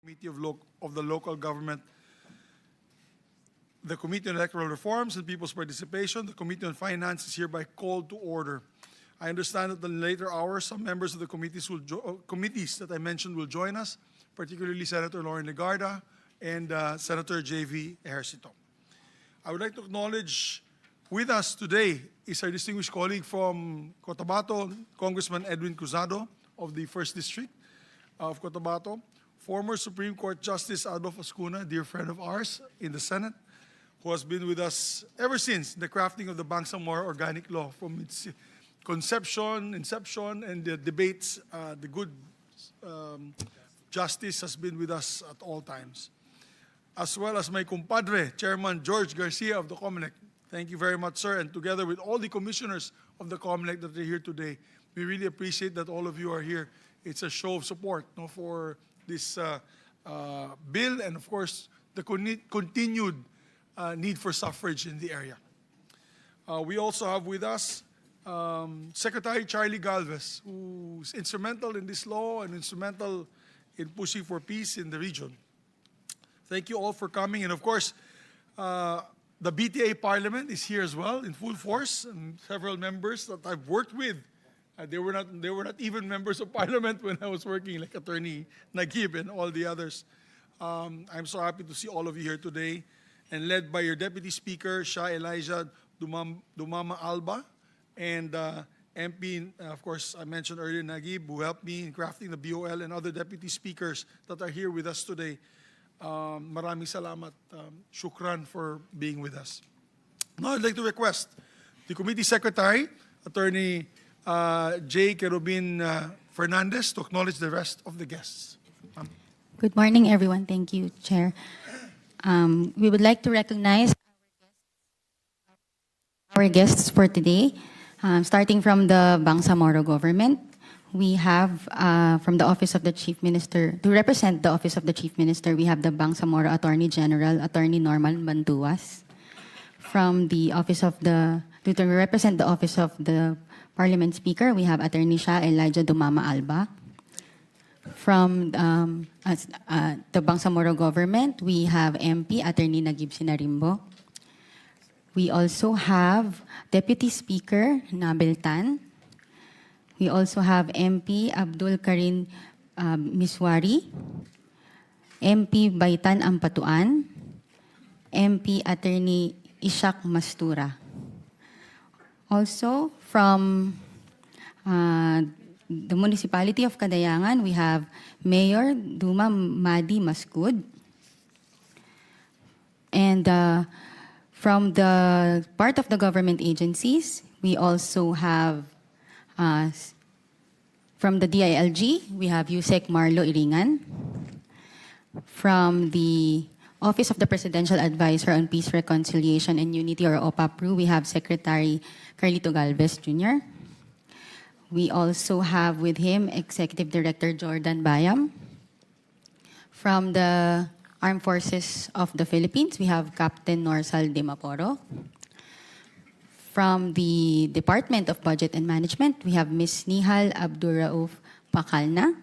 Committee of the Local Government, the Committee on Electoral Reforms and People's Participation, the Committee on Finance is hereby called to order. I understand that in later hours, some members of the committees that I mentioned will join us, particularly Senator Lauren Legarda and Senator J.V. Ejercito. I would like to acknowledge with us today is our distinguished colleague from Cotabato, Congressman Edwin Cruzado of the 1st District of Cotabato, former Supreme Court Justice Adolfo Ascuna, a dear friend of ours in the Senate, who has been with us ever since the crafting of the Bangsamoro Organic Law, from its inception, and the debates. The good justice has been with us at all times. As well as my compadre, Chairman George Garcia of the COMELEC. Thank you very much, sir. And together with all the commissioners of the COMELEC that are here today, we really appreciate that all of you are here. It's a show of support for this bill and, of course, the continued need for suffrage in the area. We also have with us Secretary Charlie Galvez, who's instrumental in this law and instrumental in pushing for peace in the region. Thank you all for coming. And of course, the BTA Parliament is here as well in full force, and several members that I've worked with. They were not even members of Parliament when I was working, like Attorney Nagib and all the others. I'm so happy to see all of you here today, and led by your Deputy Speaker, Shah Elijah Dumama Alba, and MP, of course, I mentioned earlier, Nagib, who helped me in crafting the BOL, and other Deputy Speakers that are here with us today. Maraming salamat. Shukran for being with us. Now I'd like to request the Committee Secretary, Attorney J. Kerubin Fernandez, to acknowledge the rest of the guests. Good morning, everyone. Thank you, Chair. We would like to recognize our guests for today, starting from the Bangsamoro government. We have from the Office of the Chief Minister, to represent the Office of the Chief Minister, we have the Bangsamoro Attorney General, Attorney Norman Bantuas. From the Office of the, to represent the Office of the Parliament Speaker, we have Attorney Shah Elijah Dumama Alba. From the Bangsamoro government, we have MP Attorney Nagib Sinarimbo. We also have Deputy Speaker Nabel Tan. We also have MP Abdul Karim Miswari, MP Baitan Ampatuan, MP Attorney Ishak Mastura. Also from the Municipality of Cadayangan, we have Mayor Duma Madi Maskud. And from the part of the government agencies, we also have from the DILG, we have Yusek Marlo Iringan. From the Office of the Presidential Advisor on Peace, Reconciliation, and Unity, or OPAPRU, we have Secretary Carlito Galvez Jr. We also have with him Executive Director Jordan Bayam. From the Armed Forces of the Philippines, we have Captain Norsal de Maporo. From the Department of Budget and Management, we have Ms. Nihal Abdurrauf Pakalna.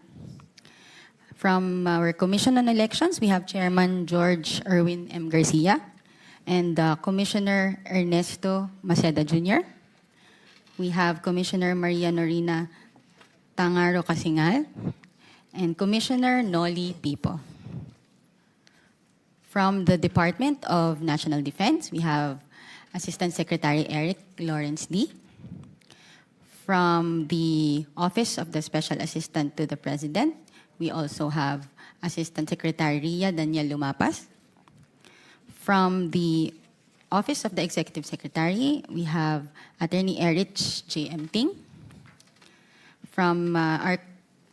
From our Commission on Elections, we have Chairman George Erwin M. Garcia and Commissioner Ernesto Maceda Jr. We have Commissioner Maria Norina Tangaro Kasingal and Commissioner Noli Pipo. From the Department of National Defense, we have Assistant Secretary Eric Lawrence Lee. From the Office of the Special Assistant to the President, we also have Assistant Secretary Ria Daniel Lumapas. From the Office of the Executive Secretary, we have Attorney Erich J.M. Ting. From our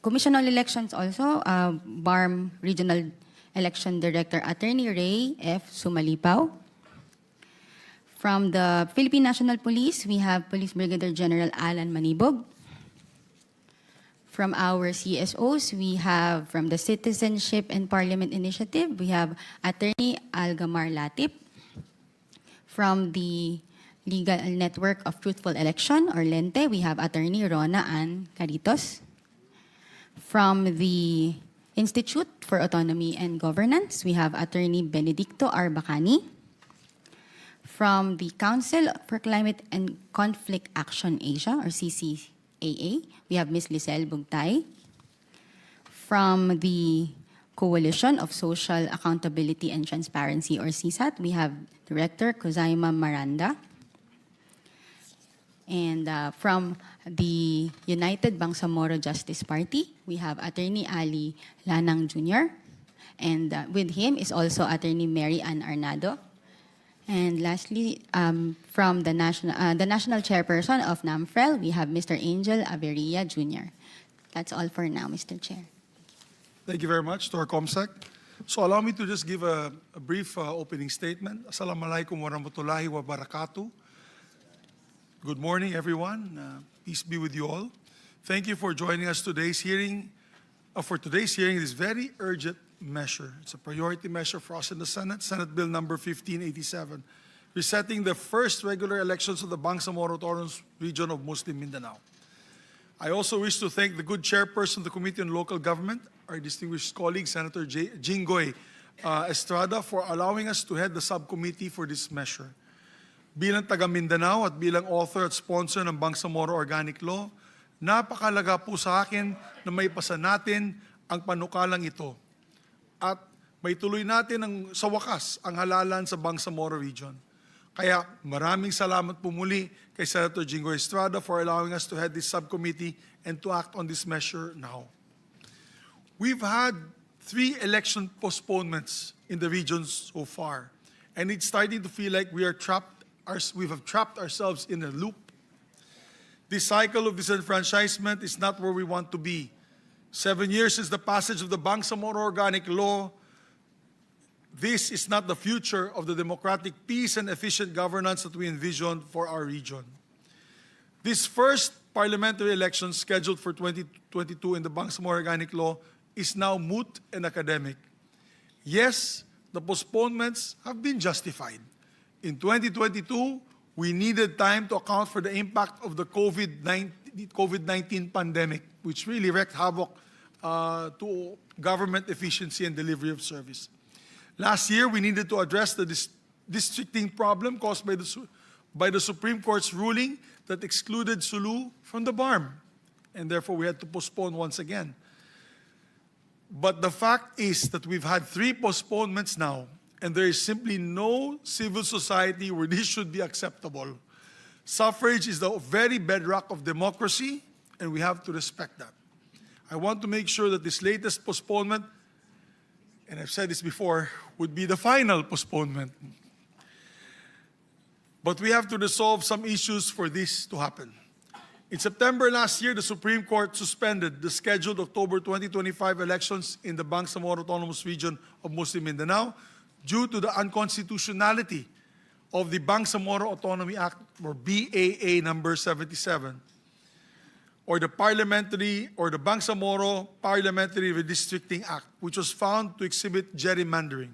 Commission on Elections also, BARMM Regional Election Director Attorney Ray F. Sumalipaw. From the Philippine National Police, we have Police Brigadier General Alan Manibog. From our CSOs, we have from the Citizenship and Parliament Initiative, we have Attorney Algamar Latip. From the Legal Network of Truthful Election, or LENTE, we have Attorney Rona Ann Caritos. From the Institute for Autonomy and Governance, we have Attorney Benedicto R. Bacani. From the Council for Climate and Conflict Action Asia, or CCAA, we have Ms. Lisel Bugtay. From the Coalition of Social Accountability and Transparency, or CSAT, we have Director Kozaima Maranda. And from the United Bangsamoro Justice Party, we have Attorney Ali Lanang Jr. And with him is also Attorney Mary Ann Arnado. And lastly, from the national chairperson of NAMFREL, we have Mr. Angel Averia Jr. That's all for now, Mr. Chair. Thank you very much to our COMSEC. So allow me to just give a brief opening statement. Assalamualaikum warahmatullahi wabarakatuh. Good morning, everyone. Peace be with you all. Thank you for joining us today's hearing. For today's hearing, this very urgent measure. It's a priority measure for us in the Senate, Senate Bill number 1587, resetting the first regular elections of the Bangsamoro Autonomous Region of Muslim Mindanao. I also wish to thank the good chairperson of the Committee on Local Government, our distinguished colleague, Senator Jinggoy Estrada, for allowing us to head the subcommittee for this measure. Bilang taga Mindanao at bilang author at sponsor ng Bangsamoro Organic Law, napakalaga po sa akin na may pasa natin ang panukalang ito at may tuloy natin sa wakas ang halalan sa Bangsamoro Region. Kaya maraming salamat po muli kay Senator Jinggoy Estrada for allowing us to head this subcommittee and to act on this measure now. We've had 3 election postponements in the region so far, and it's starting to feel like we have trapped ourselves in a loop. This cycle of disenfranchisement is not where we want to be. 7 years since the passage of the Bangsamoro Organic Law, this is not the future of the democratic peace and efficient governance that we envisioned for our region. This first parliamentary election scheduled for 2022 in the Bangsamoro Organic Law is now moot and academic. Yes, the postponements have been justified. In 2022, we needed time to account for the impact of the COVID-19 pandemic, which really wreaked havoc to government efficiency and delivery of service. Last year, we needed to address the districting problem caused by the Supreme Court's ruling that excluded Sulu from the BARMM, and therefore we had to postpone once again. But the fact is that we've had 3 postponements now, and there is simply no civil society where this should be acceptable. Suffrage is the very bedrock of democracy, and we have to respect that. I want to make sure that this latest postponement, and I've said this before, would be the final postponement. But we have to resolve some issues for this to happen. In September last year, the Supreme Court suspended the scheduled October 2025 elections in the Bangsamoro Autonomous Region of Muslim Mindanao due to the unconstitutionality of the Bangsamoro Autonomy Act, or BAA number 77, or the Bangsamoro Parliamentary Redistricting Act, which was found to exhibit gerrymandering.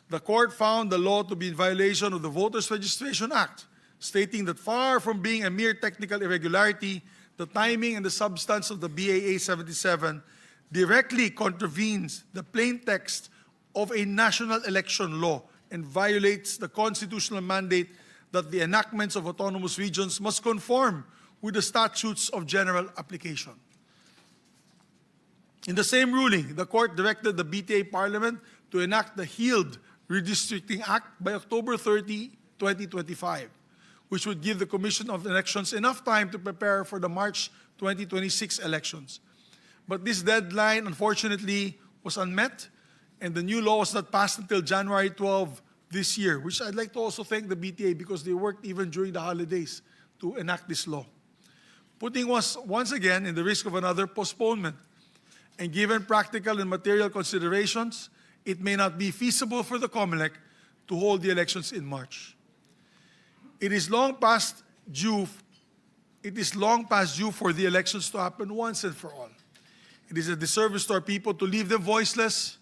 The court found the law to be in violation of the Voters Registration Act, stating that far from being a mere technical irregularity, the timing and the substance of the BAA 77 directly contravenes the plain text of a national election law and violates the constitutional mandate that the enactments of autonomous regions must conform with the statutes of general application. In the same ruling, the court directed the BTA Parliament to enact the HEALD Redistricting Act by October 30, 2025, which would give the Commission of Elections enough time to prepare for the March 2026 elections. But this deadline, unfortunately, was unmet, and the new law was not passed until January 12 this year, which I'd like to also thank the BTA because they worked even during the holidays to enact this law, putting us once again in the risk of another postponement. And given practical and material considerations, it may not be feasible for the COMELEC to hold the elections in March. It is long past due for the elections to happen once and for all. It is a disservice to our people to leave them voiceless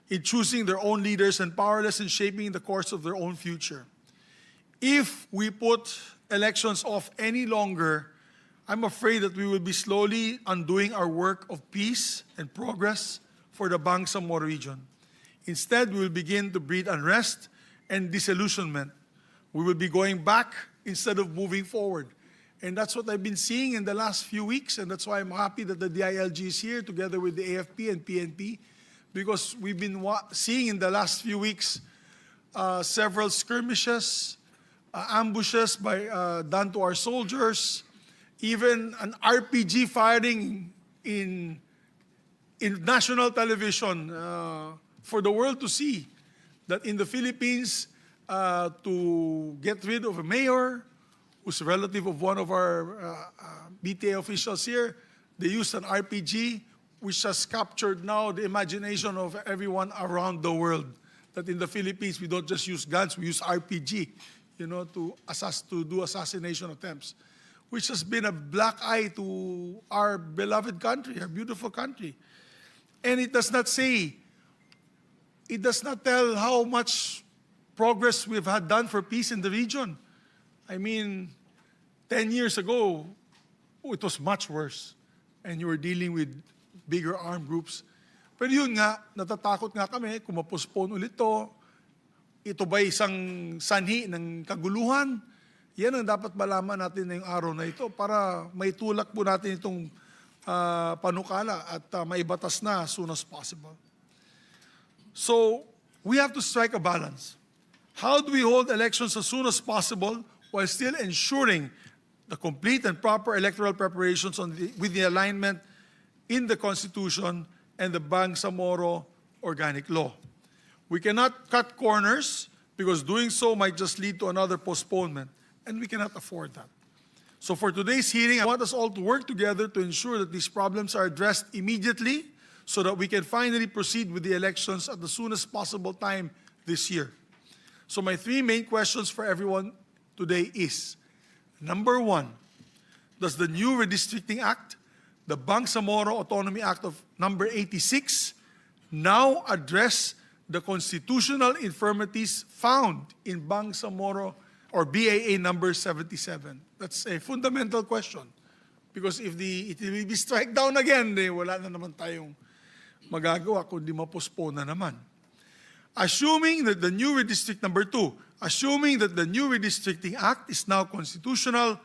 in choosing their own leaders and powerless in shaping the course of their own future. If we put elections off any longer, I'm afraid that we will be slowly undoing our work of peace and progress for the Bangsamoro region. Instead, we will begin to breed unrest and disillusionment. We will be going back instead of moving forward. And that's what I've been seeing in the last few weeks, and that's why I'm happy that the DILG is here together with the AFP and PNP, because we've been seeing in the last few weeks several skirmishes, ambushes done to our soldiers, even an RPG firing in national television for the world to see that in the Philippines, to get rid of a mayor who's a relative of one of our BTA officials here, they used an RPG which has captured now the imagination of everyone around the world. That in the Philippines, we don't just use guns, we use RPG, to do assassination attempts, which has been a black eye to our beloved country, our beautiful country. And it does not tell how much progress we've had done for peace in the region. I mean, 10 years ago, it was much worse. And you were dealing with bigger armed groups. Pero yun nga, natatakot nga kami kung ma-postpone ulit to. Ito ba isang sanhi ng kaguluhan? Yan ang dapat malaman natin ngayong araw na ito para maitulak po natin itong panukala at maibatas na as soon as possible. So, we have to strike a balance. How do we hold elections as soon as possible while still ensuring the complete and proper electoral preparations with the alignment in the Constitution and the Bangsamoro Organic Law? We cannot cut corners because doing so might just lead to another postponement, and we cannot afford that. So for today's hearing, I want us all to work together to ensure that these problems are addressed immediately so that we can finally proceed with the elections at the soonest possible time this year. So my three main questions for everyone today is, number one, does the new Redistricting Act, the Bangsamoro Autonomy Act of number 86, now address the constitutional infirmities found in Bangsamoro or BAA number 77? That's a fundamental question. Because if it will be strike down again, wala na naman tayong magagawa kundi ma-postpone na naman. Assuming that the new assuming that the new Redistricting Act is now constitutional,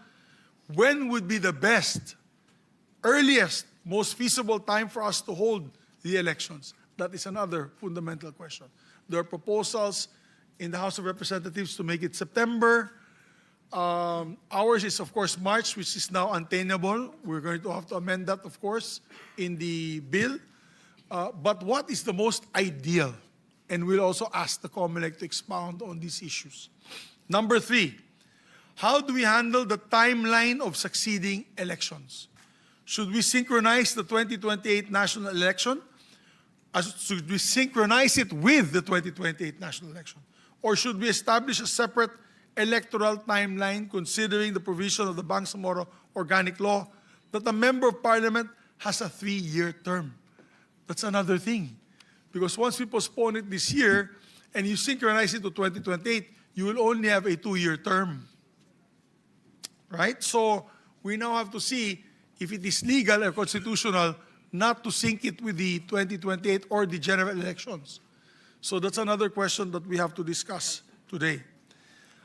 when would be the best, earliest, most feasible time for us to hold the elections? That is another fundamental question. There are proposals in the House of Representatives to make it September. Ours is, of course, March, which is now untenable. We're going to have to amend that, of course, in the bill. But what is the most ideal? And we'll also ask the COMELEC to expound on these issues. Number three, how do we handle the timeline of succeeding elections? Should we synchronize the 2028 national election? Should we synchronize it with the 2028 national election? Or should we establish a separate electoral timeline considering the provision of the Bangsamoro Organic Law that a member of parliament has a 3-year term? That's another thing. Because once we postpone it this year and you synchronize it to 2028, you will only have a 2-year term. Right? So we now have to see if it is legal or constitutional not to sync it with the 2028 or the general elections. So that's another question that we have to discuss today.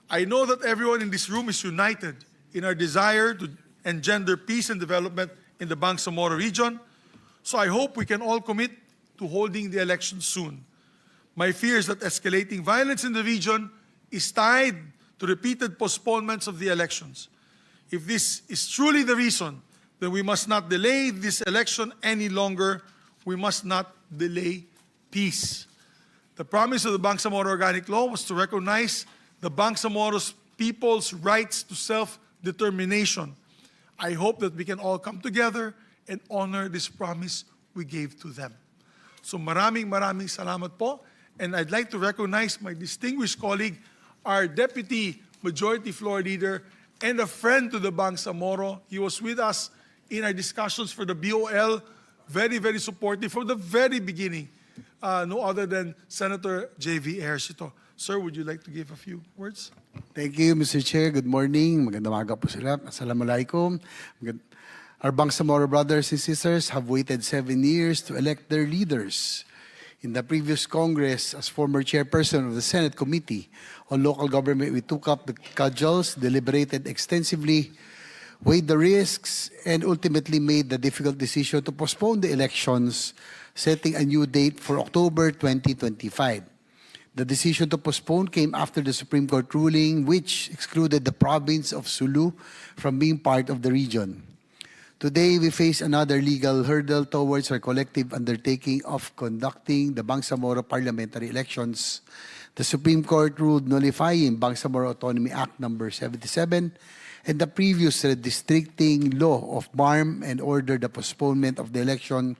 I know that everyone in this room is united in our desire to engender peace and development in the Bangsamoro region. So I hope we can all commit to holding the elections soon. My fear is that escalating violence in the region is tied to repeated postponements of the elections. If this is truly the reason, then we must not delay this election any longer. We must not delay peace. The promise of the Bangsamoro Organic Law was to recognize the Bangsamoro people's rights to self-determination. I hope that we can all come together and honor this promise we gave to them. So maraming salamat po. And I'd like to recognize my distinguished colleague, our Deputy Majority Floor Leader, and a friend to the Bangsamoro. He was with us in our discussions for the BOL, very, very supportive from the very beginning. No other than Senator J.V. Ejercito. Sir, would you like to give a few words? Thank you, Mr. Chair. Good morning. Magandang umaga po sila. Assalamualaikum. Our Bangsamoro brothers and sisters have waited 7 years to elect their leaders. In the previous Congress, as former chairperson of the Senate Committee on Local Government, we took up the cudgels, deliberated extensively, weighed the risks, and ultimately made the difficult decision to postpone the elections, setting a new date for October 2025. The decision to postpone came after the Supreme Court ruling, which excluded the province of Sulu from being part of the region. Today, we face another legal hurdle towards our collective undertaking of conducting the Bangsamoro parliamentary elections. The Supreme Court ruled nullifying Bangsamoro Autonomy Act No. 77 and the previous redistricting law of BARMM and ordered the postponement of the election,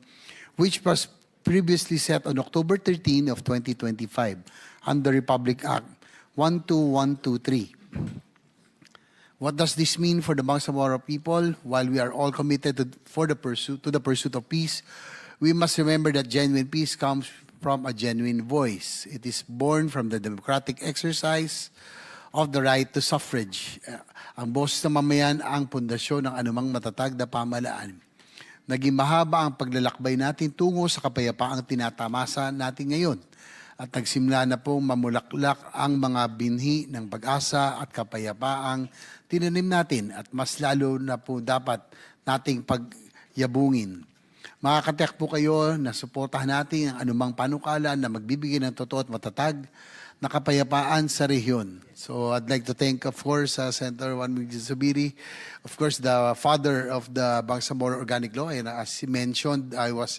which was previously set on October 13 of 2025 under Republic Act 12123. What does this mean for the Bangsamoro people? While we are all committed to the pursuit of peace, we must remember that genuine peace comes from a genuine voice. It is born from the democratic exercise of the right to suffrage. Ang boses ng mamayan ang pundasyon ng anumang matatag na pamahalaan. Naging mahaba ang paglalakbay natin tungo sa kapayapaang tinatamasa natin ngayon. At nagsimula na pong mamulaklak ang mga binhi ng pag-asa at kapayapaang tinanim natin at mas lalo na po dapat nating pagyabungin. Makakatiyak po kayo na suportahan natin ang anumang panukala na magbibigay ng totoo at matatag na kapayapaan sa rehiyon. So I'd like to thank, of course, Senator Juan Miguel Zubiri, of course, the father of the Bangsamoro Organic Law. And as he mentioned, I was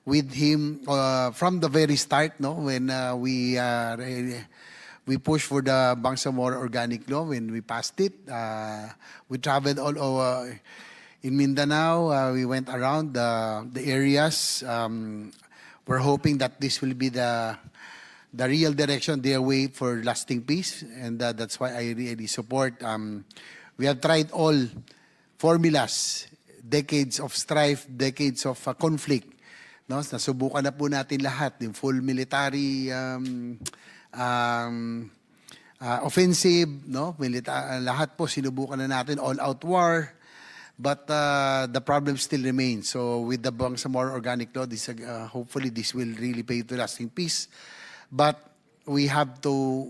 with him from the very start, no, when we pushed for the Bangsamoro Organic Law, when we passed it. We traveled all over in Mindanao. We went around the areas. We're hoping that this will be the real direction, their way for lasting peace, and that's why I really support. We have tried all formulas, decades of strife, decades of conflict. No, nasubukan na po natin lahat, yung full military offensive, no, lahat po sinubukan na natin, all-out war, but the problem still remains. So with the Bangsamoro Organic Law, this, hopefully this will really pay to lasting peace. But we have to,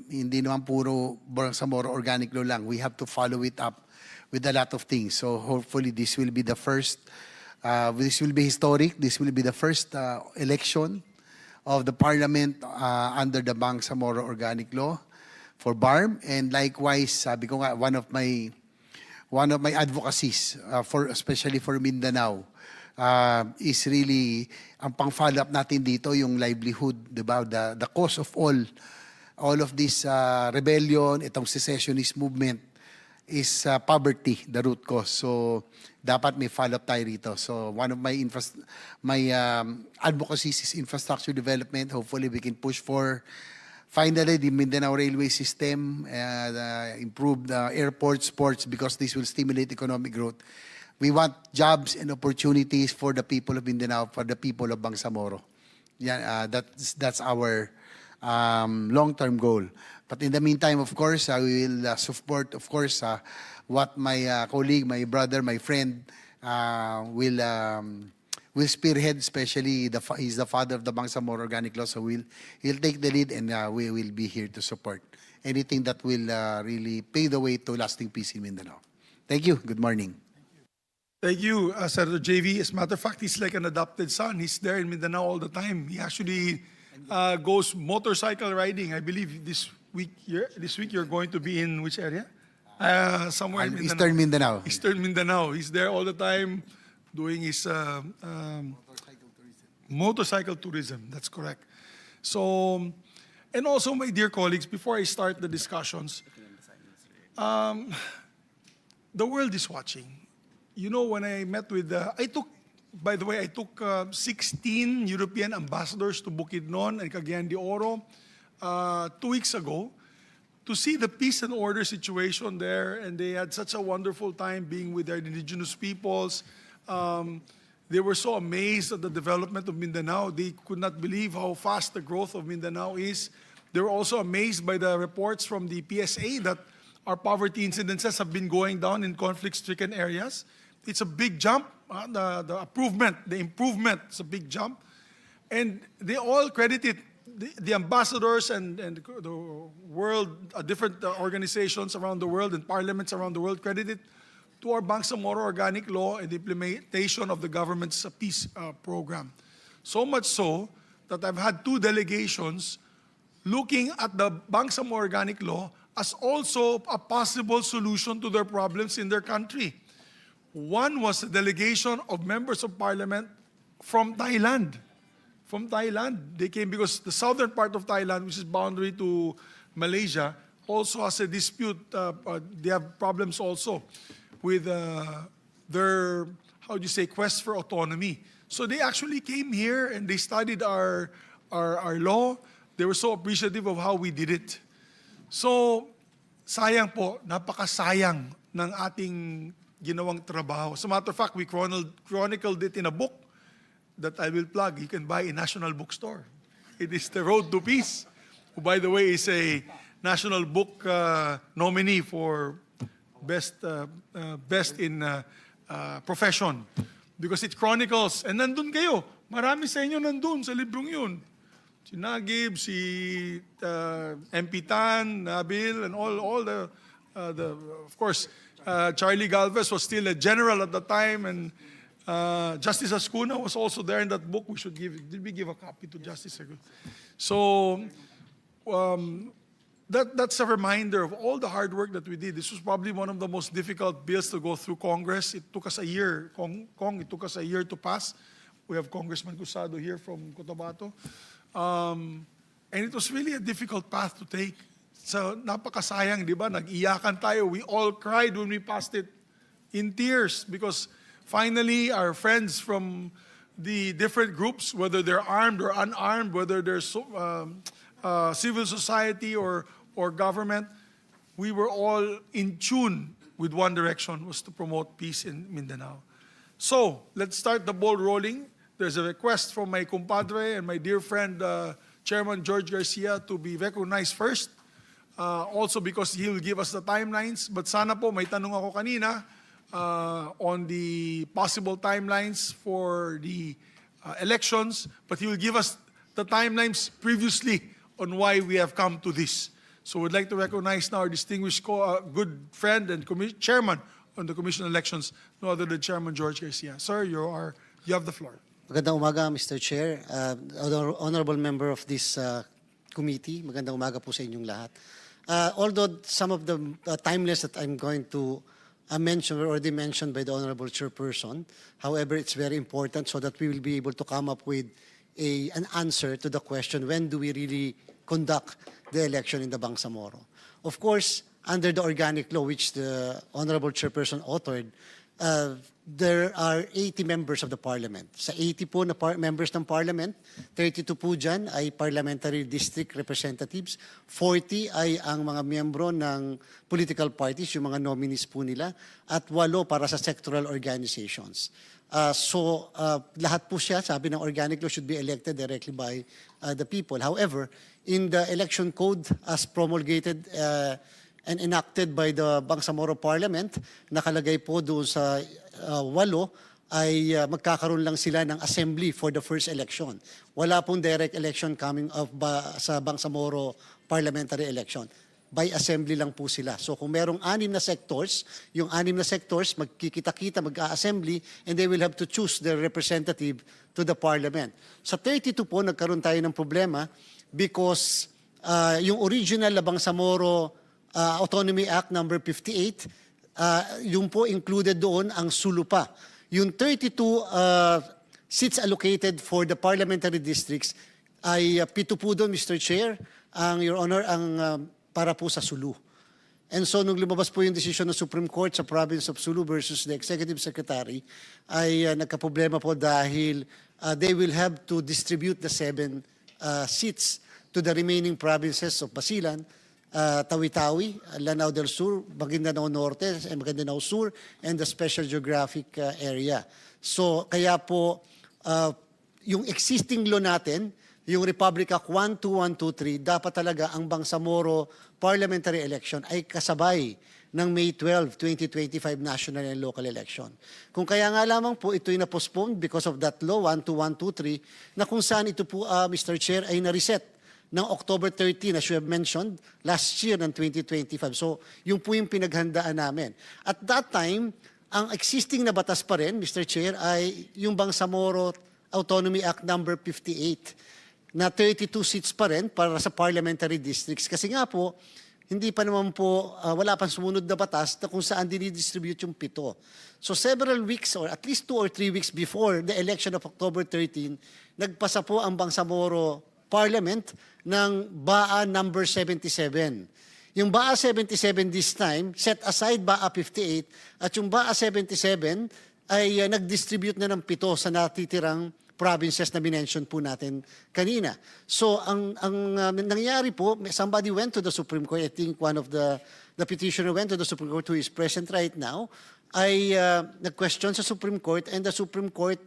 hindi naman puro Bangsamoro Organic Law lang, we have to follow it up with a lot of things. So hopefully this will be the first. This will be historic. This will be the first election of the parliament under the Bangsamoro Organic Law for BARMM. And likewise, sabi ko nga, one of my advocacies especially for Mindanao is really ang pang-follow up natin dito yung livelihood, di ba? The cause of all of this rebellion, itong secessionist movement is poverty, the root cause. So dapat may follow-up tayo rito. So one of my advocacies is infrastructure development. Hopefully we can push for finally the Mindanao railway system, improve the airports, ports, because this will stimulate economic growth. We want jobs and opportunities for the people of Mindanao, for the people of Bangsamoro. Yeah, that's our long-term goal. But in the meantime, of course, I will support, of course, what my colleague, my brother, my friend will spearhead, especially he's the father of the Bangsamoro Organic Law, so he'll take the lead, and we will be here to support anything that will really pave the way to lasting peace in Mindanao. Thank you. Good morning. Thank you, Senator JV. As a matter of fact, he's like an adopted son. He's there in Mindanao all the time. He actually goes motorcycle riding. I believe this week you're going to be in which area? Somewhere in Mindanao. Eastern Mindanao. Eastern Mindanao. He's there all the time doing his motorcycle tourism. That's correct. So, and also, my dear colleagues, before I start the discussions, the world is watching. You know, when I met with, I took 16 European ambassadors to Bukidnon and Cagayan de Oro 2 weeks ago to see the peace and order situation there, and they had such a wonderful time being with their indigenous peoples. They were so amazed at the development of Mindanao. They could not believe how fast the growth of Mindanao is. They were also amazed by the reports from the PSA that our poverty incidences have been going down in conflict-stricken areas. it's a big jump. The improvement is a big jump. And they all credit it, the ambassadors and the world, different organizations around the world and parliaments around the world credit it to our Bangsamoro Organic Law and the implementation of the government's peace program. So much so that I've had 2 delegations looking at the Bangsamoro Organic Law as also a possible solution to their problems in their country. One was a delegation of members of parliament from Thailand. From Thailand, they came because the southern part of Thailand, which is boundary to Malaysia, also has a dispute. They have problems also with their, quest for autonomy. So they actually came here and they studied our law. They were so appreciative of how we did it. So, sayang po, napakasayang ng ating ginawang trabaho. As a matter of fact, we chronicled it in a book that I will plug. You can buy in National Bookstore. It is The Road to Peace, who, by the way, is a National Book nominee for best in profession. Because it chronicles, and nandun kayo. Marami sa inyo nandun sa librong yun. Si Nagib, si MP Tan, Nabil, and all the of course, Charlie Galvez was still a general at the time, and Justice Ascuna was also there in that book. Did we give a copy to Justice Ascuna? So that's a reminder of all the hard work that we did. This was probably one of the most difficult bills to go through Congress. It took us a year, it took us a year to pass. We have Congressman Cusado here from Cotabato. And it was really a difficult path to take. So napakasayang, di ba? Nag-iyakan tayo. We all cried when we passed it in tears because finally our friends from the different groups, whether they're armed or unarmed, whether they're civil society or government, we were all in tune with one direction, was to promote peace in Mindanao. So let's start the ball rolling. There's a request from my compadre and my dear friend, Chairman George Garcia, to be recognized first. Also because he will give us the timelines. But sana po, may tanong ako kanina on the possible timelines for the elections. But he will give us the timelines previously on why we have come to this. So we'd like to recognize now our distinguished good friend and chairman on the Commission on Elections, no other than Chairman George Garcia. Sir, you have the floor. Magandang umaga, Mr. Chair, honorable member of this committee. Magandang umaga po sa inyong lahat. Although some of the timelines that I'm going to mention were already mentioned by the honorable chairperson, however, it's very important so that we will be able to come up with an answer to the question, when do we really conduct the election in the Bangsamoro? Of course, under the organic law, which the honorable chairperson authored, there are 80 members of the parliament. Sa 80 po na members ng parliament, 32 po dyan ay parliamentary district representatives, 40 ay ang mga miyembro ng political parties, yung mga nominees po nila, at 8 para sa sectoral organizations. So lahat po siya, sabi ng organic law, should be elected directly by the people. However, in the election code as promulgated and enacted by the Bangsamoro Parliament, nakalagay po doon sa 8 ay magkakaroon lang sila ng assembly for the first election. Wala pong direct election coming of sa Bangsamoro parliamentary election. By assembly lang po sila. So kung merong 6 na sectors, yung 6 na sectors magkikita-kita, mag-a-assembly, and they will have to choose their representative to the parliament. Sa 32 po, nagkaroon tayo ng problema because yung original na Bangsamoro Autonomy Act number 58, yung po included doon ang Sulu pa. Yung 32 seats allocated for the parliamentary districts ay 7 po doon, Mr. Chair, Your Honor, para po sa Sulu. And so nung lumabas po yung decision ng Supreme Court sa province of Sulu versus the Executive Secretary, ay nagkaproblema po dahil they will have to distribute the 7 seats to the remaining provinces of Basilan, Tawi-Tawi, Lanao del Sur, Maguindanao Norte, Maguindanao Sur, and the Special Geographic Area. So kaya po, yung existing law natin, yung Republic Act 12123, dapat talaga ang Bangsamoro parliamentary election ay kasabay ng May 12, 2025 national and local election. Kung kaya nga lamang po ito'y na-postpone because of that law 12123 na kung saan ito po, Mr. Chair, ay na-reset ng October 13, as you have mentioned, last year ng 2025. So, yung po yung pinaghandaan namin. At that time, ang existing na batas pa rin, Mr. Chair, ay yung Bangsamoro Autonomy Act number 58 na 32 seats pa rin para sa parliamentary districts. Kasi nga po, hindi pa naman po, wala pang sumunod na batas na kung saan dinidistribute yung 7. So several weeks or at least 2 or 3 weeks before the election of October 13, nagpasa po ang Bangsamoro Parliament ng BAA number 77. Yung BAA 77 this time, set aside BAA 58, at yung BAA 77 ay nag-distribute na ng 7 sa natitirang provinces na minention po natin kanina. So, ang nangyari po, somebody went to the Supreme Court, I think one of the petitioner went to the Supreme Court who is present right now, ay nag-question sa Supreme Court, and the Supreme Court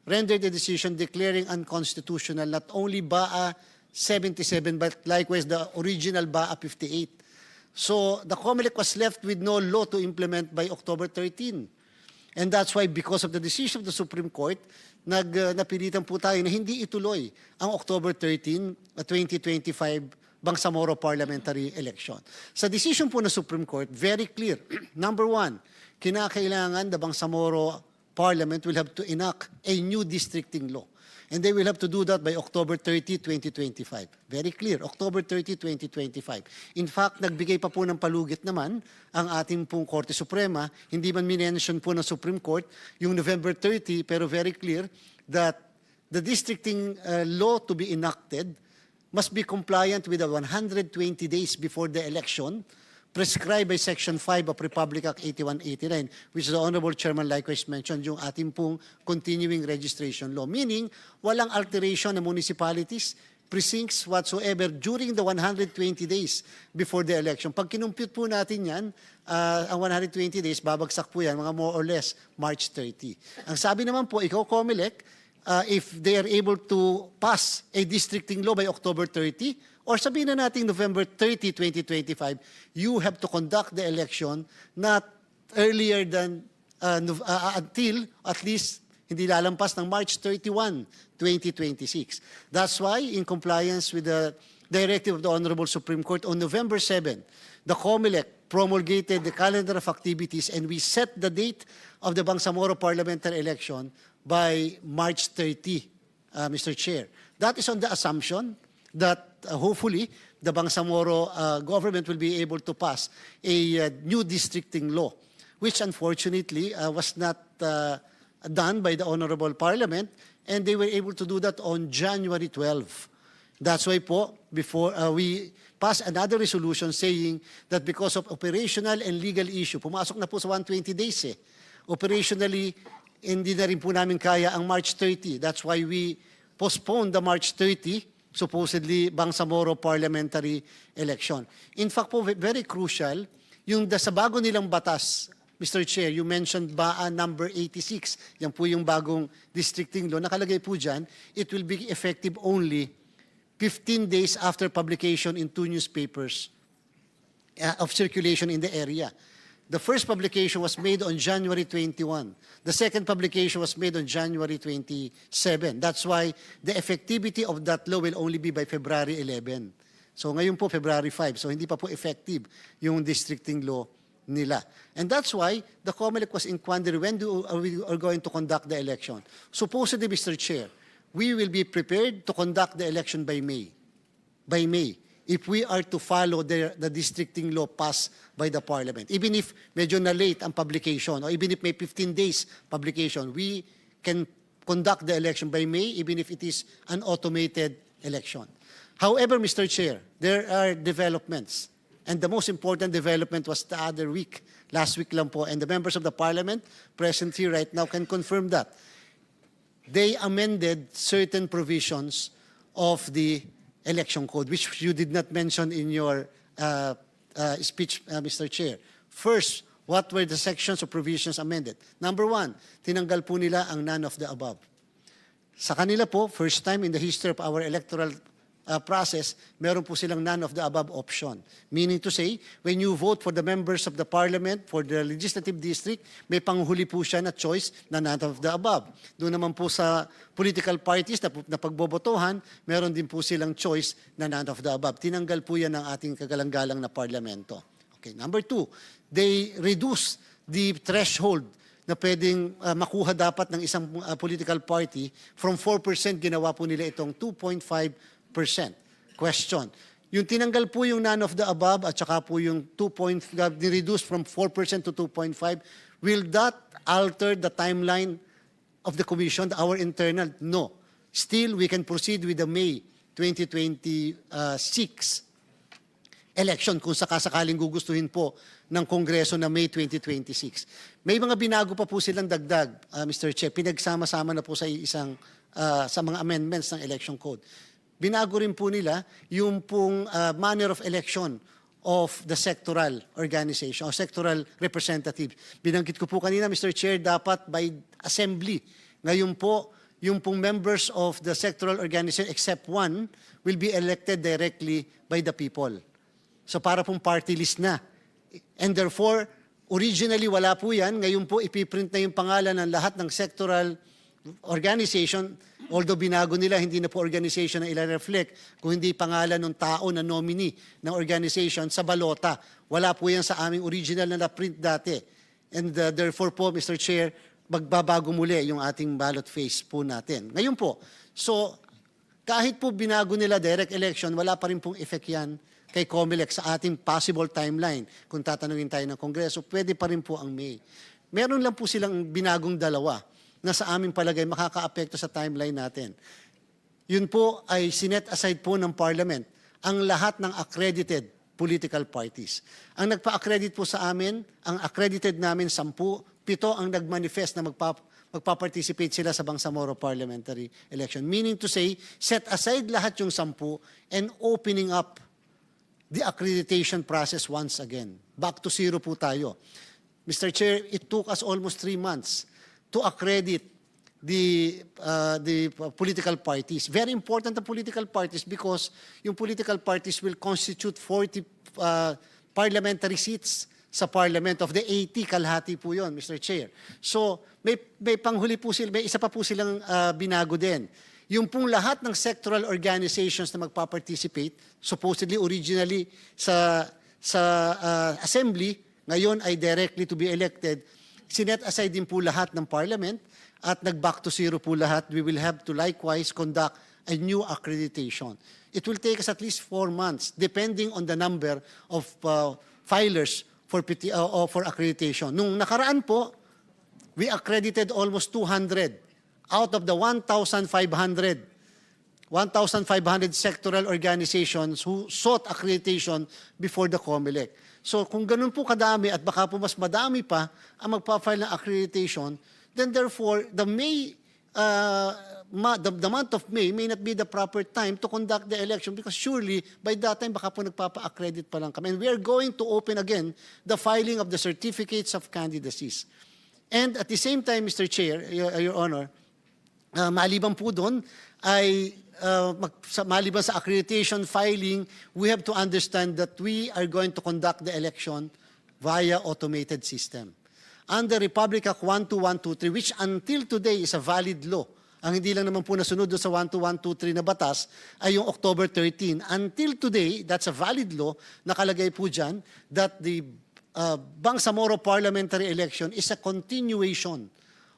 rendered a decision declaring unconstitutional not only BAA 77 but likewise the original BAA 58. So, the COMELEC was left with no law to implement by October 13. And that's why, because of the decision of the Supreme Court, napilitan po tayo na hindi ituloy ang October 13, 2025 Bangsamoro parliamentary election. Sa decision po ng Supreme Court, very clear. Number 1, kinakailangan the Bangsamoro Parliament will have to enact a new districting law. And they will have to do that by October 30, 2025. Very clear, October 30, 2025. In fact, nagbigay pa po ng palugit naman ang ating pong Korte Suprema. Hindi man minention po ng Supreme Court yung November 30, pero very clear that the districting law to be enacted must be compliant with the 120 days before the election prescribed by Section 5 of Republic Act 8189, which the Honorable Chairman likewise mentioned, yung ating pong continuing registration law. Meaning, walang alteration ng municipalities, precincts, whatsoever during the 120 days before the election. Pag kinumpute po natin yan, ang 120 days, babagsak po yan, mga more or less, March 30. Ang sabi naman po, ikaw, COMELEC, if they are able to pass a districting law by October 30, or sabihin na natin November 30, 2025, you have to conduct the election not earlier than until at least hindi lalampas ng March 31, 2026. That's why, in compliance with the directive of the Honorable Supreme Court, on November 7, the COMELEC promulgated the calendar of activities and we set the date of the Bangsamoro parliamentary election by March 30, Mr. Chair. That is on the assumption that hopefully the Bangsamoro government will be able to pass a new districting law, which unfortunately was not done by the Honorable Parliament, and they were able to do that on January 12. That's why po, before we passed another resolution saying that because of operational and legal issue, pumasok na po sa 120 days operationally, hindi na rin po namin kaya ang March 30. That's why we postponed the March 30 supposedly Bangsamoro parliamentary election. In fact po, very crucial, yung sa bago nilang batas, Mr. Chair, you mentioned BAA number 86, yan po yung bagong districting law, nakalagay po dyan, it will be effective only 15 days after publication in 2 newspapers of circulation in the area. The first publication was made on January 21. The second publication was made on January 27. That's why the effectivity of that law will only be by February 11. So ngayon po, February 5. So hindi pa po effective yung districting law nila. And that's why the COMELEC was in quandary when we are going to conduct the election. Supposedly, Mr. Chair, we will be prepared to conduct the election by May. By May. If we are to follow the districting law passed by the Parliament. Even if medyo na late ang publication, or even if may 15 days publication, we can conduct the election by May, even if it is an automated election. However, Mr. Chair, there are developments. And the most important development was the other week, last week lang po, and the members of the Parliament present here right now can confirm that. They amended certain provisions of the election code, which you did not mention in your speech, Mr. Chair. First, what were the sections or provisions amended? Number 1, tinanggal po nila ang none of the above. Sa kanila po, first time in the history of our electoral process, meron po silang none of the above option. Meaning to say, when you vote for the members of the parliament, for the legislative district, may panghuli po siya na choice na none of the above. Doon naman po sa political parties na pagbobotohan, meron din po silang choice na none of the above. Tinanggal po yan ng ating kagalang-galang na parlamento. Okay, number 2, they reduce the threshold na pwedeng makuha dapat ng isang political party. From 4%, ginawa po nila itong 2.5%. Question. Yung tinanggal po yung none of the above at saka po yung reduce from 4% to 2.5, will that alter the timeline of the commission, our internal? No. Still, we can proceed with the May 2026 election kung sakasakaling gugustuhin po ng Kongreso na May 2026. May mga binago pa po silang dagdag, Mr. Chair. Pinagsama-sama na po sa sa mga amendments ng election code. Binago rin po nila yung pong manner of election of the sectoral organization or sectoral representative. Binanggit ko po kanina, Mr. Chair, dapat by assembly. Ngayon po, yung pong members of the sectoral organization except one will be elected directly by the people. So para pong party list na. And therefore, originally wala po yan. Ngayon po ipiprint na yung pangalan ng lahat ng sectoral organization. Although binago nila, hindi na po organization na ila-reflect, kung hindi pangalan ng tao na nominee ng organization sa balota. Wala po yan sa aming original na na-print dati. And therefore po, Mr. Chair, magbabago muli yung ating ballot face po natin. Ngayon po, so kahit po binago nila direct election, wala pa rin pong effect yan kay COMELEC sa ating possible timeline. Kung tatanungin tayo ng Kongreso, pwede pa rin po ang May. Meron lang po silang binagong dalawa na sa aming palagay makaka-apekto sa timeline natin. Yun po ay sinet aside po ng Parliament ang lahat ng accredited political parties. Ang nagpa-accredit po sa amin, ang accredited namin 10, 7 ang nag-manifest na magpa-participate sila sa Bangsamoro parliamentary election. Meaning to say, set aside lahat yung 10 and opening up the accreditation process once again. Back to zero po tayo. Mr. Chair, it took us almost 3 months to accredit the political parties. Very important the political parties because yung political parties will constitute 40 parliamentary seats sa Parliament. Of the 80, kalahati po yun, Mr. Chair. So, may panghuli po sila, may isa pa po silang binago din. Yung pong lahat ng sectoral organizations na magpa-participate, supposedly originally sa assembly, ngayon ay directly to be elected, sinet aside din po lahat ng Parliament at nag-back to zero po lahat. We will have to likewise conduct a new accreditation. It will take us at least 4 months depending on the number of filers for accreditation. Nung nakaraan po, we accredited almost 200 out of the 1,500 sectoral organizations who sought accreditation before the COMELEC. So kung ganun po kadami at baka po mas madami pa ang magpa-file ng accreditation, then therefore the month of May may not be the proper time to conduct the election because surely by that time baka po nagpapa-accredit pa lang kami. And we are going to open again the filing of the certificates of candidacies. And at the same time, Mr. Chair, Your Honor, maliban po doon ay maliban sa accreditation filing, we have to understand that we are going to conduct the election via automated system. Under Republic Act 12123, which until today is a valid law, ang hindi lang naman po nasunod sa 12123 na batas ay yung October 13. Until today, that's a valid law, nakalagay po dyan that the Bangsamoro parliamentary election is a continuation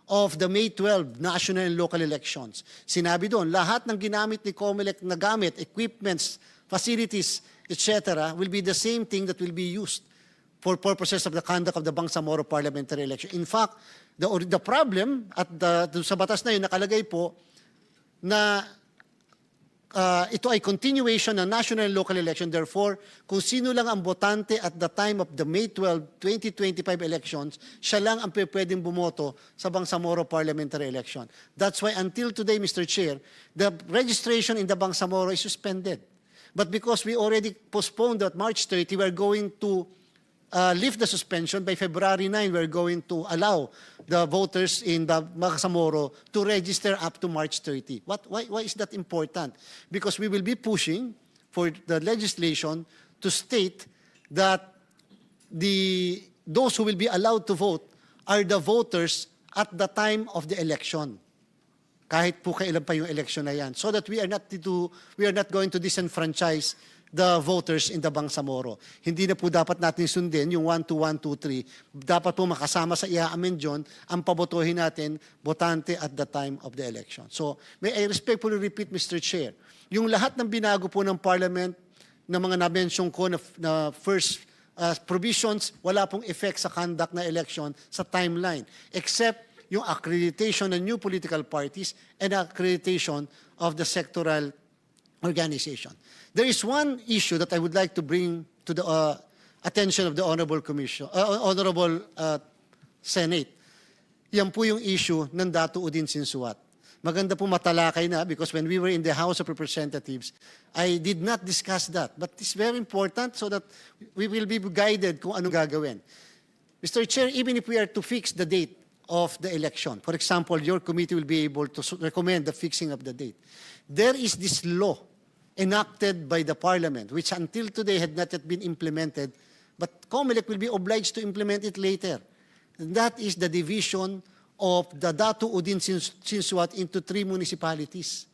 of the May 12 national and local elections. Sinabi doon, lahat ng ginamit ni COMELEC na gamit, equipments, facilities, etc., will be the same thing that will be used for purposes of the conduct of the Bangsamoro parliamentary election. In fact, the problem at sa batas na yun, nakalagay po na ito ay continuation ng national and local election. Therefore, kung sino lang ang botante at the time of the May 12, 2025 elections, siya lang ang pwedeng bumoto sa Bangsamoro parliamentary election. That's why until today, Mr. Chair, the registration in the Bangsamoro is suspended. But because we already postponed that March 30, we are going to lift the suspension, by February 9, we're going to allow the voters in the Bangsamoro to register up to March 30. Why is that important? Because we will be pushing for the legislation to state that those who will be allowed to vote are the voters at the time of the election. Kahit po kailan pa yung election na yan. So that we are not going to disenfranchise the voters in the Bangsamoro. Hindi na po dapat natin sundin yung 1-2-1-2-3. Dapat po makasama sa i-amend yun ang pabotohin natin, botante at the time of the election. So, may I respectfully repeat, Mr. Chair, yung lahat ng binago po ng Parliament, na mga na-mention ko na first provisions, wala pong effect sa conduct na election sa timeline, except yung accreditation ng new political parties and accreditation of the sectoral organization. There is one issue that I would like to bring to the attention of the Honorable Senate. Yan po yung issue ng Datu Udin Sinsuat. Maganda po matalakay na because when we were in the House of Representatives, I did not discuss that. But it's very important so that we will be guided kung anong gagawin. Mr. Chair, even if we are to fix the date of the election, for example, your committee will be able to recommend the fixing of the date. There is this law enacted by the Parliament, which until today had not yet been implemented, but COMELEC will be obliged to implement it later. And that is the division of the Datu Udin Sinsuat into 3 municipalities.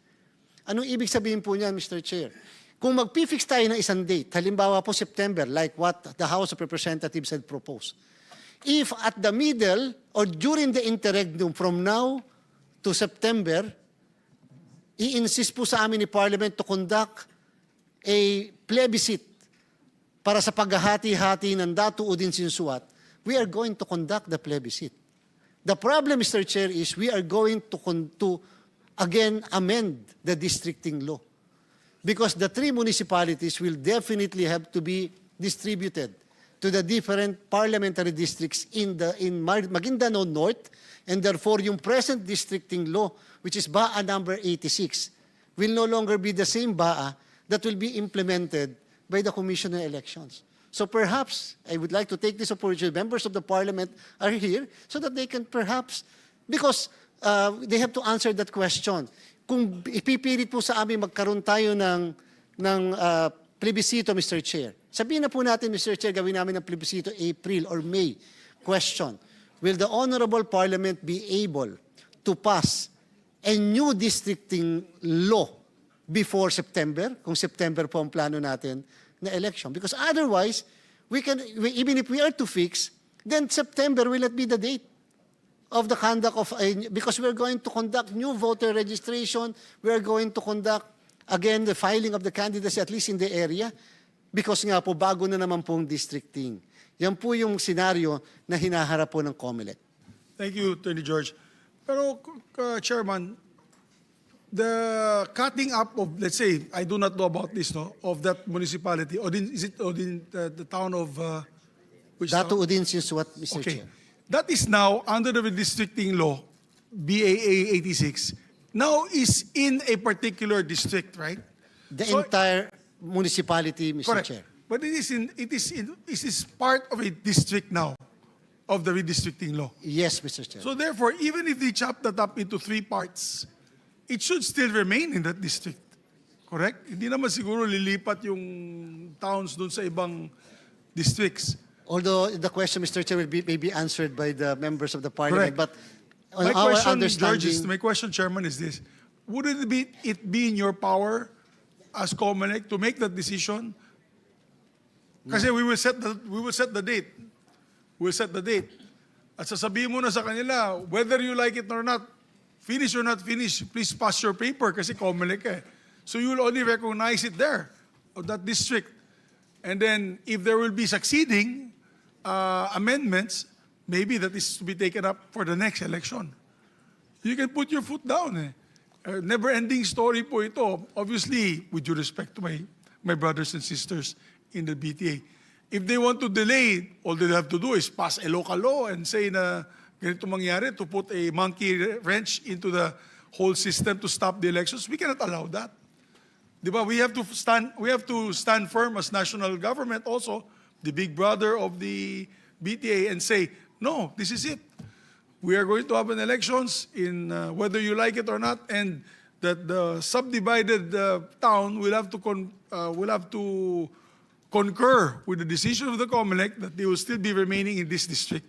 Anong ibig sabihin po niyan, Mr. Chair? Kung mag-fix tayo ng isang date, halimbawa po September, like what the House of Representatives had proposed, if at the middle or during the interregnum from now to September, i-insist po sa amin ni Parliament to conduct a plebiscite para sa paghahati-hati ng Datu Udin Sinsuat, we are going to conduct the plebiscite. The problem, Mr. Chair, is we are going to again amend the districting law because the 3 municipalities will definitely have to be distributed to the different parliamentary districts in Maguindanao North, and therefore yung present districting law, which is BAA number 86, will no longer be the same BAA that will be implemented by the Commission on Elections. So perhaps, I would like to take this opportunity, members of the Parliament are here, so that they can perhaps, because they have to answer that question. Kung ipipilit po sa amin magkaroon tayo ng plebisito, Mr. Chair. Sabihin na po natin, Mr. Chair, gawin namin ng plebisito April or May. Question, will the Honorable Parliament be able to pass a new districting law before September, kung September po ang plano natin na election? Because otherwise, even if we are to fix, then September will not be the date of the conduct of because we're going to conduct new voter registration, we're going to conduct again the filing of the candidates at least in the area, because nga po bago na naman pong districting. Yan po yung senaryo na hinaharap po ng COMELEC. Thank you, Attorney George. Pero, Chairman, the cutting up of, let's say, I do not know about this, no, of that municipality, is it Odin, the town of, which Datu town? Udin Sinsuat, Mr. Okay. Chair. That is now, under the redistricting law, BAA 86, now is in a particular district, right? The So- entire municipality, Mr. Correct. Chair. But it is part of a district now, of the redistricting law. Yes, Mr. Chair. So therefore, even if they chop that up into 3 parts, it should still remain in that district. Correct? Hindi naman siguro lilipat yung towns dun sa ibang districts. Although the question, Mr. Chair, will be maybe answered by the members of the Parliament, Correct. but on My our question, understanding, George, my question, Chairman, is this. Would it be in your power as COMELEC to make that decision? Kasi we will set the date. We'll set the date. At sasabihin mo na sa kanila, whether you like it or not, finish or not finish, please pass your paper kasi COMELEC eh. So you will only recognize it there, of that district. And then if there will be succeeding amendments, maybe that is to be taken up for the next election. You can put your foot down eh. Never-ending story po ito. Obviously, with due respect to my brothers and sisters in the BTA. If they want to delay, all they have to do is pass a local law and say na ganito mangyari to put a monkey wrench into the whole system to stop the elections. We cannot allow that. Di ba? We have to stand firm as national government also the big brother of the BTA, and say, no, this is it. We are going to have an elections in whether you like it or not, and that the subdivided town will have to concur with the decision of the COMELEC that they will still be remaining in this district.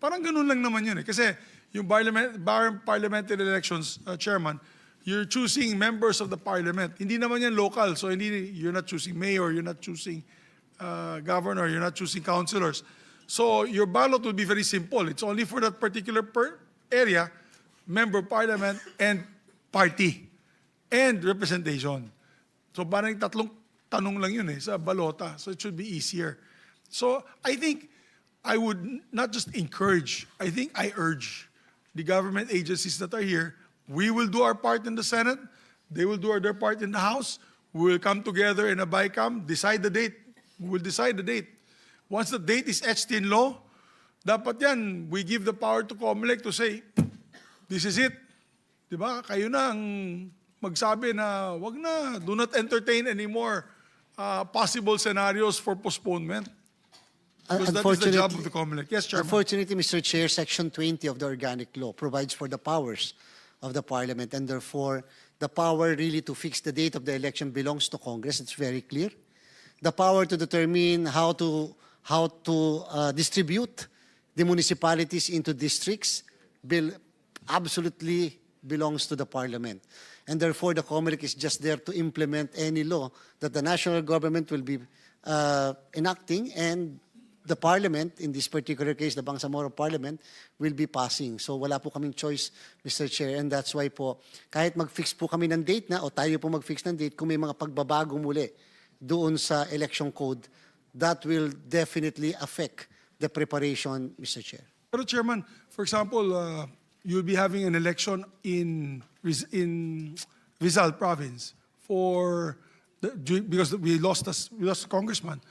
Parang ganun lang naman yun eh. Kasi yung parliamentary elections, Chairman, you're choosing members of the parliament. Hindi naman yan local, so you're not choosing mayor, you're not choosing governor, you're not choosing councilors. So your ballot will be very simple. It's only for that particular area, member of parliament, and party, and representation. So parang tatlong tanong lang yun eh, sa balota. So it should be easier. So I think I would not just encourage, I think I urge the government agencies that are here, we will do our part in the Senate, they will do their part in the House, we will come together in a BICAM, decide the date. We will decide the date. Once the date is etched in law, dapat yan, we give the power to COMELEC to say, this is it. Diba? Kayo na ang magsabi na, wag na, do not entertain anymore possible scenarios for postponement. Because that is the job of the COMELEC. Yes, Chairman. Unfortunately, Mr. Chair, Section 20 of the Organic Law provides for the powers of the Parliament, and therefore, the power really to fix the date of the election belongs to Congress. It's very clear. The power to determine how to distribute the municipalities into districts absolutely belongs to the Parliament. And therefore, the COMELEC is just there to implement any law that the national government will be enacting, and the Parliament, in this particular case, the Bangsamoro Parliament, will be passing. So wala po kaming choice, Mr. Chair, and that's why po, kahit mag-fix po kami ng date na, o tayo po mag-fix ng date, kung may mga pagbabago muli doon sa election code, that will definitely affect the preparation, Mr. Chair. Pero Chairman, for example, you'll be having an election in Rizal Province because we lost a congressman.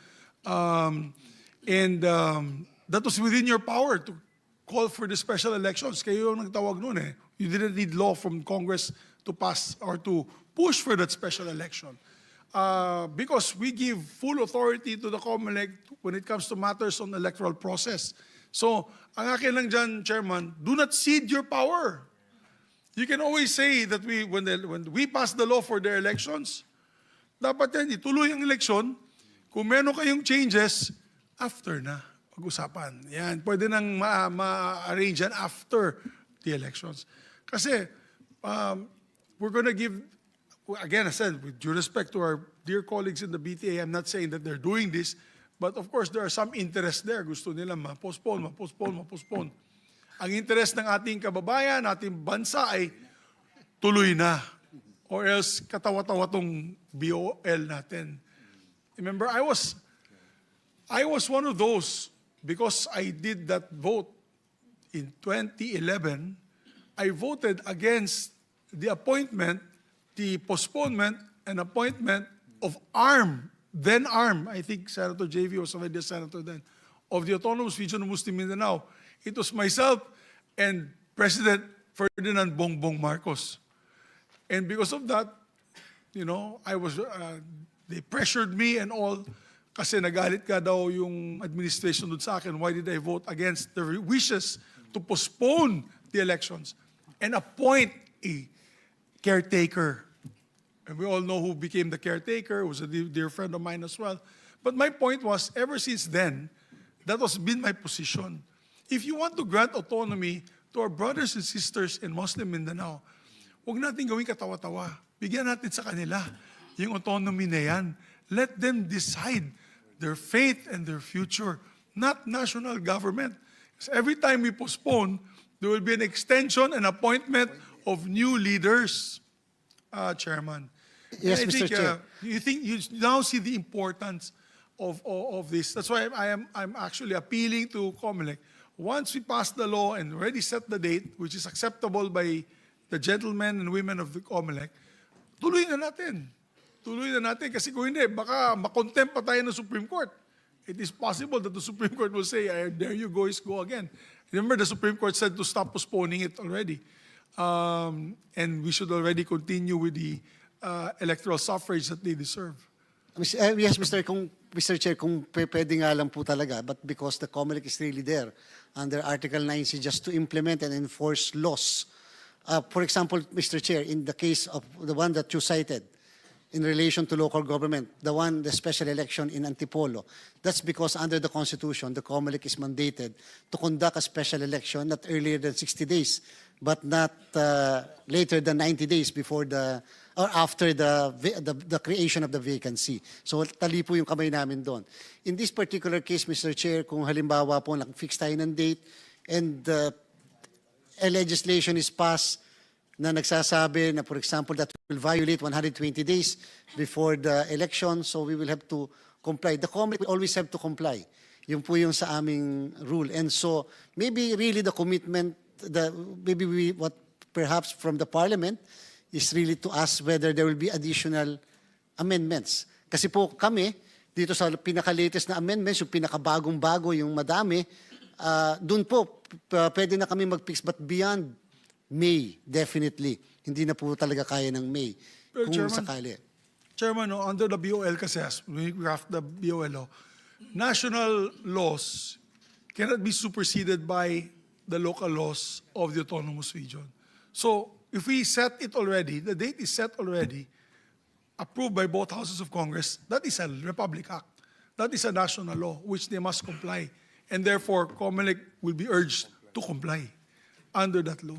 That was within your power to call for the special elections. Kayo yung nagtawag noon eh. You didn't need law from Congress to pass or to push for that special election. Because we give full authority to the COMELEC when it comes to matters on the electoral process. So, ang akin lang dyan, Chairman, do not cede your power. You can always say that when we pass the law for their elections, dapat yan, ituloy ang eleksyon. Kung meron kayong changes, after na pag-usapan. Yan, pwede nang ma-arrange yan after the elections. Kasi, we're gonna give, again, I said, with due respect to our dear colleagues in the BTA, I'm not saying that they're doing this, but of course, there are some interest there. Gusto nila ma-postpone. Ang interest ng ating kababayan, ating bansa ay tuloy na. Or else, katawa-tawa tong BOL natin. Remember, I was one of those, because I did that vote in 2011, I voted against the appointment, the postponement and appointment of then ARM, I think Senator JV was already a senator then, of the Autonomous Region of Muslim Mindanao. It was myself and President Ferdinand Bongbong Marcos. And because of that, you know, they pressured me and all, kasi nagalit ka daw yung administration doon sa akin. Why did I vote against the wishes to postpone the elections and appoint a caretaker? And we all know who became the caretaker, was a dear friend of mine as well. But my point was, ever since then, that has been my position. If you want to grant autonomy to our brothers and sisters in Muslim Mindanao, huwag natin gawing katawa-tawa. Bigyan natin sa kanila yung autonomy na yan. Let them decide their fate and their future, not national government. Because every time we postpone, there will be an extension and appointment of new leaders, Chairman. Yes, And I Mr. think, Chair. you now see the importance of this. That's why I'm actually appealing to COMELEC. Once we pass the law and already set the date, which is acceptable by the gentlemen and women of the COMELEC, tuloy na natin. Tuloy na natin. Kasi kung hindi, baka makontempt pa tayo ng Supreme Court. It is possible that the Supreme Court will say, there you go, go again. Remember, the Supreme Court said to stop postponing it already. And we should already continue with the electoral suffrage that they deserve. Yes, Mr. Chair, kung pwede nga lang po talaga, but because the COMELEC is really there under Article 9C just to implement and enforce laws. For example, Mr. Chair, in the case of the one that you cited, in relation to local government, the special election in Antipolo. That's because under the Constitution, the COMELEC is mandated to conduct a special election not earlier than 60 days, but not later than 90 days before or after the creation of the vacancy. So tali po yung kamay namin doon. In this particular case, Mr. Chair, kung halimbawa po nag-fix tayo ng date and a legislation is passed na nagsasabi na, for example, that will violate 120 days before the election, so we will have to comply. The COMELEC will always have to comply. Yun po yung sa aming rule. And so, maybe really the commitment, what perhaps from the Parliament is really to ask whether there will be additional amendments. Kasi po kami, dito sa pinaka-latest na amendments, yung pinaka-bagong-bago, yung madami, dun po, pwede na kami mag-fix, but beyond May, definitely. Hindi na po talaga kaya ng May. Pero Kung Chairman, sakali. Chairman, no, under the BOL kasi, as we craft the BOL law, national laws cannot be superseded by the local laws of the autonomous region. So, if we set it already, the date is set already, approved by both houses of Congress, that is a Republic Act. That is a national law, which they must comply. And therefore, COMELEC will be urged to comply under that law.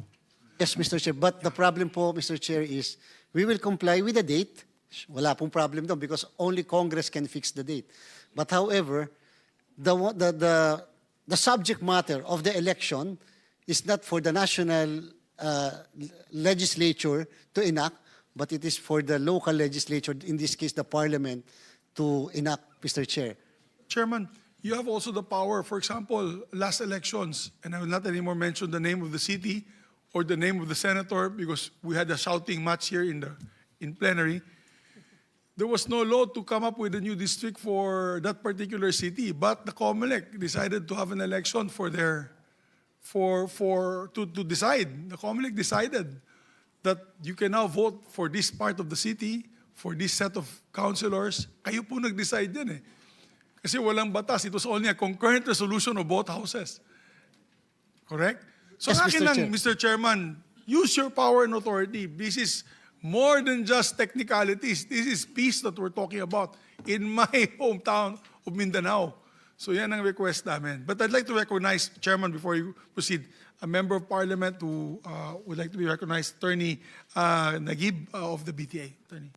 Yes, Mr. Chair. But the problem po, Mr. Chair, is we will comply with the date. Wala pong problem doon because only Congress can fix the date. But however, the subject matter of the election is not for the national legislature to enact, but it is for the local legislature, in this case the Parliament, to enact, Mr. Chair. Chairman, you have also the power, for example, last elections, and I will not anymore mention the name of the city or the name of the senator because we had a shouting match here in plenary. There was no law to come up with a new district for that particular city, but the COMELEC decided to have an election to decide. The COMELEC decided that you can now vote for this part of the city, for this set of councilors. Kayo po nag-decide yan eh. Kasi walang batas. It was only a concurrent resolution of both houses. Correct? So Yes, akin Mr. lang, Chair. Mr. Chairman, use your power and authority. This is more than just technicalities. This is peace that we're talking about in my hometown of Mindanao. So yan ang request namin. But I'd like to recognize, Chairman, before you proceed, a member of Parliament who would like to be recognized, Attorney Nagib of the BTA. Attorney.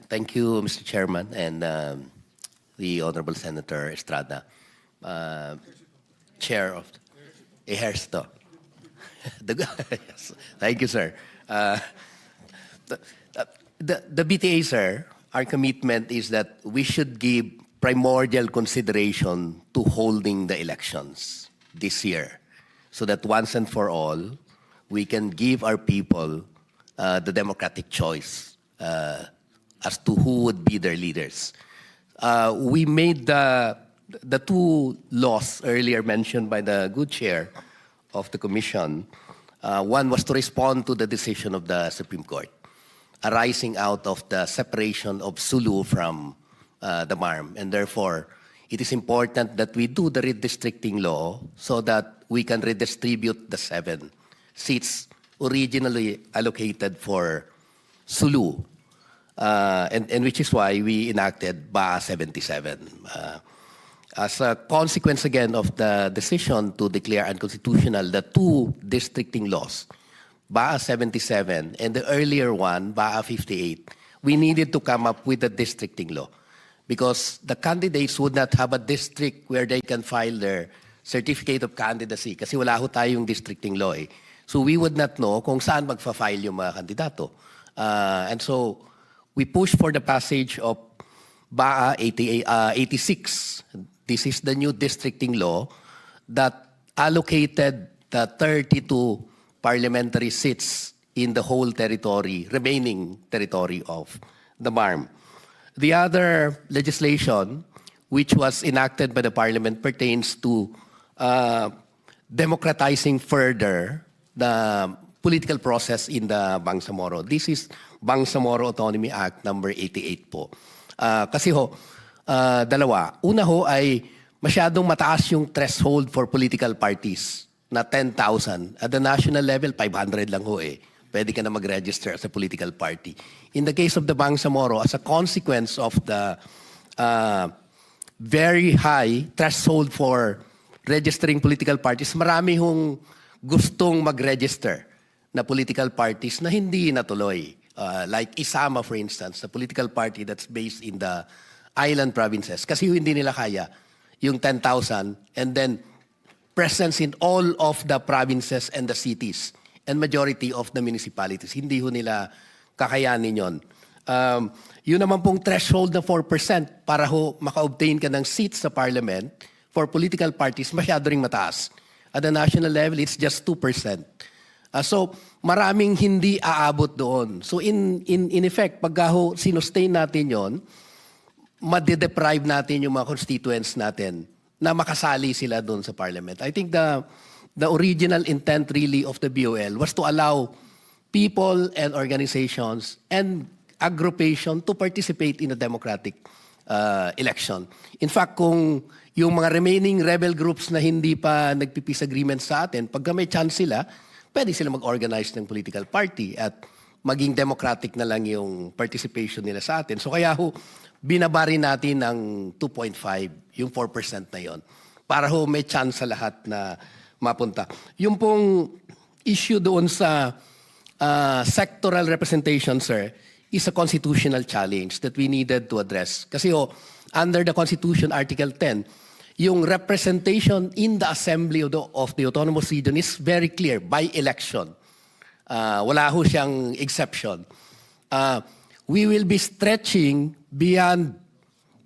Thank you, Mr. Chairman, and the Honorable Senator Estrada, Chair of Ejercito. Yes. Thank you, sir. The BTA, sir, our commitment is that we should give primordial consideration to holding the elections this year so that once and for all, we can give our people the democratic choice as to who would be their leaders. We made the two laws earlier mentioned by the good chair of the commission. One was to respond to the decision of the Supreme Court, arising out of the separation of Sulu from the BARMM. And therefore, it is important that we do the redistricting law so that we can redistribute the 7 seats originally allocated for Sulu, and which is why we enacted BA 77. As a consequence again of the decision to declare unconstitutional the 2 districting laws, BA 77 and the earlier one, BA 58, we needed to come up with a districting law because the candidates would not have a district where they can file their certificate of candidacy kasi wala ho tayong districting law eh. So we would not know kung saan magfa-file yung mga kandidato. And so we pushed for the passage of BA 86. This is the new districting law that allocated the 32 parliamentary seats in the whole territory, remaining territory of the BARMM. The other legislation, which was enacted by the Parliament, pertains to democratizing further the political process in the Bangsamoro. This is Bangsamoro Autonomy Act number 88 po. Kasi dalawa. Una ay masyadong mataas yung threshold for political parties na 10,000. At the national level, 500 lang pwede ka na mag-register as a political party. In the case of the Bangsamoro, as a consequence of the very high threshold for registering political parties, marami hong gustong mag-register na political parties na hindi natuloy. Like Isama, for instance, a political party that's based in the island provinces. Kasi hindi nila kaya yung 10,000 and then presence in all of the provinces and the cities and majority of the municipalities. Hindi ho nila kakayanin yon. Yun naman pong threshold na 4% para ho maka-obtain ka ng seats sa parliament for political parties, masyado ring mataas. At the national level, it's just 2%. So maraming hindi aabot doon. So in effect, pagka ho sinustain natin yon, ma-deprive natin yung mga constituents natin na makasali sila doon sa parliament. I think the original intent really of the BOL was to allow people and organizations and aggregation to participate in a democratic election. In fact, kung yung mga remaining rebel groups na hindi pa nagpi-peace agreement sa atin, pagka may chance sila, pwede sila mag-organize ng political party at maging democratic na lang yung participation nila sa atin. So kaya binabari natin ng 2.5, yung 4% na yon, para may chance sa lahat na mapunta. Yung pong issue doon sa sectoral representation, sir, is a constitutional challenge that we needed to address. Kasi under the Constitution, Article 10, yung representation in the assembly of the autonomous region is very clear, by election. Wala siyang exception. We will be stretching beyond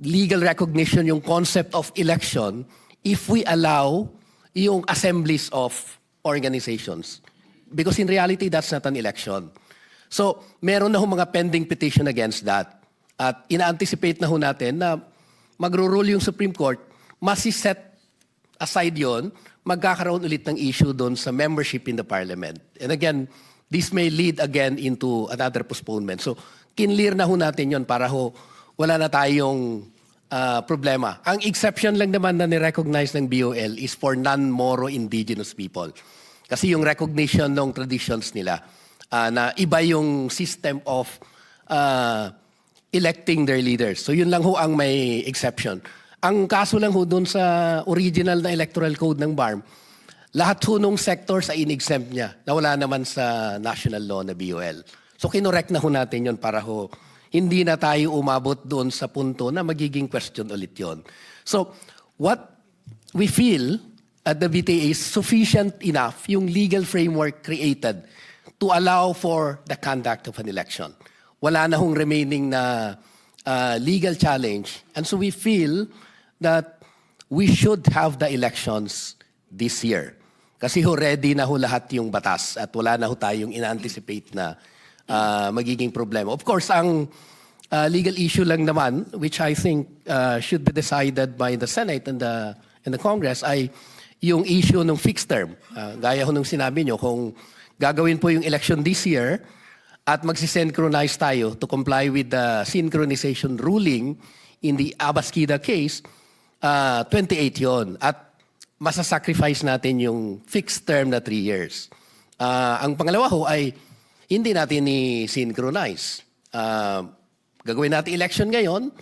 legal recognition yung concept of election if we allow yung assemblies of organizations. Because in reality, that's not an election. So, meron na mga pending petition against that. At ina-anticipate na natin na magro-rule yung Supreme Court, masi-set aside yon, magkakaroon ulit ng issue doon sa membership in the parliament. And again, this may lead again into another postponement. So, kinlear na natin yon para wala na tayong problema. Ang exception lang naman na ni-recognize ng BOL is for non-Moro indigenous people. Kasi yung recognition ng traditions nila, na iba yung system of electing their leaders. So yun lang ang may exception. Ang kaso lang doon sa original na electoral code ng BARMM, lahat nung sectors ay in-exempt niya na wala naman sa national law na BOL. So kinorek na natin yun para hindi na tayo umabot doon sa punto na magiging question ulit yon. So what we feel at the VTA is sufficient enough yung legal framework created to allow for the conduct of an election. Wala na remaining na legal challenge. And so we feel that we should have the elections this year. Kasi ready na lahat yung batas at wala na tayong ina-anticipate na magiging problema. Of course, ang legal issue lang naman, which I think should be decided by the Senate and the Congress, ay yung issue ng fixed term. Gaya nung sinabi nyo, kung gagawin po yung election this year at magsisynchronize tayo to comply with the synchronization ruling in the Abaskida case, 28 yon. At masasacrifice natin yung fixed term na 3 years. Ang pangalawa ay hindi natin i-synchronize. Gagawin natin election ngayon,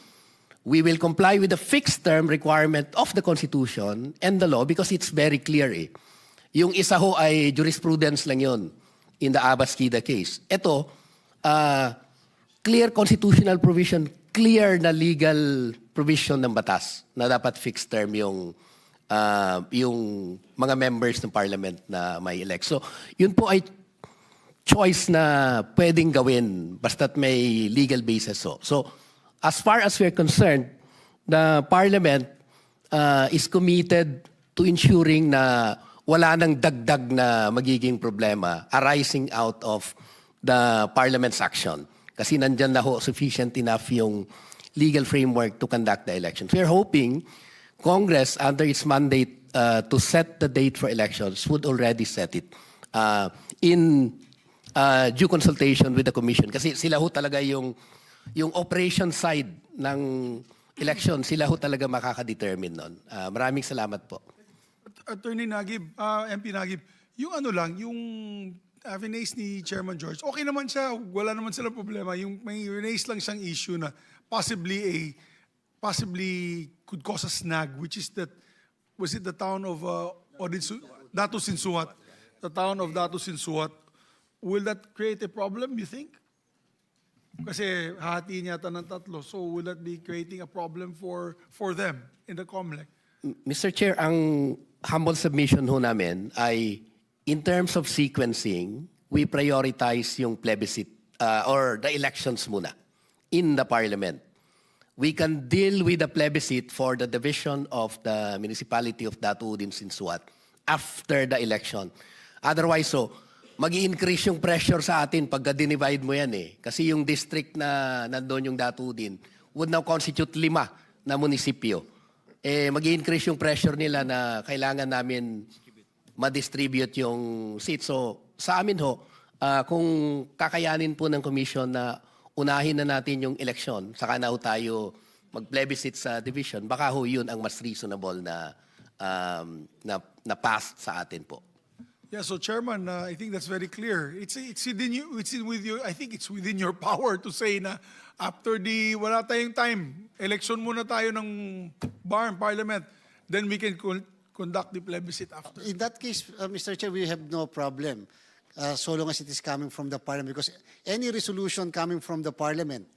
we will comply with the fixed term requirement of the Constitution and the law because it's very clear Yung isa ay jurisprudence lang yon in the Abaskida case. Ito, clear constitutional provision, clear na legal provision ng batas na dapat fixed term yung mga members ng parliament na may elect. So, yun po ay choice na pwedeng gawin basta't may legal basis. So as far as we're concerned, the parliament is committed to ensuring na wala nang dagdag na magiging problema arising out of the parliament's action. Kasi nandyan na sufficient enough yung legal framework to conduct the elections. We're hoping Congress, under its mandate to set the date for elections, would already set it in due consultation with the Commission. Kasi sila talaga yung yung operation side ng election, sila ho talaga makaka-determine nun. Maraming salamat po. Attorney Nagib, MP Nagib, yung ano lang, yung rinaise ni Chairman George, okay naman siya, wala naman silang problema. Yung may rinaise lang siyang issue na possibly could cause a snag, which is that, was it the town of Datu Sinsuat? The town of Datu Sinsuat. Will that create a problem, you think? Kasi hahatiin yata ng tatlo. So will that be creating a problem for them in the COMELEC? Mr. Chair, ang humble submission ho namin ay in terms of sequencing, we prioritize yung plebiscite or the elections muna in the parliament. We can deal with the plebiscite for the division of the municipality of Datuudin Sinsuat after the election. Otherwise, mag-i-increase yung pressure sa atin pagka dinivide mo yan eh. Kasi yung district na nandun yung Datuudin would now constitute 5 na munisipyo. Mag-i-increase yung pressure nila na kailangan namin ma-distribute yung seats. So sa amin kung kakayanin po ng commission na unahin na natin yung election, saka na tayo mag-plebiscite sa division, baka yun ang mas reasonable na pass sa atin po. Yeah, so Chairman, I think that's very clear. It's within you. I think it's within your power to say na after wala tayong time, election muna tayo ng BARMM Parliament, then we can conduct the plebiscite after. In that case, Mr. Chair, we have no problem so long as it is coming from the Parliament, because any resolution coming from the Parliament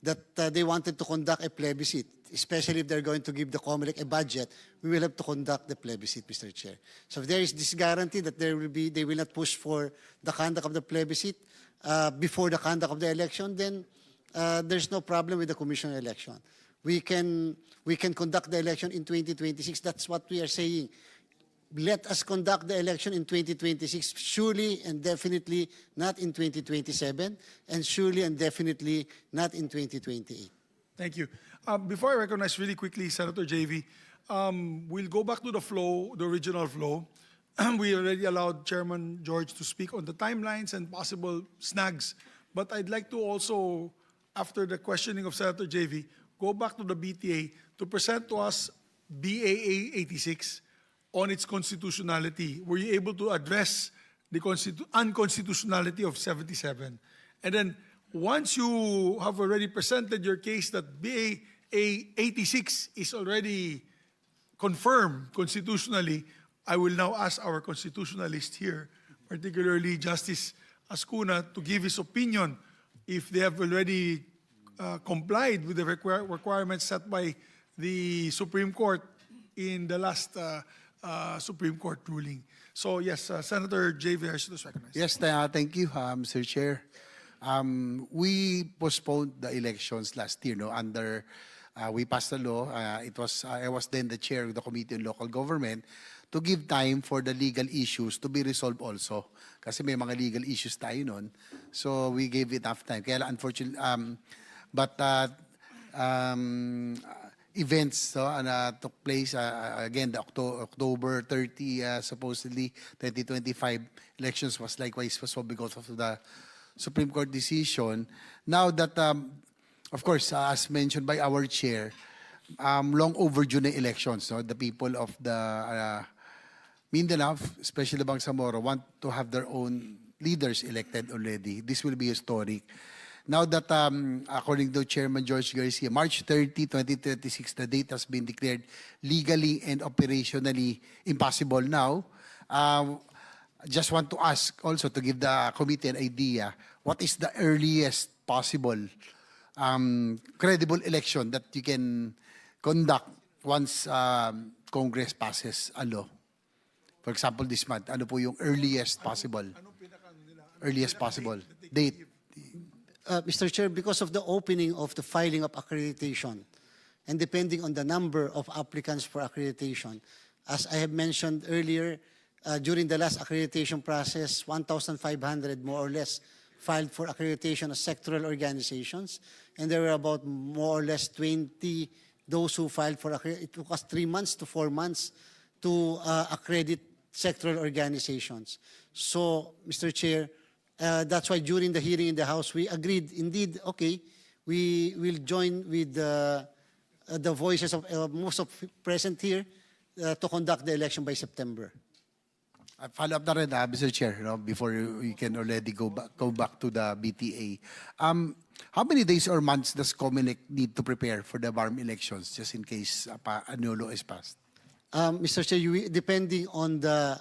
that they wanted to conduct a plebiscite, especially if they're going to give the COMELEC a budget, we will have to conduct the plebiscite, Mr. Chair. So if there is this guarantee that they will not push for the conduct of the plebiscite before the conduct of the election, then there's no problem with the commission election. We can conduct the election in 2026. That's what we are saying. Let us conduct the election in 2026, surely and definitely not in 2027, and surely and definitely not in 2028. Thank you. Before I recognize really quickly Senator JV, we'll go back to the flow, the original flow. We already allowed Chairman George to speak on the timelines and possible snags. But I'd like to also, after the questioning of Senator JV, go back to the BTA to present to us BAA 86 on its constitutionality. Were you able to address the unconstitutionality of 77? And then once you have already presented your case that BAA 86 is already confirmed constitutionally, I will now ask our constitutionalist here, particularly Justice Ascuna, to give his opinion if they have already complied with the requirements set by the Supreme Court in the last Supreme Court ruling. So yes, Senator J.V. Harris is recognized. Yes, thank you, Mr. Chair. We postponed the elections last year, under we passed a law. I was then the chair of the Committee on Local Government to give time for the legal issues to be resolved also. Kasi may mga legal issues tayo nun. So we gave it enough time. Kaya unfortunately, events took place again, the October 30, supposedly 2025 elections was likewise so because of the Supreme Court decision. Now that, of course, as mentioned by our chair, long overdue na elections. The people of the Mindanao, especially Bangsamoro, want to have their own leaders elected already. This will be historic. Now that, according to Chairman George Garcia, March 30, 2036, the date has been declared legally and operationally impossible now. Just want to ask also to give the committee an idea, what is the earliest possible credible election that you can conduct once Congress passes a law? For example, this month, ano po yung earliest possible date? Mr. Chair, because of the opening of the filing of accreditation, and depending on the number of applicants for accreditation, as I have mentioned earlier, during the last accreditation process, 1,500 more or less filed for accreditation as sectoral organizations, and there were about more or less 20 those who filed for accreditation. It took us 3 months to 4 months to accredit sectoral organizations. So, Mr. Chair, that's why during the hearing in the House, we agreed, indeed, okay, we will join with the voices of most of present here to conduct the election by September. Follow up na rin, Mr. Chair, no, before we can already go back to the BTA. How many days or months does COMELEC need to prepare for the BARMM elections, just in case a new law is passed? Mr. Chair, depending on the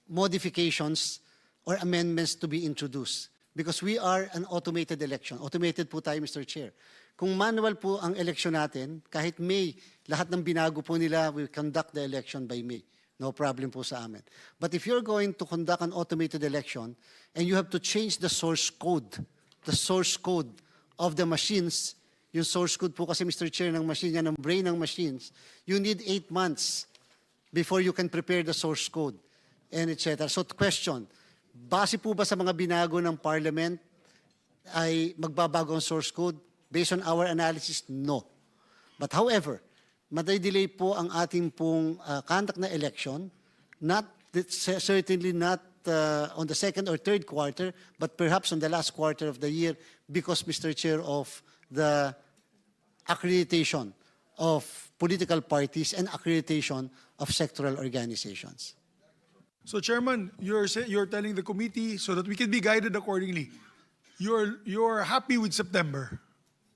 modifications or amendments to be introduced. Because we are an automated election. Automated po tayo, Mr. Chair. Kung manual po ang election natin, kahit May, lahat ng binago po nila, we conduct the election by May. No problem po sa amin. But if you're going to conduct an automated election and you have to change the source code of the machines, yung source code po kasi, Mr. Chair, ng machine yan, ng brain ng machines, you need 8 months before you can prepare the source code and etc. So question, base po ba sa mga binago ng Parliament ay magbabago ang source code? Based on our analysis, no. But however, maday-delay po ang ating pong conduct na election, certainly not on the second or third quarter, but perhaps on the last quarter of the year because, Mr. Chair, of the accreditation of political parties and accreditation of sectoral organizations. So, Chairman, you're telling the committee so that we can be guided accordingly. You're happy with September.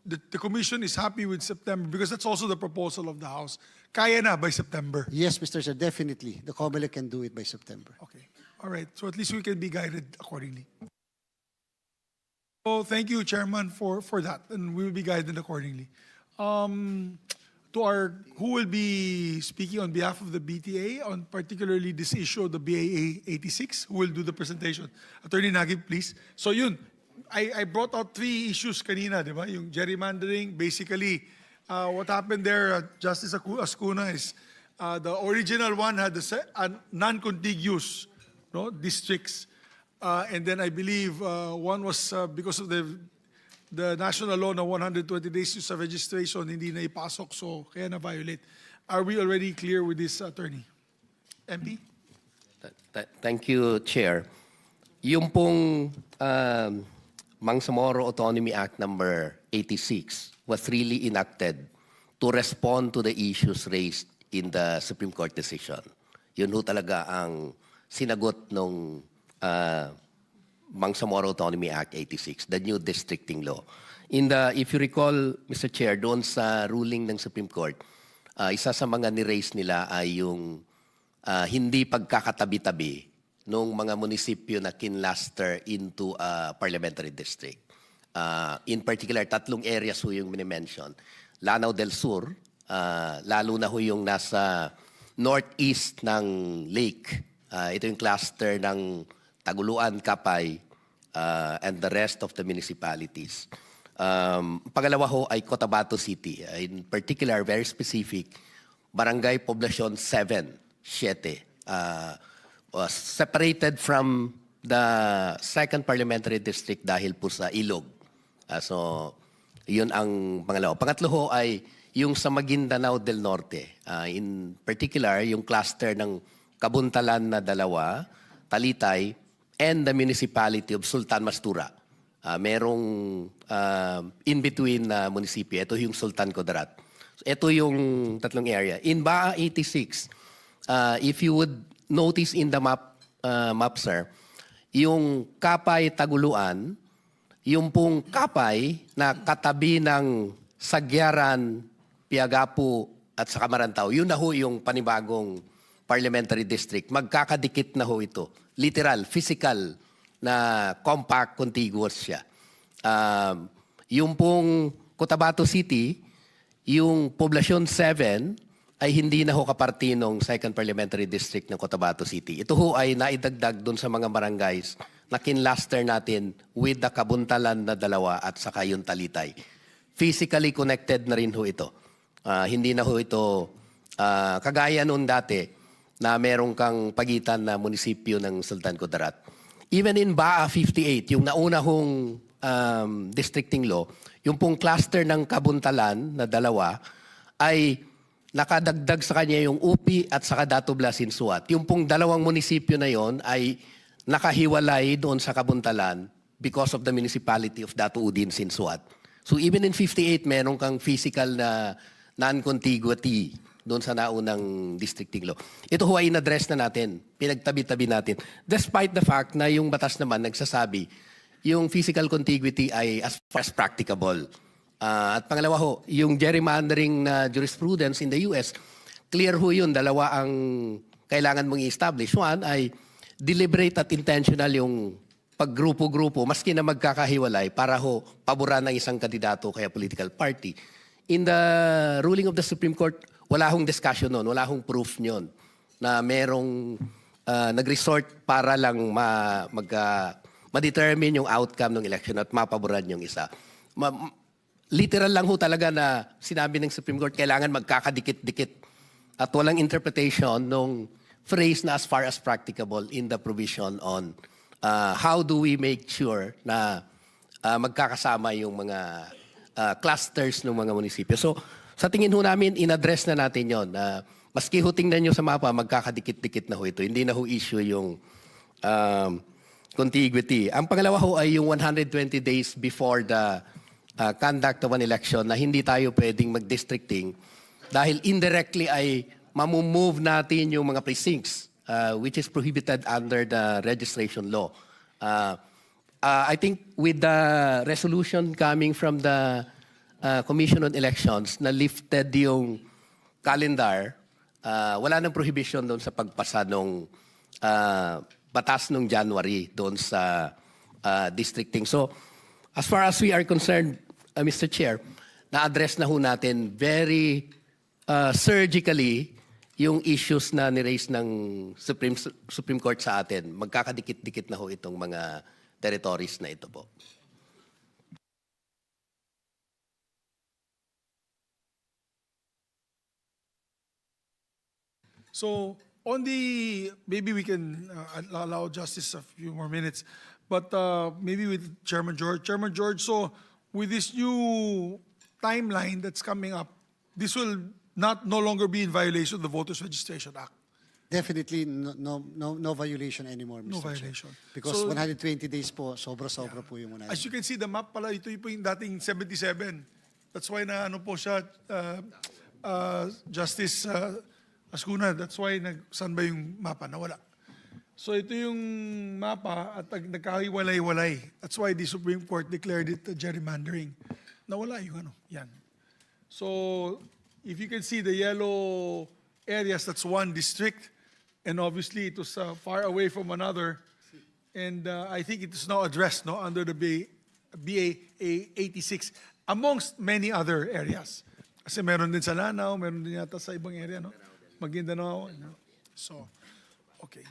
The commission is happy with September because that's also the proposal of the House. Kaya na by September. Yes, Mr. Chair, definitely. The COMELEC can do it by September. Okay. All right. So at least we can be guided accordingly. So thank you, Chairman, for that, and we will be guided accordingly. Who will be speaking on behalf of the BTA on particularly this issue of the BAA 86? Who will do the presentation? Attorney Nagib, please. So yun, I brought out 3 issues kanina, di ba? Yung gerrymandering, basically, what happened there, Justice Ascuna, is the original one had non-contiguous districts. And then I believe one was because of the national law na 120 days use of registration, hindi na ipasok, so kaya na-violate. Are we already clear with this, attorney? MP? Thank you, Chair. Yung pong Bangsamoro Autonomy Act number 86 was really enacted to respond to the issues raised in the Supreme Court decision. Yun ho talaga ang sinagot ng Bangsamoro Autonomy Act 86, the new districting law. If you recall, Mr. Chair, doon sa ruling ng Supreme Court, isa sa mga ni-raise nila ay yung hindi pagkakatabi-tabi ng mga munisipyo na kinlaster into a parliamentary district. In particular, 3 areas ho yung minimension. Lanao del Sur, lalo na ho yung nasa northeast ng lake. Ito yung cluster ng Taguluan, Kapay, and the rest of the municipalities. Pangalawa ho ay Cotabato City. In particular, very specific, Barangay Poblacion 7, was separated from the second parliamentary district dahil po sa ilog. So, yun ang pangalawa. Pangatlo ho ay yung sa Maguindanao del Norte. In particular, yung cluster ng Kabuntalan na 2, Talitay, and the municipality of Sultan Mastura. Merong in-between na munisipyo. Ito yung Sultan Kudarat. So, ito yung 3 area. In BAA 86, if you would notice in the map, sir, yung Kapay Taguluan, yung pong Kapay na katabi ng Sagyaran, Piagapu at sa Camarantao, yun na ho yung panibagong parliamentary district. Magkakadikit na ho ito. Literal, physical na compact, contiguous siya. Yung pong Cotabato City, yung Poblacion 7, ay hindi na ho kaparti ng second parliamentary district ng Cotabato City. Ito ho ay naidagdag doon sa mga barangays na kinlaster natin with the Kabuntalan na 2 at saka yung Talitay. Physically connected na rin ho ito. Hindi na ho ito kagaya noon dati na merong kang pagitan na munisipyo ng Sultan Kudarat. Even in BAA 58, yung nauna hong districting law, yung pong cluster ng Kabuntalan na 2 ay nakadagdag sa kanya yung UPI at saka Datubla Sinsuat. Yung pong 2 munisipyo na yon ay nakahiwalay doon sa Kabuntalan because of the municipality of Datu Udin Sinsuat. So even in 58, meron kang physical na non-contiguity doon sa naunang districting law. Ito ho ay in-address na natin, pinagtabi-tabi natin. Despite the fact na yung batas naman nagsasabi, yung physical contiguity ay as far as practicable. At pangalawa ho, yung gerrymandering na jurisprudence in the US, clear ho yun, dalawa ang kailangan mong i-establish. One ay deliberate at intentional yung paggrupo-grupo, maski na magkakahiwalay, para ho paboran ng isang kandidato kaya political party. In the ruling of the Supreme Court, wala hong discussion nun, wala hong proof nyon na merong nag-resort para lang ma-determine yung outcome ng election at mapaboran yung isa. Literal lang ho talaga na sinabi ng Supreme Court, kailangan magkakadikit-dikit at walang interpretation nung phrase na as far as practicable in the provision on how do we make sure na magkakasama yung mga clusters ng mga munisipyo. So, sa tingin ho namin, in-address na natin yon. Maski ho tingnan nyo sa mapa, magkakadikit-dikit na ho ito. Hindi na ho issue yung contiguity. Ang pangalawa ho ay yung 120 days before the conduct of an election na hindi tayo pwedeng mag-districting dahil indirectly ay mamumove natin yung mga precincts which is prohibited under the registration law. I think with the resolution coming from the Commission on Elections na lifted yung calendar, wala nang prohibition doon sa pagpasa ng batas nung January doon sa districting. So, as far as we are concerned, Mr. Chair, na-address na ho natin very surgically yung issues na ni-raise ng Supreme Court sa atin. Magkakadikit-dikit na ho itong mga territories na ito po. So on the, maybe we can allow Justice a few more minutes, but maybe with Chairman George. Chairman George, so with this new timeline that's coming up, this will no longer be in violation of the Voters Registration Act. Definitely no violation anymore, Mr. No Chair. violation. Because So- 120 days po, sobra-sobra po yung 120. As you can see, the map pala, ito po yung dating 77. That's why na ano po siya, Justice Ascuna, that's why saan ba yung mapa? Nawala. So ito yung mapa at nagkahiwalay-walay. That's why the Supreme Court declared it gerrymandering. Nawala yung ano, yan. So if you can see the yellow areas, that's one district. And obviously it was far away from another. And I think it is now addressed under the BA 86 amongst many other areas. Kasi meron din sa Lanao, meron din yata sa ibang area, no? Maguindanao. So, okay.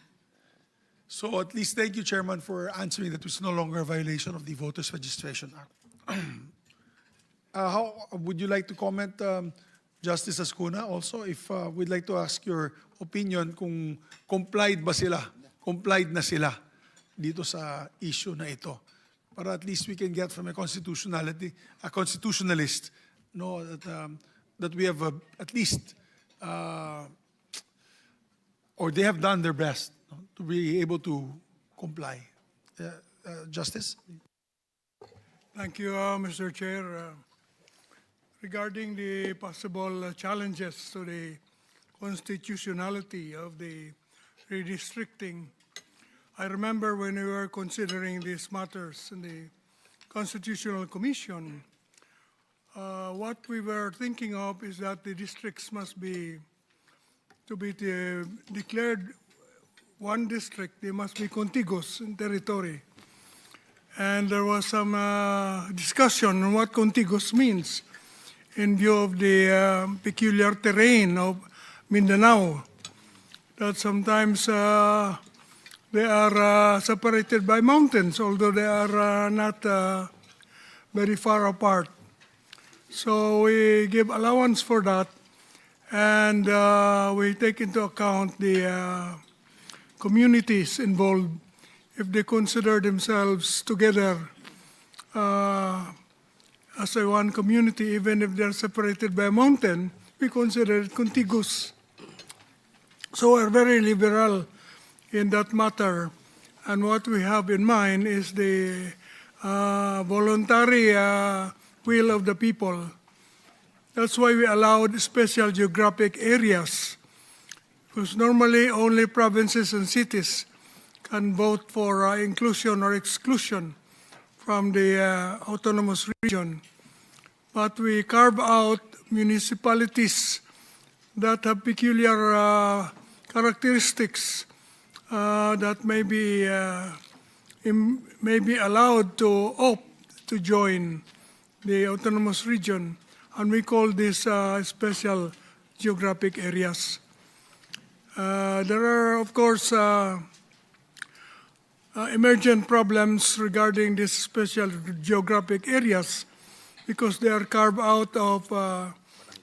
So at least thank you, Chairman, for answering that it was no longer a violation of the Voters Registration Act. How would you like to comment, Justice Ascuna, also? If we'd like to ask your opinion kung complied na sila dito sa issue na ito. Para at least we can get from a constitutionalist, no, that we have at least or they have done their best, no, to be able to comply. Justice? Thank you, Mr. Chair. Regarding the possible challenges to the constitutionality of the redistricting, I remember when we were considering these matters in the Constitutional Commission, what we were thinking of is that the districts must be, to be declared one district, they must be contiguous in territory. And there was some discussion on what contiguous means in view of the peculiar terrain of Mindanao, that sometimes they are separated by mountains, although they are not very far apart. So we give allowance for that, and we take into account the communities involved if they consider themselves together as a one community, even if they're separated by a mountain, we consider it contiguous. So we're very liberal in that matter. And what we have in mind is the voluntary will of the people. That's why we allowed special geographic areas, because normally only provinces and cities can vote for inclusion or exclusion from the autonomous region. But we carve out municipalities that have peculiar characteristics that may be allowed to opt to join the autonomous region, and we call these special geographic areas. There are, of course, emergent problems regarding these special geographic areas because they are carved out of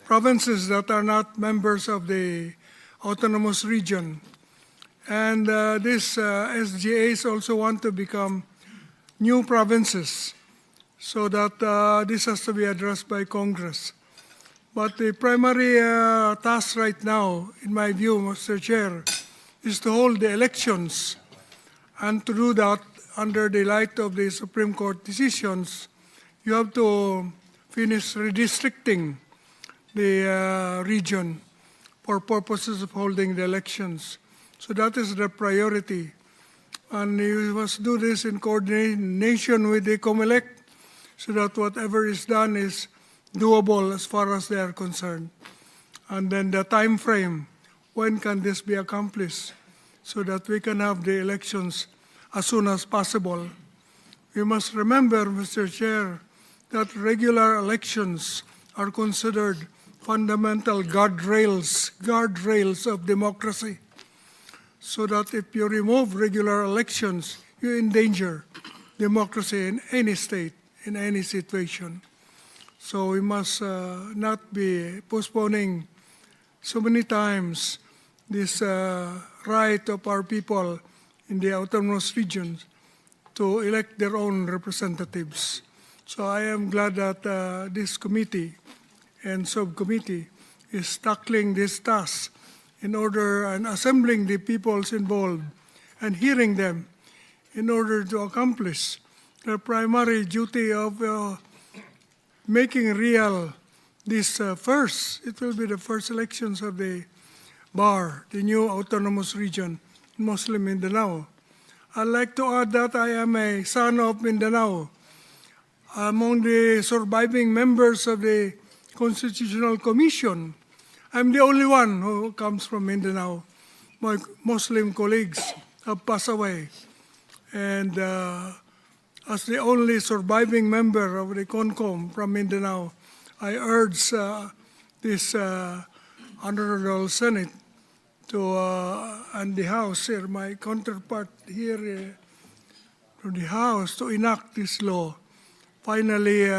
provinces that are not members of the autonomous region. And these SGAs also want to become new provinces, so that this has to be addressed by Congress. But the primary task right now, in my view, Mr. Chair, is to hold the elections. And to do that, under the light of the Supreme Court decisions, you have to finish redistricting the region for purposes of holding the elections. So that is the priority. And you must do this in coordination with the COMELEC, so that whatever is done is doable as far as they are concerned. And then the time frame, when can this be accomplished, so that we can have the elections as soon as possible. We must remember, Mr. Chair, that regular elections are considered fundamental guardrails of democracy, so that if you remove regular elections, you endanger democracy in any state, in any situation. So we must not be postponing so many times this right of our people in the autonomous regions to elect their own representatives. So I am glad that this committee and subcommittee is tackling this task in order and assembling the peoples involved and hearing them in order to accomplish the primary duty of making real this first. It will be the first elections of the BAR, the new autonomous region, Muslim Mindanao. I'd like to add that I am a son of Mindanao. Among the surviving members of the Constitutional Commission, I'm the only one who comes from Mindanao. My Muslim colleagues have passed away. And as the only surviving member of the CONCOM from Mindanao, I urge this Honorable Senate to and the House here, my counterpart here from the House, to enact this law, finally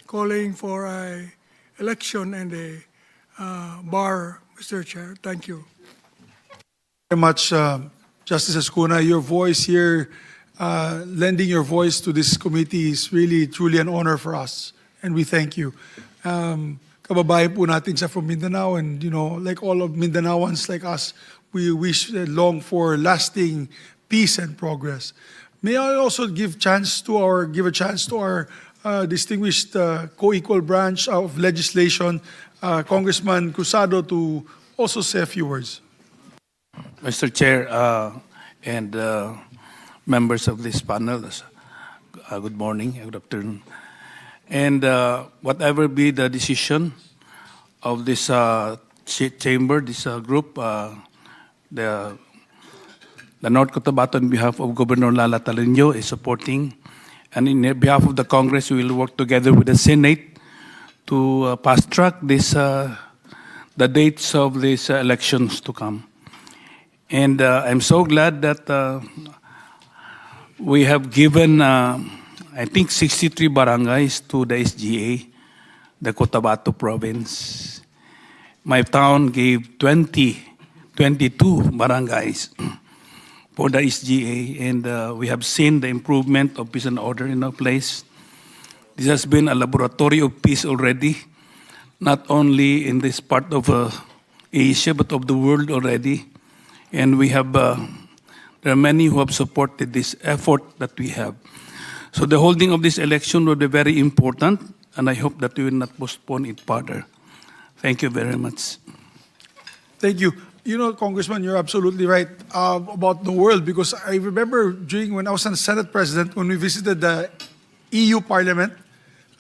calling for a election and a BAR, Mr. Chair. Thank you. Very much, Justice Escuna. Your voice here, lending your voice to this committee is really, truly an honor for us, and we thank you. Kababae po natin siya from Mindanao, and like all of Mindanaoans like us, we wish and long for lasting peace and progress. May I also give a chance to our distinguished co-equal branch of legislation, Congressman Cruzado, to also say a few words. Mr. Chair and members of this panel, good morning, good afternoon. And whatever be the decision of this chamber, this group, the North Cotabato on behalf of Governor Lala Talino is supporting. And in behalf of the Congress, we will work together with the Senate to fast-track this, the dates of these elections to come. And I'm so glad that we have given, I think, 63 barangays to the SGA, the Cotabato province. My town gave 22 barangays for the SGA, and we have seen the improvement of peace and order in our place. This has been a laboratory of peace already, not only in this part of Asia, but of the world already. And we have, there are many who have supported this effort that we have. So the holding of this election will be very important, and I hope that we will not postpone it further. Thank you very much. Thank you. You know, Congressman, you're absolutely right about the world, because I remember during when I was Senate President, when we visited the EU Parliament,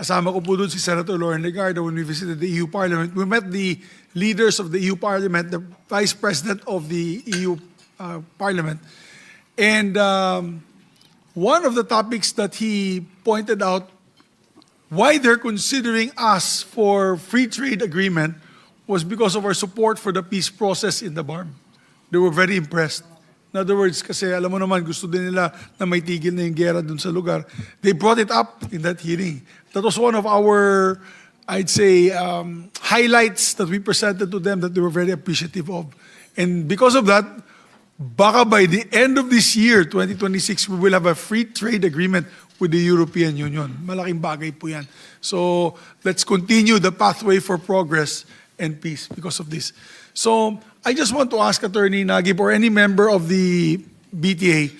kasama ko po doon si Senator Lauren Legarda when we visited the EU Parliament. We met the leaders of the EU Parliament, the Vice President of the EU Parliament. And one of the topics that he pointed out why they're considering us for free trade agreement was because of our support for the peace process in the BARMM. They were very impressed. In other words, kasi alam mo naman, gusto din nila na may tigil na yung gera dun sa lugar. They brought it up in that hearing. That was one of our, I'd say, highlights that we presented to them that they were very appreciative of. And because of that, baka by the end of this year, 2026, we will have a free trade agreement with the European Union. Malaking bagay po yan. So let's continue the pathway for progress and peace because of this. So I just want to ask Attorney Nagib or any member of the BTA,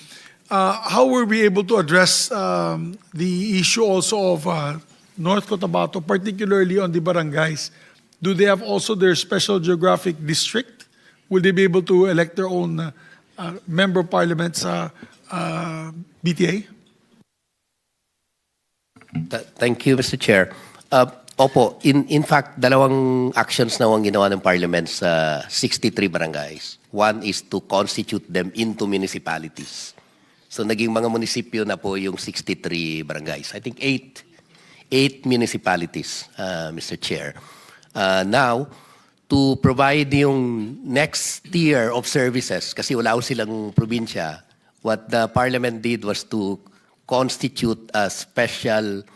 how were we able to address the issue also of North Cotabato, particularly on the barangays? Do they have also their special geographic district? Will they be able to elect their own member of parliament sa BTA? Thank you, Mr. Chair. Opo, in fact, dalawang actions na ang ginawa ng Parliament sa 63 barangays. One is to constitute them into municipalities. So naging mga munisipyo na po yung 63 barangays. I think 8 municipalities, Mr. Chair. Now, to provide yung next tier of services, kasi wala ko silang probinsya, what the Parliament did was to constitute a special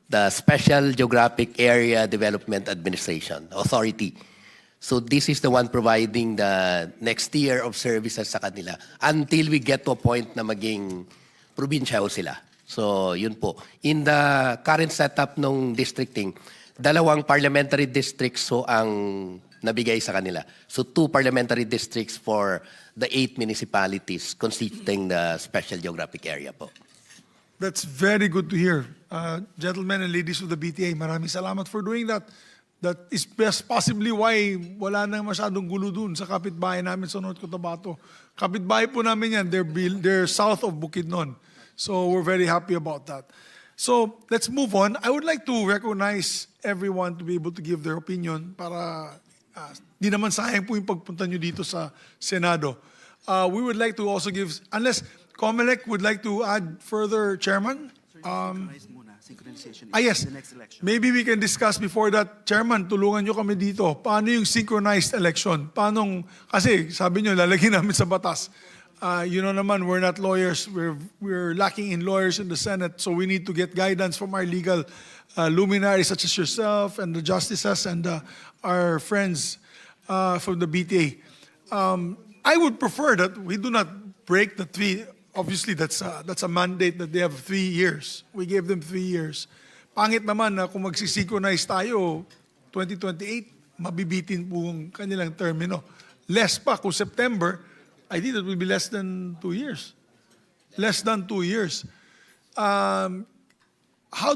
the Special Geographic Area Development Administration Authority. So this is the one providing the next tier of services sa kanila until we get to a point na maging probinsya ho sila. So yun po. In the current setup ng districting, dalawang parliamentary districts so ang nabigay sa kanila. So 2 parliamentary districts for the 8 municipalities constituting the Special Geographic Area po. That's very good to hear. Gentlemen and ladies of the BTA, maraming salamat for doing that. That is best possibly why wala nang masyadong gulo dun sa kapitbahay namin sa North Cotabato. Kapitbahay po namin yan, they're south of Bukidnon. So we're very happy about that. So let's move on. I would like to recognize everyone to be able to give their opinion para di naman sayang po yung pagpunta nyo dito sa Senado. We would like to also give, unless Comelec would like to add further, Chairman? Yes. Maybe we can discuss before that. Chairman, tulungan nyo kami dito. Paano yung synchronized election? Paano, kasi sabi nyo, lalagyan namin sa batas. You know naman, we're not lawyers. We're lacking in lawyers in the Senate, so we need to get guidance from our legal luminaries such as yourself and the justices and our friends from the BTA. I would prefer that we do not break the 3. Obviously, that's a mandate that they have 3 years. We gave them 3 years. Pangit naman na kung magsisynchronize tayo, 2028, mabibitin po ang kanilang termino. Less pa, kung September, I think it will be less than 2 years. Less than 2 years. How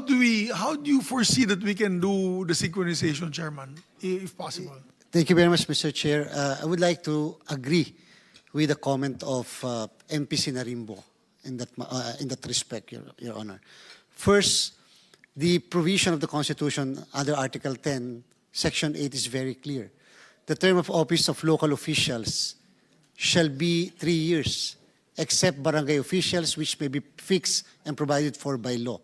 do you foresee that we can do the synchronization, Chairman, if possible? Thank you very much, Mr. Chair. I would like to agree with the comment of MP Sinarimbo in that respect, Your Honor. First, the provision of the Constitution under Article 10, Section 8 is very clear. The term of office of local officials shall be 3 years, except barangay officials which may be fixed and provided for by law.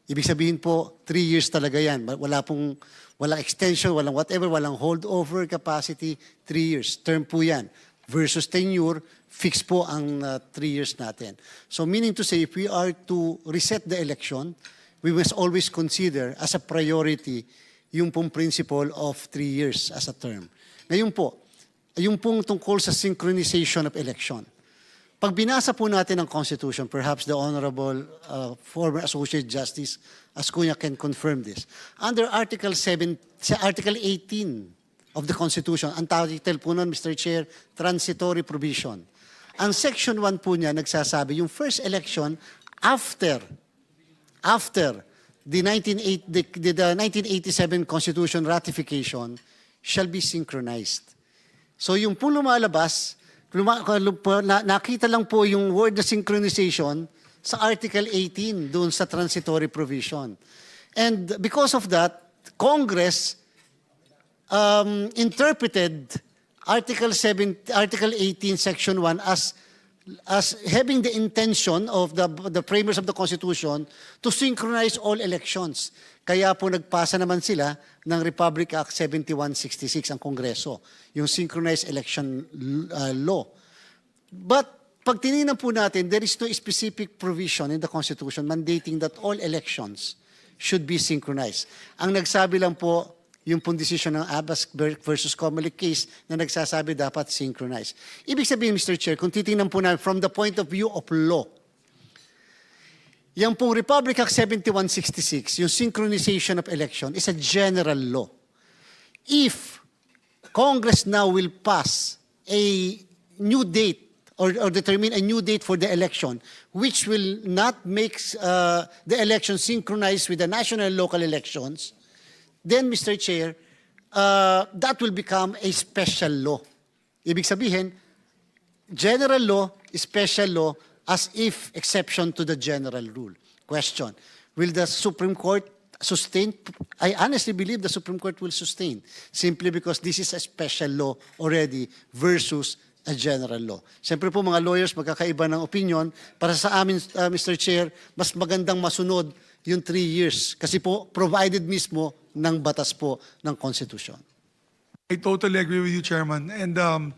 Ibig sabihin po, 3 years talaga yan. Walang extension, walang whatever, walang holdover capacity, 3 years. Term po yan. Versus tenure, fixed po ang 3 years natin. So meaning to say, if we are to reset the election, we must always consider as a priority yung pong principle of 3 years as a term. Ngayon po, yung pong tungkol sa synchronization of election. Pag binasa po natin ang Constitution, perhaps the Honorable former Associate Justice Ascuna can confirm this. Under Article 18 of the Constitution, ang title po nun, Mr. Chair, transitory provision. Ang Section 1 po niya nagsasabi, yung first election after the 1987 Constitution ratification shall be synchronized. So yung po lumalabas, nakita lang po yung word na synchronization sa Article 18 doon sa transitory provision. And because of that, Congress interpreted Article 18, Section 1 as having the intention of the framers of the Constitution to synchronize all elections. Kaya po nagpasa naman sila ng Republic Act 7166 ang Kongreso, yung synchronized election law. But pag tinignan po natin, there is no specific provision in the Constitution mandating that all elections should be synchronized. Ang nagsabi lang po, yung pong desisyon ng Abbas versus Comelec case na nagsasabi dapat synchronized. Ibig sabihin, Mr. Chair, kung titingnan po namin from the point of view of law, yung pong Republic Act 7166, yung synchronization of election, is a general law. If Congress now will pass a new date or determine a new date for the election, which will not make the election synchronized with the national and local elections, then, Mr. Chair, that will become a special law. Ibig sabihin, general law, special law, as if exception to the general rule. Question, will the Supreme Court sustain? I honestly believe the Supreme Court will sustain, simply because this is a special law already versus a general law. Siyempre po mga lawyers magkakaiba ng opinion. Para sa amin, Mr. Chair, mas magandang masunod yung 3 years. Kasi po, provided mismo ng batas po ng Constitution. I totally agree with you, Chairman. And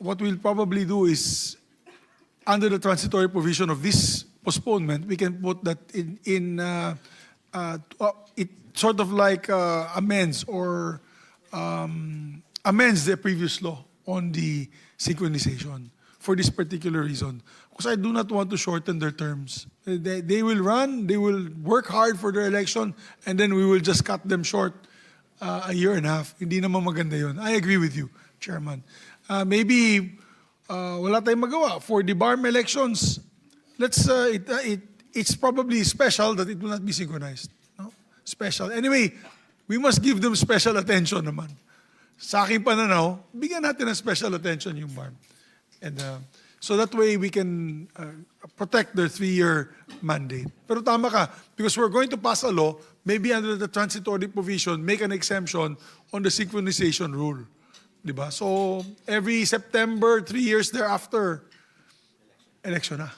what we'll probably do is, under the transitory provision of this postponement, we can put that it sort of like amends or amends the previous law on the synchronization for this particular reason. Because I do not want to shorten their terms. They will run, they will work hard for their election, and then we will just cut them short a year and a half. Hindi naman maganda yun. I agree with you, Chairman. Maybe wala tayong magawa. For the BARMM elections, it's probably special that it will not be synchronized. No? Special. Anyway, we must give them special attention naman. Sa aking pananaw, bigyan natin ng special attention yung BARMM. And so that way we can protect their 3-year mandate. Pero tama ka, because we're going to pass a law, maybe under the transitory provision, make an exemption on the synchronization rule. Diba? So every September, 3 years thereafter, election na.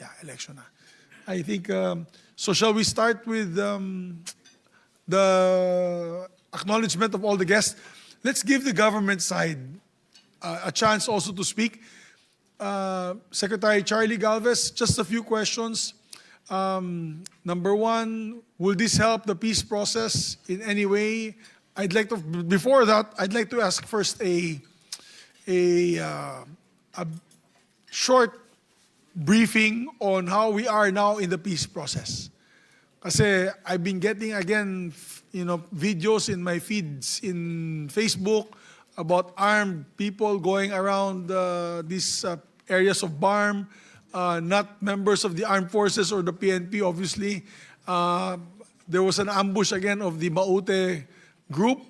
Yeah, election na. I think, so shall we start with the acknowledgement of all the guests? Let's give the government side a chance also to speak. Secretary Charlie Galvez, just a few questions. Number one, will this help the peace process in any way? I'd like to, before that, I'd like to ask first a short briefing on how we are now in the peace process. Kasi I've been getting, again, videos in my feeds in Facebook about armed people going around these areas of BARMM, not members of the armed forces or the PNP, obviously. There was an ambush again of the Maute group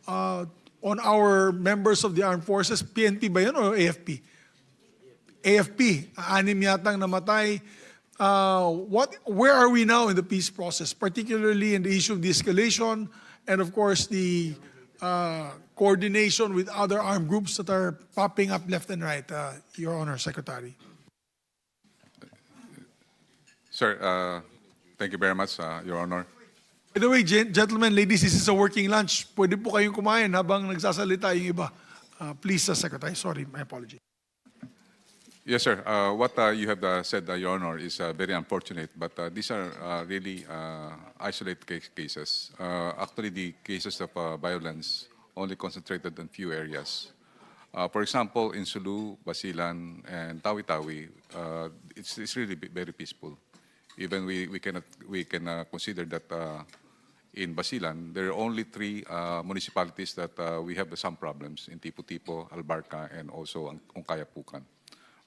on our members of the armed forces. PNP ba yun or AFP? AFP, 6 yatang namatay. Where are we now in the peace process, particularly in the issue of de-escalation and of course the coordination with other armed groups that are popping up left and right, Your Honor, Secretary? Sir, thank you very much, Your Honor. By the way, gentlemen, ladies, this is a working lunch. Pwede po kayong kumain habang nagsasalita yung iba. Please, Secretary. Sorry, my apology. Yes, sir. What you have said, Your Honor, is very unfortunate, but these are really isolated cases. Actually, the cases of violence only concentrated in few areas. For example, in Sulu, Basilan, and Tawi-Tawi, it's really very peaceful. Even we can consider that in Basilan, there are only 3 municipalities that we have some problems, in Tipo-Tipo, Albarca, and also Ongkayapukan.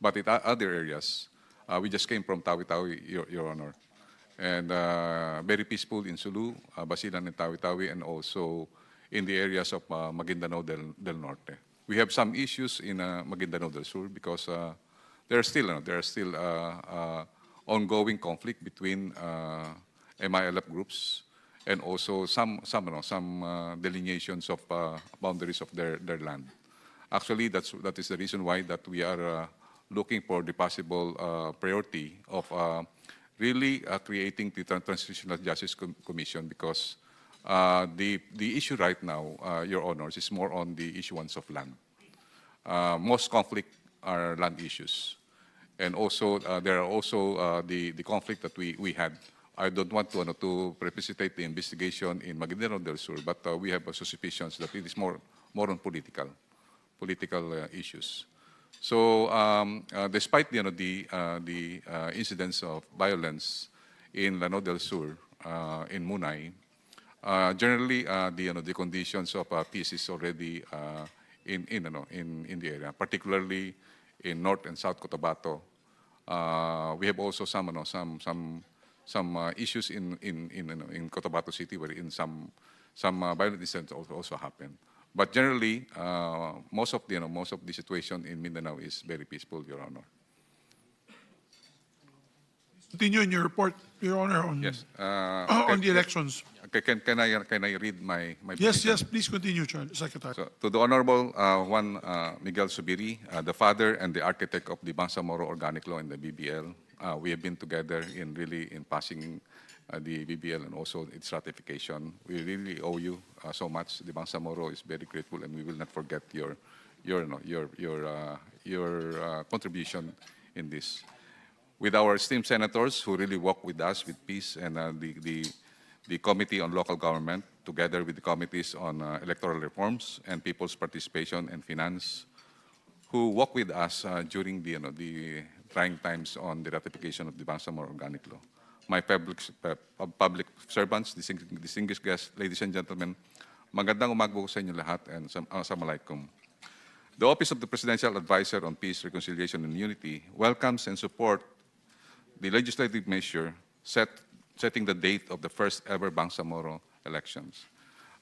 But in other areas, We just came from Tawi-Tawi, Your Honor. And very peaceful in Sulu, Basilan and Tawi-Tawi, and also in the areas of Maguindanao del Norte. We have some issues in Maguindanao del Sur because there are still ongoing conflict between MILF groups and also some delineations of boundaries of their land. Actually, that is the reason why that we are looking for the possible priority of really creating the Transitional Justice Commission, because the issue right now, Your Honors, is more on the issuance of land. Most conflict are land issues. And also, there are also the conflict that we had. I don't want to precipitate the investigation in Maguindanao del Sur, but we have suspicions that it is more on political issues. So, despite the incidents of violence in Lanao del Sur, in Munay, generally the conditions of peace is already in the area, particularly in North and South Cotabato. We have also some issues in Cotabato City, where in some violent incidents also happen. But generally, most of the situation in Mindanao is very peaceful, Your Honor. Continue in your report, Your Honor, on, Yes. on the elections. Okay, can I read my Yes, petition? yes, please continue, Secretary. So, to the Honorable Juan Miguel Subiri, the father and the architect of the Bangsamoro Organic Law and the BBL, we have been together in passing the BBL and also its ratification. We really owe you so much. The Bangsamoro is very grateful, and we will not forget your contribution in this. With our esteemed senators who really work with us with peace, and the Committee on Local Government, together with the committees on electoral reforms and people's participation and finance, who work with us during the trying times on the ratification of the Bangsamoro Organic Law. My public servants, distinguished guests, ladies and gentlemen, magandang umaga po sa inyo lahat, and assalamualaikum. The Office of the Presidential Advisor on Peace, Reconciliation, and Unity welcomes and supports the legislative measure setting the date of the first ever Bangsamoro elections.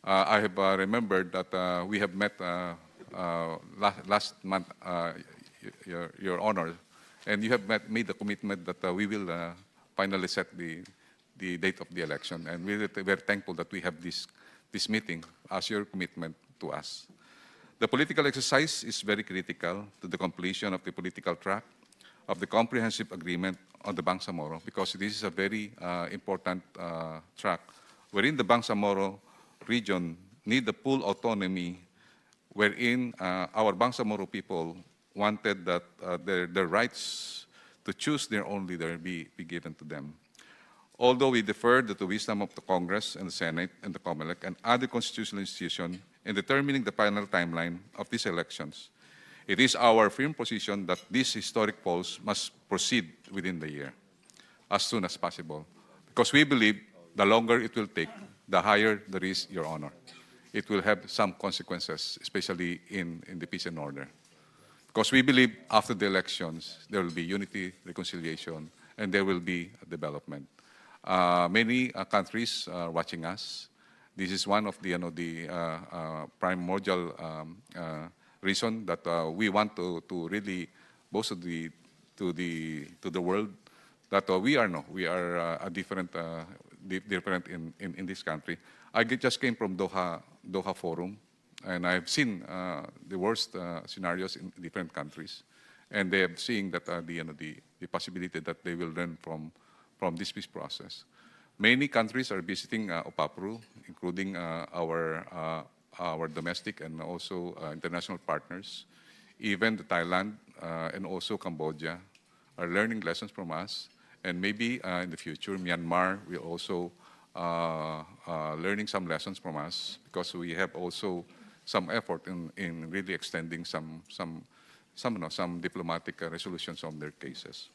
I have remembered that we have met last month, Your Honor, and you have made the commitment that we will finally set the date of the election. And we're very thankful that we have this meeting as your commitment to us. The political exercise is very critical to the completion of the political track of the comprehensive agreement on the Bangsamoro, because this is a very important track wherein the Bangsamoro region need the full autonomy, wherein our Bangsamoro people wanted that their rights to choose their own leader be given to them. Although we defer to the wisdom of the Congress and the Senate and the COMELEC and other constitutional institutions in determining the final timeline of these elections, it is our firm position that these historic polls must proceed within the year, as soon as possible, because we believe the longer it will take, the higher the risk, Your Honor. It will have some consequences, especially in the peace and order. Because we believe after the elections, there will be unity, reconciliation, and there will be development. Many countries are watching us. This is one of the primordial reason that we want to really boast to the world that we are different in this country. I just came from Doha Forum, and I've seen the worst scenarios in different countries, and they are seeing that the possibility that they will learn from this peace process. Many countries are visiting OPAPRU, including our domestic and also international partners. Even Thailand and also Cambodia are learning lessons from us, and maybe in the future Myanmar will also learning some lessons from us, because we have also some effort in really extending some diplomatic resolutions on their cases.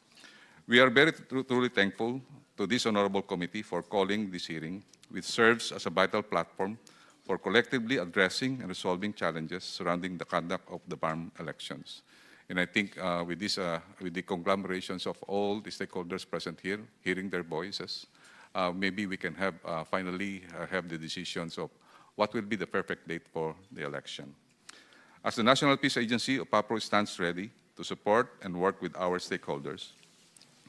We are very truly thankful to this honorable committee for calling this hearing, which serves as a vital platform for collectively addressing and resolving challenges surrounding the conduct of the BARMM elections. And I think with the conglomerations of all the stakeholders present here, hearing their voices, maybe we can have finally have the decisions of what will be the perfect date for the election. As the National Peace Agency, OPAPRO stands ready to support and work with our stakeholders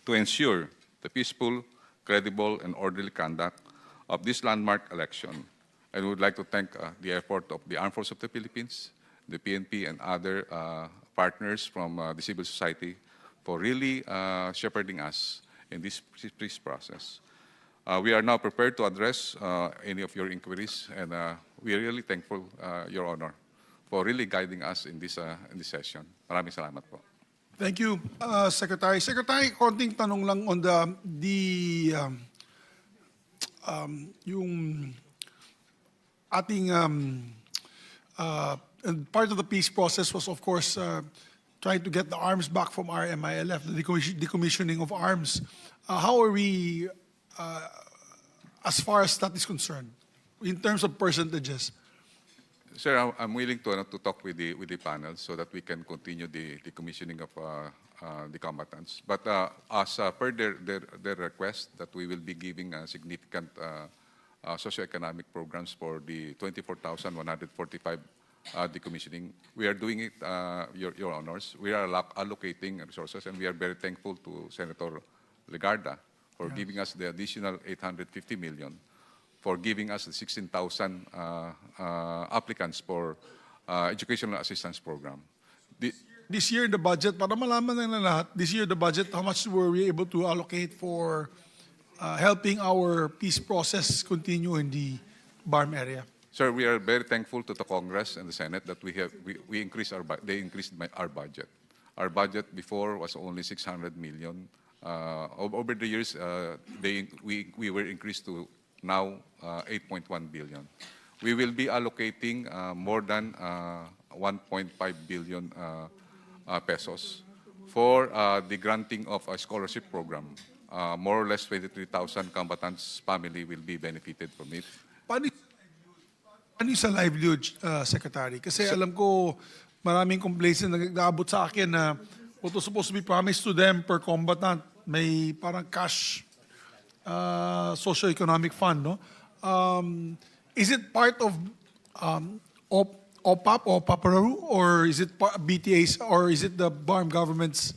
to ensure the peaceful, credible, and orderly conduct of this landmark election. And we would like to thank the effort of the Armed Forces of the Philippines, the PNP, and other partners from the civil society for really shepherding us in this peace process. We are now prepared to address any of your inquiries, and we are really thankful, Your Honor, for really guiding us in this session. Maraming salamat po. Thank you, Secretary. Secretary, konting tanong lang on yung ating and part of the peace process was, of course, trying to get the arms back from our MILF, the decommissioning of arms. How are we, as far as that is concerned, in terms of percentages? Sir, I'm willing to talk with the panel so that we can continue the commissioning of the combatants. But as per their request that we will be giving significant socioeconomic programs for the 24,145 decommissioning, we are doing it, Your Honors. We are allocating resources, and we are very thankful to Senator Legarda for giving us the additional 850 million, for giving us the 16,000 applicants for educational assistance program. This year, the budget, para malaman na lahat, this year, the budget, how much were we able to allocate for helping our peace process continue in the BARMM area? Sir, we are very thankful to the Congress and the Senate that we increased they increased our budget. Our budget before was only 600 million. Over the years, we were increased to now 8.1 billion. We will be allocating more than 1.5 billion pesos for the granting of a scholarship program. More or less 23,000 combatants' family will be benefited from it. Ano yung sa livelihood, Secretary? Kasi alam ko maraming complaints na nag-aabot sa akin na what was supposed to be promised to them per combatant, may parang cash socio-economic fund, no? Is it part of OPAP or PAPARU, or is it BTA's, or is it the BARMM government's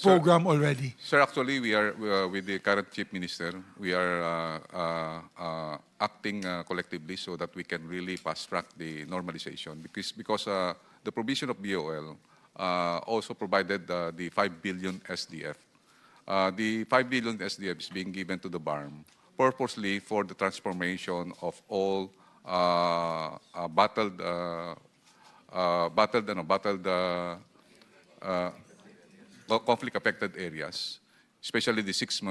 program already? Sir, actually, we are with the current Chief Minister. We are acting collectively so that we can really fast-track the normalization. Because the provision of BOL also provided the 5 billion SDF. The 5 billion SDF is being given to the BARMM purposely for the transformation of all conflict-affected areas, especially the six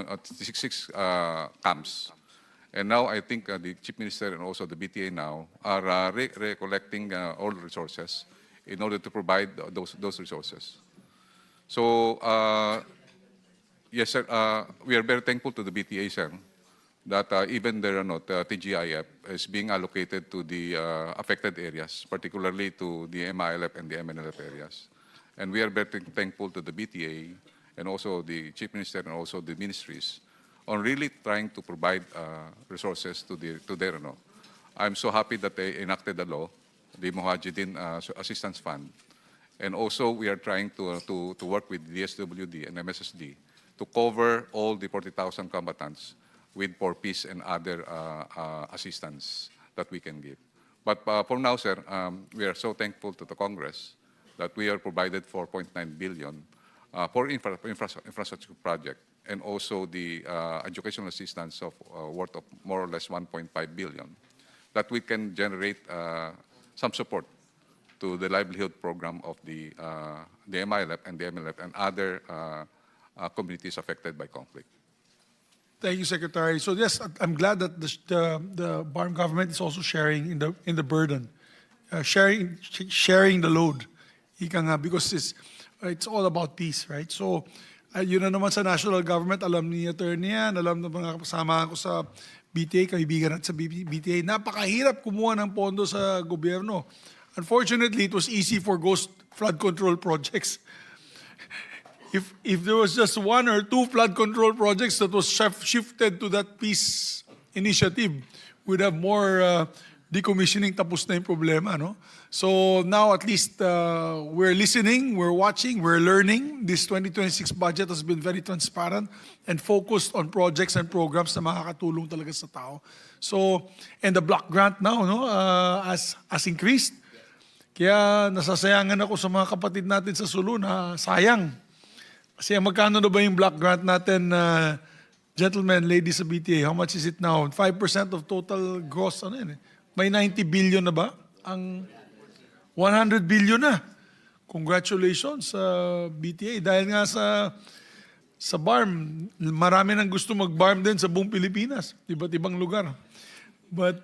camps. And now I think the Chief Minister and also the BTA now are recollecting all the resources in order to provide those resources. So, yes, sir, we are very thankful to the BTA, sir, that even the TGIF is being allocated to the affected areas, particularly to the MILF and the MNLF areas. And we are very thankful to the BTA and also the Chief Minister and also the ministries on really trying to provide resources to their. I'm so happy that they enacted the law, the Mujahideen Assistance Fund. And also we are trying to work with the SWD and MSSD to cover all the 40,000 combatants for peace and other assistance that we can give. But for now, sir, we are so thankful to the Congress that we are provided 4.9 billion for infrastructure project, and also the educational assistance of worth of more or less 1.5 billion, that we can generate some support to the livelihood program of the MILF and the MLF and other communities affected by conflict. Thank you, Secretary. So yes, I'm glad that the BARMM government is also sharing in the burden, sharing the load. Ika nga, because it's all about peace, right? So yun na naman sa national government, alam ni attorney yan, alam na mga kasama ko sa BTA, kaibigan natin sa BTA, napakahirap kumuha ng pondo sa gobyerno. Unfortunately, it was easy for ghost flood control projects. If there was just one or two flood control projects that was shifted to that peace initiative, we'd have more decommissioning, tapos na yung problema, no? So now at least we're listening, we're watching, we're learning. This 2026 budget has been very transparent and focused on projects and programs na makakatulong talaga sa tao. So, and the block grant now, no, has increased. Kaya nasasayangan ako sa mga kapatid natin sa Sulu na sayang. Kasi magkano na ba yung block grant natin, gentlemen, ladies sa BTA? How much is it now? 5% of total gross, ano yun eh? May 90 billion na ba? Ang 100 billion na. Congratulations sa BTA. Dahil nga sa BARMM, marami nang gusto mag-BARMM din sa buong Pilipinas. Iba't ibang lugar. But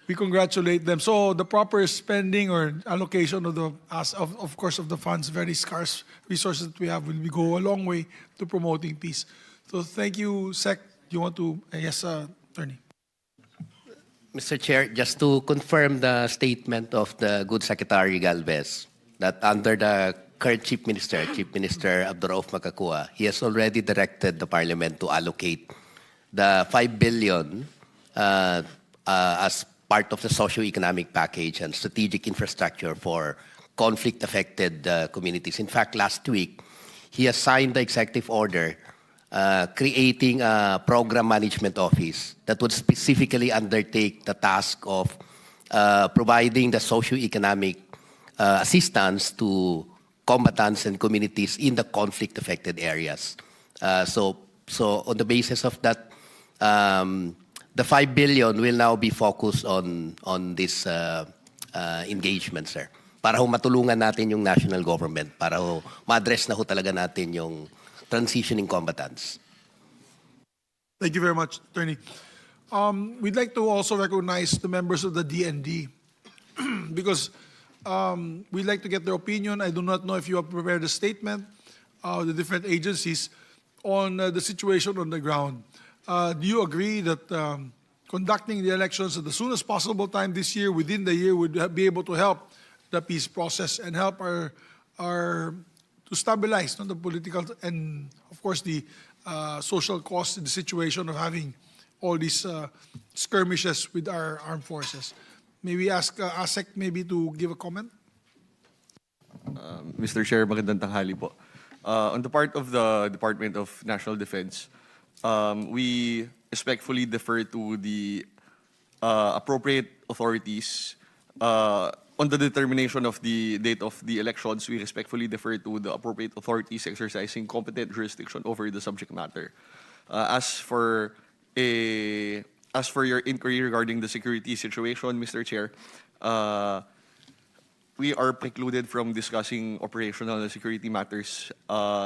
we congratulate them. So the proper spending or allocation of of course of the funds, very scarce resources that we have, will go a long way to promoting peace. So thank you, Sec. Do you want to? Yes, Attorney. Mr. Chair, just to confirm the statement of the good Secretary Galvez, that under the current Chief Minister Abdurrauf Makakua, he has already directed the Parliament to allocate the 5 billion as part of the socio-economic package and strategic infrastructure for conflict-affected communities. In fact, last week, he has signed the executive order creating a program management office that would specifically undertake the task of providing the socio-economic assistance to combatants and communities in the conflict-affected areas. So on the basis of that, the 5 billion will now be focused on this engagement, sir. Para ho matulungan natin yung national government, para ho ma-address na ho talaga natin yung transitioning combatants. Thank you very much, Attorney. We'd like to also recognize the members of the DND because we'd like to get their opinion. I do not know if you have prepared a statement, the different agencies, on the situation on the ground. Do you agree that conducting the elections at the soonest possible time this year, within the year, would be able to help the peace process and help to stabilize the political and, of course, the social cost in the situation of having all these skirmishes with our armed forces? May we ask ASEC maybe to give a comment? Mr. Chair, magandang tanghali po. On the part of the Department of National Defense, we respectfully defer to the appropriate authorities on the determination of the date of the elections. We respectfully defer to the appropriate authorities exercising competent jurisdiction over the subject matter. As for your inquiry regarding the security situation, Mr. Chair, we are precluded from discussing operational and security matters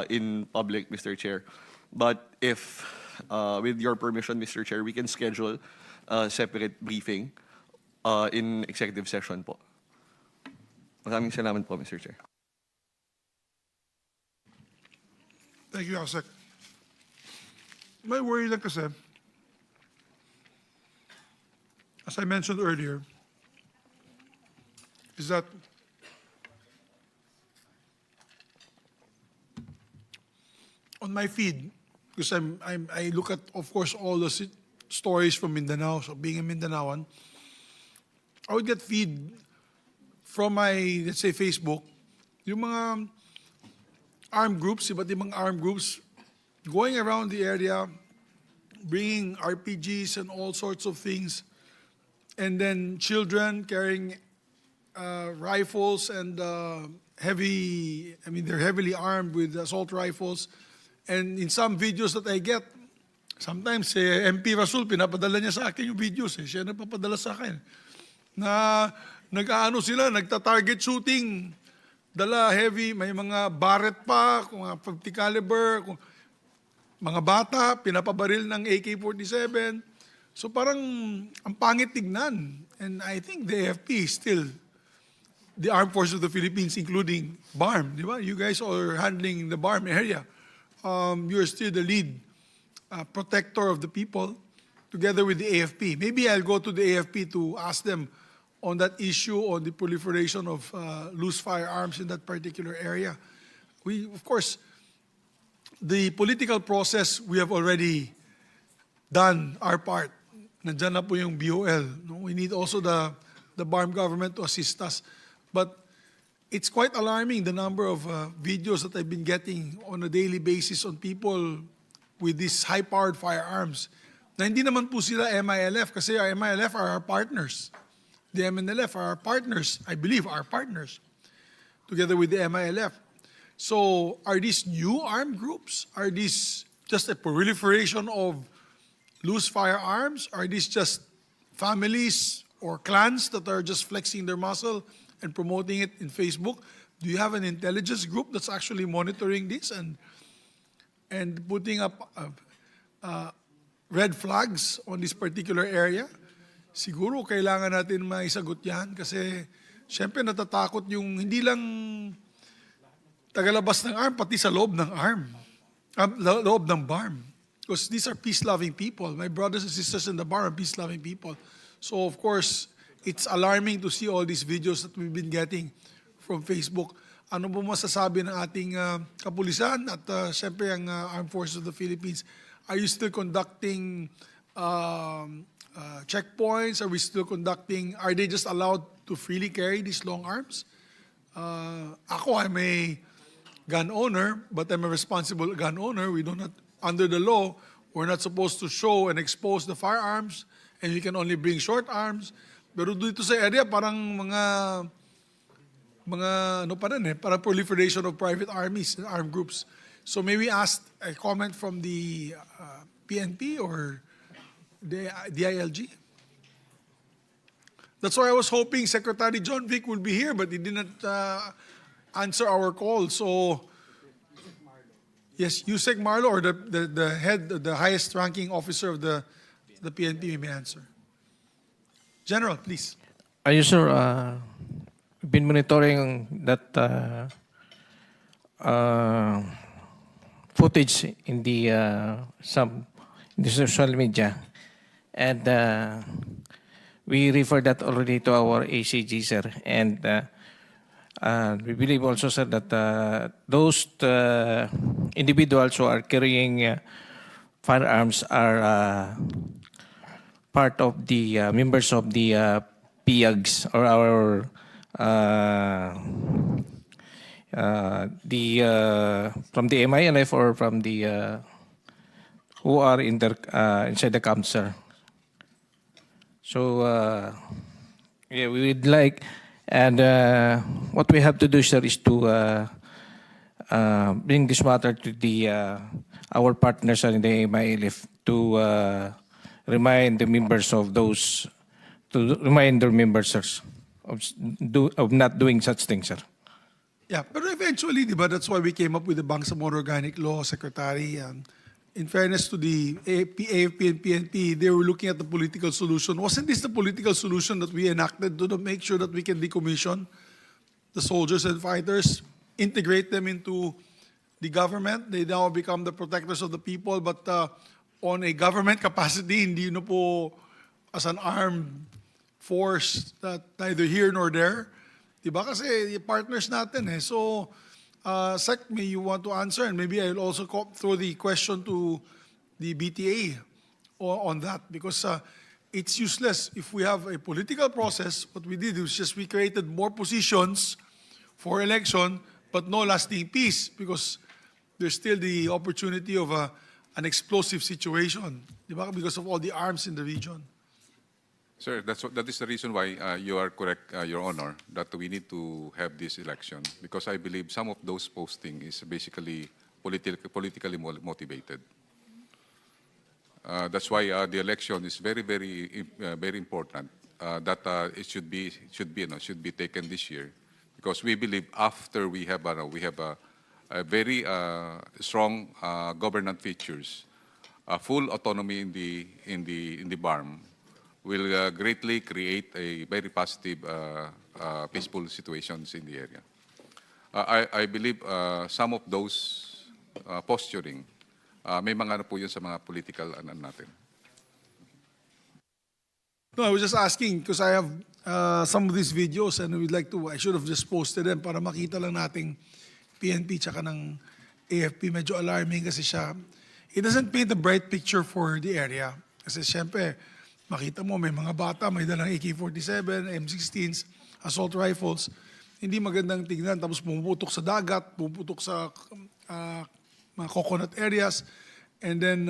in public, Mr. Chair. But if, with your permission, Mr. Chair, we can schedule a separate briefing in executive session po. Maraming salamat po, Mr. Chair. Thank you, ASEC. My worry lang kasi, as I mentioned earlier, is that on my feed, because I look at, of course, all the stories from Mindanao, so being a Mindanaoan, I would get feed from my, let's say, Facebook, yung mga armed groups, iba't ibang armed groups, going around the area, bringing RPGs and all sorts of things, and then children carrying rifles and they're heavily armed with assault rifles. And in some videos that I get, sometimes MP Rasul, pinapadala niya sa akin yung videos. Siya napapadala sa akin. Na nag-aano sila, nagta-target shooting, dala heavy, may mga barret pa, kung 50 caliber, mga bata, pinapabaril ng AK-47. So parang ang pangit tignan. And I think the AFP is still the Armed Forces of the Philippines, including BARMM, di ba? You guys are handling the BARMM area. You're still the lead protector of the people, together with the AFP. Maybe I'll go to the AFP to ask them on that issue, on the proliferation of loose firearms in that particular area. We, of course, the political process, we have already done our part. Nandyan na po yung BOL. No? We need also the BARMM government to assist us. But it's quite alarming the number of videos that I've been getting on a daily basis on people with these high-powered firearms. Na hindi naman po sila MILF kasi our MILF are our partners. The MNLF are our partners, I believe our partners, together with the MILF. So are these new armed groups? Are these just a proliferation of loose firearms? Are these just families or clans that are just flexing their muscle and promoting it in Facebook? Do you have an intelligence group that's actually monitoring this and putting up red flags on this particular area? Siguro kailangan natin maisagot yan kasi syempre natatakot yung hindi lang tagalabas ng arm, pati sa loob ng loob ng BARMM. Because these are peace-loving people. My brothers and sisters in the BARMM are peace-loving people. So of course, it's alarming to see all these videos that we've been getting from Facebook. Ano po masasabi ng ating kapulisan at syempre ang Armed Forces of the Philippines? Are you still conducting checkpoints? Are we still conducting, are they just allowed to freely carry these long arms? Ako, I'm a gun owner, but I'm a responsible gun owner. We do not, under the law, we're not supposed to show and expose the firearms, and we can only bring short arms. Pero dito sa area, parang mga ano pa rin parang proliferation of private armies and armed groups. So may we ask a comment from the PNP or the DILG? That's why I was hoping Secretary John Vic would be here, but he didn't answer our call. So, yes, Yusek Marlo or the head, the highest ranking officer of the PNP may answer. General, please. Yes, sir. Been monitoring that footage in the social media, and we refer that already to our ACG, sir. And we believe also, sir, that those individuals who are carrying firearms are part of the members of the PIAGs or our from the MILF or from the who are in the inside the camp, sir. So yeah, we would like, and what we have to do, sir, is to bring this matter to the our partners in the MILF to remind the members of those, to remind their members, sir, of not doing such things, sir. Yeah, but eventually, di ba, that's why we came up with the Bangsamoro Organic Law, Secretary. In fairness to the AFP and PNP, they were looking at the political solution. Wasn't this the political solution that we enacted to make sure that we can decommission the soldiers and fighters, integrate them into the government? They now become the protectors of the people, but on a government capacity, hindi na po as an armed force that neither here nor there. Diba? Kasi partners natin eh. So, Sec, may you want to answer? And maybe I'll also throw the question to the BTA on that. Because it's useless if we have a political process. What we did was just we created more positions for election, but no lasting peace. Because there's still the opportunity of an explosive situation. Diba? Because of all the arms in the region. Sir, that is the reason why you are correct, Your Honor, that we need to have this election, because I believe some of those posting is basically politically motivated. That's why the election is very, very important. That it should be taken this year, because we believe after we have a very strong governance features, full autonomy in the BARMM will greatly create a very positive, peaceful situations in the area. I believe some of those posturing, may mga ano po yun sa mga political natin. No, I was just asking because I have some of these videos and I should have just posted them para makita lang nating PNP tsaka ng AFP. Medyo alarming kasi siya. It doesn't paint a bright picture for the area. Kasi syempre, makita mo may mga bata, may dalang AK-47, M16s, assault rifles. Hindi magandang tignan. Tapos pumuputok sa dagat, pumuputok sa mga coconut areas. And then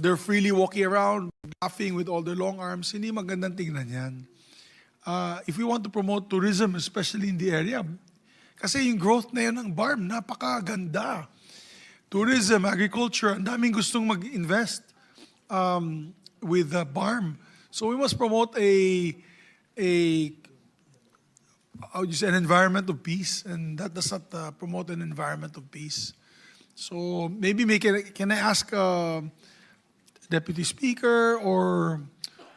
they're freely walking around, laughing with all their long arms. Hindi magandang tignan yan. If we want to promote tourism, especially in the area, kasi yung growth na yun ng BARMM, napakaganda. Tourism, agriculture, ang daming gustong mag-invest with BARMM. So we must promote an environment of peace, and that does not promote an environment of peace. So maybe can I ask Deputy Speaker or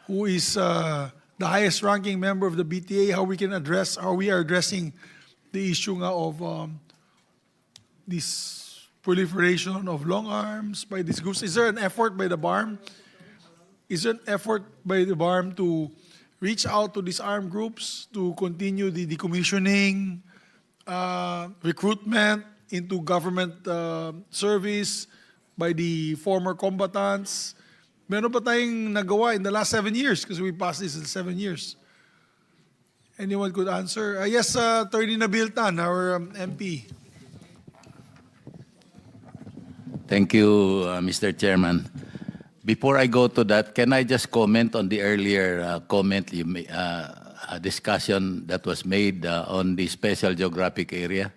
who is the highest ranking member of the BTA how we are addressing the issue nga of this proliferation of long arms by these groups? Is there an effort by the BARMM? Is there an effort by the BARMM to reach out to these armed groups to continue the decommissioning, recruitment into government service by the former combatants? Meron pa tayong nagawa in the last 7 years because we passed this in 7 years. Anyone could answer? Yes, Attorney Nabil Tan, our MP. Thank you, Mr. Chairman. Before I go to that, can I just comment on the earlier discussion that was made on the special geographic area?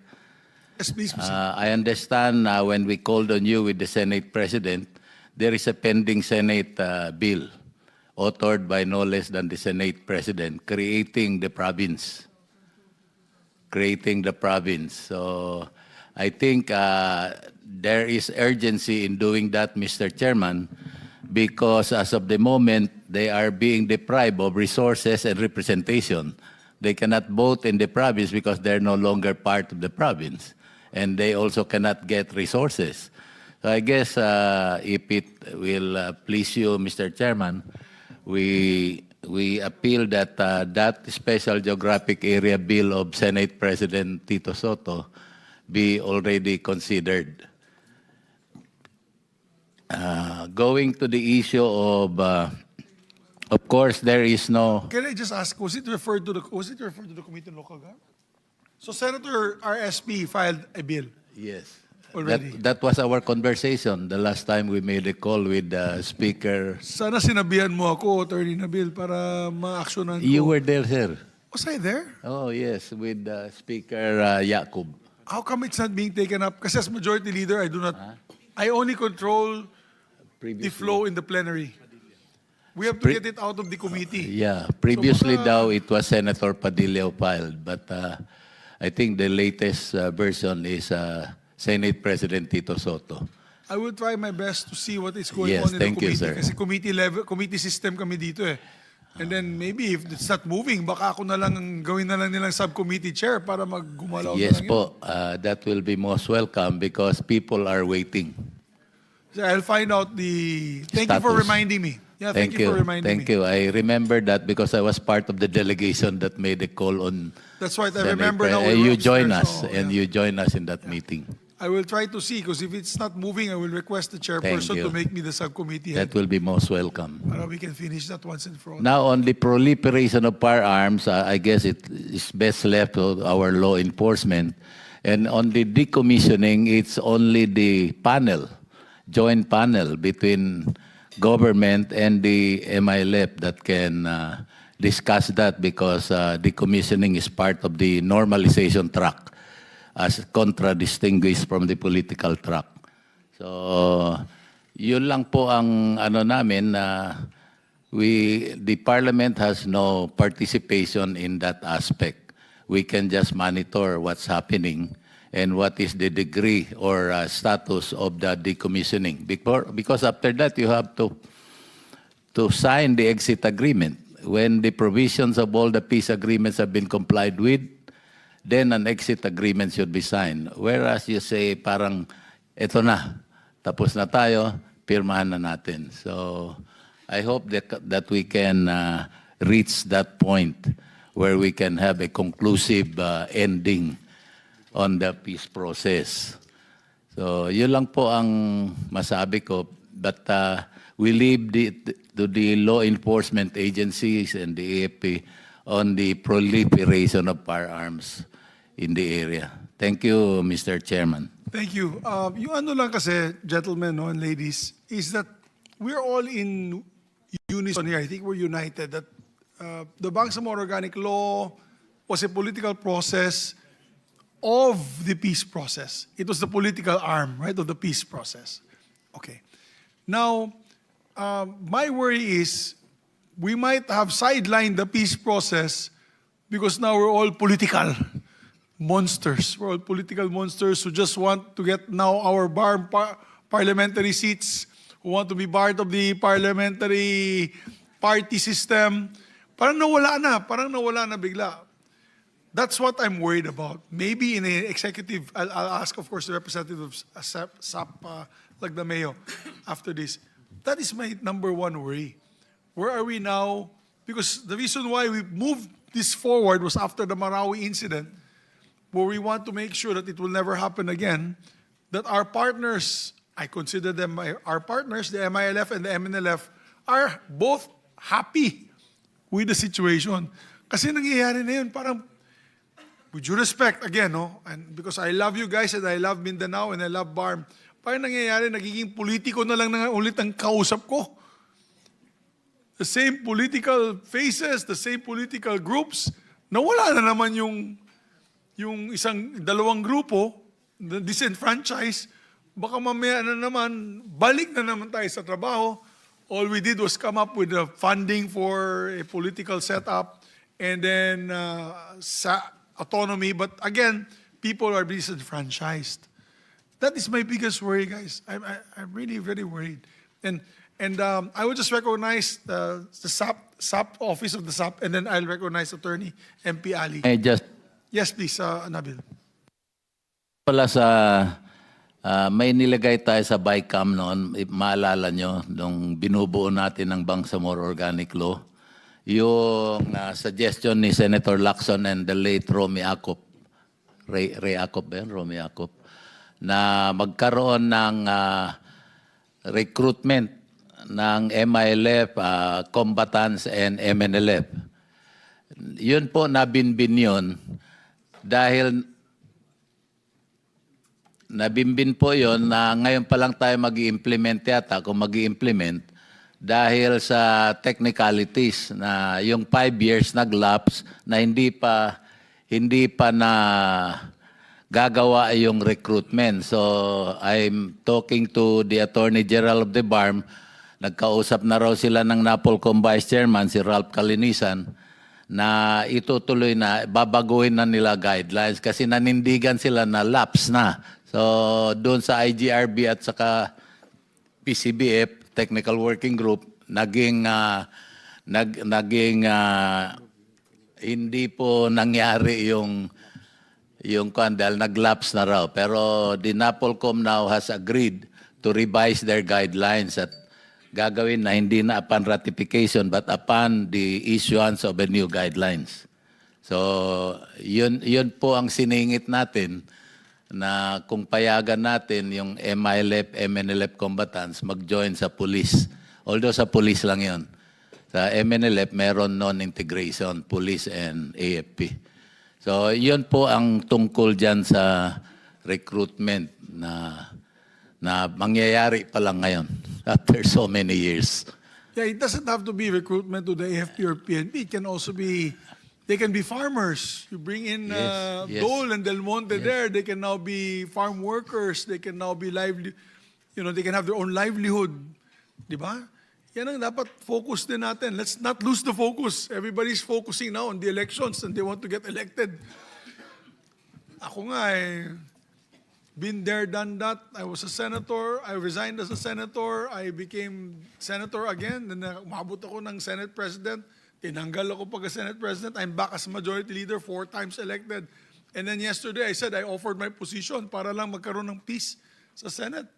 Yes, please, Mr. I understand when we called on you with the Senate President, there is a pending Senate bill authored by no less than the Senate President creating the province. So I think there is urgency in doing that, Mr. Chairman, because as of the moment, they are being deprived of resources and representation. They cannot vote in the province because they're no longer part of the province. And they also cannot get resources. So I guess if it will please you, Mr. Chairman, we appeal that that special geographic area bill of Senate President Tito Soto be already considered. Going to the issue of course, there is no. Can I just ask, was it referred to the Committee on Local Government? So Senator RSP filed a bill. Yes. Already. That was our conversation the last time we made a call with the Speaker. Sana sinabihan mo ako, Attorney Nabil, para ma-actionan ko. You were there, sir. Was I there? Oh, yes, with Speaker Yakub. How come it's not being taken up? Kasi as Majority Leader, I only control the flow in the plenary. We have to get it out of the committee. Yeah, previously So, daw it was Senator Padilla who filed, but I think the latest version is Senate President Tito Soto. I will try my best to see what is going Yes, on in thank the you, committee. sir. Kasi committee system kami dito eh. And then maybe if it's not moving, baka ako na lang gawin na lang nilang subcommittee chair para maggumalaw Yes na lang po, that will be most welcome because people are waiting. So I'll find out the... Thank you for Status. reminding me. Yeah, thank you for reminding Thank me. you. I remember that because I was part of the delegation that made the call on. That's right, I Senate remember now. Pre- we were You join upstairs, us, so, and yeah. you join us in that meeting. I will try to see, because if it's not moving, I will request the chairperson you. to make me the subcommittee head. That will be most welcome. Para we can finish that once and for all. Now, on the proliferation of firearms, I guess it is best left to our law enforcement. And on the decommissioning, it's only the panel, joint panel between government and the MILF that can discuss that because decommissioning is part of the normalization track as contradistinguished from the political track. So, yun lang po ang ano namin na the parliament has no participation in that aspect. We can just monitor what's happening and what is the degree or status of the decommissioning. Because after that, you have to sign the exit agreement. When the provisions of all the peace agreements have been complied with, then an exit agreement should be signed. Whereas you say, parang, eto na, tapos na tayo, pirmahan na natin. So, I hope that we can reach that point where we can have a conclusive ending on the peace process. So, yun lang po ang masabi ko. But we leave to the law enforcement agencies and the AFP on the proliferation of firearms in the area. Thank you, Mr. Chairman. Thank you. Yung ano lang kasi, gentlemen no, and ladies, is that we're all in unison here. I think we're united that the Bangsamoro Organic Law was a political process of the peace process. It was the political arm, right, of the peace process. Okay. Now, my worry is we might have sidelined the peace process because now we're all political monsters. We're all political monsters who just want to get now our parliamentary seats, who want to be part of the parliamentary party system. Parang nawala na bigla. That's what I'm worried about. Maybe in an executive, I'll ask, of course, the representative of SAP, Lagdameo, after this. That is my number one worry. Where are we now? Because the reason why we moved this forward was after the Marawi incident, where we want to make sure that it will never happen again, that our partners, I consider them our partners, the MILF and the MNLF, are both happy with the situation. Kasi nangyayari na yun, parang, with due respect, again, no, and because I love you guys and I love Mindanao and I love BARMM, parang nangyayari, nagiging politiko na lang ulit ang kausap ko. The same political faces, the same political groups, nawala na naman yung dalawang grupo, disenfranchised, baka mamaya na naman, balik na naman tayo sa trabaho. All we did was come up with the funding for a political setup and then autonomy. But again, people are disenfranchised. That is my biggest worry, guys. I'm really very worried. And I would just recognize the SAP office of the SAP, and then I'll recognize Attorney MP Ali. I just Yes, please, Nabil. pala sa may nilagay tayo sa BICAM noon, maalala nyo, nung binubuo natin ng Bangsamoro Organic Law, yung suggestion ni Senator Lacson and the late Romy Acop, Ray Acop ba yun? Romy Acop, na magkaroon ng recruitment ng MILF, combatants and MNLF. Yun po, nabinbin yun dahil nabimbin po yon na ngayon pa lang tayo mag-i-implement yata, kung mag-i-implement, dahil sa technicalities na yung 5 years nag-lapse na hindi pa na gagawa yung recruitment. So I'm talking to the Attorney General of the BARMM. Nagkausap na raw sila ng NAPOLCOM Vice Chairman, si Ralph Calinisan, na itutuloy na, babaguhin na nila guidelines kasi nanindigan sila na lapse na. So doon sa IGRB at saka PCBF, Technical Working Group, naging hindi po nangyari yung dahil nag-lapse na raw. Pero the NAPOLCOM now has agreed to revise their guidelines at gagawin na hindi na upon ratification but upon the issuance of a new guidelines. So, yun po ang siningit natin na kung payagan natin yung MILF, MNLF combatants mag-join sa police. Although sa police lang yun. Sa MNLF, meron non-integration, police and AFP. So, yun po ang tungkol dyan sa recruitment na mangyayari pa lang ngayon after so many years. Yeah, it doesn't have to be recruitment to the AFP or PNP. It can also be, they can be farmers. You bring in Yes. Dole and Del Monte there. They can now be farm workers. They can now be they can have their own livelihood. Di ba? Yan ang dapat focus din natin. Let's not lose the focus. Everybody's focusing now on the elections and they want to get elected. Ako nga been there, done that. I was a senator. I resigned as a senator. I became senator again. Then umabot ako ng Senate President. Tinanggal ako pagka Senate President. I'm back as majority leader, 4 times elected. And then yesterday, I said I offered my position para lang magkaroon ng peace sa Senate.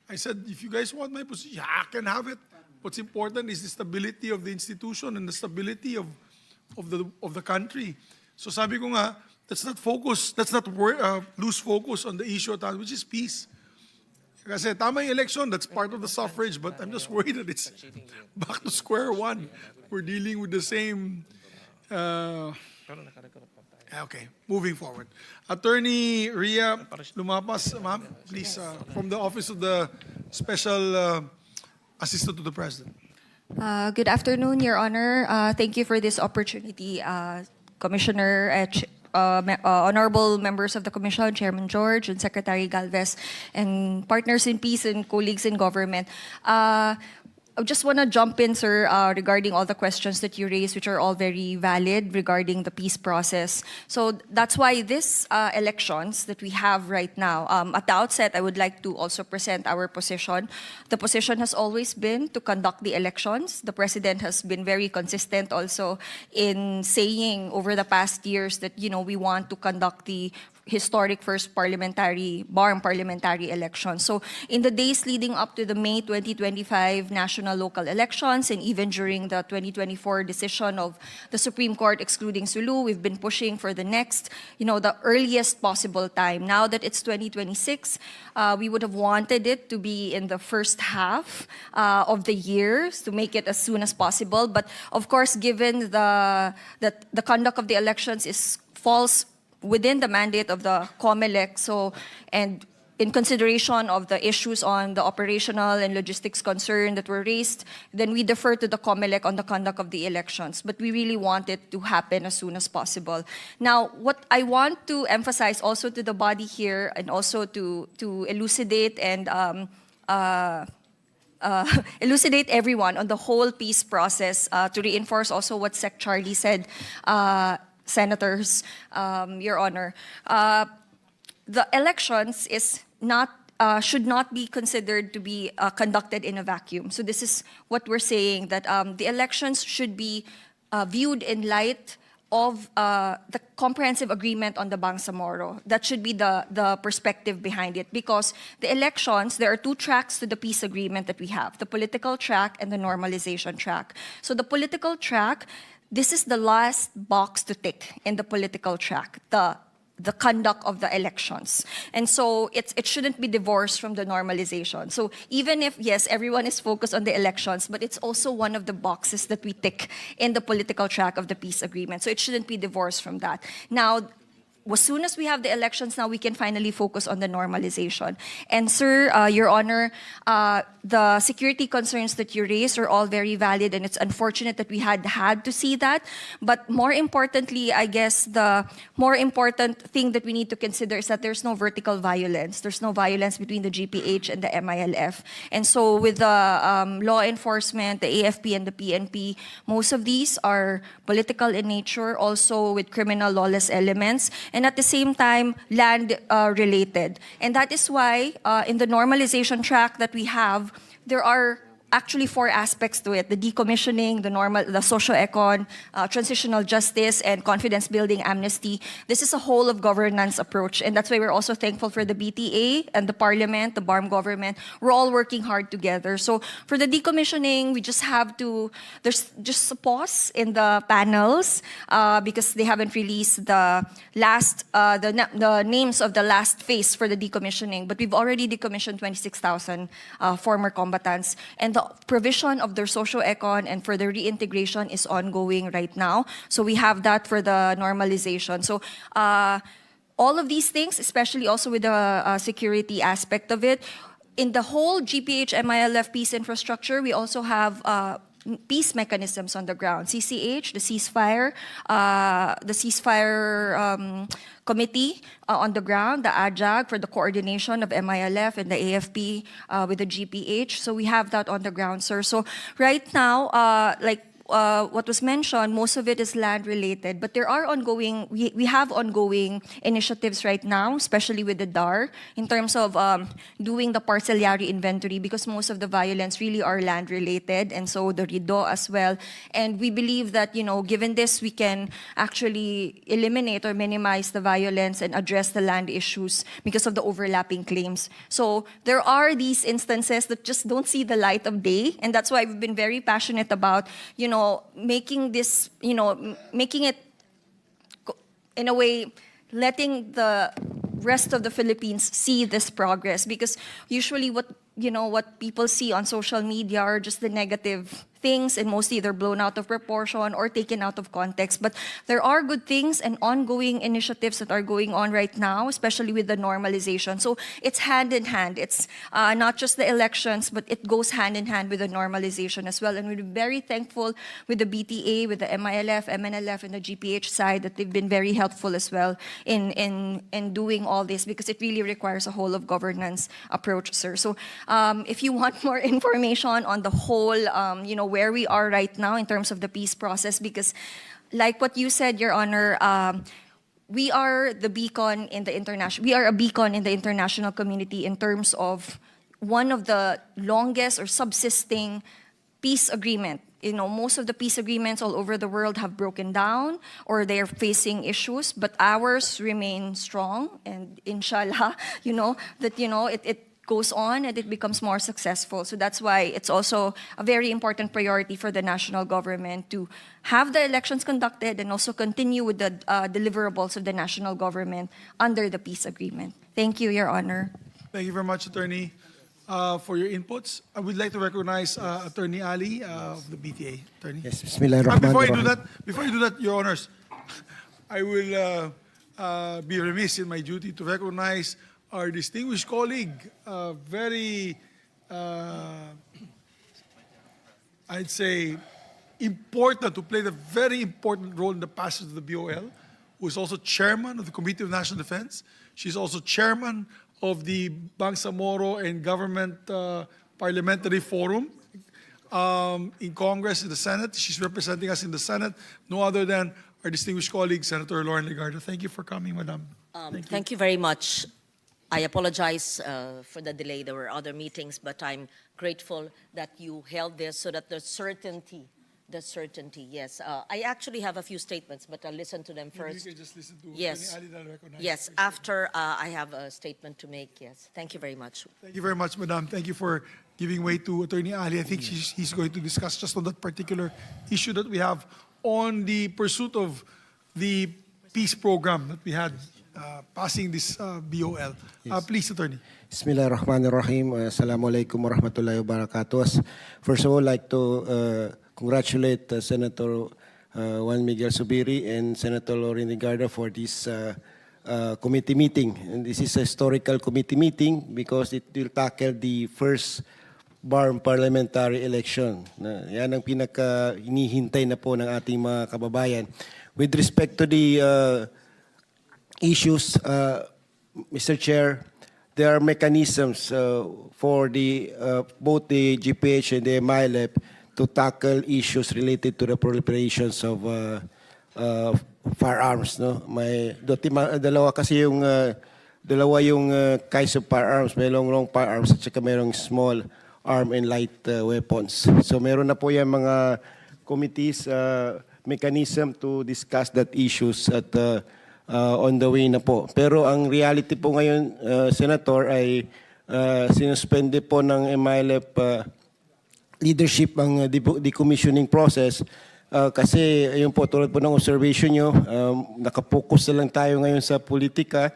I said, if you guys want my position, I can have it. What's important is the stability of the institution and the stability of the country. So sabi ko nga, let's not lose focus on the issue at hand, which is peace. Kasi tama yung election, that's part of the suffrage, but I'm just worried that it's back to square one. We're dealing with the same. Okay, moving forward. Attorney Ria Lumapas, ma'am, please, from the Office of the Special Assistant to the President. Good afternoon, Your Honor. Thank you for this opportunity, Commissioner, honorable members of the Commission, Chairman George and Secretary Galvez, and partners in peace and colleagues in government. I just want to jump in, sir, regarding all the questions that you raised, which are all very valid regarding the peace process. So that's why this elections that we have right now, at the outset, I would like to also present our position. The position has always been to conduct the elections. The President has been very consistent also in saying over the past years that, we want to conduct the historic first BARMM parliamentary election. So in the days leading up to the May 2025 national local elections and even during the 2024 decision of the Supreme Court excluding Sulu, we've been pushing for the next, the earliest possible time. Now that it's 2026, we would have wanted it to be in the first half of the year to make it as soon as possible. But of course, given that the conduct of the elections falls within the mandate of the COMELEC, and in consideration of the issues on the operational and logistics concern that were raised, then we defer to the COMELEC on the conduct of the elections. But we really want it to happen as soon as possible. Now, what I want to emphasize also to the body here and also to elucidate and elucidate everyone on the whole peace process, to reinforce also what Sec. Charlie said, Senators, Your Honor, the elections should not be considered to be conducted in a vacuum. So this is what we're saying, that the elections should be viewed in light of the comprehensive agreement on the Bangsamoro. That should be the perspective behind it, because the elections, there are two tracks to the peace agreement that we have, the political track and the normalization track. So the political track, this is the last box to tick in the political track, the conduct of the elections. And so it shouldn't be divorced from the normalization. So even if, yes, everyone is focused on the elections, but it's also one of the boxes that we tick in the political track of the peace agreement. So it shouldn't be divorced from that. Now, as soon as we have the elections, now we can finally focus on the normalization. And sir, Your Honor, the security concerns that you raised are all very valid, and it's unfortunate that we had to see that. But more importantly, I guess the more important thing that we need to consider is that there's no vertical violence. There's no violence between the GPH and the MILF. And so with the law enforcement, the AFP and the PNP, most of these are political in nature, also with criminal lawless elements, and at the same time, land related. And that is why in the normalization track that we have, there are actually four aspects to it: the decommissioning, the socio-econ, transitional justice, and confidence building amnesty. This is a whole of governance approach, and that's why we're also thankful for the BTA and the Parliament, the BARMM government. We're all working hard together. So for the decommissioning, we just have to, there's just a pause in the panels because they haven't released the last, the names of the last phase for the decommissioning, but we've already decommissioned 26,000 former combatants, and the provision of their socio-econ and for their reintegration is ongoing right now. So we have that for the normalization. So all of these things, especially also with the security aspect of it, in the whole GPH MILF peace infrastructure, we also have peace mechanisms on the ground. CCH, the ceasefire committee on the ground, the AJAG for the coordination of MILF and the AFP with the GPH. So we have that on the ground, sir. So right now, like what was mentioned, most of it is land related, but there are ongoing, we have ongoing initiatives right now, especially with the DAR, in terms of doing the parcelyary inventory, because most of the violence really are land related, and so the RIDO as well. And we believe that, given this, we can actually eliminate or minimize the violence and address the land issues because of the overlapping claims. So there are these instances that just don't see the light of day, and that's why we've been very passionate about, making this, making it in a way, letting the rest of the Philippines see this progress, because usually what people see on social media are just the negative things, and mostly they're blown out of proportion or taken out of context. But there are good things and ongoing initiatives that are going on right now, especially with the normalization. So it's hand in hand. It's not just the elections, but it goes hand in hand with the normalization as well. And we're very thankful with the BTA, with the MILF, MNLF, and the GPH side that they've been very helpful as well in doing all this, because it really requires a whole of governance approach, sir. So if you want more information on the whole, where we are right now in terms of the peace process, because like what you said, Your Honor, we are the beacon in the international, we are a beacon in the international community in terms of one of the longest or subsisting peace agreement. Most of the peace agreements all over the world have broken down or they're facing issues, but ours remain strong, and inshallah, it goes on and it becomes more successful. So that's why it's also a very important priority for the national government to have the elections conducted and also continue with the deliverables of the national government under the peace agreement. Thank you, Your Honor. Thank you very much, Attorney, for your inputs. I would like to recognize Attorney Ali of the BTA. Attorney. Yes, Bismillahirrahmanirrahim. Before you do that, Your Honors, I will be remiss in my duty to recognize our distinguished colleague, very, I'd say, important, who played a very important role in the passage of the BOL, who is also chairman of the Committee of National Defense. She's also chairman of the Bangsamoro and Government Parliamentary Forum in Congress, in the Senate. She's representing us in the Senate, no other than our distinguished colleague, Senator Lauren Legarda. Thank you for coming, Madam. Thank you very much. I apologize for the delay. There were other meetings, but I'm grateful that you held this so that the certainty, yes. I actually have a few statements, but I'll listen to them first. You can just listen to Yes. Attorney Ali, that I recognize. Yes, after I have a statement to make, yes. Thank you very much. Thank you very much, Madam. Thank you for giving way to Attorney Ali. I think he's going to discuss just on that particular issue that we have on the pursuit of the peace program that we had passing this BOL. Please, Attorney. Bismillahirrahmanirrahim. Assalamualaikum warahmatullahi wabarakatuh. First of all, I'd like to congratulate Senator Juan Miguel Zubiri and Senator Lauren Legarda for this committee meeting. And this is a historical committee meeting because it will tackle the first BARMM parliamentary election. Yan ang pinaka-hinihintay na po ng ating mga kababayan. With respect to the issues, Mr. Chair, there are mechanisms for both the GPH and the MILF to tackle issues related to the proliferations of firearms. No? Dalawa yung kinds of firearms. May long firearms at saka mayroong small arm and light weapons. So meron na po yan mga committees, mechanism to discuss that issues at on the way na po. Pero ang reality po ngayon, Senator, ay sinuspende po ng MILF leadership ang decommissioning process kasi ayun po, tulad po ng observation nyo, nakapokus na lang tayo ngayon sa politika.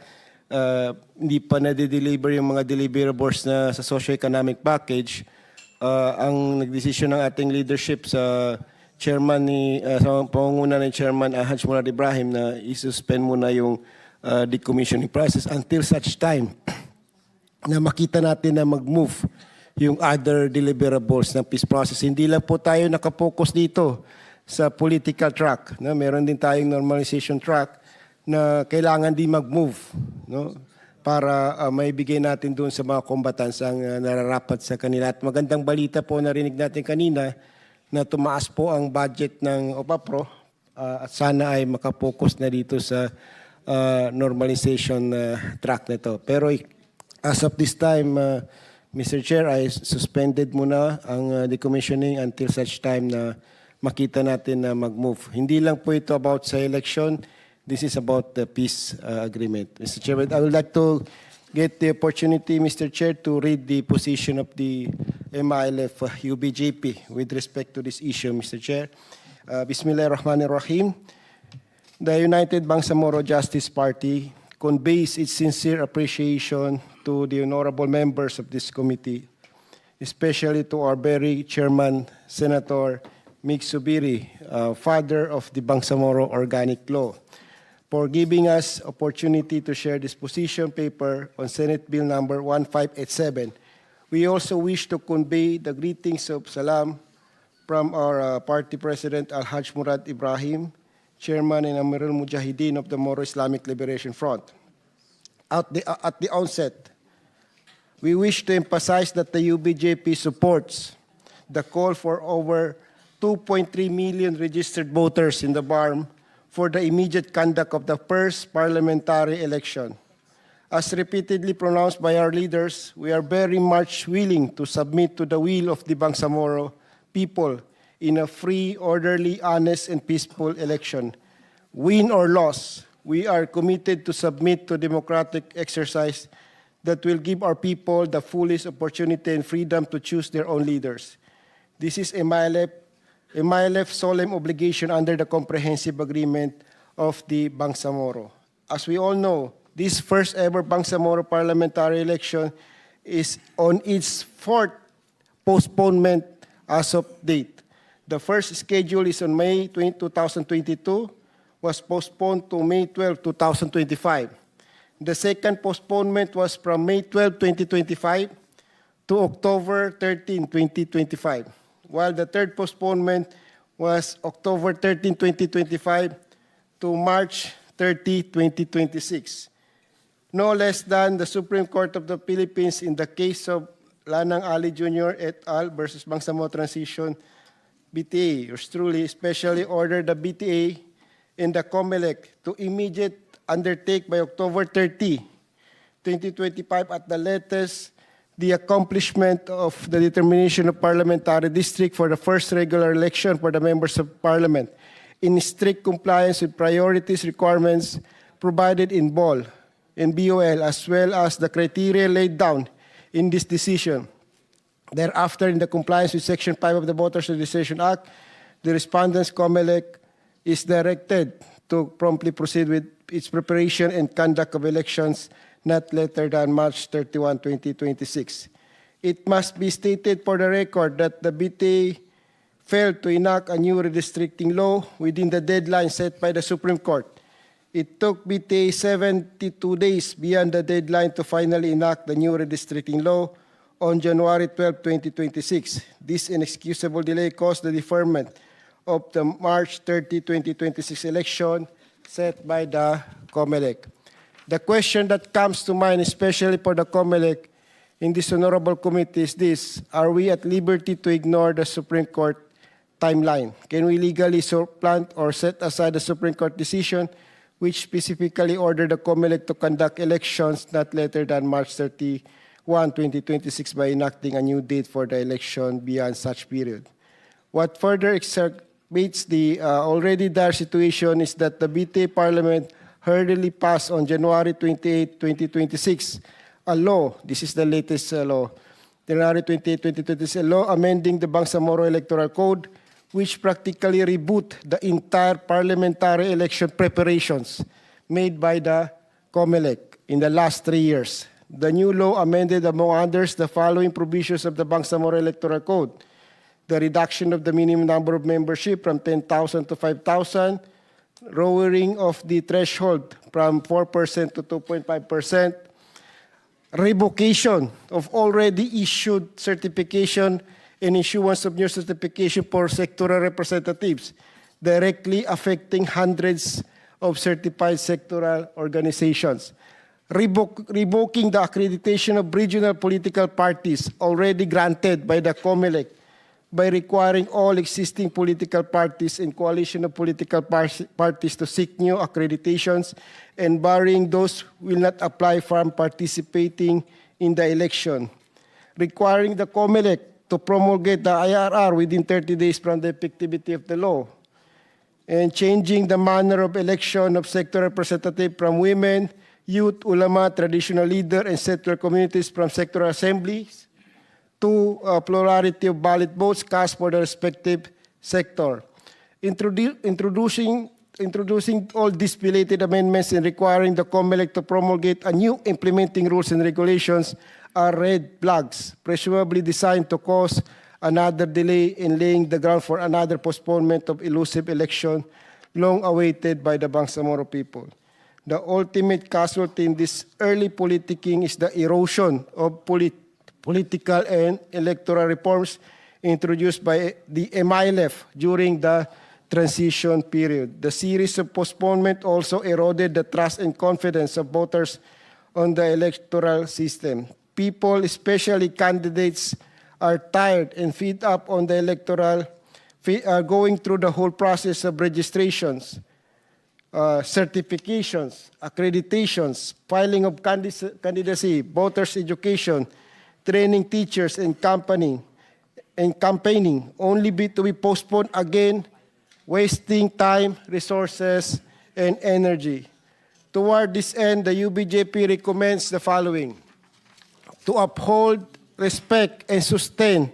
Hindi pa na-deliver yung mga deliverables na sa socio-economic package. Ang nagdesisyon ng ating leadership sa chairman sa pangunguna ng Chairman Haj Murad Ibrahim na isuspend muna yung decommissioning process until such time na makita natin na mag-move yung other deliverables ng peace process. Hindi lang po tayo nakapokus dito sa political track. No? Meron din tayong normalization track na kailangan din mag-move, no? Para maibigay natin doon sa mga combatants ang nararapat sa kanila. At magandang balita po narinig natin kanina na tumaas po ang budget ng OPAPRO at sana ay makapokus na dito sa normalization track nito. Pero as of this time, Mr. Chair, I suspended muna ang decommissioning until such time na makita natin na mag-move. Hindi lang po ito about sa election. This is about the peace agreement. Mr. Chair, I would like to get the opportunity, Mr. Chair, to read the position of the MILF UBJP with respect to this issue, Mr. Chair. Bismillahirrahmanirrahim. The United Bangsamoro Justice Party conveys its sincere appreciation to the honorable members of this committee, especially to our very chairman, Senator Mig Subiri, father of the Bangsamoro Organic Law, for giving us opportunity to share this position paper on Senate Bill number 1587. We also wish to convey the greetings of salam from our party president Al-Hajj Murad Ibrahim, chairman and Amirul Mujahideen of the Moro Islamic Liberation Front. At the outset, we wish to emphasize that the UBJP supports the call for over 2.3 million registered voters in the BARMM for the immediate conduct of the first parliamentary election. As repeatedly pronounced by our leaders, we are very much willing to submit to the will of the Bangsamoro people in a free, orderly, honest, and peaceful election. Win or loss, we are committed to submit to democratic exercise that will give our people the fullest opportunity and freedom to choose their own leaders. This is MILF's solemn obligation under the comprehensive agreement of the Bangsamoro. As we all know, this first ever Bangsamoro parliamentary election is on its fourth postponement as of date. The first schedule is on May 2022, was postponed to May 12, 2025. The second postponement was from May 12, 2025 to October 13, 2025. While the third postponement was October 13, 2025 to March 30, 2026. No less than the Supreme Court of the Philippines in the case of Lanang Ali Jr. et al. Versus Bangsamoro Transition BTA, yours truly, especially ordered the BTA and the COMELEC to immediate undertake by October 30, 2025 at the latest the accomplishment of the determination of parliamentary district for the first regular election for the members of parliament in strict compliance with priorities requirements provided in BOL and BOL as well as the criteria laid down in this decision. Thereafter, in the compliance with Section 5 of the Voters Registration Act, the respondents COMELEC is directed to promptly proceed with its preparation and conduct of elections not later than March 31, 2026. It must be stated for the record that the BTA failed to enact a new redistricting law within the deadline set by the Supreme Court. It took BTA 72 days beyond the deadline to finally enact the new redistricting law on January 12, 2026. This inexcusable delay caused the deferment of the March 30, 2026 election set by the COMELEC. The question that comes to mind, especially for the COMELEC in this honorable committee, is this: are we at liberty to ignore the Supreme Court timeline? Can we legally supplant or set aside the Supreme Court decision which specifically ordered the COMELEC to conduct elections not later than March 31, 2026 by enacting a new date for the election beyond such period? What further exacerbates the already dire situation is that the BTA Parliament hurriedly passed on January 28, 2026, a law, this is the latest law, January 28, 2026, a law amending the Bangsamoro Electoral Code, which practically reboot the entire parliamentary election preparations made by the COMELEC in the last 3 years. The new law amended, among others, the following provisions of the Bangsamoro Electoral Code: the reduction of the minimum number of membership from 10,000 to 5,000, lowering of the threshold from 4% to 2.5%, revocation of already issued certification and issuance of new certification for sectoral representatives, directly affecting hundreds of certified sectoral organizations, revoking the accreditation of regional political parties already granted by the COMELEC by requiring all existing political parties and coalition of political parties to seek new accreditations and barring those who will not apply from participating in the election. Requiring the COMELEC to promulgate the IRR within 30 days from the effectivity of the law. And changing the manner of election of sector representative from women, youth, ulama, traditional leader, and settler communities from sectoral assemblies to a plurality of ballot votes cast for the respective sector. Introducing all these belated amendments and requiring the COMELEC to promulgate a new implementing rules and regulations are red flags, presumably designed to cause another delay in laying the ground for another postponement of elusive election long awaited by the Bangsamoro people. The ultimate casualty in this early politicking is the erosion of political and electoral reforms introduced by the MILF during the transition period. The series of postponement also eroded the trust and confidence of voters on the electoral system. People, especially candidates, are tired and fed up on the electoral, going through the whole process of registrations, certifications, accreditations, filing of candidacy, voters' education, training teachers, and campaigning, only to be postponed again, wasting time, resources, and energy. Toward this end, the UBJP recommends the following: to uphold, respect, and sustain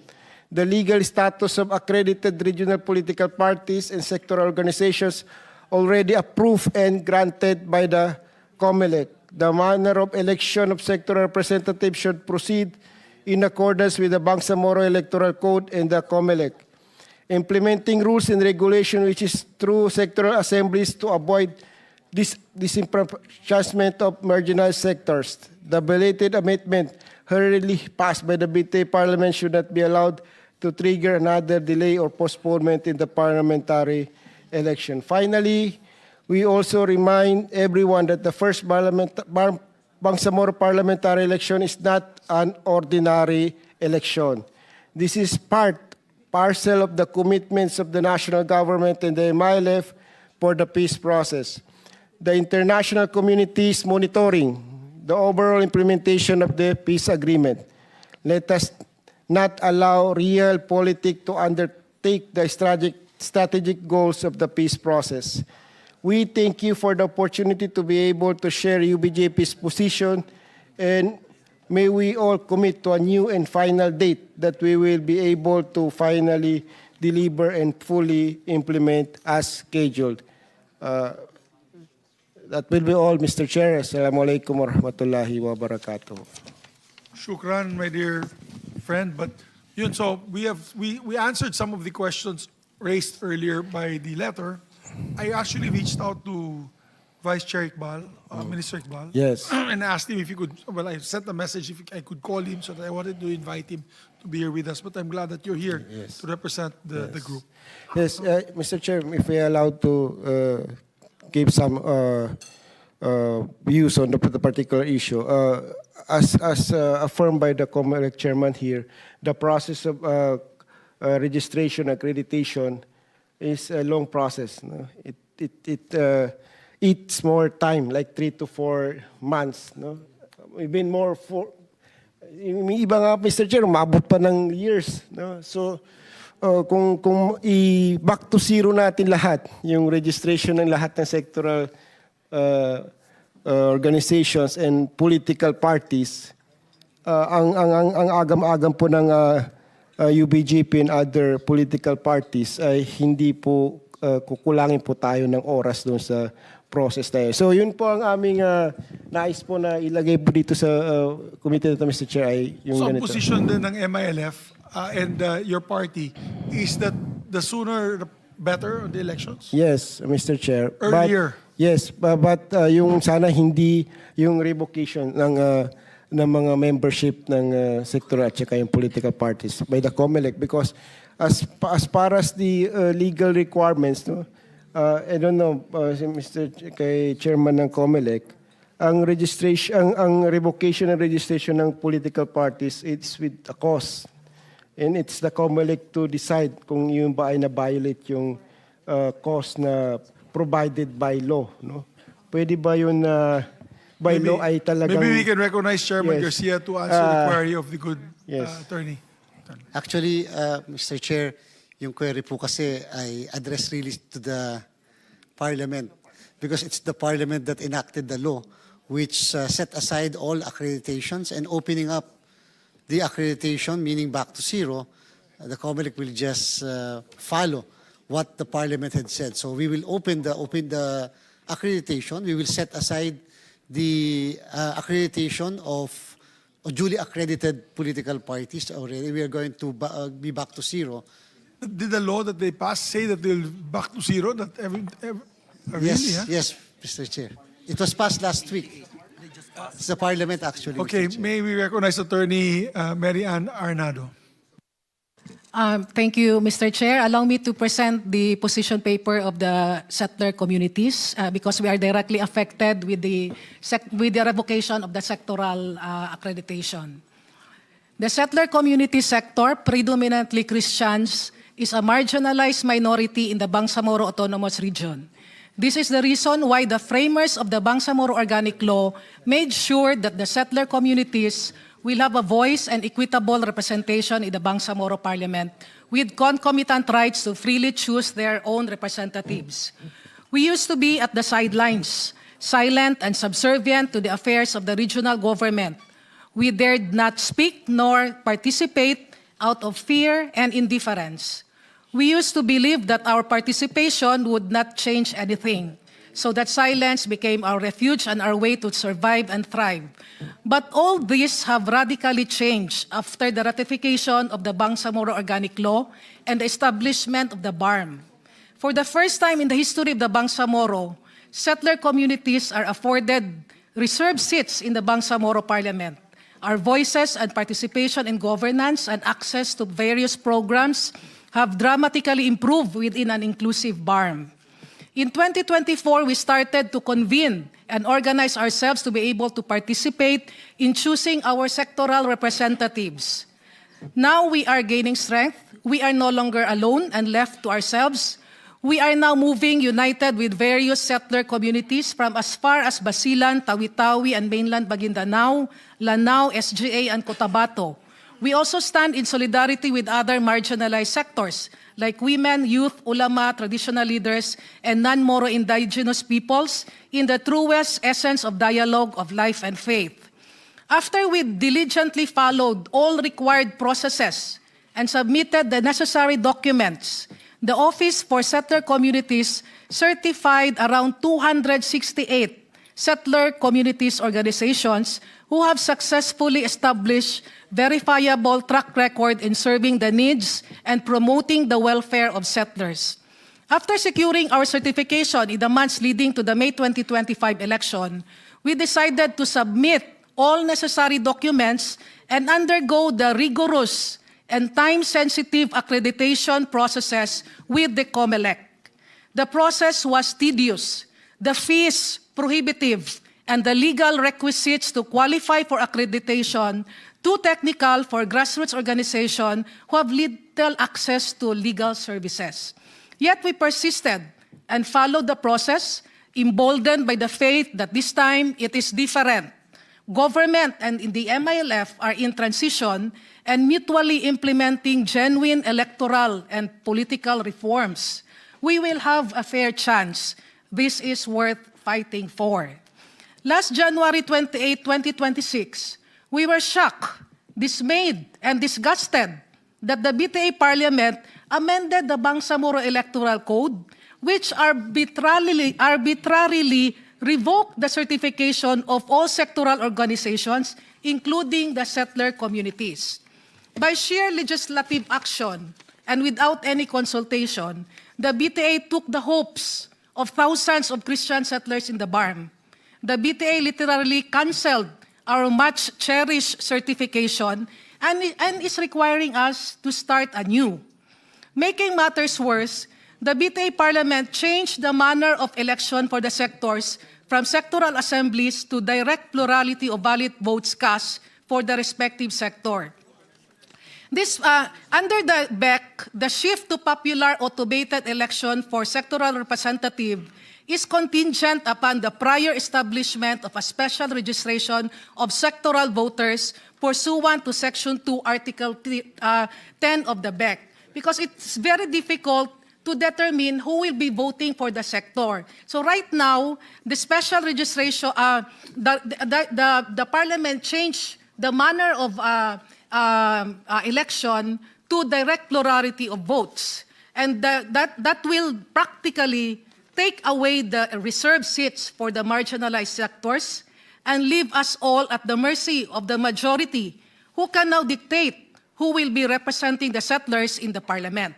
the legal status of accredited regional political parties and sectoral organizations already approved and granted by the COMELEC. The manner of election of sectoral representatives should proceed in accordance with the Bangsamoro Electoral Code and the COMELEC. Implementing rules and regulation which is through sectoral assemblies to avoid disenfranchisement of marginalized sectors. The belated amendment hurriedly passed by the BTA Parliament should not be allowed to trigger another delay or postponement in the parliamentary election. Finally, we also remind everyone that the first Bangsamoro parliamentary election is not an ordinary election. This is parcel of the commitments of the national government and the MILF for the peace process. The international community is monitoring the overall implementation of the peace agreement. Let us not allow realpolitik to undertake the strategic goals of the peace process. We thank you for the opportunity to be able to share UBJP's position, and may we all commit to a new and final date that we will be able to finally deliver and fully implement as scheduled. That will be all, Mr. Chair. Assalamualaikum warahmatullahi wabarakatuh. Shukran, my dear friend. But yun, so we answered some of the questions raised earlier by the letter. I actually reached out to Vice Chair Iqbal, Minister Iqbal. Yes. And asked him if he could, well, I sent a message if I could call him, so that I wanted to invite him to be here with us. But I'm glad that you're here to represent the group. Yes, Mr. Chair, if we are allowed to give some views on the particular issue. As affirmed by the COMELEC chairman here, the process of registration, accreditation is a long process. No? It eats more time, like 3 to 4 months. No? Even more, may iba nga, Mr. Chair, umabot pa ng years. No? So, kung back to zero natin lahat, yung registration ng lahat ng sectoral organizations and political parties, ang agam-agam po ng UBJP and other political parties ay hindi po kukulangin po tayo ng oras doon sa process na yun. So yun po ang aming nais po na ilagay po dito sa committee nito, Mr. Chair, ay yung So ang ganito. position din ng MILF and your party is that the sooner the better on the elections? Yes, Mr. Chair. Earlier. But yung sana hindi yung revocation ng mga membership ng sector at saka yung political parties by the COMELEC, because as far as the legal requirements, no, I don't know, Mr. kay Chairman ng COMELEC, ang registration, ang revocation and registration ng political parties, it's with a cost. And it's the COMELEC to decide kung yun ba ay na-violate yung cost na provided by law. No? Pwede ba yun by law ay talagang... Maybe we can recognize Chairman Yes. Garcia to answer the query of the good Yes. attorney. Actually, Mr. Chair, yung query po kasi ay addressed really to the Parliament because it's the Parliament that enacted the law which set aside all accreditations and opening up the accreditation, meaning back to zero. The COMELEC will just follow what the Parliament had said. So we will open the accreditation. We will set aside the accreditation of duly accredited political parties already. We are going to be back to zero. Did the law that they passed say that they'll back to zero? That really, Yes, huh? yes, Mr. Chair. It was passed last week. It's the Parliament actually. Okay, Mr. Chair. may we recognize Attorney Mary Ann Arnado. Thank you, Mr. Chair. Allow me to present the position paper of the settler communities because we are directly affected with the revocation of the sectoral accreditation. The settler community sector, predominantly Christians, is a marginalized minority in the Bangsamoro Autonomous Region. This is the reason why the framers of the Bangsamoro Organic Law made sure that the settler communities will have a voice and equitable representation in the Bangsamoro Parliament with concomitant rights to freely choose their own representatives. We used to be at the sidelines, silent and subservient to the affairs of the regional government. We dared not speak nor participate out of fear and indifference. We used to believe that our participation would not change anything, so that silence became our refuge and our way to survive and thrive. But all this have radically changed after the ratification of the Bangsamoro Organic Law and the establishment of the BARMM. For the first time in the history of the Bangsamoro, settler communities are afforded reserved seats in the Bangsamoro Parliament. Our voices and participation in governance and access to various programs have dramatically improved within an inclusive BARMM. In 2024, we started to convene and organize ourselves to be able to participate in choosing our sectoral representatives. Now we are gaining strength. We are no longer alone and left to ourselves. We are now moving united with various settler communities from as far as Basilan, Tawi-Tawi, and mainland Maguindanao, Lanao, SGA, and Cotabato. We also stand in solidarity with other marginalized sectors like women, youth, ulama, traditional leaders, and non-Moro indigenous peoples in the truest essence of dialogue of life and faith. After we diligently followed all required processes and submitted the necessary documents, the Office for Settler Communities certified around 268 settler communities organizations who have successfully established verifiable track record in serving the needs and promoting the welfare of settlers. After securing our certification in the months leading to the May 2025 election, we decided to submit all necessary documents and undergo the rigorous and time-sensitive accreditation processes with the COMELEC. The process was tedious, the fees prohibitive, and the legal requisites to qualify for accreditation too technical for grassroots organizations who have little access to legal services. Yet we persisted and followed the process, emboldened by the faith that this time it is different. Government and the MILF are in transition and mutually implementing genuine electoral and political reforms. We will have a fair chance. This is worth fighting for. Last January 28, 2026, we were shocked, dismayed, and disgusted that the BTA Parliament amended the Bangsamoro Electoral Code, which arbitrarily revoked the certification of all sectoral organizations, including the settler communities. By sheer legislative action and without any consultation, the BTA took the hopes of thousands of Christian settlers in the BARMM. The BTA literally canceled our much-cherished certification and is requiring us to start anew. Making matters worse, the BTA Parliament changed the manner of election for the sectors from sectoral assemblies to direct plurality of valid votes cast for the respective sector. Under the BEC, the shift to popular automated election for sectoral representative is contingent upon the prior establishment of a special registration of sectoral voters pursuant to Section 2, Article 10 of the BEC. Because it's very difficult to determine who will be voting for the sector. So right now, the special registration, the Parliament changed the manner of election to direct plurality of votes. And that will practically take away the reserved seats for the marginalized sectors and leave us all at the mercy of the majority, who can now dictate who will be representing the settlers in the Parliament.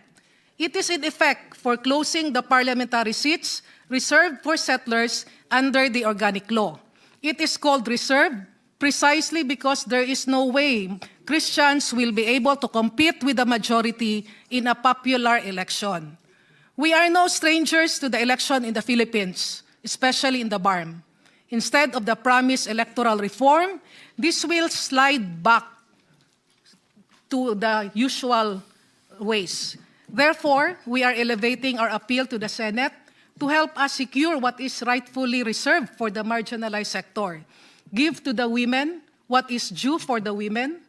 It is in effect foreclosing the parliamentary seats reserved for settlers under the organic law. It is called reserved precisely because there is no way Christians will be able to compete with the majority in a popular election. We are no strangers to the election in the Philippines, especially in the BARMM. Instead of the promised electoral reform, this will slide back to the usual ways. Therefore, we are elevating our appeal to the Senate to help us secure what is rightfully reserved for the marginalized sector. Give to the women what is due for the women,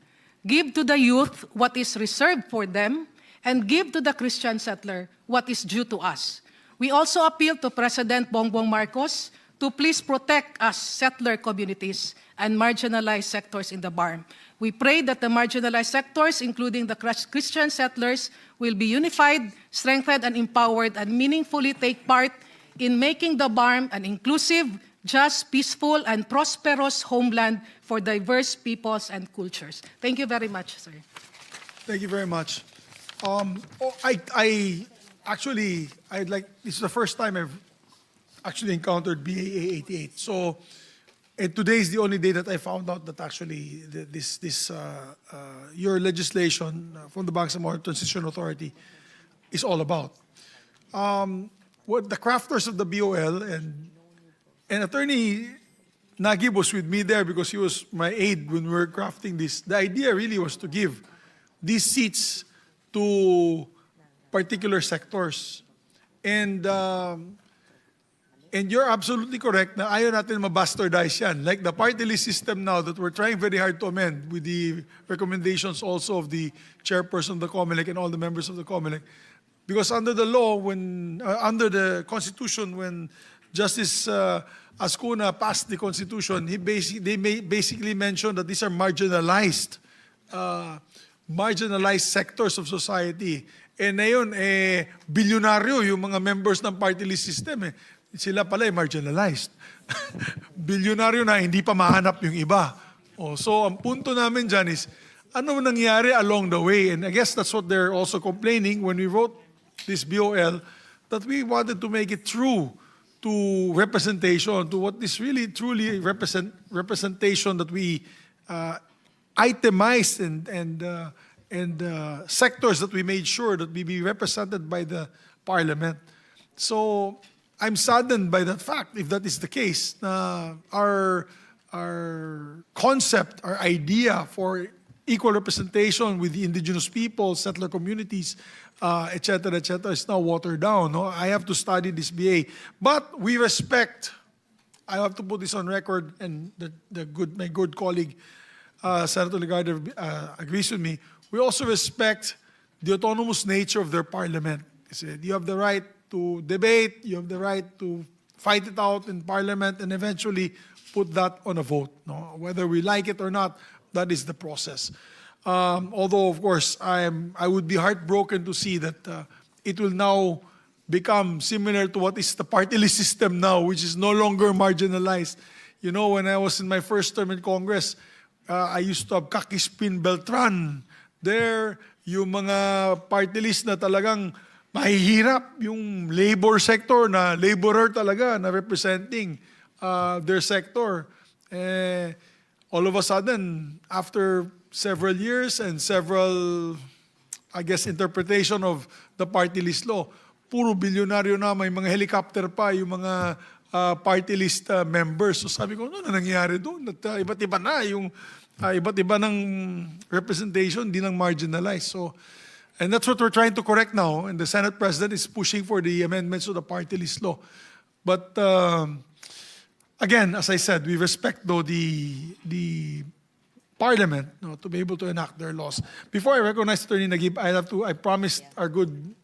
give to the youth what is reserved for them, and give to the Christian settler what is due to us. We also appeal to President Bongbong Marcos to please protect us settler communities and marginalized sectors in the BARMM. We pray that the marginalized sectors, including the Christian settlers, will be unified, strengthened, and empowered, and meaningfully take part in making the BARMM an inclusive, just, peaceful, and prosperous homeland for diverse peoples and cultures. Thank you very much, sir. Thank you very much. This is the first time I've actually encountered BAA 88. So, and today is the only day that I found out that actually your legislation from the Bangsamoro Transition Authority is all about. What the crafters of the BOL and Attorney Nagib was with me there because he was my aide when we were crafting this. The idea really was to give these seats to particular sectors. And you're absolutely correct na ayaw natin mabastardize yan. Like the party list system now that we're trying very hard to amend with the recommendations also of the chairperson of the COMELEC and all the members of the COMELEC. Because under the law, under the Constitution, when Justice Ascuna passed the Constitution, they basically mentioned that these are marginalized sectors of society. And ngayon, bilyonaryo yung mga members ng party list system. Sila pala marginalized. Bilyonaryo na, hindi pa mahanap yung iba. So ang punto namin dyan is, ano nangyari along the way? And I guess that's what they're also complaining when we wrote this BOL, that we wanted to make it true to representation, to what is really truly representation that we itemized and sectors that we made sure that we be represented by the Parliament. So I'm saddened by that fact, if that is the case. Our concept, our idea for equal representation with the indigenous people, settler communities, etc., is now watered down. No? I have to study this BA. But we respect, I have to put this on record, and my good colleague, Senator Legarda, agrees with me. We also respect the autonomous nature of their parliament. You have the right to debate, you have the right to fight it out in Parliament and eventually put that on a vote. No? Whether we like it or not, that is the process. Although, of course, I would be heartbroken to see that it will now become similar to what is the party list system now, which is no longer marginalized. You know, when I was in my first term in Congress, I used to have Kakispin Beltran. There, yung mga party list na talagang mahihirap, yung labor sector na laborer talaga na representing their sector. All of a sudden, after several years and several, I guess, interpretation of the party list law, puro bilyonaryo na, may mga helicopter pa yung mga party list members. So sabi ko, ano na nangyari doon? Iba't iba na yung iba't iba ng representation, di nang marginalized. So, and that's what we're trying to correct now. And the Senate President is pushing for the amendments to the party list law. But again, as I said, we respect though the Parliament, to be able to enact their laws. Before I recognize Attorney Nagib, I promised our good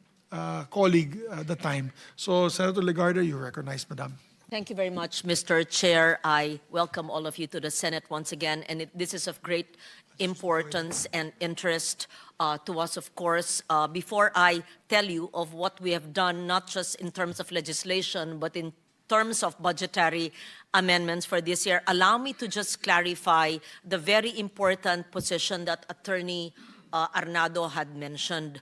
colleague the time. So Senator Legarda, you recognize, Madam. Thank you very much, Mr. Chair. I welcome all of you to the Senate once again, and this is of great importance and interest to us, of course. Before I tell you of what we have done, not just in terms of legislation, but in terms of budgetary amendments for this year, allow me to just clarify the very important position that Attorney Arnado had mentioned.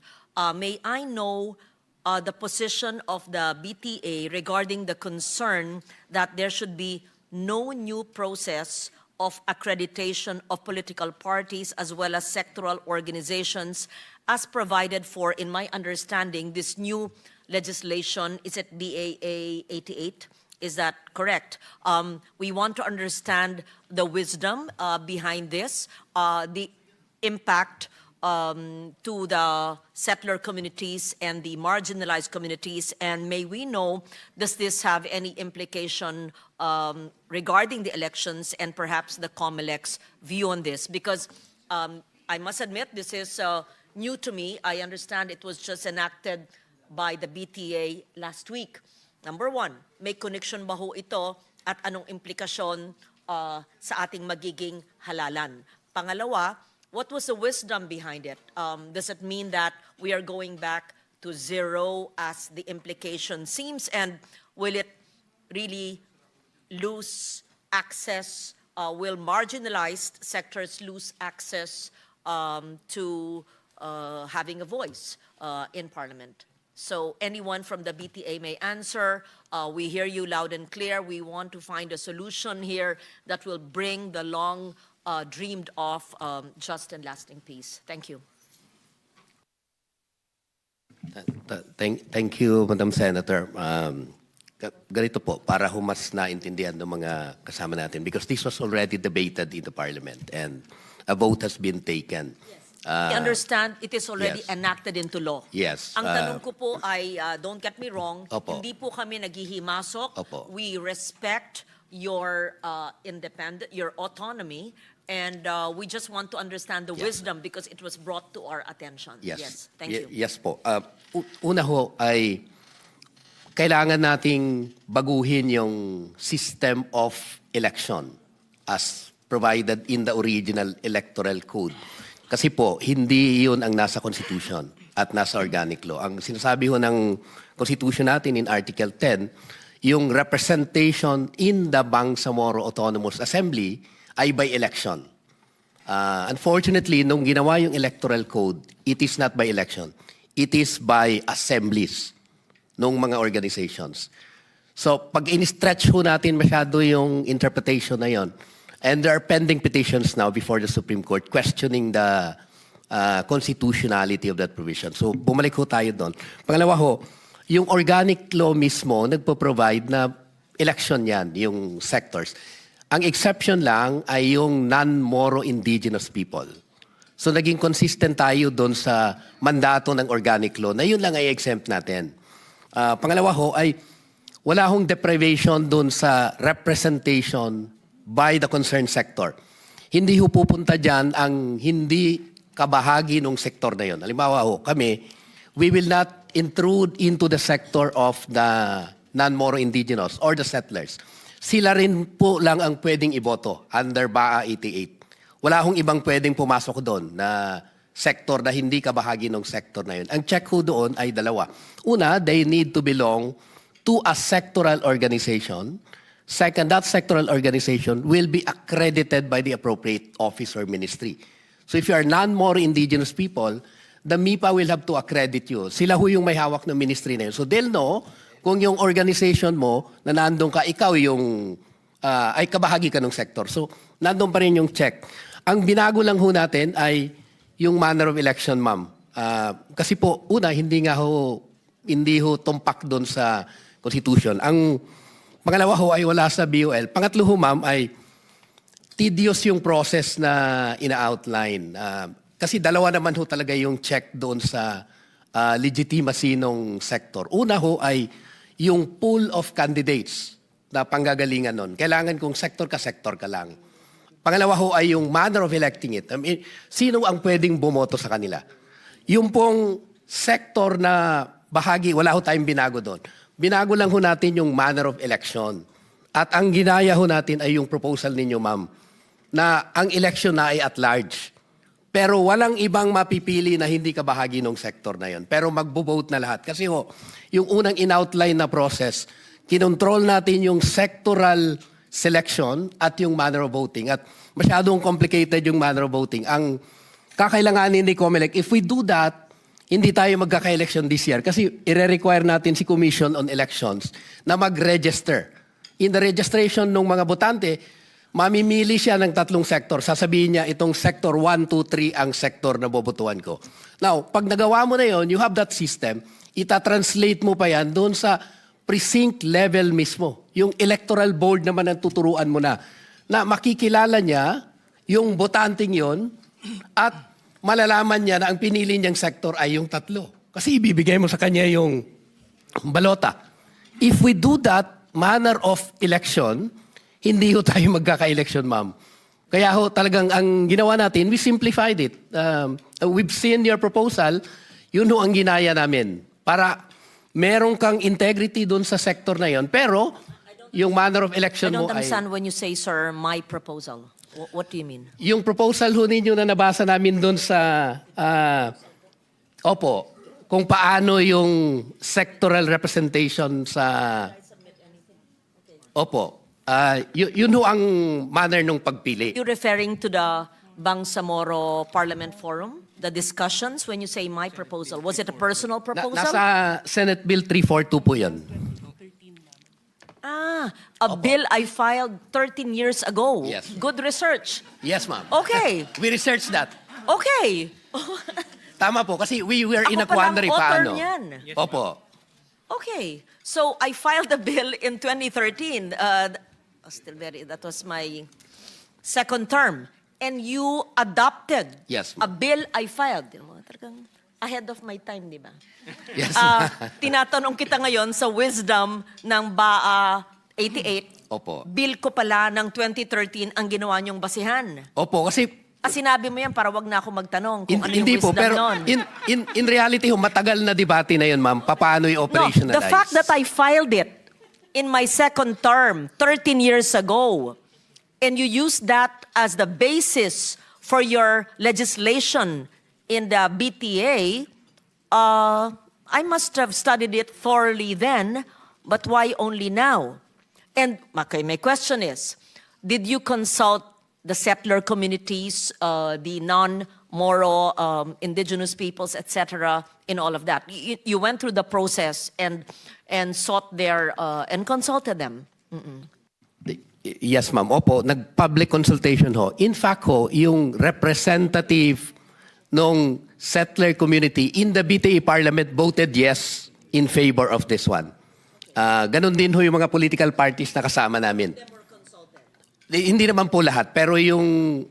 May I know the position of the BTA regarding the concern that there should be no new process of accreditation of political parties as well as sectoral organizations as provided for, in my understanding, this new legislation, is it BAA 88? Is that correct? We want to understand the wisdom behind this, the impact to the settler communities and the marginalized communities, and may we know, does this have any implication regarding the elections and perhaps the COMELEC's view on this? Because I must admit, this is new to me. I understand it was just enacted by the BTA last week. Number one, may connection ba ho ito at anong implikasyon sa ating magiging halalan? Pangalawa, what was the wisdom behind it? Does it mean that we are going back to zero as the implication seems? And will it really lose access? Will marginalized sectors lose access to having a voice in Parliament? So anyone from the BTA may answer. We hear you loud and clear. We want to find a solution here that will bring the long dreamed of just and lasting peace. Thank you. Thank you, Madam Senator. Ganito po, para mas naintindihan ng mga kasama natin, because this was already debated in the Parliament and a vote has been taken. I understand it is already yes. enacted into law. Yes. Ang tanong ko po ay, don't get me wrong, Opo. hindi po kami naghihimasok. Opo. We respect your your autonomy, and we just want to understand the wisdom because it was brought to our attention. Yes. Thank you. Yes po. Una ho ay kailangan nating baguhin yung system of election as provided in the original electoral code. Kasi po, hindi yun ang nasa Constitution at nasa organic law. Ang sinasabi ho ng Constitution natin in Article 10, yung representation in the Bangsamoro Autonomous Assembly ay by election. Unfortunately, nung ginawa yung electoral code, it is not by election. It is by assemblies ng mga organizations. So, pag in-stretch ho natin masyado yung interpretation na yon, and there are pending petitions now before the Supreme Court questioning the constitutionality of that provision. So, bumalik ho tayo doon. Pangalawa ho, yung organic law mismo nagpo-provide na election yan, yung sectors. Ang exception lang ay yung non-Moro indigenous people. So, naging consistent tayo doon sa mandato ng organic law na yun lang ay exempt natin. Pangalawa ho ay wala hong deprivation doon sa representation by the concerned sector. Hindi ho pupunta dyan ang hindi kabahagi ng sektor na yun. Halimbawa ho, kami, we will not intrude into the sector of the non-Moro indigenous or the settlers. Sila rin po lang ang pwedeng iboto under BAA 88. Wala hong ibang pwedeng pumasok doon na sector na hindi kabahagi ng sector na yun. Ang check ho doon ay dalawa. Una, they need to belong to a sectoral organization. Second, that sectoral organization will be accredited by the appropriate office or ministry. So if you are non-Moro indigenous people, the MIPA will have to accredit you. Sila ho yung may hawak ng ministry na yun. So they'll know kung yung organization mo na nandun ka, ikaw yung ay kabahagi ka ng sector. So nandun pa rin yung check. Ang binago lang ho natin ay yung manner of election, ma'am. Kasi po, una, hindi ho tumpak doon sa Constitution. Ang pangalawa ho ay wala sa BOL. Pangatlo ho, ma'am, ay tedious yung process na ina-outline. Kasi dalawa naman ho talaga yung check doon sa legitimacy ng sector. Una ho ay yung pool of candidates na panggagalingan nun. Kailangan kung sector ka lang. Pangalawa ho ay yung manner of electing it. I mean, sino ang pwedeng bumoto sa kanila? Yung pong sector na bahagi, wala ho tayong binago doon. Binago lang ho natin yung manner of election. At ang ginaya ho natin ay yung proposal ninyo, ma'am, na ang election na ay at large. Pero walang ibang mapipili na hindi ka bahagi ng sector na yon. Pero magbo-vote na lahat. Kasi ho, yung unang in-outline na process, kinontrol natin yung sectoral selection at yung manner of voting. At masyadong complicated yung manner of voting. Ang kakailanganin ni COMELEC, if we do that, hindi tayo magkaka-election this year. Kasi ire-require natin si Commission on Elections na mag-register. In the registration ng mga botante, mamimili siya ng 3 sektor. Sasabihin niya, itong sector 1, 2, 3 ang sektor na bobotuhan ko. Now, pag nagawa mo na yon, you have that system, ita-translate mo pa yan doon sa precinct level mismo. Yung electoral board naman ang tuturuan mo na makikilala niya yung botanting yon at malalaman niya na ang pinili niyang sektor ay yung 3. Kasi ibibigay mo sa kanya yung balota. If we do that manner of election, hindi ho tayo magkaka-election, ma'am. Kaya ho talagang ang ginawa natin, we simplified it. We've seen your proposal, yun ho ang ginaya namin. Para meron kang integrity doon sa sector na yon. Pero yung manner of election I mo don't ay... understand when you say, sir, my proposal. What do you mean? Yung proposal ho ninyo na nabasa namin doon sa... opo, kung paano yung sectoral representation sa... Opo. Yun ho ang manner ng pagpili. You referring to the Bangsamoro Parliament Forum? The discussions when you say my proposal? Was it a personal proposal? Nasa Senate Bill 342 po yun. A bill I filed 13 years ago. Yes. Good research. Yes, ma'am. Okay. We researched that. Okay. Tama po, kasi we were in a Ako palang quandary author paano. niyan. Opo. Okay. So I filed the bill in 2013. That was my second term. And you adopted Yes, a ma'am. bill I filed. Talagang ahead of my time, di ba? Yes. Tinatanong kita ngayon sa wisdom ng BAA 88. Opo. Bill ko pala ng 2013 ang ginawa niyong basihan. Opo, kasi Sinabi mo yan para wag na ako magtanong kung ano yung hindi po, wisdom pero nun. in reality ho, matagal na debate na yun, ma'am. Paano No, i-operationalize? the fact that I filed it in my second term 13 years ago, and you used that as the basis for your legislation in the BTA, I must have studied it thoroughly then, but why only now? And okay, my question is, did you consult the settler communities, the non-Moro indigenous peoples, etc., in all of that? You went through the process and sought their, and consulted them. Yes, ma'am. Opo, nag-public consultation ho. In fact ho, yung representative ng settler community in the BTA Parliament voted yes in favor of this one. Ganon din ho yung mga political parties na kasama namin. Hindi naman po lahat, pero yung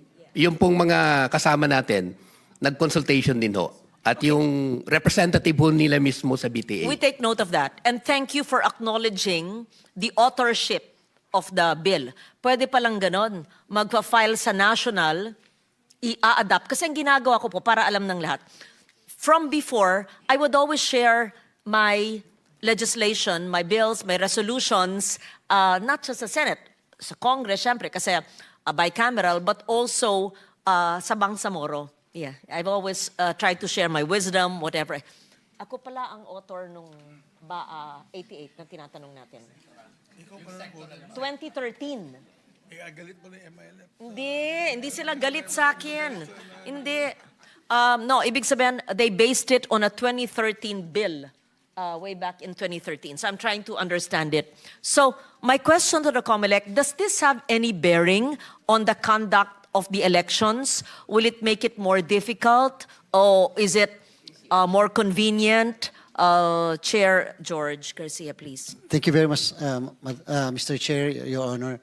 pong mga kasama natin, nag-consultation din ho. At yung representative ho nila mismo sa BTA. We take note of that. And thank you for acknowledging the authorship of the bill. Pwede palang ganon, magpa-file sa national, i-adapt. Kasi ang ginagawa ko po, para alam ng lahat, from before, I would always share my legislation, my bills, my resolutions, not just sa Senate, sa Congress, syempre, kasi bicameral, but also sa Bangsamoro. Yeah, I've always tried to share my wisdom, whatever. Ako pala ang author nung BAA 88 na tinatanong natin. 2013. Galit mo na yung MILF. Hindi sila galit sa akin. Hindi. No, ibig sabihin, they based it on a 2013 bill. Way back in 2013. So I'm trying to understand it. So my question to the COMELEC, does this have any bearing on the conduct of the elections? Will it make it more difficult? Or is it more convenient? Chair George Garcia, please. Thank you very much, Mr. Chair, Your Honor.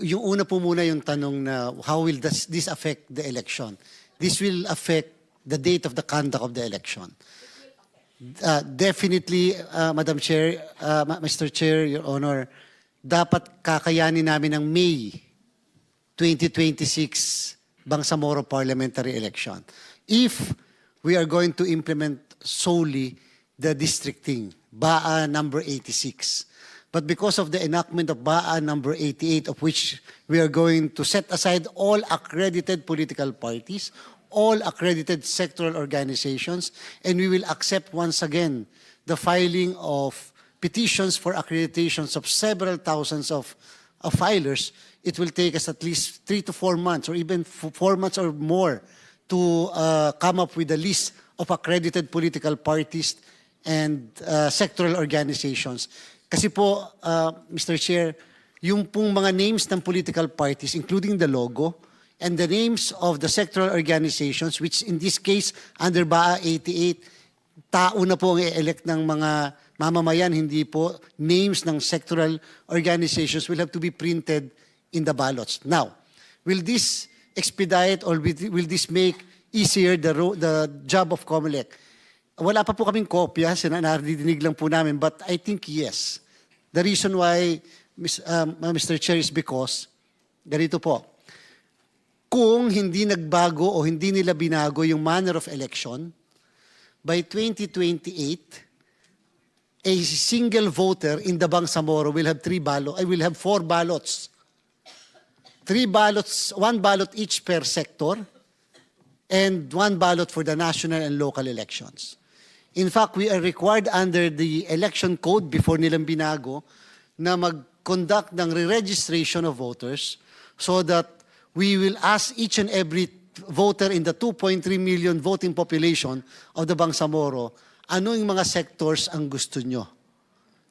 yung una po muna yung tanong na how will this affect the election? This will affect the date of the conduct of the election. Definitely, Madam Chair, Mr. Chair, Your Honor, dapat kakayanin namin ng May 2026 Bangsamoro parliamentary election. If we are going to implement solely the districting, BAA number 86. But because of the enactment of BAA number 88, of which we are going to set aside all accredited political parties, all accredited sectoral organizations, and we will accept once again the filing of petitions for accreditations of several thousands of filers, it will take us at least 3 to 4 months or even 4 months or more to come up with a list of accredited political parties and sectoral organizations. Kasi po, Mr. Chair, yung pong mga names ng political parties, including the logo, and the names of the sectoral organizations, which in this case, under BAA 88, tao na po ang i-elect ng mga mamamayan, hindi po names ng sectoral organizations will have to be printed in the ballots. Now, will this expedite or will this make easier the job of COMELEC? Wala pa po kaming kopya, narinig lang po namin, but I think yes. The reason why, Mr. Chair, is because, ganito po, kung hindi nagbago o hindi nila binago yung manner of election, by 2028, a single voter in the Bangsamoro will have 4 ballots. 3 ballots, 1 ballot each per sector, and 1 ballot for the national and local elections. In fact, we are required under the election code before nilang binago na mag-conduct ng re-registration of voters so that we will ask each and every voter in the 2.3 million voting population of the Bangsamoro, ano yung mga sectors ang gusto nyo?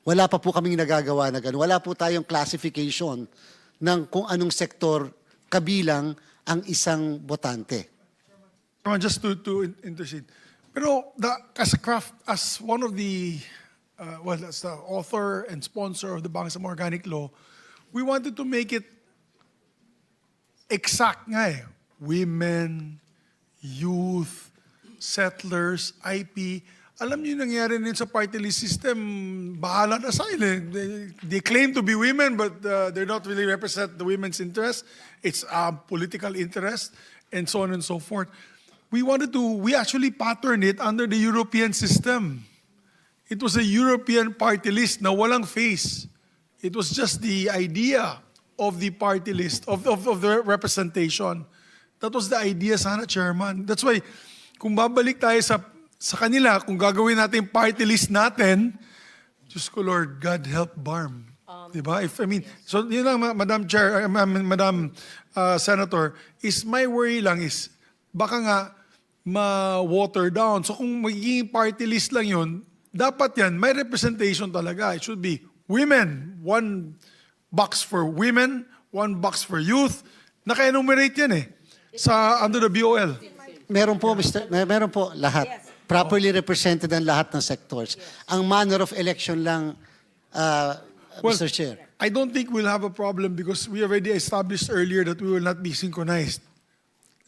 Wala pa po kaming nagagawa na gano'n. Wala po tayong classification ng kung anong sektor kabilang ang isang botante. Just to intercede. Pero as one of the, as the author and sponsor of the Bangsamoro Organic Law, we wanted to make it exact nga eh. Women, youth, settlers, IP. Alam niyo yung nangyari din sa party list system, bahala na sila. They claim to be women, but they're not really represent the women's interest. It's political interest, and so on and so forth. We actually patterned it under the European system. It was a European party list na walang face. It was just the idea of the party list, of the representation. That was the idea sana, Chairman. That's why, kung babalik tayo sa kanila, kung gagawin natin party list natin, Diyos ko Lord, God help BARMM. Diba? So yun lang, Madam Chair, Madam Senator, is my worry lang is, baka nga, ma-water down. So kung magiging party list lang yun, dapat yan, may representation talaga. It should be women, 1 box for women, 1 box for youth. Naka-enumerate yan eh, under the BOL. Meron po, meron po lahat. Properly represented ang lahat ng sectors. Ang manner of election lang, Mr. Chair. I don't think we'll have a problem because we already established earlier that we will not be synchronized.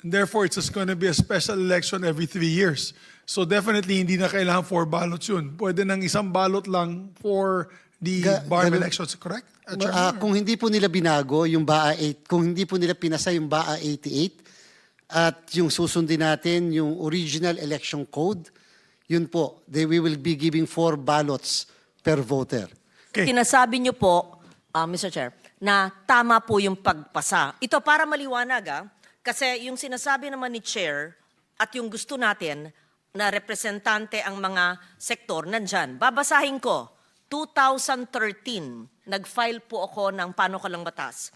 And therefore, it's just going to be a special election every 3 years. So definitely, hindi na kailangan 4 ballots yun. Pwede nang 1 ballot lang for the BARMM elections, correct? Kung hindi po nila binago yung BAA 8, kung hindi po nila pinasa yung BAA 88, at yung susundin natin, yung original election code, yun po, we will be giving 4 ballots per voter. Okay. Sinasabi niyo po, Mr. Chair, na tama po yung pagpasa. Ito para maliwanag, kasi yung sinasabi naman ni Chair at yung gusto natin na representante ang mga sektor, nandyan. Babasahin ko, 2013, nag-file po ako ng panukalang batas.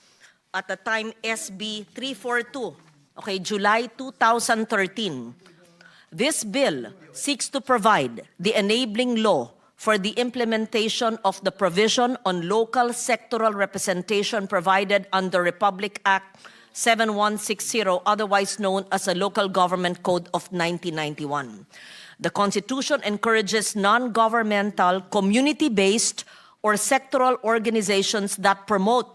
At the time, SB 342, okay, July 2013. This bill seeks to provide the enabling law for the implementation of the provision on local sectoral representation provided under Republic Act 7160, otherwise known as the Local Government Code of 1991. The Constitution encourages non-governmental, community-based, or sectoral organizations that promote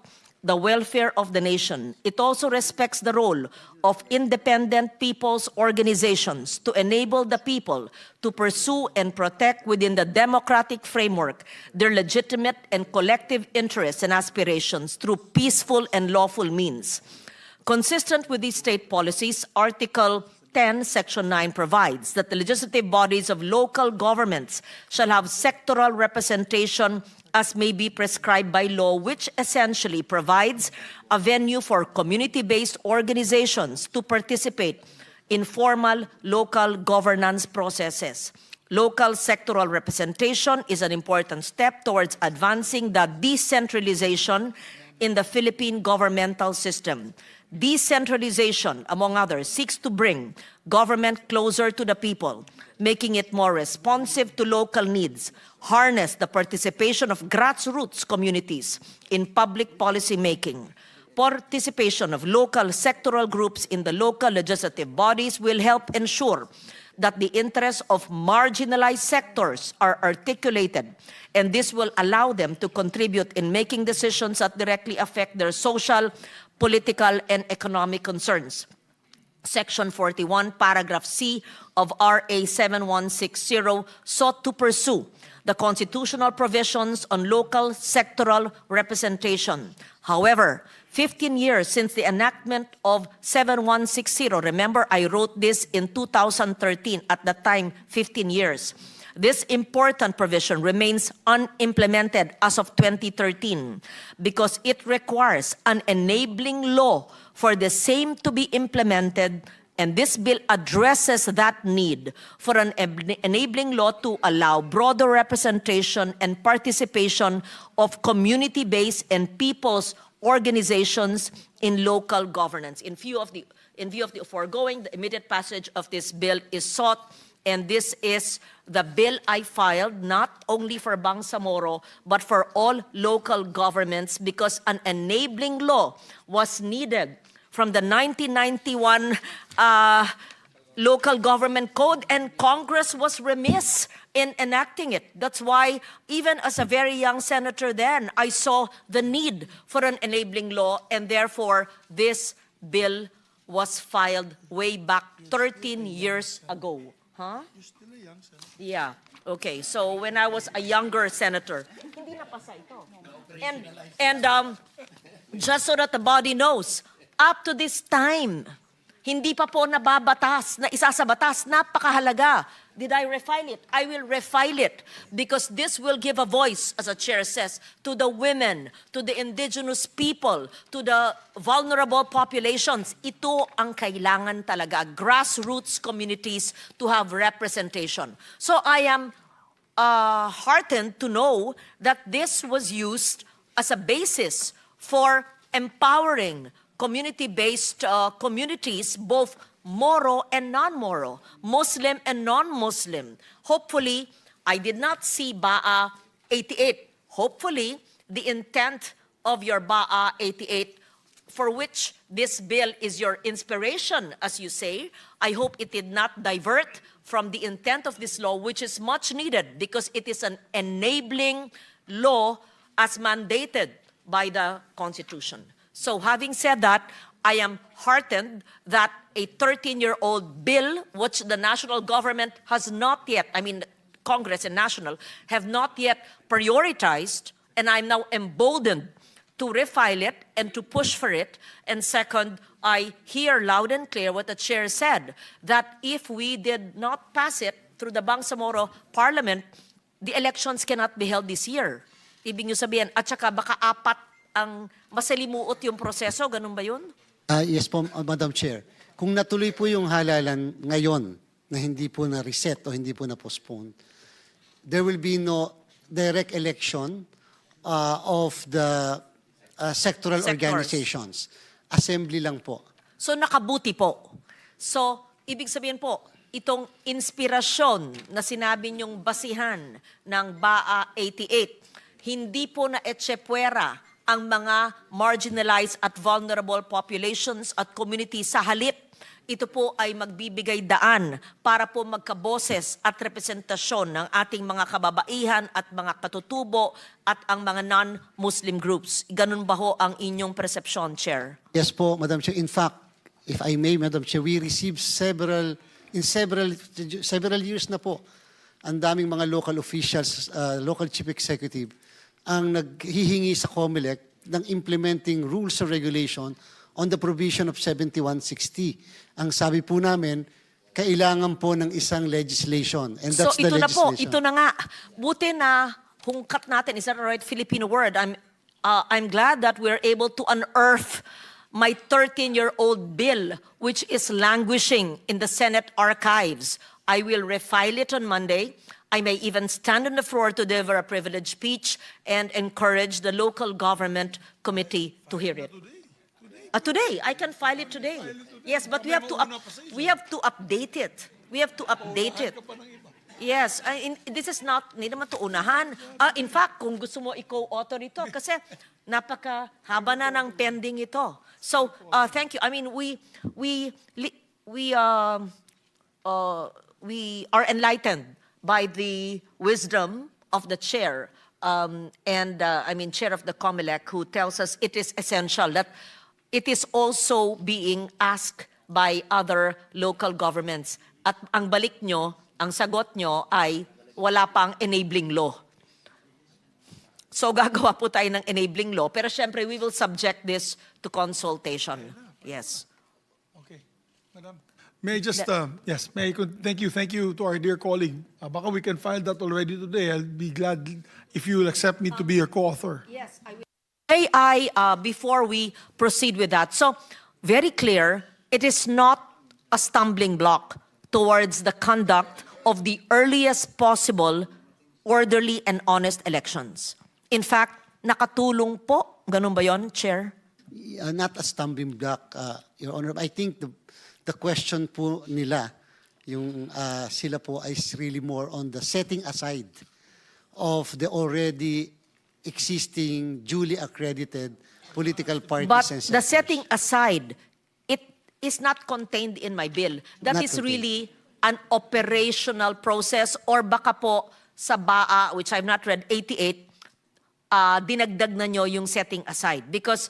the welfare of the nation. It also respects the role of independent people's organizations to enable the people to pursue and protect within the democratic framework their legitimate and collective interests and aspirations through peaceful and lawful means. Consistent with these state policies, Article 10, Section 9 provides that the legislative bodies of local governments shall have sectoral representation as may be prescribed by law, which essentially provides a venue for community-based organizations to participate in formal local governance processes. Local sectoral representation is an important step towards advancing the decentralization in the Philippine governmental system. Decentralization, among others, seeks to bring government closer to the people, making it more responsive to local needs, harness the participation of grassroots communities in public policy making. Participation of local sectoral groups in the local legislative bodies will help ensure that the interests of marginalized sectors are articulated, and this will allow them to contribute in making decisions that directly affect their social, political, and economic concerns. Section 41, paragraph C of RA 7160 sought to pursue the constitutional provisions on local sectoral representation. However, 15 years since the enactment of 7160, remember I wrote this in 2013, at that time 15 years, this important provision remains unimplemented as of 2013 because it requires an enabling law for the same to be implemented, and this bill addresses that need for an enabling law to allow broader representation and participation of community-based and people's organizations in local governance. In view of the foregoing, the immediate passage of this bill is sought, and this is the bill I filed not only for Bangsamoro but for all local governments, because an enabling law was needed from the 1991 local government code, and Congress was remiss in enacting it. That's why even as a very young senator then, I saw the need for an enabling law, and therefore this bill was filed way back 13 years ago. Huh? You're still a young senator. Yeah. Okay. So when I was a younger senator, hindi napasa ito. And just so that the body knows, up to this time, hindi pa po nababatas, na isa sa batas, napakahalaga. Did I refile it? I will refile it because this will give a voice, as the chair says, to the women, to the indigenous people, to the vulnerable populations. Ito ang kailangan talaga, grassroots communities to have representation. So I am heartened to know that this was used as a basis for empowering community-based communities, both Moro and non-Moro, Muslim and non-Muslim. Hopefully, I did not see BAA 88. Hopefully, the intent of your BAA 88, for which this bill is your inspiration, as you say, I hope it did not divert from the intent of this law, which is much needed because it is an enabling law as mandated by the Constitution. So having said that, I am heartened that a 13-year-old bill, which the national government has not yet, Congress and national, have not yet prioritized, and I'm now emboldened to refile it and to push for it. And second, I hear loud and clear what the chair said, that if we did not pass it through the Bangsamoro Parliament, the elections cannot be held this year. Ibig nyo sabihin, at saka baka apat ang masalimuot yung proseso, ganun ba yun? Yes po, Madam Chair. Kung natuloy po yung halalan ngayon na hindi po na-reset o hindi po na-postpone, there will be no direct election of the sectoral organizations. Assembly lang po. So nakabuti po. So, ibig sabihin po, itong inspirasyon na sinabi niyong basihan ng BAA 88, hindi po na etsepuera ang mga marginalized at vulnerable populations at communities. Sa halip, ito po ay magbibigay daan para po magkaboses at representasyon ng ating mga kababaihan at mga katutubo at ang mga non-Muslim groups. Ganun ba ho ang inyong perception, Chair? Yes po, Madam Chair. In fact, if I may, Madam Chair, we received several years na po, ang daming mga local officials, local chief executive, ang naghihingi sa COMELEC ng implementing rules or regulation on the provision of 7160. Ang sabi po namin, kailangan po ng isang legislation. And that's So the ito na po, legislation. ito na nga. Buti na hungkat natin, is that a right Filipino word? I'm glad that we're able to unearth my 13-year-old bill, which is languishing in the Senate archives. I will refile it on Monday. I may even stand on the floor to deliver a privileged speech and encourage the local government committee to hear it. Today, I can file it today. Yes, but we have to update it. We have to update it. Yes, this is not, hindi naman to unahan. In fact, kung gusto mo i-co-author ito, kasi napakahaba na ng pending ito. So, thank you. I mean, we are enlightened by the wisdom of the chair, chair of the COMELEC, who tells us it is essential that it is also being asked by other local governments. At ang balik nyo, ang sagot nyo ay wala pang enabling law. So gagawa po tayo ng enabling law, pero syempre we will subject this to consultation. Yes. Okay. Madam, may I just, yes, thank you to our dear colleague. Baka we can file that already today. I'll be glad if you will accept me to be your co-author. Yes, I will. Before we proceed with that, so very clear, it is not a stumbling block towards the conduct of the earliest possible orderly and honest elections. In fact, nakatulong po, ganun ba yon, Chair? Not a stumbling block, Your Honor. I think the question po nila, yung sila po is really more on the setting aside of the already existing, duly accredited political parties But and the sectors. setting aside, it is not contained in my bill. That Not is contained. really an operational process, or baka po sa BAA, which I've not read, 88, dinagdag na nyo yung setting aside. Because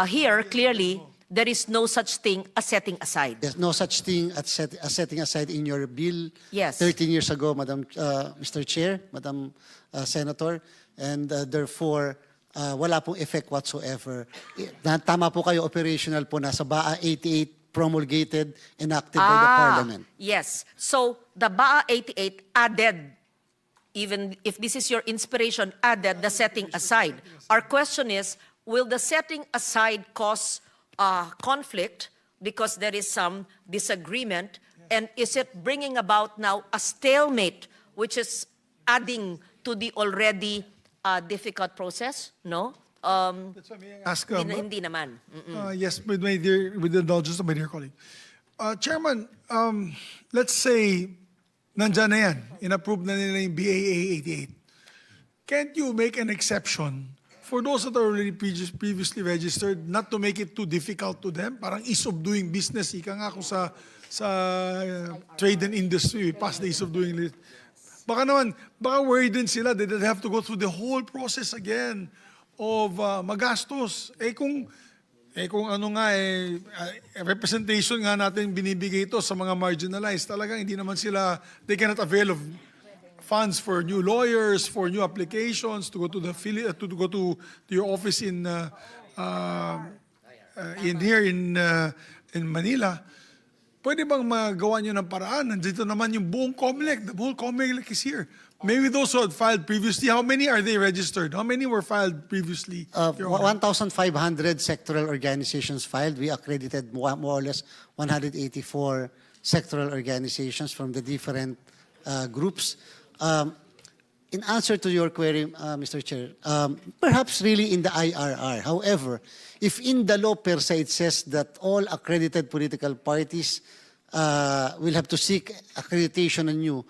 here, clearly, there is no such thing as setting aside. There's no such thing as setting aside in your bill Yes. 13 years ago, Mr. Chair, Madam Senator, and therefore, wala pong effect whatsoever. Tama po kayo, operational po, nasa BAA 88, promulgated, enacted by the Parliament. Yes. So, the BAA 88 added, even if this is your inspiration, added the setting aside. Our question is, will the setting aside cause conflict because there is some disagreement? And is it bringing about now a stalemate, which is adding to the already difficult process? No? That's why may I ask, Hindi naman. yes, with the indulgence of my dear colleague. Chairman, let's say, nandyan na yan, in-approve na nila yung BAA 88. Can't you make an exception for those that are already previously registered, not to make it too difficult to them? Parang ease of doing business, ika nga kung sa trade and industry, we pass the ease of doing it. Baka worried din sila that they'll have to go through the whole process again of magastos. Kung ano nga representation nga natin binibigay ito sa mga marginalized, talagang hindi naman sila, they cannot avail of funds for new lawyers, for new applications, to go to the to go to your office in Manila. Pwede bang magawa nyo ng paraan? Nandito naman yung buong COMELEC. The whole COMELEC is here. Maybe those who had filed previously, how many are they registered? How many were filed previously? 1,500 sectoral organizations filed. We accredited more or less 184 sectoral organizations from the different groups. In answer to your query, Mr. Chair, perhaps really in the IRR. However, if in the law per se it says that all accredited political parties will have to seek accreditation anew,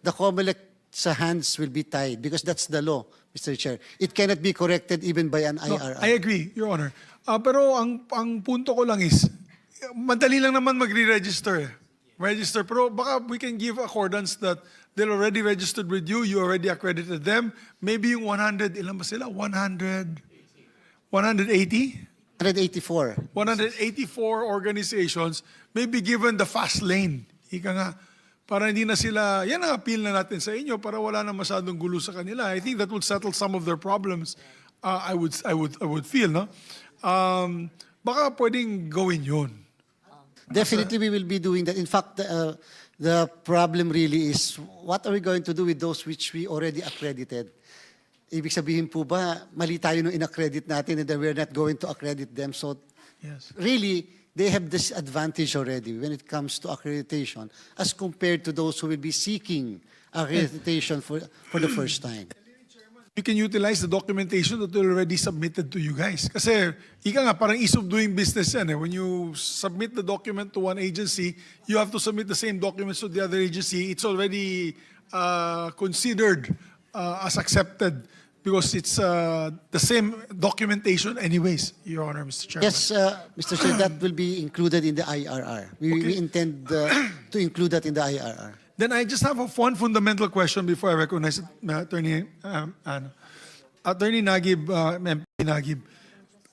the COMELEC's hands will be tied because that's the law, Mr. Chair. It cannot be corrected even by an IRR. I agree, Your Honor. Pero ang punto ko lang is, madali lang naman magre-register. Register, pero baka we can give accordance that they're already registered with you, you already accredited them. Maybe yung 100, ilan ba sila? 180? 184. 184 organizations may be given the fast lane. Ika nga, para hindi na sila, yan ang appeal na natin sa inyo para wala na masyadong gulo sa kanila. I think that would settle some of their problems. I would feel, no? Baka pwedeng gawin yun. Definitely, we will be doing that. In fact, the problem really is, what are we going to do with those which we already accredited? Ibig sabihin po ba, mali tayo nung inaccredit natin and then we're not going to accredit them. So, Yes. really, they have this advantage already when it comes to accreditation as compared to those who will be seeking accreditation for the first time. You can utilize the documentation that already submitted to you guys. Kasi, ika nga, parang ease of doing business yan. When you submit the document to one agency, you have to submit the same documents to the other agency. It's already considered as accepted because it's the same documentation anyways, Your Honor, Mr. Chairman. Yes, Mr. Chair, that will be included in the IRR. We intend to include that in the IRR. Then I just have one fundamental question before I recognize Attorney Nagib, MP Nagib.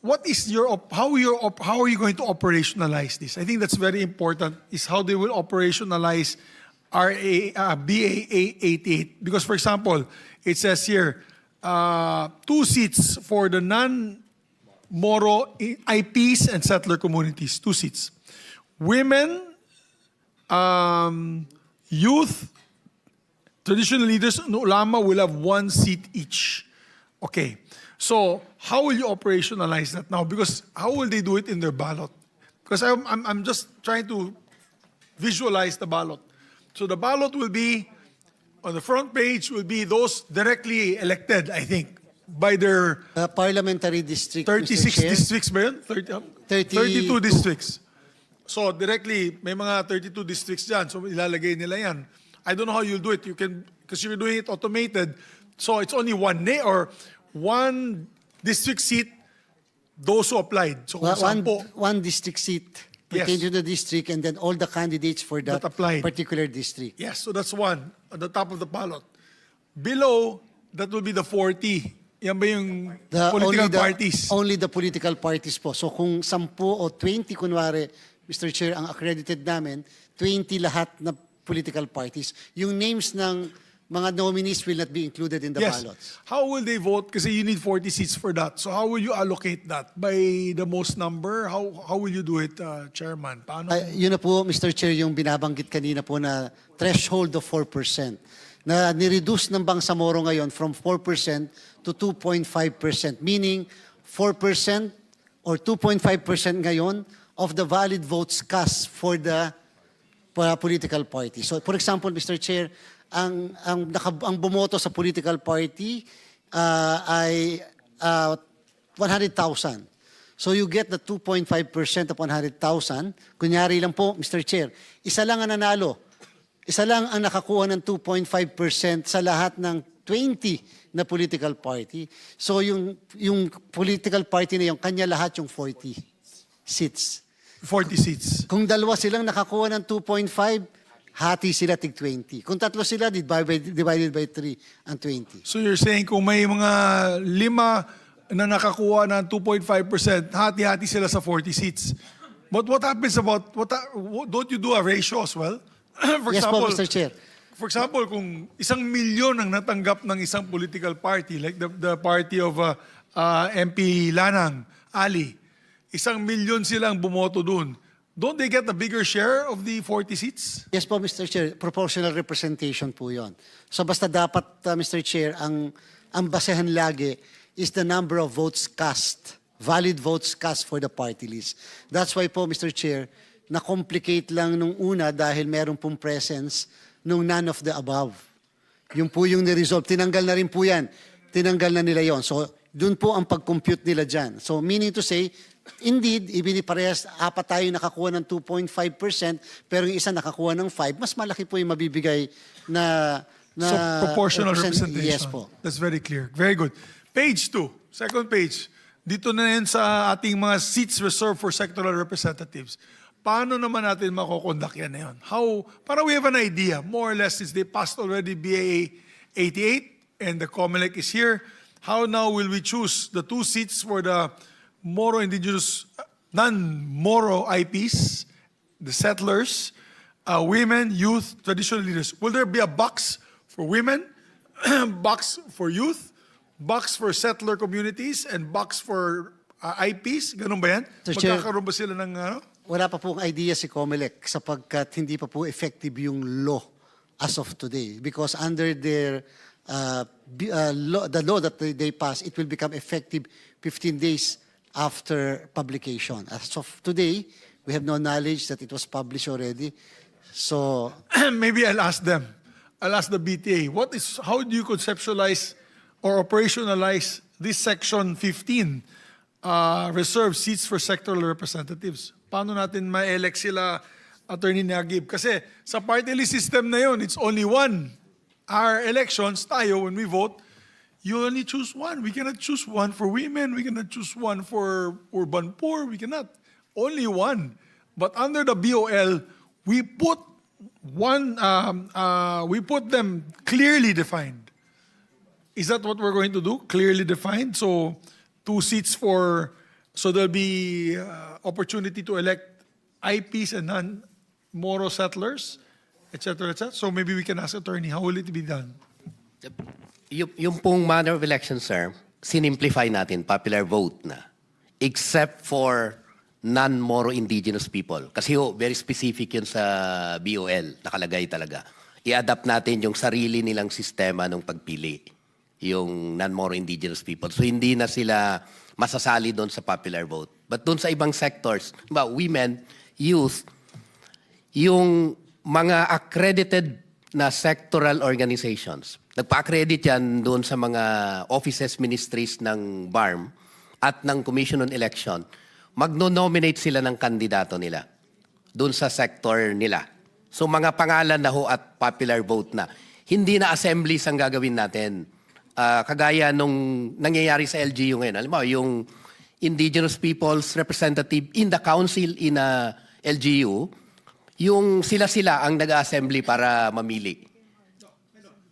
What is how are you going to operationalize this? I think that's very important. Is how they will operationalize BAA 88. Because, for example, it says here 2 seats for the non-Moro IPs and settler communities. 2 seats. Women. Youth, traditional leaders, and ulama will have 1 seat each. Okay. So, how will you operationalize that now? Because how will they do it in their ballot? Because I'm just trying to visualize the ballot. So the ballot will be, on the front page, will be those directly elected, I think, by their Parliamentary district, 36 Mr. Chair. districts ba yun? 32 districts. So directly, may mga 32 districts dyan. So ilalagay nila yan. I don't know how you'll do it. You can, because you're doing it automated. So it's only one name or one district seat, those who applied. So kung One district seat pertain to the district and then all the candidates for that applied. particular district. Yes, so that's one at the top of the ballot. Below, that will be the 40. Yan ba yung political parties? Only the political parties po. So kung 10 o 20, kunwari, Mr. Chair, ang accredited namin, 20 lahat na political parties. Yung names ng mga nominees will not be included in the ballots. How will they vote? Kasi you need 40 seats for that. So how will you allocate that? By the most number? How will you do it, Chairman? Paano? Yun na po, Mr. Chair, yung binabanggit kanina po na threshold of 4%. Na nireduce ng Bangsamoro ngayon from 4% to 2.5%. Meaning, 4% or 2.5% ngayon of the valid votes cast for the political party. So, for example, Mr. Chair, ang bumoto sa political party ay 100,000. So you get the 2.5% of 100,000. Kunyari lang po, Mr. Chair, isa lang ang nanalo. Isa lang ang nakakuha ng 2.5% sa lahat ng 20 na political party. So yung political party na yung kanya lahat yung 40 seats. 40 seats. Kung dalawa silang nakakuha ng 2.5, hati sila tig 20. Kung tatlo sila, divided by 3 ang 20. So you're saying kung may mga 5 na nakakuha ng 2.5%, hati-hati sila sa 40 seats. But what happens about, don't you do a ratio as well? For Yes example, po, Mr. Chair. For example, kung 1 milyon ang natanggap ng isang political party, like the party of MP Lanang, Ali, 1 milyon silang bumoto dun. Don't they get a bigger share of the 40 seats? Yes po, Mr. Chair. Proportional representation po yon. So basta dapat, Mr. Chair, ang basehan lagi is the number of votes cast, valid votes cast for the party list. That's why po, Mr. Chair, na-complicate lang nung una dahil meron pong presence nung none of the above. Yung po yung ni-resolve. Tinanggal na rin po yan. Tinanggal na nila yon. So, dun po ang pag-compute nila dyan. So, meaning to say, indeed, ibiniparehas, 4 tayo nakakuha ng 2.5%, pero yung isa nakakuha ng 5, mas malaki po yung mabibigay na So proportional representation. Yes po. That's very clear. Very good. Page 2, second page. Dito na yan sa ating mga seats reserved for sectoral representatives. paano naman natin makokondak yan na yun? How, para we have an idea, more or less, since they passed already BAA 88 and the COMELEC is here, how now will we choose the 2 seats for the Moro indigenous, non-Moro IPs, the settlers, women, youth, traditional leaders? Will there be a box for women, box for youth, box for settler communities, and box for IPs? Ganun ba yan? Sir Chair, Magkakaroon ba sila ng ano? wala pa pong idea si COMELEC sapagkat hindi pa po effective yung law as of today. Because under their the law that they pass, it will become effective 15 days after publication. As of today, we have no knowledge that it was published already. So, Maybe I'll ask them. I'll ask the BTA. How do you conceptualize or operationalize this section 15, reserved seats for sectoral representatives? Paano natin ma-elect sila, Attorney Nagib? Kasi sa party list system na yun, it's only one. Our elections, tayo, when we vote, you only choose one. We cannot choose one for women. We cannot choose one for urban poor. We cannot. Only one. But under the BOL, we put we put them clearly defined. Is that what we're going to do? Clearly defined? So 2 seats so there'll be opportunity to elect IPs and non-Moro settlers, etc., etc. So maybe we can ask attorney, how will it be done? Yung pong manner of election, sir, sinimplify natin, popular vote na. Except for non-Moro indigenous people. Kasi very specific yun sa BOL, nakalagay talaga. I-adapt natin yung sarili nilang sistema ng pagpili, yung non-Moro indigenous people. So hindi na sila masasali doon sa popular vote. But doon sa ibang sectors, women, youth, yung mga accredited na sectoral organizations, nagpa-accredit yan doon sa mga offices, ministries ng BARMM at ng Commission on Election, magno-nominate sila ng kandidato nila doon sa sector nila. So mga pangalan na ho at popular vote na. Hindi na assemblies ang gagawin natin. Kagaya nung nangyayari sa LGU ngayon. Alam mo, yung indigenous people's representative in the council in a LGU, yung sila-sila ang nag-assembly para mamili.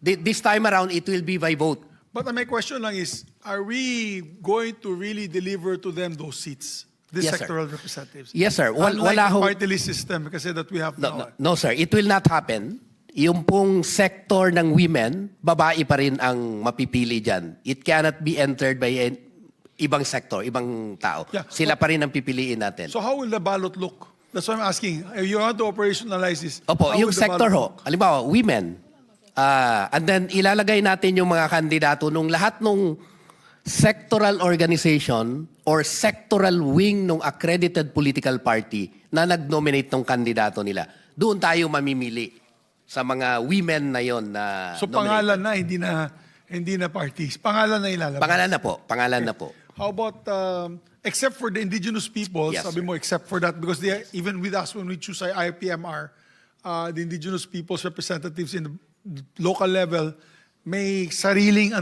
This time around, it will be by vote. But my question lang is, are we going to really deliver to them those seats? These Yes, sir. sectoral representatives? Yes, sir. Unlike Wala the ho. party list system kasi that we have now. No, sir. It will not happen. Yung pong sector ng women, babae pa rin ang mapipili dyan. It cannot be entered by ibang sector, ibang tao. Yeah. Sila pa rin ang pipiliin natin. So how will the ballot look? That's why I'm asking. If you want to operationalize this, Opo, how yung will the sector ballot ho, look? halimbawa, women. And then ilalagay natin yung mga kandidato nung lahat nung sectoral organization or sectoral wing ng accredited political party na nag-nominate ng kandidato nila. Doon tayo mamimili sa mga women na yon na So pangalan na, hindi na parties. Pangalan na ilalabas. Pangalan na po. How about, except for the indigenous people, Yes, sabi sir. mo, except for that, because even with us, when we choose our IPMR, the indigenous people's representatives in the local level, may sariling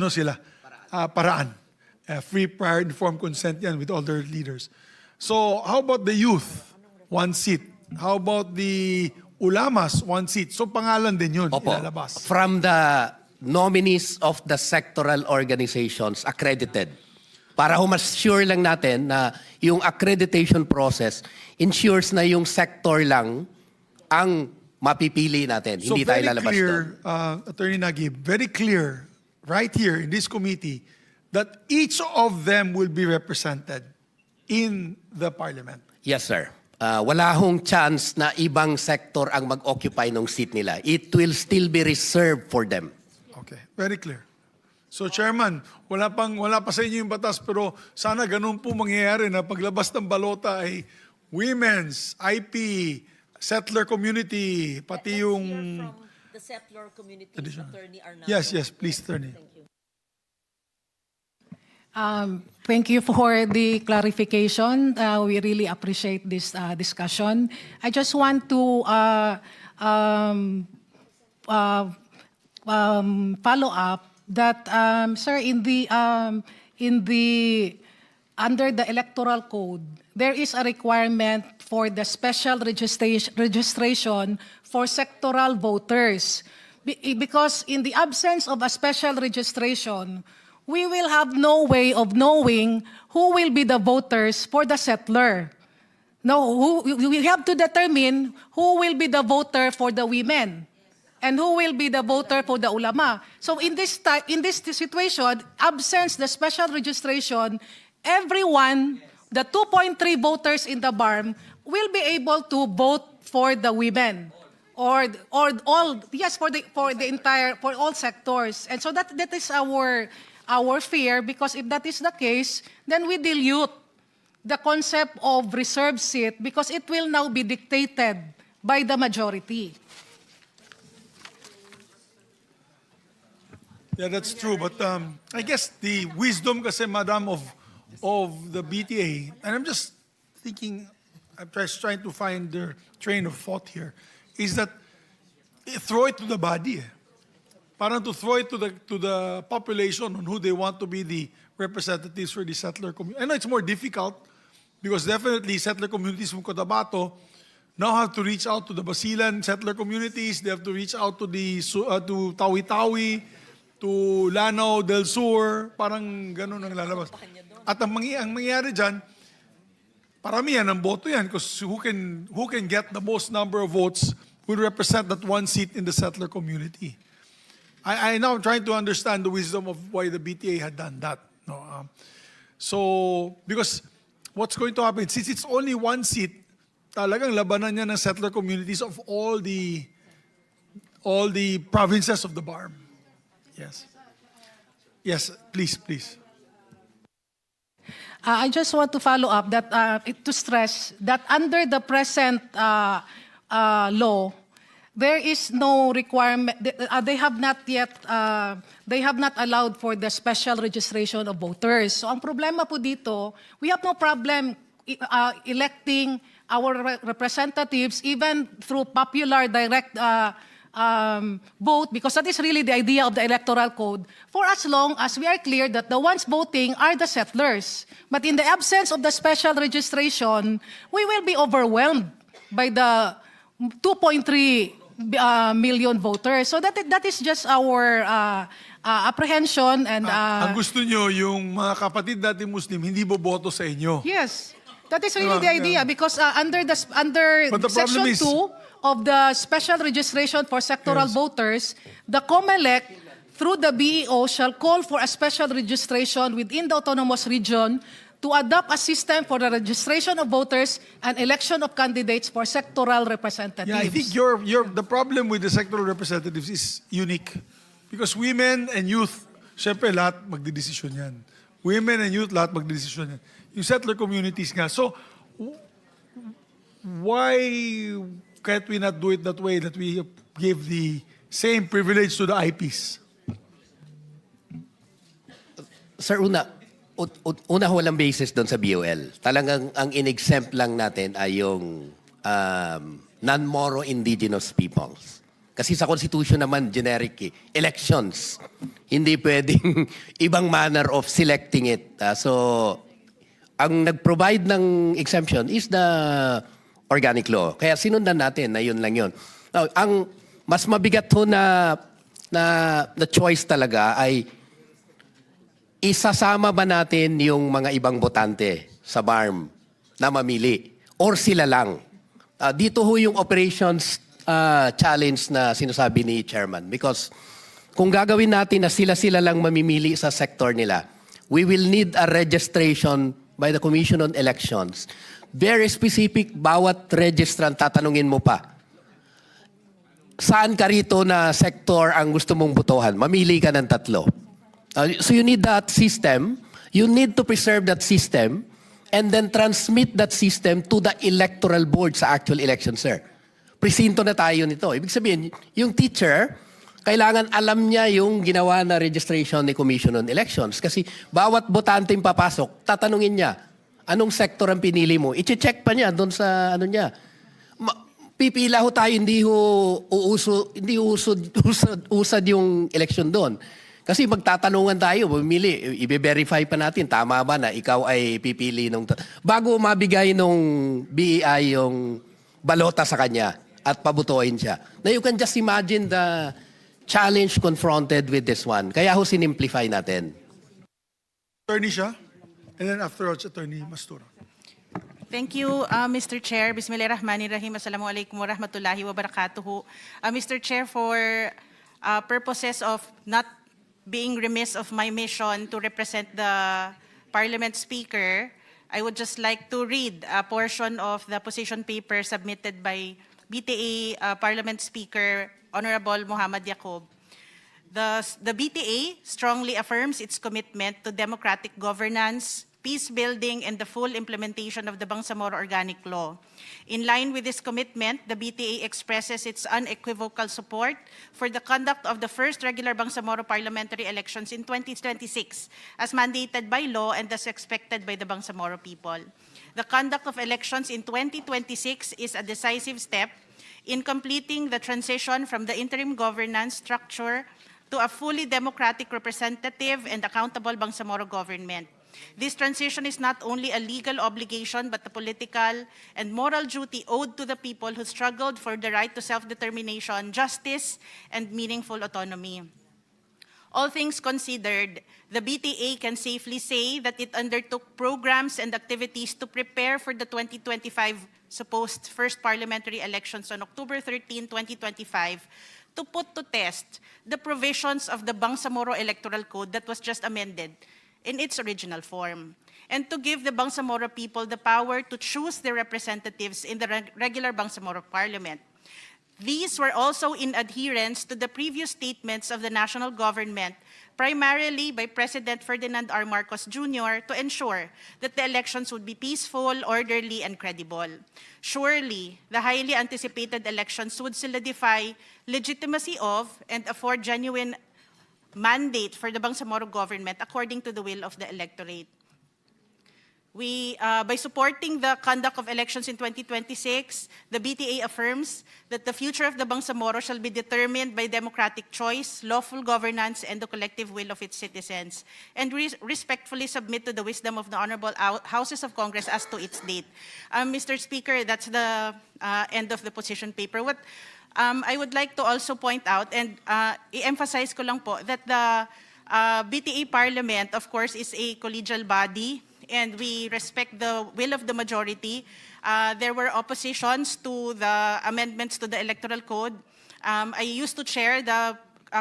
paraan. Free, prior, informed consent yan with all their leaders. So how about the youth? 1 seat. How about the ulamas? 1 seat. So pangalan din yun, Opo. ilalabas. From the nominees of the sectoral organizations accredited. Para mas sure lang natin na yung accreditation process ensures na yung sector lang ang mapipili natin. So Hindi tayo very lalabas clear, doon. Attorney Nagib, very clear right here in this committee that each of them will be represented in the parliament. Yes, sir. Wala hong chance na ibang sector ang mag-occupy ng seat nila. It will still be reserved for them. Okay, very clear. So Chairman, wala pa sa inyo yung batas pero sana ganun po mangyayari na paglabas ng balota ay women's, IP, settler community, pati yung... the settler community, Additional. Attorney Arnaldo. Yes, please, Attorney. Thank you. Thank you for the clarification. We really appreciate this discussion. I just want to follow up that, sir, in the under the Electoral Code, there is a requirement for the special registration for sectoral voters. Because in the absence of a special registration, we will have no way of knowing who will be the voters for the settler. No, we have to determine who will be the voter for the women and who will be the voter for the ulama. So in this situation, absence the special registration, everyone, the 2.3 voters in the BARMM, will be able to vote for the women or all, yes, for the entire, for all sectors. And so that is our fear, because if that is the case, then we dilute the concept of reserved seat, because it will now be dictated by the majority. Yeah, that's true. But I guess the wisdom kasi, Madam, of the BTA, and I'm just thinking, I'm just trying to find their train of thought here, is that throw it to the body. Parang to throw it to the population on who they want to be the representatives for the settler community. I know it's more difficult because definitely settler communities from Cotabato now have to reach out to the Basilan settler communities. They have to reach out to to Tawi-Tawi, to Lanao del Sur. Parang ganun ang lalabas. At ang mangyayari dyan, paramihan ng boto yan because who can get the most number of votes will represent that one seat in the settler community. I now am trying to understand the wisdom of why the BTA had done that. No, so, because what's going to happen, since it's only one seat, talagang labanan niya ng settler communities of all the provinces of the BARMM. Yes. Yes, please. I just want to follow up that to stress that under the present law, there is no requirement. They have not yet. They have not allowed for the special registration of voters. So ang problema po dito, we have no problem electing our representatives even through popular direct vote, because that is really the idea of the electoral code, for as long as we are clear that the ones voting are the settlers. But in the absence of the special registration, we will be overwhelmed by the 2.3 million voters. So that is just our apprehension. And ang gusto nyo, yung mga kapatid natin Muslim, hindi boboto sa inyo. yes, that is really the idea, because under But the Section problem is- 2 of the special registration for sectoral voters, the COMELEC, through the BEO, shall call for a special registration within the autonomous region to adopt a system for the registration of voters and election of candidates for sectoral representatives. Yeah, I think the problem with the sectoral representatives is unique. Because women and youth, syempre lahat magdidesisyon yan. Women and youth, lahat magdidesisyon yan. Yung settler communities nga. So, why can't we not do it that way, that we give the same privilege to the IPs? Sir, una walang basis doon sa BOL. Talagang ang in-exempt lang natin ay yung non-Moro indigenous peoples. Kasi sa Constitution naman, generic elections. Hindi pwedeng ibang manner of selecting it. So, ang nag-provide ng exemption is the organic law. Kaya sinundan natin na yun lang yun. Now, ang mas mabigat ho na choice talaga ay isasama ba natin yung mga ibang botante sa BARMM na mamili? Or sila lang? Dito ho yung operations challenge na sinasabi ni Chairman. Because kung gagawin natin na sila-sila lang mamimili sa sector nila, we will need a registration by the Commission on Elections. Very specific, bawat registrant, tatanungin mo pa, saan ka rito na sector ang gusto mong botohan? Mamili ka ng 3. So you need that system. You need to preserve that system and then transmit that system to the electoral board sa actual election, sir. Presinto na tayo nito. Ibig sabihin, yung teacher, kailangan alam niya yung ginawa na registration ni Commission on Elections. Kasi bawat botante yung papasok, tatanungin niya, anong sector ang pinili mo? I-check pa niya doon sa ano niya. Pipila ho tayo, hindi usad yung election doon. Kasi magtatanungan tayo, mamili, i-verify pa natin, tama ba na ikaw ay pipili nung... Bago mabigay nung BEI yung balota sa kanya at pabutuin siya. Now you can just imagine the challenge confronted with this one. Kaya ho sinimplify natin. Attorney siya, and then afterwards, Attorney Mastura. Thank you, Mr. Chair. Bismillahirrahmanirrahim. Assalamualaikum warahmatullahi wabarakatuh. Mr. Chair, for purposes of not being remiss of my mission to represent the Parliament Speaker, I would just like to read a portion of the position paper submitted by BTA Parliament Speaker Honorable Muhammad Yaqub. The BTA strongly affirms its commitment to democratic governance, peace building, and the full implementation of the Bangsamoro Organic Law. In line with this commitment, the BTA expresses its unequivocal support for the conduct of the first regular Bangsamoro parliamentary elections in 2026, as mandated by law and as expected by the Bangsamoro people. The conduct of elections in 2026 is a decisive step in completing the transition from the interim governance structure to a fully democratic, representative, and accountable Bangsamoro government. This transition is not only a legal obligation, but a political and moral duty owed to the people who struggled for the right to self-determination, justice, and meaningful autonomy. All things considered, the BTA can safely say that it undertook programs and activities to prepare for the 2025 supposed first parliamentary elections on October 13, 2025, to put to test the provisions of the Bangsamoro Electoral Code that was just amended in its original form, and to give the Bangsamoro people the power to choose their representatives in the regular Bangsamoro Parliament. These were also in adherence to the previous statements of the national government, primarily by President Ferdinand R. Marcos Jr., to ensure that the elections would be peaceful, orderly, and credible. Surely, the highly anticipated elections would solidify legitimacy of and afford genuine mandate for the Bangsamoro government according to the will of the electorate. By supporting the conduct of elections in 2026, the BTA affirms that the future of the Bangsamoro shall be determined by democratic choice, lawful governance, and the collective will of its citizens, and respectfully submit to the wisdom of the Honorable Houses of Congress as to its date. Mr. Speaker, that's the end of the position paper. What I would like to also point out, and i-emphasize ko lang po, that the BTA Parliament, of course, is a collegial body, and we respect the will of the majority. There were oppositions to the amendments to the Electoral Code. I used to chair the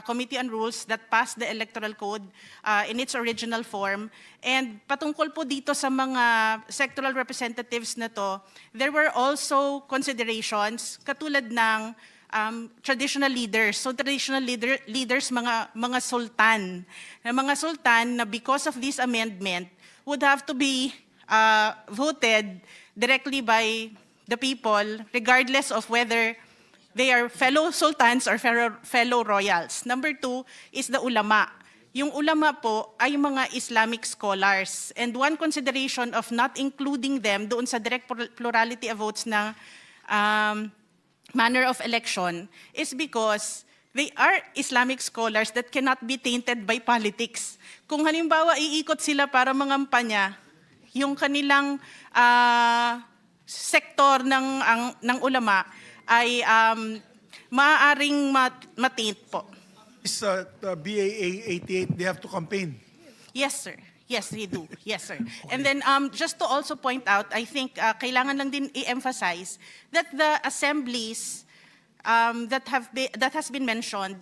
Committee on Rules that passed the Electoral Code in its original form. And patungkol po dito sa mga sectoral representatives na to, there were also considerations katulad ng traditional leaders. So traditional leaders, mga sultan. Mga sultan na because of this amendment would have to be voted directly by the people regardless of whether they are fellow sultans or fellow royals. Number two is the ulama. Yung ulama po ay mga Islamic scholars. And one consideration of not including them doon sa direct plurality of votes na manner of election is because they are Islamic scholars that cannot be tainted by politics. Kung halimbawa iikot sila para mangampanya, yung kanilang sektor ng ulama ay maaaring mataint po. Is the BAA 88, they have to campaign? Yes, sir. Yes, they do. Yes, sir. And then just to also point out, I think kailangan lang din i-emphasize that the assemblies that has been mentioned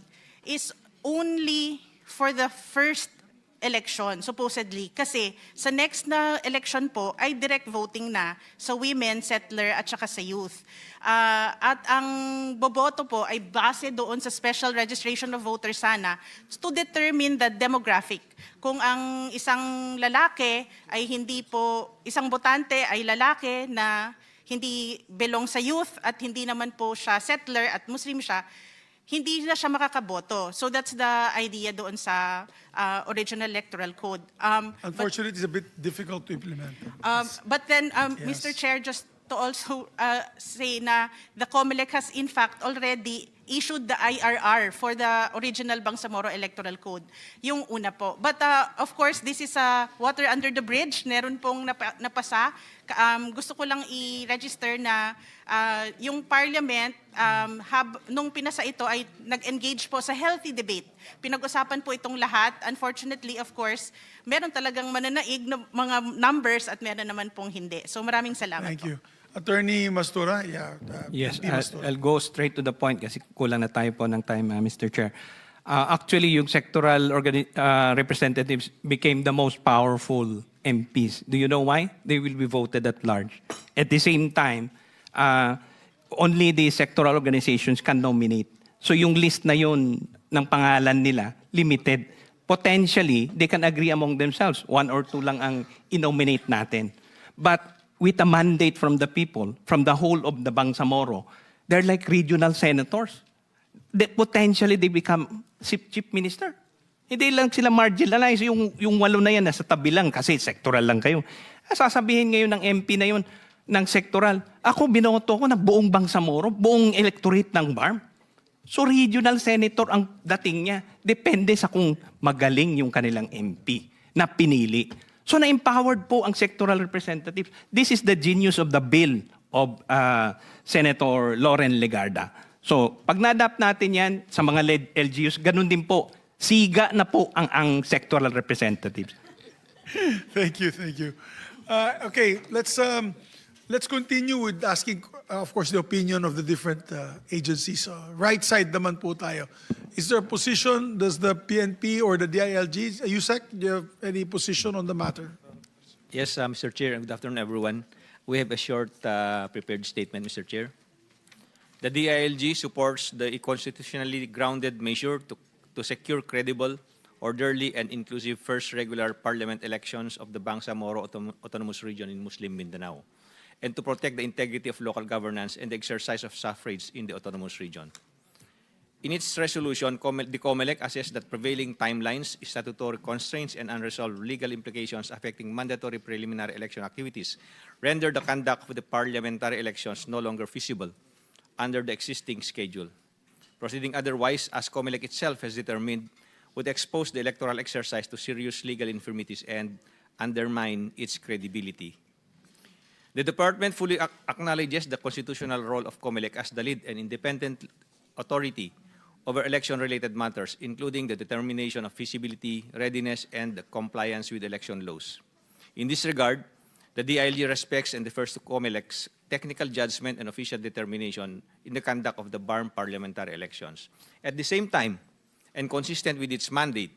is only for the first election, supposedly. Kasi sa next na election po ay direct voting na sa women, settler, at saka sa youth. At ang boboto po ay base doon sa special registration of voters sana to determine the demographic. Kung ang isang lalaki ay hindi po, isang botante ay lalaki na hindi belong sa youth at hindi naman po siya settler at Muslim siya, hindi na siya makakaboto. So that's the idea doon sa original electoral code. Unfortunately, it's a bit difficult to implement. But then, Yes. Mr. Chair, just to also say na the COMELEC has in fact already issued the IRR for the original Bangsamoro Electoral Code. Yung una po. But of course, this is water under the bridge. Meron pong napasa. Gusto ko lang i-register na yung Parliament, nung pinasa ito ay nag-engage po sa healthy debate. Pinag-usapan po itong lahat. Unfortunately, of course, meron talagang mananaig na mga numbers at meron naman pong hindi. So maraming salamat Thank po. you. Attorney Mastura, Yes, VP Mastura. I'll go straight to the point kasi kulang na tayo po ng time, Mr. Chair. Actually, yung sectoral representatives became the most powerful MPs. Do you know why? They will be voted at large. At the same time, only the sectoral organizations can nominate. So yung list na yun ng pangalan nila, limited. Potentially, they can agree among themselves. 1 or 2 lang ang inominate natin. But with a mandate from the people, from the whole of the Bangsamoro, they're like regional senators. Potentially, they become chief minister. Hindi lang sila marginalized. Yung 8 na yan, nasa tabi lang kasi sectoral lang kayo. Sasabihin ngayon ng MP na yun, ng sectoral, ako binoto ko na buong Bangsamoro, buong electorate ng BARMM. So regional senator ang dating niya. Depende sa kung magaling yung kanilang MP na pinili. So na-empowered po ang sectoral representatives. This is the genius of the bill of Senator Loren Legarda. So pag na-adapt natin yan sa mga LGUs, ganun din po. Siga na po ang sectoral representatives. Thank you, thank you. Okay, let's continue with asking, of course, the opinion of the different agencies. Right side naman po tayo. Is there a position, does the PNP or the DILG, USEC, do you have any position on the matter? Yes, Mr. Chair, and good afternoon, everyone. We have a short prepared statement, Mr. Chair. The DILG supports the constitutionally grounded measure to secure credible, orderly, and inclusive first regular parliament elections of the Bangsamoro Autonomous Region in Muslim Mindanao, and to protect the integrity of local governance and the exercise of suffrage in the autonomous region. In its resolution, the COMELEC assessed that prevailing timelines, statutory constraints, and unresolved legal implications affecting mandatory preliminary election activities render the conduct of the parliamentary elections no longer feasible under the existing schedule. Proceeding otherwise, as COMELEC itself has determined, would expose the electoral exercise to serious legal infirmities and undermine its credibility. The department fully acknowledges the constitutional role of COMELEC as the lead and independent authority over election-related matters, including the determination of feasibility, readiness, and the compliance with election laws. In this regard, the DILG respects and defers to COMELEC's technical judgment and official determination in the conduct of the BARMM parliamentary elections. At the same time, and consistent with its mandate,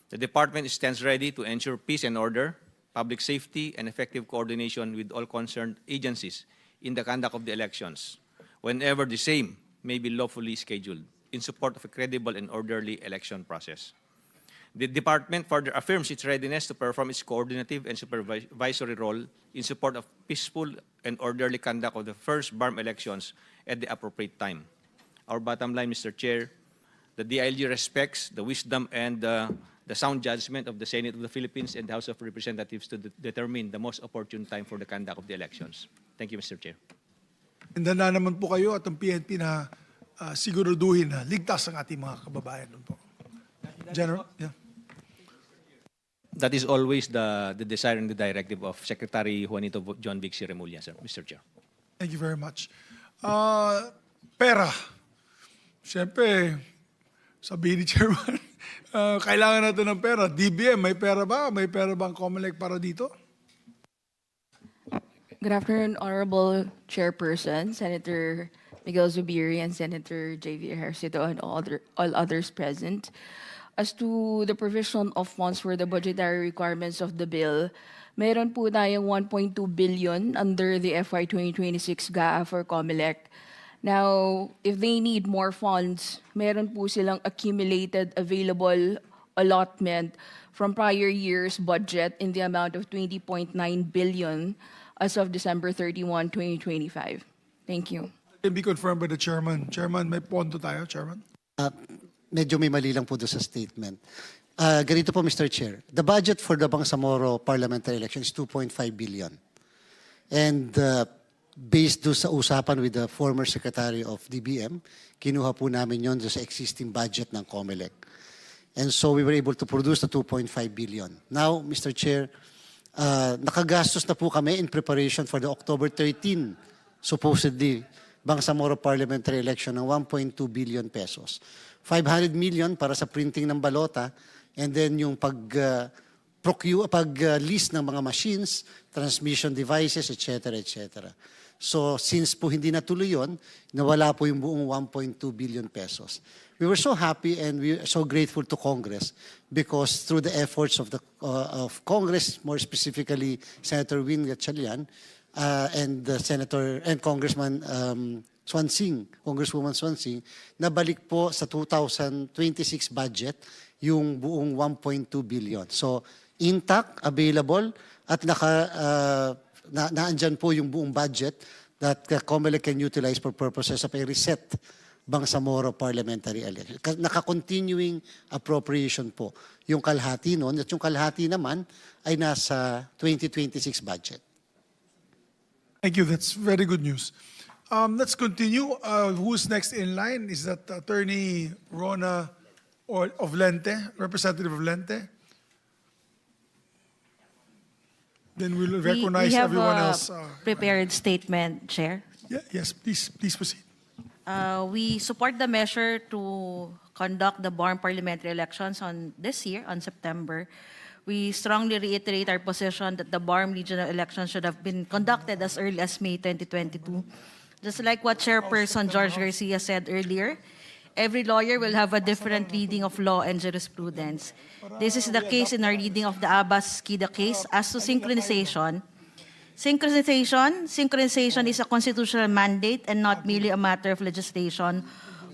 the department stands ready to ensure peace and order, public safety, and effective coordination with all concerned agencies in the conduct of the elections, whenever the same may be lawfully scheduled, in support of a credible and orderly election process. The department further affirms its readiness to perform its coordinative and supervisory role in support of peaceful and orderly conduct of the first BARMM elections at the appropriate time. Our bottom line, Mr. Chair, the DILG respects the wisdom and the sound judgment of the Senate of the Philippines and the House of Representatives to determine the most opportune time for the conduct of the elections. Thank you, Mr. Chair. Handa na naman po kayo at ang PNP na siguraduhin na ligtas ang ating mga kababayan doon po. General? Yeah. That is always the desire and the directive of Secretary Juanito John Vic Remulla, sir, Mr. Chair. Thank you very much. Pera. Siyempre, sabihin ni Chairman, kailangan natin ng pera. DBM, may pera ba? May pera ba ang COMELEC para dito? Good afternoon, Honorable Chairperson, Senator Miguel Zubiri, and Senator J.V. Ejercito, and all others present. As to the provision of funds for the budgetary requirements of the bill, meron po tayong 1.2 billion under the FY 2026 GAA for COMELEC. Now, if they need more funds, meron po silang accumulated available allotment from prior year's budget in the amount of 20.9 billion as of December 31, 2025. Thank you. Can be confirmed by the Chairman. Chairman, may pondo tayo, Chairman? Medyo may mali lang po doon sa statement. Ganito po, Mr. Chair. The budget for the Bangsamoro parliamentary election is 2.5 billion. And based do sa usapan with the former Secretary of DBM, kinuha po namin yon sa existing budget ng COMELEC. And so we were able to produce the 2.5 billion. Now, Mr. Chair, nakagastos na po kami in preparation for the October 13, supposedly, Bangsamoro parliamentary election ng 1.2 billion pesos. 500 million para sa printing ng balota, and then yung pag-list ng mga machines, transmission devices, etc. etc. So since po hindi natuloy yun, nawala po yung buong 1.2 billion pesos. We were so happy and we are so grateful to Congress because through the efforts of of Congress, more specifically Senator Win Gatchalian, and Senator and Congressman Congresswoman Swansing, nabalik po sa 2026 budget yung buong 1.2 billion. So intact, available, at naandyan po yung buong budget that COMELEC can utilize for purposes of a reset Bangsamoro parliamentary election. Naka-continuing appropriation po yung kalahati noon, at yung kalahati naman ay nasa 2026 budget. Thank you. That's very good news. Let's continue. Who's next in line? Is that Attorney Rona of Lente, Representative of Lente? Then we'll recognize we have everyone a else. prepared statement, Chair. Yes, please proceed. We support the measure to conduct the BARMM parliamentary elections on this year, on September. We strongly reiterate our position that the BARMM regional elections should have been conducted as early as May 2022. Just like what Chairperson George Garcia said earlier, every lawyer will have a different reading of law and jurisprudence. This is the case in our reading of the Abbas Kida case. As to synchronization, synchronization is a constitutional mandate and not merely a matter of legislation.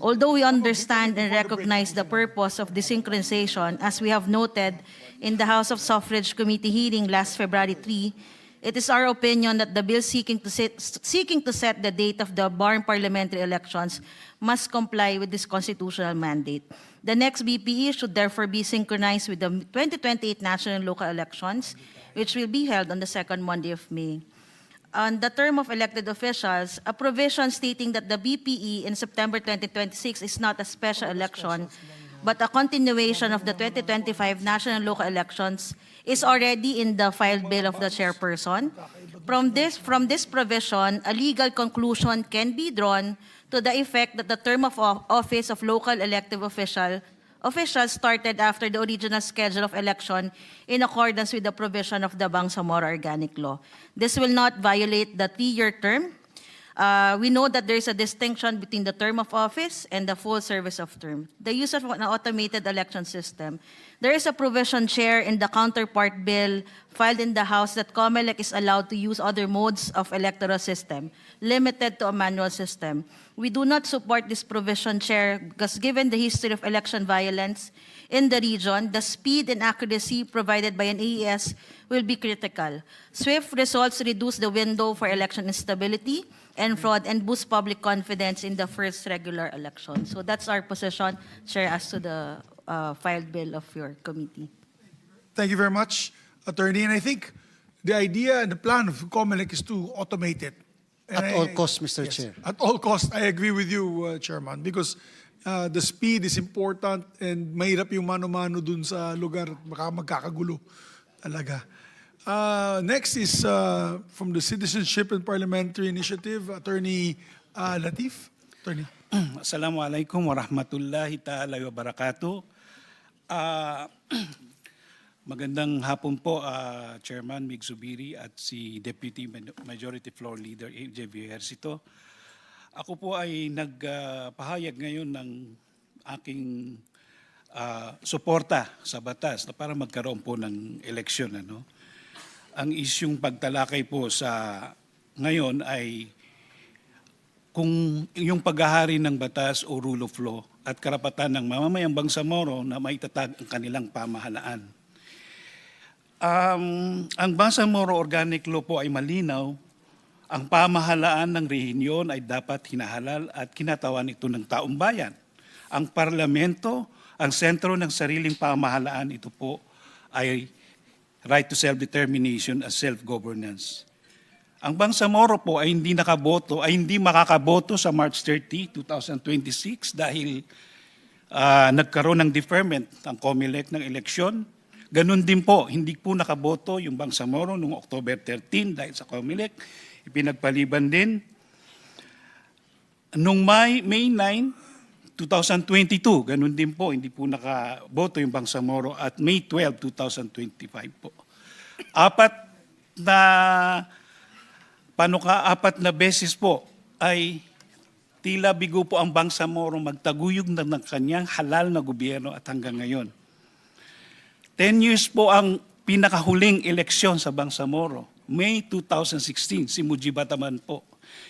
Although we understand and recognize the purpose of desynchronization, as we have noted in the House of Suffrage Committee hearing last February 3, it is our opinion that the bill seeking to set the date of the BARMM parliamentary elections must comply with this constitutional mandate. The next BPE should therefore be synchronized with the 2028 national and local elections, which will be held on the second Monday of May. On the term of elected officials, a provision stating that the BPE in September 2026 is not a special election, but a continuation of the 2025 national and local elections is already in the filed bill of the chairperson. From this provision, a legal conclusion can be drawn to the effect that the term of office of local elective officials started after the original schedule of election in accordance with the provision of the Bangsamoro Organic Law. This will not violate the 3-year term. We know that there is a distinction between the term of office and the full service of term. The use of an automated election system. There is a provision, Chair, in the counterpart bill filed in the House that COMELEC is allowed to use other modes of electoral system, limited to a manual system. We do not support this provision, Chair, because given the history of election violence in the region, the speed and accuracy provided by an AES will be critical. Swift results reduce the window for election instability and fraud and boost public confidence in the first regular election. So that's our position, Chair, as to the filed bill of your committee. Thank you very much, Attorney. And I think the idea and the plan of COMELEC is to automate it. At all costs, Mr. Chair. At all costs, I agree with you, Chairman, because the speed is important and mahirap yung mano-mano dun sa lugar, baka magkakagulo talaga. Next is from the Citizenship and Parliamentary Initiative, Attorney Latif. Attorney. Assalamualaikum warahmatullahi ta'ala wabarakatuh. Magandang hapon po, Chairman Mig Zubiri at si Deputy Majority Floor Leader JV Ejercito. Ako po ay nagpahayag ngayon ng aking suporta sa batas na para magkaroon po ng eleksyon. Ang isyong pagtalakay po sa ngayon ay kung yung paghahari ng batas o rule of law at karapatan ng mamamayang Bangsamoro na maitatag ang kanilang pamahalaan. Ang Bangsamoro Organic Law po ay malinaw. Ang pamahalaan ng rehiyon ay dapat hinahalal at kinatawan ito ng taong bayan. Ang parlamento, ang sentro ng sariling pamahalaan, ito po ay right to self-determination as self-governance. Ang Bangsamoro po ay hindi hindi makakaboto sa March 30, 2026 dahil nagkaroon ng deferment ang COMELEC ng eleksyon. Ganun din po, hindi po nakaboto yung Bangsamoro noong October 13 dahil sa COMELEC. Ipinagpaliban din. Noong May 9, 2022, ganun din po, hindi po nakaboto yung Bangsamoro at May 12, 2025 po. Apat na beses po ay tila bigo po ang Bangsamoro magtaguyod na ng kanyang halal na gobyerno at hanggang ngayon. 10 years po ang pinakahuling eleksyon sa Bangsamoro, May 2016, si Mujiba Taman po.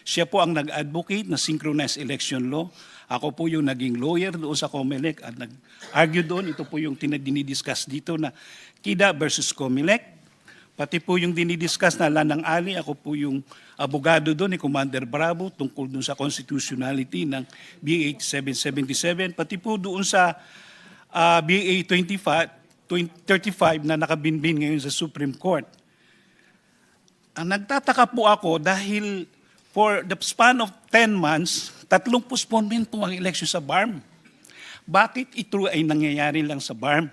Siya po ang nag-advocate na synchronized election law. Ako po yung naging lawyer doon sa COMELEC at nag-argue doon. Ito po yung dinidiscuss dito na KIDA versus COMELEC. Pati po yung dinidiscuss na Lanang Ali, ako po yung abogado doon ni Commander Bravo tungkol doon sa constitutionality ng BA 777. Pati po doon sa BA 35 na nakabinbin ngayon sa Supreme Court. Ang nagtataka po ako dahil for the span of 10 months, 3 postponement po ang election sa BARMM. Bakit ito ay nangyayari lang sa BARMM?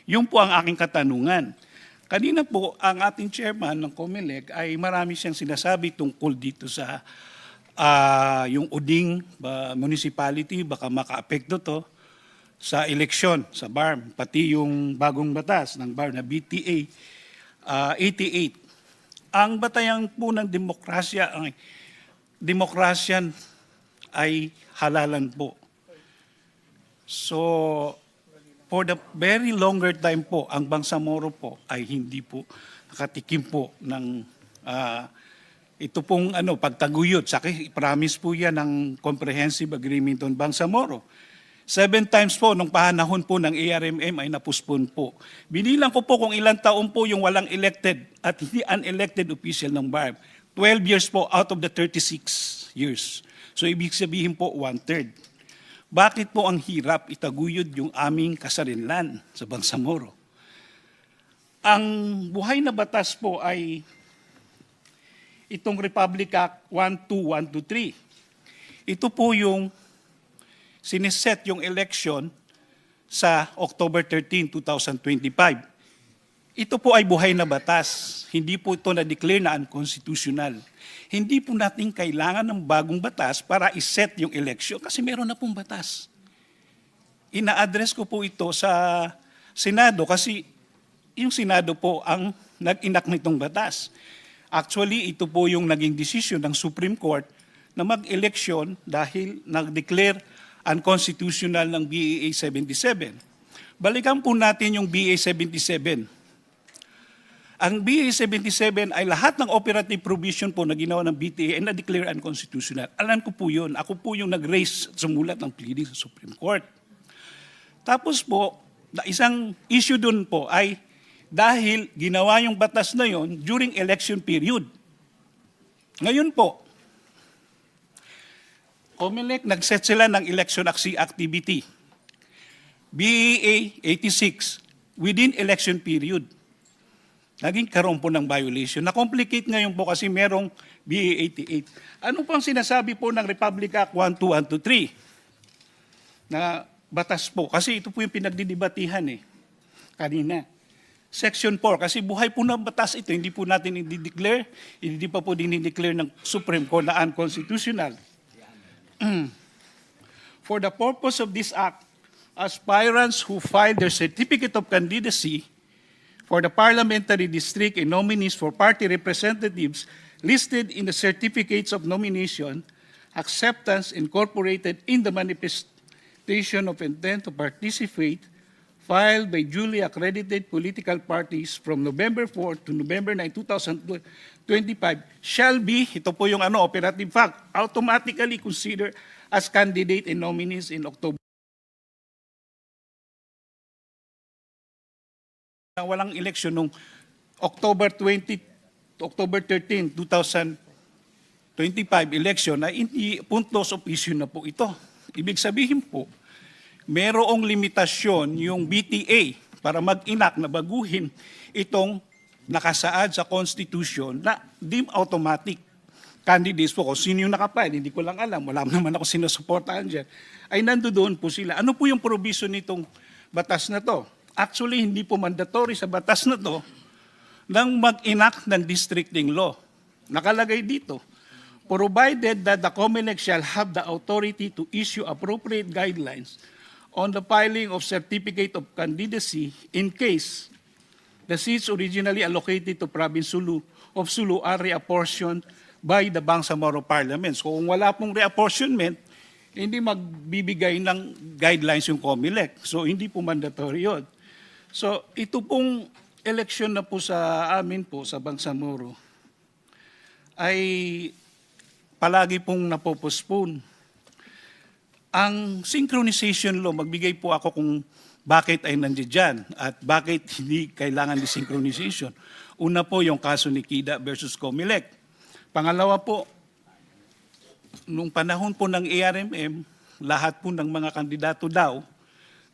Yun po ang aking katanungan. Kanina po, ang ating chairman ng COMELEC ay marami siyang sinasabi tungkol dito sa yung Uding municipality, baka maka-apekto to sa eleksyon sa BARMM, pati yung bagong batas ng BARMM na BTA 88. Ang batayan po ng demokrasyan ay halalan po. So, for the very longer time po, ang Bangsamoro po ay hindi po nakatikim po ng ito pong pagtaguyod. Promise po yan ng comprehensive agreement on Bangsamoro. 7 times po nung panahon po ng ARMM ay napuspon po. Binilang ko po kung ilang taon po yung walang elected at hindi unelected official ng BARMM. 12 years po out of the 36 years. So ibig sabihin po 1/3. Bakit po ang hirap itaguyod yung aming kasarinlan sa Bangsamoro? Ang buhay na batas po ay itong Republic Act 12123. Ito po yung siniset yung election sa October 13, 2025. Ito po ay buhay na batas. Hindi po ito na-declare na unconstitutional. Hindi po natin kailangan ng bagong batas para iset yung election kasi meron na pong batas. Ina-address ko po ito sa Senado kasi yung Senado po ang nag-enact nitong batas. Actually, ito po yung naging decision ng Supreme Court na mag-eleksyon dahil nag-declare unconstitutional ng BAA 77. Balikan po natin yung BA 77. Ang BA 77 ay lahat ng operative provision po na ginawa ng BTA ay na-declare unconstitutional. Alam ko po yun. Ako po yung nag-raise at sumulat ng pleading sa Supreme Court. Tapos po, isang issue dun po ay dahil ginawa yung batas na yon during election period. Ngayon po, COMELEC nag-set sila ng election activity. BAA 86, within election period. Naging karoon po ng violation. Na-complicate ngayon po kasi merong BA 88. Ano pang sinasabi po ng Republic Act 12123 na batas po? Kasi ito po yung pinagdidibatihan kanina. Section 4, kasi buhay po ng batas ito, hindi po natin i-declare, hindi pa po dinideclare ng Supreme Court na unconstitutional. For the purpose of this act, aspirants who file their certificate of candidacy for the parliamentary district and nominees for party representatives listed in the certificates of nomination, acceptance incorporated in the manifestation of intent to participate filed by duly accredited political parties from November 4 to November 9, 2025 shall be, ito po yung operative fact, automatically considered as candidate and nominees in October. Walang election nung October 13, 2025 election na hindi puntos of issue na po ito. Ibig sabihin po, merong limitasyon yung BTA para mag-enact na baguhin itong nakasaad sa Constitution na di automatic candidates po, kung sino yung nakapile, hindi ko lang alam, wala naman ako sinusuportahan dyan, ay nandoon po sila. Ano po yung provision nitong batas na to? Actually, hindi po mandatory sa batas na to nang mag-enact ng districting law. Nakalagay dito, provided that the COMELEC shall have the authority to issue appropriate guidelines on the filing of certificate of candidacy in case the seats originally allocated to Province of Sulu are reapportioned by the Bangsamoro Parliament. So kung wala pong reapportionment, hindi magbibigay ng guidelines yung COMELEC. So hindi po mandatory yun. So ito pong election na po sa amin po sa Bangsamoro ay palagi pong napopostpone. Ang synchronization law, magbigay po ako kung bakit ay nandiyan dyan at bakit hindi kailangan ni synchronization. Una po yung kaso ni Kida versus COMELEC. Pangalawa po, nung panahon po ng ARMM, lahat po ng mga kandidato daw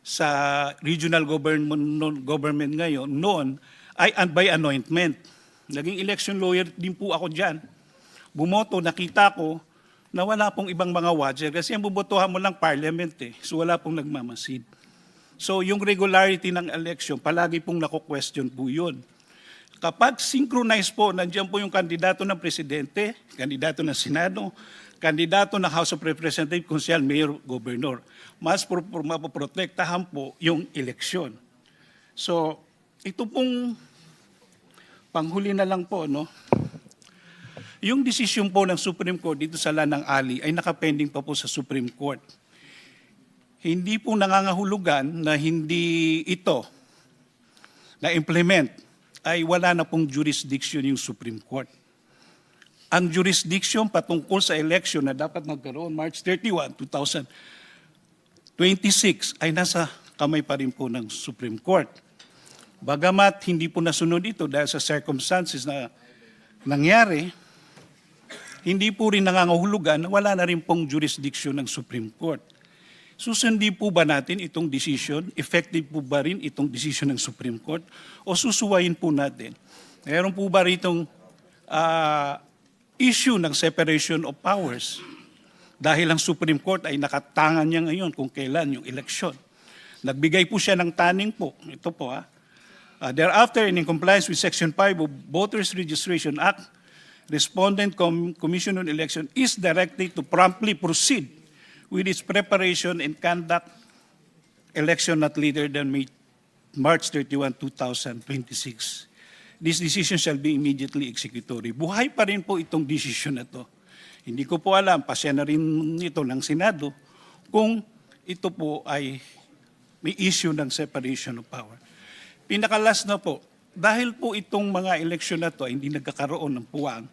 sa regional government ngayon, noon, ay by anointment. Naging election lawyer din po ako dyan. Bumoto, nakita ko na wala pong ibang mga watcher kasi ang bubotohan mo lang parliament eh. So wala pong nagmamasid. So yung regularity ng election, palagi pong nako-question po yun. Kapag synchronized po, nandiyan po yung kandidato ng presidente, kandidato ng Senado, kandidato ng House of Representatives, konsyal, mayor, gobernador. Mas mapoprotektahan po yung eleksyon. So, ito pong panghuli na lang po, no? Yung desisyon po ng Supreme Court dito sa Lanang Ali ay nakapending pa po sa Supreme Court. Hindi po nangangahulugan na hindi ito na-implement ay wala na pong jurisdiction yung Supreme Court. Ang jurisdiction patungkol sa election na dapat magkaroon March 31, 2026 ay nasa kamay pa rin po ng Supreme Court. Bagamat hindi po nasunod ito dahil sa circumstances na nangyari, hindi po rin nangangahulugan na wala na rin pong jurisdiction ng Supreme Court. Susundin po ba natin itong decision? Effective po ba rin itong decision ng Supreme Court? O susuwayin po natin? Mayroon po ba ritong issue ng separation of powers? Dahil ang Supreme Court ay nakatangan niya ngayon kung kailan yung eleksyon. Nagbigay po siya ng taning po. Ito po thereafter, in compliance with Section 5 of Voters Registration Act, Respondent Commission on Election is directed to promptly proceed with its preparation and conduct election not later than March 31, 2026. This decision shall be immediately executory. Buhay pa rin po itong decision na to. Hindi ko po alam, pasya na rin ito ng Senado, kung ito po ay may issue ng separation of power. Pinakalas na po, dahil po itong mga eleksyon na to ay hindi nagkakaroon ng puwang,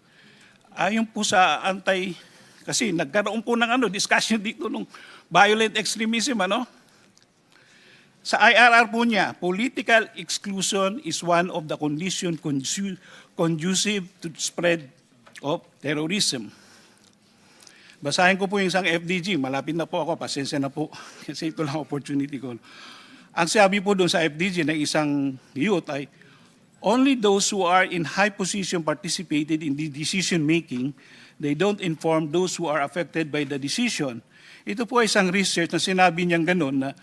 ayon po sa kasi nagkaroon po ng discussion dito ng violent extremism, Sa IRR po niya, political exclusion is one of the conditions conducive to the spread of terrorism. Basahin ko po yung isang FDG, malapit na po ako, pasensya na po, kasi ito lang opportunity ko. Ang sabi po doon sa FDG ng isang youth ay, only those who are in high position participated in the decision making. They don't inform those who are affected by the decision. Ito po ay isang research na sinabi niyang ganun na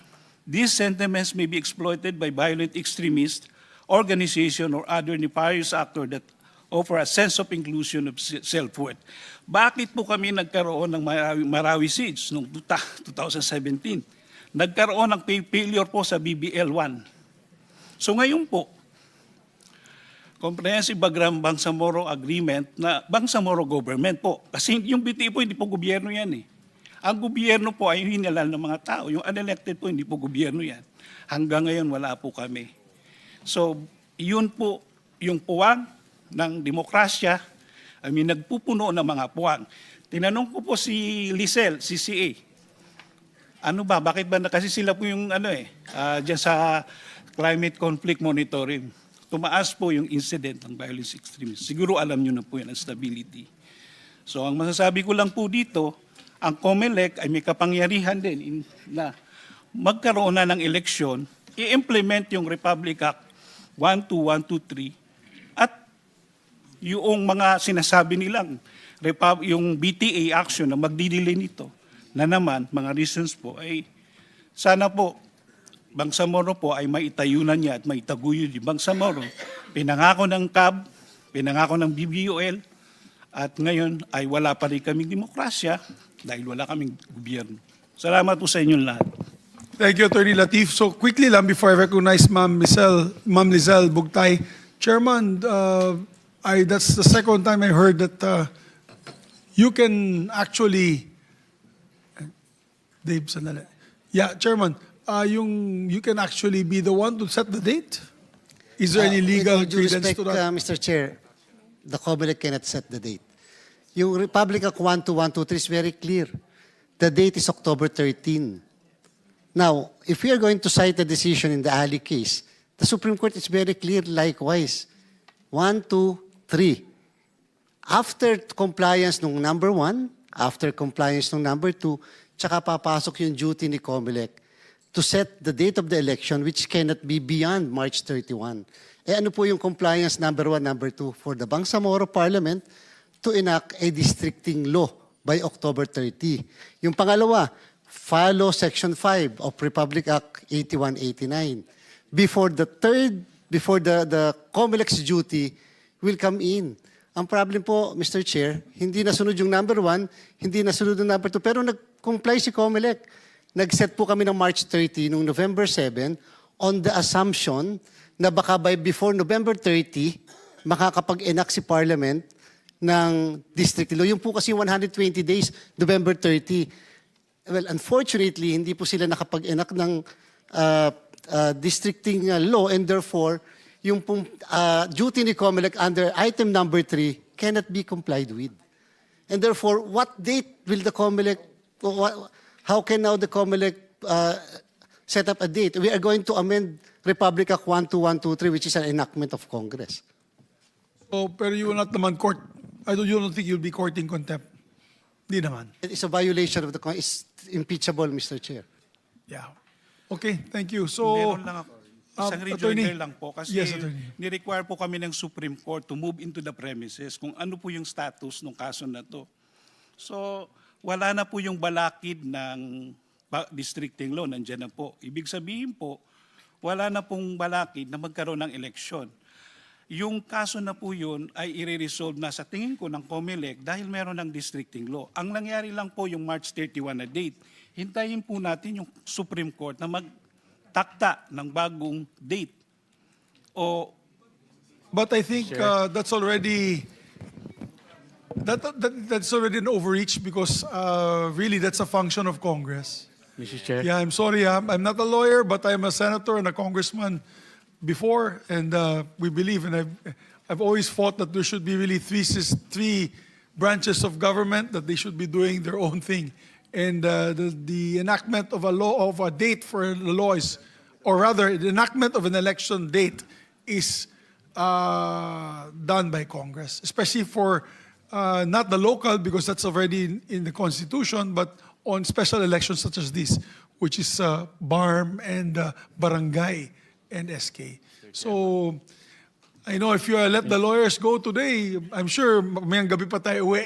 these sentiments may be exploited by violent extremist organization or other nefarious actor that offer a sense of inclusion of self-worth. Bakit po kami nagkaroon ng Marawi Siege noong 2017? Nagkaroon ng failure po sa BBL 1. So ngayon po, Comprehensive Bangsamoro Agreement na Bangsamoro government po. Kasi yung BT po, hindi po gobyerno yan eh. Ang gobyerno po ay hinalal ng mga tao. Yung unelected po, hindi po gobyerno yan. Hanggang ngayon, wala po kami. So, yun po yung puwang ng demokrasya. Nagpupuno ng mga puwang. Tinanong ko po si Lisel, CCA. Ano ba? Bakit ba? Kasi sila po yung dyan sa climate conflict monitoring. Tumaas po yung incident ng violence extremism. Siguro alam nyo na po yan ang stability. So ang masasabi ko lang po dito, ang COMELEC ay may kapangyarihan din na magkaroon na ng eleksyon, i-implement yung Republic Act 12123 at yung mga sinasabi nilang yung BTA action na magdidelay nito, na naman, mga reasons po, ay sana po, Bangsamoro po ay maitayunan niya at maitaguyod yung Bangsamoro. Pinangako ng CAB, pinangako ng BBUL, at ngayon ay wala pa rin kaming demokrasya dahil wala kaming gobyerno. Salamat po sa inyong lahat. Thank you, Attorney Latif. So quickly lang before I recognize Ma'am Lizelle Bugtay, Chairman, that's the second time I heard that you can actually, Dave, sandali. Yeah, Chairman, you can actually be the one to set the date? Is there any legal with due credence respect, to that? Mr. Chair, the COMELEC cannot set the date. Yung Republic Act 12123 is very clear. The date is October 13. Now, if we are going to cite a decision in the Ali case, the Supreme Court is very clear likewise. 1, 2, 3. After compliance nung number 1, after compliance nung number 2, tsaka papasok yung duty ni COMELEC to set the date of the election which cannot be beyond March 31. Ano po yung compliance number 1, number 2 for the Bangsamoro Parliament to enact a districting law by October 30. Yung pangalawa, follow Section 5 of Republic Act 8189. Before the COMELEC's duty will come in. Ang problem po, Mr. Chair, hindi nasunod yung number 1, hindi nasunod yung number 2, pero nag-comply si COMELEC. Nag-set po kami ng March 30 noong November 7 on the assumption na baka before November 30, makakapag-enact si Parliament ng district law. Yung po kasi 120 days, November 30. Well, unfortunately, hindi po sila nakapag-enact ng districting law and therefore, yung duty ni COMELEC under item number 3 cannot be complied with. And therefore, what date will the COMELEC, how can now the COMELEC set up a date? We are going to amend Republic Act 12123, which is an enactment of Congress. So, pero you will not naman court, you don't think you'll be courting contempt? Di naman. It's a violation of it's impeachable, Mr. Chair. Yeah. Okay, thank you. So, Meron lang ako. Isang Attorney. rejoinder lang po kasi Yes, Attorney. ni-require po kami ng Supreme Court to move into the premises kung ano po yung status ng kaso na to. So, wala na po yung balakid ng districting law, nandiyan na po. Ibig sabihin po, wala na pong balakid na magkaroon ng eleksyon. Yung kaso na po yun ay i-resolve na sa tingin ko ng COMELEC dahil meron ng districting law. Ang nangyari lang po yung March 31 na date. Hintayin po natin yung Supreme Court na magtakda ng bagong date. But I think that's already that's already an overreach because really that's a function of Congress. Mr. Chair. Yeah, I'm sorry. I'm not a lawyer, but I'm a senator and a congressman before, and we believe, and I've always fought that there should be really three branches of government, that they should be doing their own thing. And the enactment of a law, of a date for the law is, or rather, the enactment of an election date is done by Congress, especially for not the local, because that's already in the Constitution, but on special elections such as this, which is BARMM and barangay and SK. So, I know if you let the lawyers go today, I'm sure mayang gabi pa tayo uwi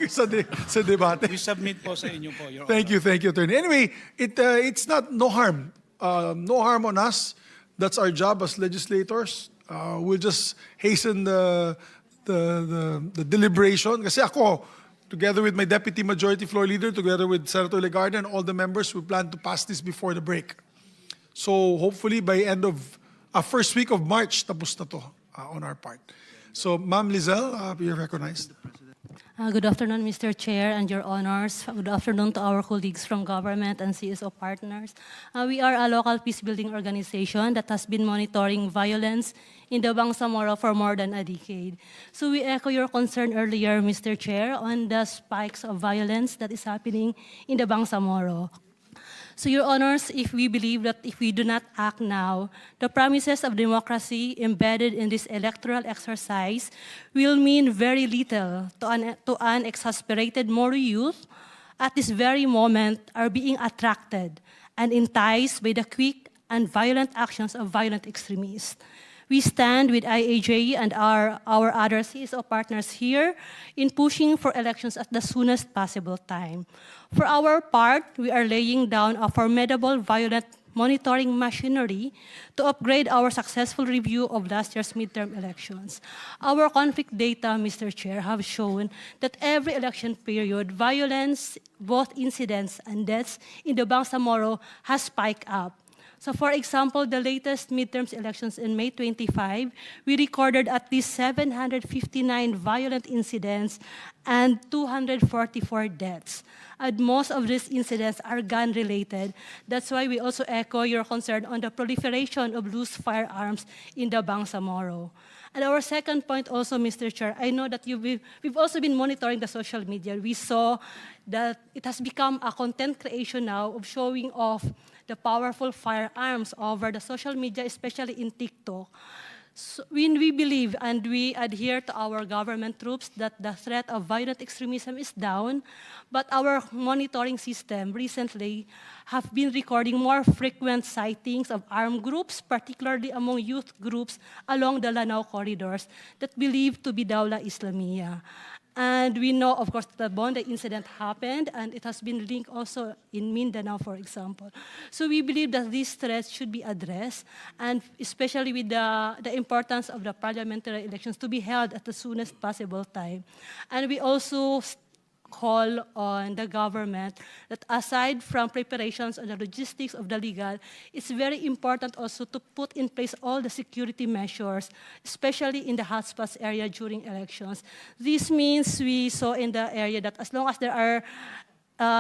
sa debate. We submit po sa inyo po, Your Thank you, Attorney. Anyway, it's not no harm. No harm on us. That's our job as legislators. We'll just hasten the deliberation. Kasi ako, together with my Deputy Majority Floor Leader, together with Senator Legarda and all the members, we plan to pass this before the break. So hopefully by end of first week of March, tapos na to on our part. So Ma'am Lizelle, you're recognized. Good afternoon, Mr. Chair and Your Honors. Good afternoon to our colleagues from government and CSO partners. We are a local peace-building organization that has been monitoring violence in the Bangsamoro for more than a decade. So we echo your concern earlier, Mr. Chair, on the spikes of violence that is happening in the Bangsamoro. So, Your Honors, if we believe that if we do not act now, the promises of democracy embedded in this electoral exercise will mean very little to an exasperated Moro youth at this very moment are being attracted and enticed by the quick and violent actions of violent extremists. We stand with IAJ and our other CSO partners here in pushing for elections at the soonest possible time. For our part, we are laying down a formidable violent monitoring machinery to upgrade our successful review of last year's midterm elections. Our conflict data, Mr. Chair, have shown that every election period, violence, both incidents and deaths in the Bangsamoro has spiked up. So for example, the latest midterms elections in May 25, we recorded at least 759 violent incidents and 244 deaths. And most of these incidents are gun-related. That's why we also echo your concern on the proliferation of loose firearms in the Bangsamoro. And our second point also, Mr. Chair, I know that we've also been monitoring the social media. We saw that it has become a content creation now of showing off the powerful firearms over the social media, especially in TikTok. So when we believe and we adhere to our government troops that the threat of violent extremism is down, but our monitoring system recently have been recording more frequent sightings of armed groups, particularly among youth groups along the Lanao corridors that believed to be Dawla Islamiyah. And we know, of course, the Bonda incident happened, and it has been linked also in Mindanao, for example. So we believe that these threats should be addressed, and especially with the importance of the parliamentary elections to be held at the soonest possible time. And we also call on the government that aside from preparations on the logistics of the legal, it's very important also to put in place all the security measures, especially in the hotspots area during elections. This means we saw in the area that as long as there are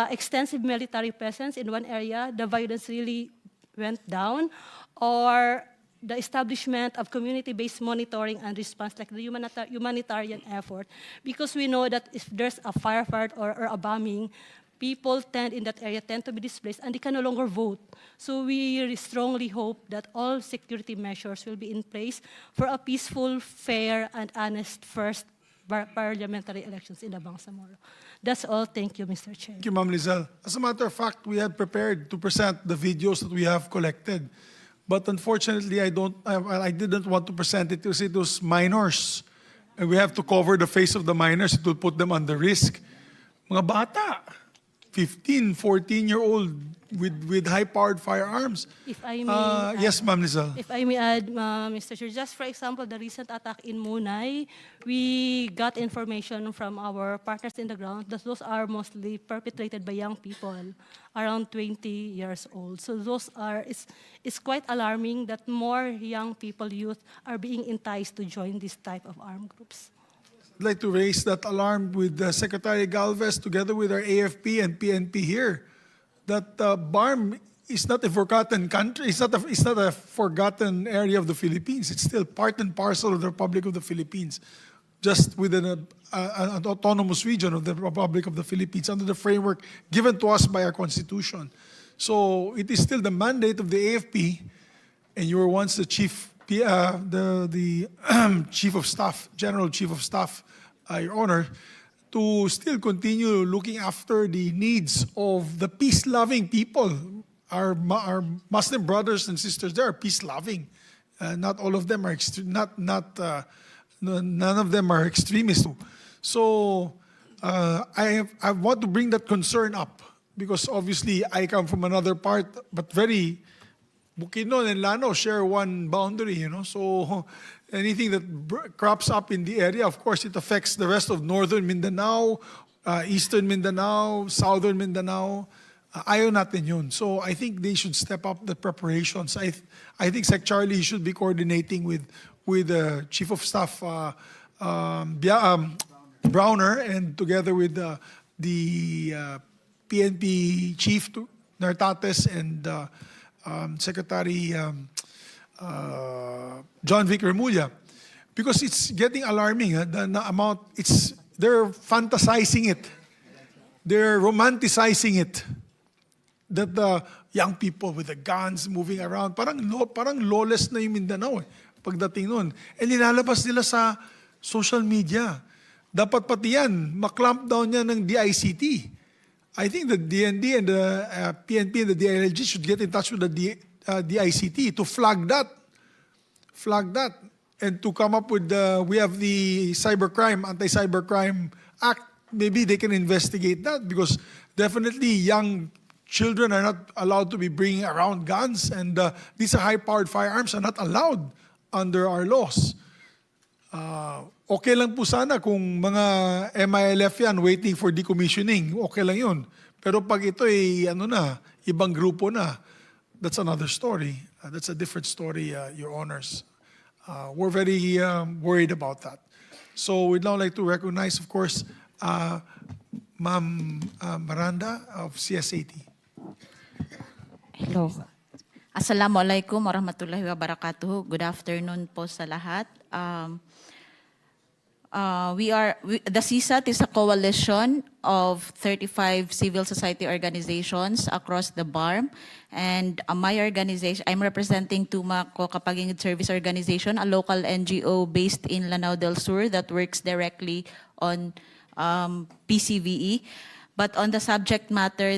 extensive military presence in one area, the violence really went down, or the establishment of community-based monitoring and response, like the humanitarian effort, because we know that if there's a firefight or a bombing, people in that area tend to be displaced and they can no longer vote. So we strongly hope that all security measures will be in place for a peaceful, fair, and honest first parliamentary elections in the Bangsamoro. That's all. Thank you, Mr. Chair. Thank you, Ma'am Lizelle. As a matter of fact, we had prepared to present the videos that we have collected. But unfortunately, I didn't want to present it because it was minors. And we have to cover the face of the minors. It will put them under risk. Mga bata, 15, 14-year-old with high-powered firearms. If I may yes, Ma'am Lizelle. If I may add, Mr. Chair, just for example, the recent attack in Munay, we got information from our partners in the ground that those are mostly perpetrated by young people, around 20 years old. So those are, it's quite alarming that more young people, youth, are being enticed to join this type of armed groups. I'd like to raise that alarm with Secretary Galvez together with our AFP and PNP here, that BARMM is not a forgotten country. It's not a forgotten area of the Philippines. It's still part and parcel of the Republic of the Philippines, just within an autonomous region of the Republic of the Philippines under the framework given to us by our Constitution. So it is still the mandate of the AFP, and you were once the chief Chief of Staff, General Chief of Staff, Your Honor, to still continue looking after the needs of the peace-loving people. Our Muslim brothers and sisters, they are peace-loving. Not all of them are none of them are extremists. So I want to bring that concern up because obviously I come from another part, but Bukidnon and Lanao share one boundary, so anything that crops up in the area, of course, it affects the rest of northern Mindanao, eastern Mindanao, southern Mindanao. Ayaw natin yun. So I think they should step up the preparations. I think Sec Charlie should be coordinating with Chief of Staff Browner and together with the PNP Chief Nartates and Secretary John Vic Remulla, because it's getting alarming. The amount, they're fantasizing it, they're romanticizing it. That the young people with the guns moving around, parang lawless na yung Mindanao pagdating nun. And nilalabas nila sa social media. Dapat pati yan, maklamp down yan ng DICT. I think the DND and the PNP and the DILG should get in touch with the DICT to flag that. flag that and to come up with we have the Anti-Cybercrime Act. Maybe they can investigate that, because definitely young children are not allowed to be bringing around guns, and these are high-powered firearms are not allowed under our laws. Okay lang po sana kung mga MILF yan waiting for decommissioning. Okay lang yun. Pero pag ito ay ibang grupo na, that's another story. That's a different story, Your Honors. We're very worried about that. So we'd now like to recognize, of course, Ma'am Miranda of CSAT. Hello. Assalamualaikum warahmatullahi wabarakatuh. Good afternoon po sa lahat. The CSAT is a coalition of 35 civil society organizations across the BARMM. And my organization, I'm representing Tuma Kapagingid Service Organization, a local NGO based in Lanao del Sur that works directly on PCVE. But on the subject matter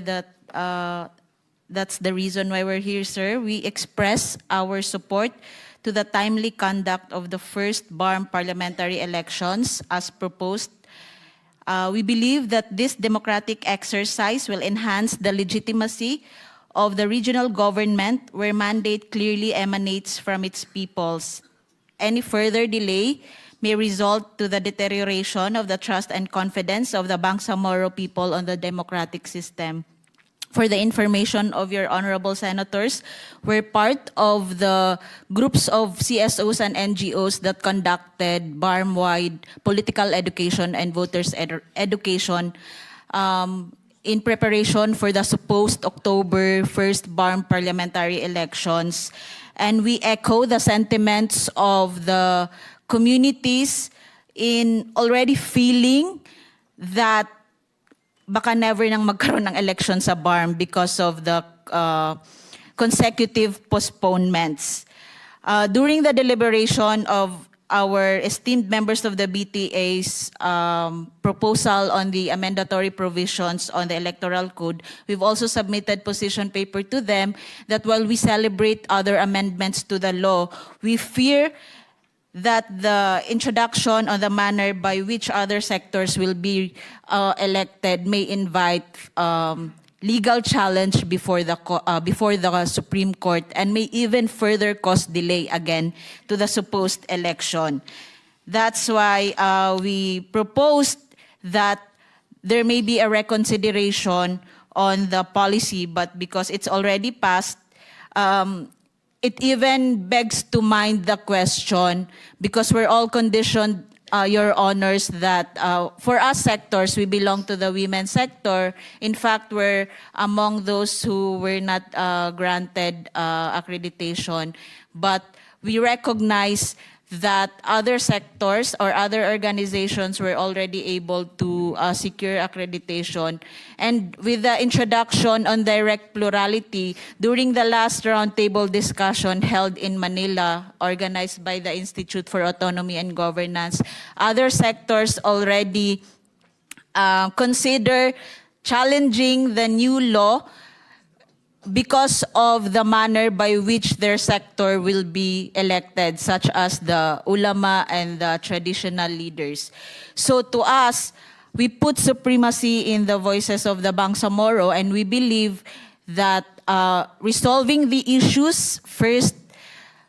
that's the reason why we're here, sir. We express our support to the timely conduct of the first BARMM parliamentary elections as proposed. We believe that this democratic exercise will enhance the legitimacy of the regional government where mandate clearly emanates from its peoples. Any further delay may result to the deterioration of the trust and confidence of the Bangsamoro people on the democratic system. For the information of your honorable senators, we're part of the groups of CSOs and NGOs that conducted BARMM-wide political education and voters education in preparation for the supposed October 1st BARMM parliamentary elections. And we echo the sentiments of the communities in already feeling that baka never nang magkaroon ng election sa BARMM because of the consecutive postponements. During the deliberation of our esteemed members of the BTA's proposal on the amendatory provisions on the electoral code, we've also submitted position paper to them that while we celebrate other amendments to the law, we fear that the introduction on the manner by which other sectors will be elected may invite legal challenge before the Supreme Court and may even further cause delay again to the supposed election. That's why we proposed that there may be a reconsideration on the policy, but because it's already passed, it even begs to mind the question, because we're all conditioned, Your Honors, that for us sectors, we belong to the women's sector. In fact, we're among those who were not granted accreditation. But we recognize that other sectors or other organizations were already able to secure accreditation. And with the introduction on direct plurality, during the last roundtable discussion held in Manila, organized by the Institute for Autonomy and Governance, other sectors already consider challenging the new law because of the manner by which their sector will be elected, such as the ulama and the traditional leaders. So to us, we put supremacy in the voices of the Bangsamoro, and we believe that resolving the issues first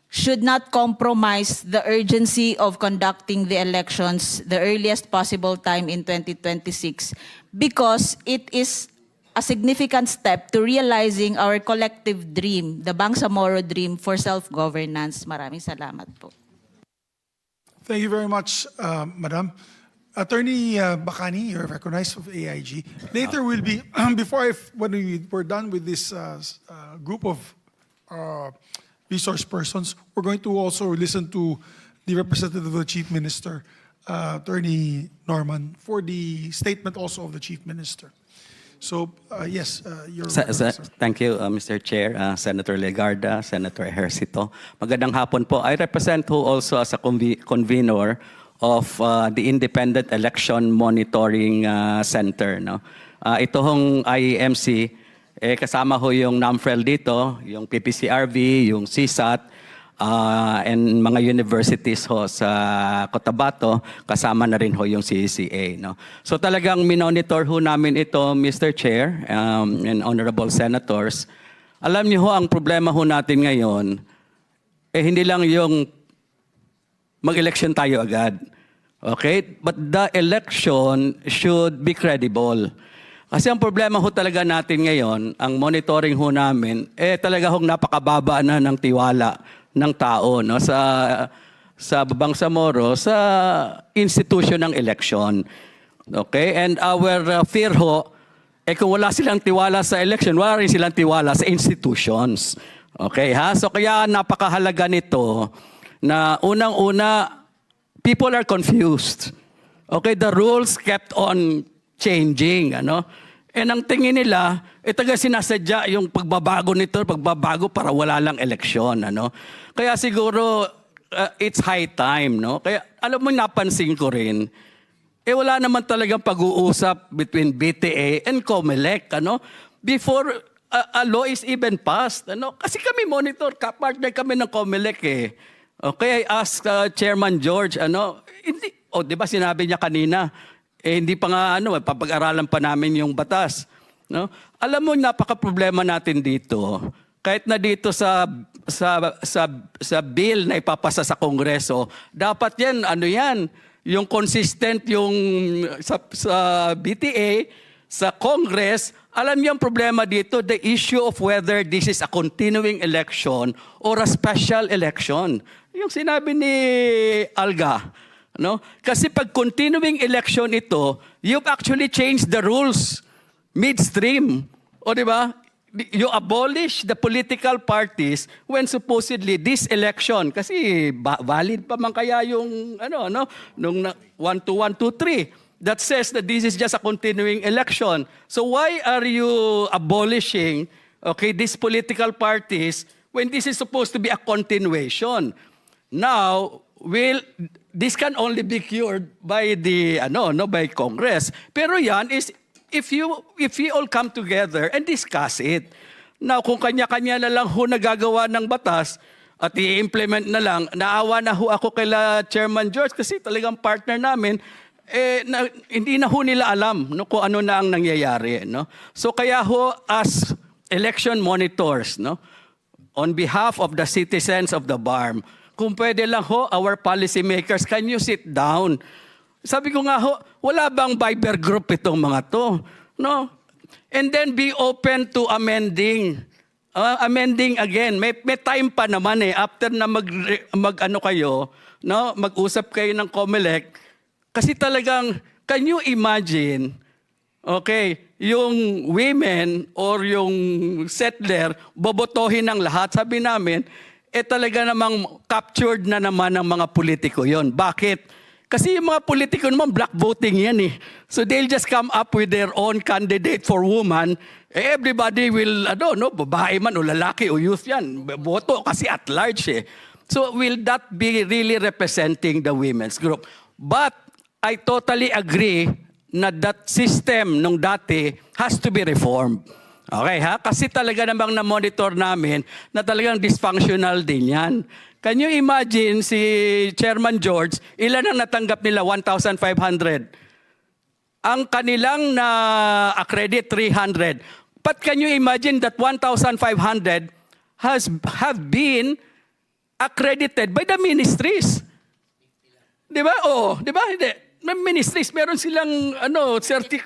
should not compromise the urgency of conducting the elections the earliest possible time in 2026, because it is a significant step to realizing our collective dream, the Bangsamoro dream for self-governance. Maraming salamat po. Thank you very much, Madam. Attorney Bacani, you're recognized of AIG. Later will be, when we're done with this group of resource persons, we're going to also listen to the representative of the Chief Minister, Attorney Norman, for the statement also of the Chief Minister. So, yes, thank you, Mr. Chair, Senator Legarda, Senator Ejercito. Magandang hapon po. I represent who also as a convener of the Independent Election Monitoring Center. No? Ito hong IEMC, kasama ho yung NAMFREL dito, yung PPCRV, yung CSAT, and mga universities ho sa Cotabato, kasama na rin ho yung CCA. No? So talagang minonitor ho namin ito, Mr. Chair and Honorable Senators. Alam niyo ho, ang problema ho natin ngayon, hindi lang yung mag-election tayo agad. Okay? But the election should be credible. Kasi ang problema ho talaga natin ngayon, ang monitoring ho namin, talaga hong napakababa na ng tiwala ng tao, no, sa Bangsamoro, sa institution ng election. Okay? And our fear ho, kung wala silang tiwala sa election, wala rin silang tiwala sa institutions. Okay, ha? So kaya napakahalaga nito na unang-una, people are confused. Okay, the rules kept on changing, ano? And ang tingin nila, taga sinasadya yung pagbabago nito, pagbabago para wala lang eleksyon, ano? Kaya siguro it's high time, no? Kaya alam mo, napansin ko rin, wala naman talagang pag-uusap between BTA and COMELEC, ano? Before a law is even passed, ano? Kasi kami monitor, partner kami ng COMELEC eh. Okay, I asked Chairman George, ano, hindi, di ba sinabi niya kanina, hindi pa nga papag-aralan pa namin yung batas. No? Alam mo, napaka-problema natin dito. Kahit na dito sa bill na ipapasa sa Kongreso, dapat yan, yung consistent yung sa BTA, sa Congress. Alam niyo ang problema dito, the issue of whether this is a continuing election or a special election. Yung sinabi ni Alga, no? Kasi pag continuing election ito, you've actually changed the rules midstream. O di ba? You abolish the political parties when supposedly this election, kasi valid pa man kaya yung nung 1-2-1-2-3 that says that this is just a continuing election. So why are you abolishing these political parties when this is supposed to be a continuation? Now, this can only be cured by by Congress. Pero yan is if we all come together and discuss it. Now, kung kanya-kanya na lang ho nagagawa ng batas at i-implement na lang, naawa na ho ako kay Chairman George kasi talagang partner namin, hindi na ho nila alam kung ano na ang nangyayari. No? So kaya ho, as election monitors, on behalf of the citizens of the BARMM, kung pwede lang ho, our policymakers, can you sit down? Sabi ko nga ho, wala bang Viber group itong mga to? No? And then be open to amending. Amending again. May time pa naman after na mag-usap kayo ng COMELEC. Kasi talagang, can you imagine, yung women or yung settler, bobotohin ng lahat. Sabi namin, talaga namang captured na naman ng mga politiko yon. Bakit? Kasi yung mga politiko naman, black voting yan eh. So they'll just come up with their own candidate for woman. Everybody will, babae man o lalaki o youth yan. Boto kasi at large eh. So will that be really representing the women's group? But I totally agree na that system nung dati has to be reformed. Okay ha? Kasi talaga namang na-monitor namin na talagang dysfunctional din yan. Can you imagine si Chairman George, ilan ang natanggap nila? 1,500. Ang kanilang na-accredit, 300. But can you imagine that 1,500 have been accredited by the ministries? Di ba? Di ba? Hindi. Ministries, meron silang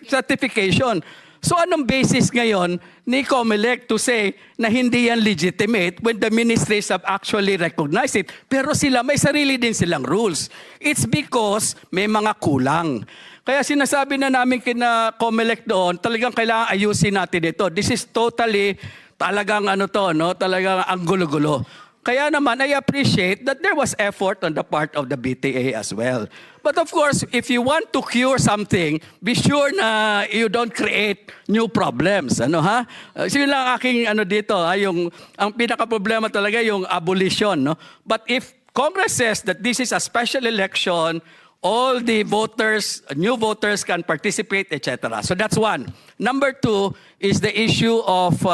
certification. So anong basis ngayon ni COMELEC to say na hindi yan legitimate when the ministries have actually recognized it? Pero sila, may sarili din silang rules. It's because may mga kulang. Kaya sinasabi na namin kina COMELEC doon, talagang kailangan ayusin natin ito. This is totally, talagang talagang ang gulo-gulo. Kaya naman, I appreciate that there was effort on the part of the BTA as well. But of course, if you want to cure something, be sure na you don't create new problems. So yun lang aking dito, ang pinaka-problema talaga yung abolition. But if Congress says that this is a special election, all the voters, new voters can participate, etc. So that's one. Number two is the issue of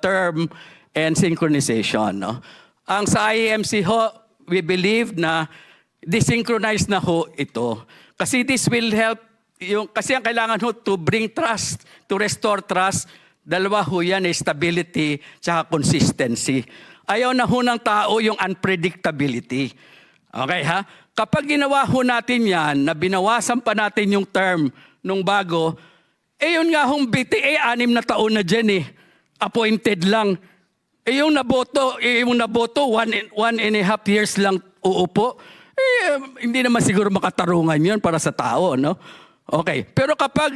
term and synchronization. Ang sa IEMC ho, we believe na desynchronized na ho ito. Kasi this will help, kasi ang kailangan ho to bring trust, to restore trust, dalawa ho yan, stability tsaka consistency. Ayaw na ho ng tao yung unpredictability. Okay ha? Kapag ginawa ho natin yan, na binawasan pa natin yung term nung bago, yun nga hong BTA, 6 na taon na dyan eh. Appointed lang. Yung naboto, 1.5 years lang uupo. Hindi naman siguro makatarungan yun para sa tao, no? Okay. Pero kapag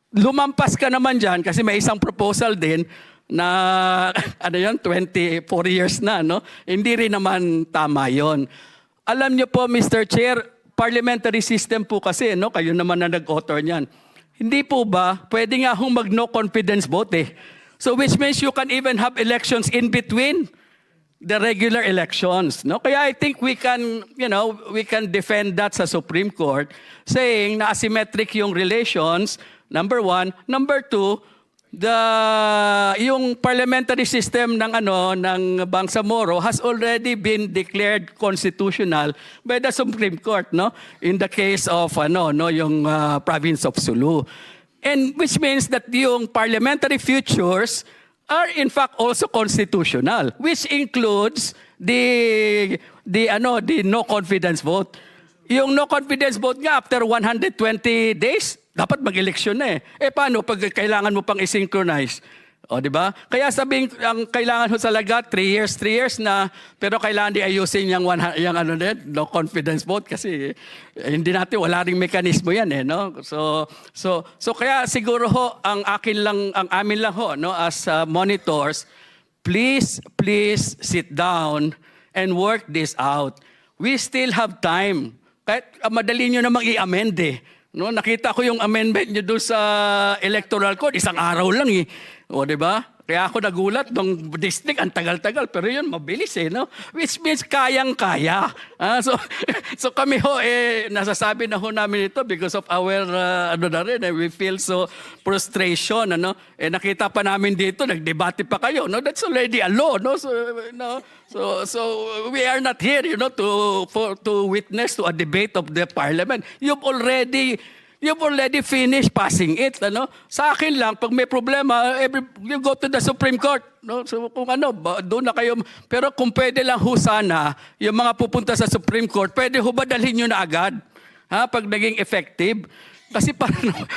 lumampas ka naman dyan, kasi may isang proposal din na, 24 years na, no? Hindi rin naman tama yon. Alam niyo po, Mr. Chair, parliamentary system po kasi, no? Kayo naman na nag-author niyan. Hindi po ba, pwede nga hong mag-no confidence vote eh. So which means you can even have elections in between the regular elections. No? Kaya I think we can, we can defend that sa Supreme Court saying na asymmetric yung relations, number one. Number two, yung parliamentary system ng Bangsamoro has already been declared constitutional by the Supreme Court, no? In the case of yung province of Sulu. And which means that yung parliamentary futures are in fact also constitutional, which includes the no confidence vote. Yung no confidence vote nga after 120 days, dapat mag-eleksyon na eh. Paano pag kailangan mo pang i-synchronize? O, di ba? Kaya sabihin, ang kailangan mo talaga, 3 years na, pero kailangan di ayusin yung no confidence vote kasi hindi natin, wala ring mekanismo yan eh, no? So kaya siguro ho, ang amin lang ho, no, as monitors, please sit down and work this out. We still have time. Kahit madali nyo namang i-amend eh. No, nakita ko yung amendment niyo doon sa electoral code, 1 araw lang eh. O, di ba? Kaya ako nagulat nung district, ang tagal-tagal, pero yun, mabilis eh, no? Which means kayang-kaya. So kami ho, nasasabi na ho namin ito because of our, we feel so frustration, nakita pa namin dito, nagdebate pa kayo, no? That's already a law, no? So we are not here, to witness to a debate of the parliament. You've already finished passing it, Sa akin lang, pag may problema, you go to the Supreme Court, no? So kung doon na kayo. Pero kung pwede lang ho sana, yung mga pupunta sa Supreme Court, pwede ho ba dalhin nyo na agad? Pag naging effective? Kasi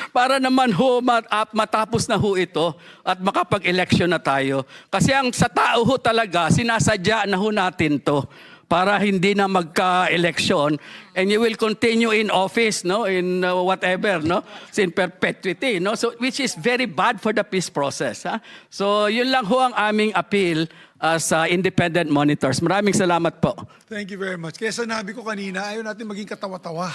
para naman ho matapos na ho ito at makapag-election na tayo. Kasi ang sa tao ho talaga, sinasadya na ho natin to para hindi na magka-election and you will continue in office, no, in whatever, no, in perpetuity, no, so which is very bad for the peace process. So yun lang ho ang aming appeal as independent monitors. Maraming salamat po. Thank you very much. Kaya sinabi ko kanina, ayaw natin maging katawa-tawa.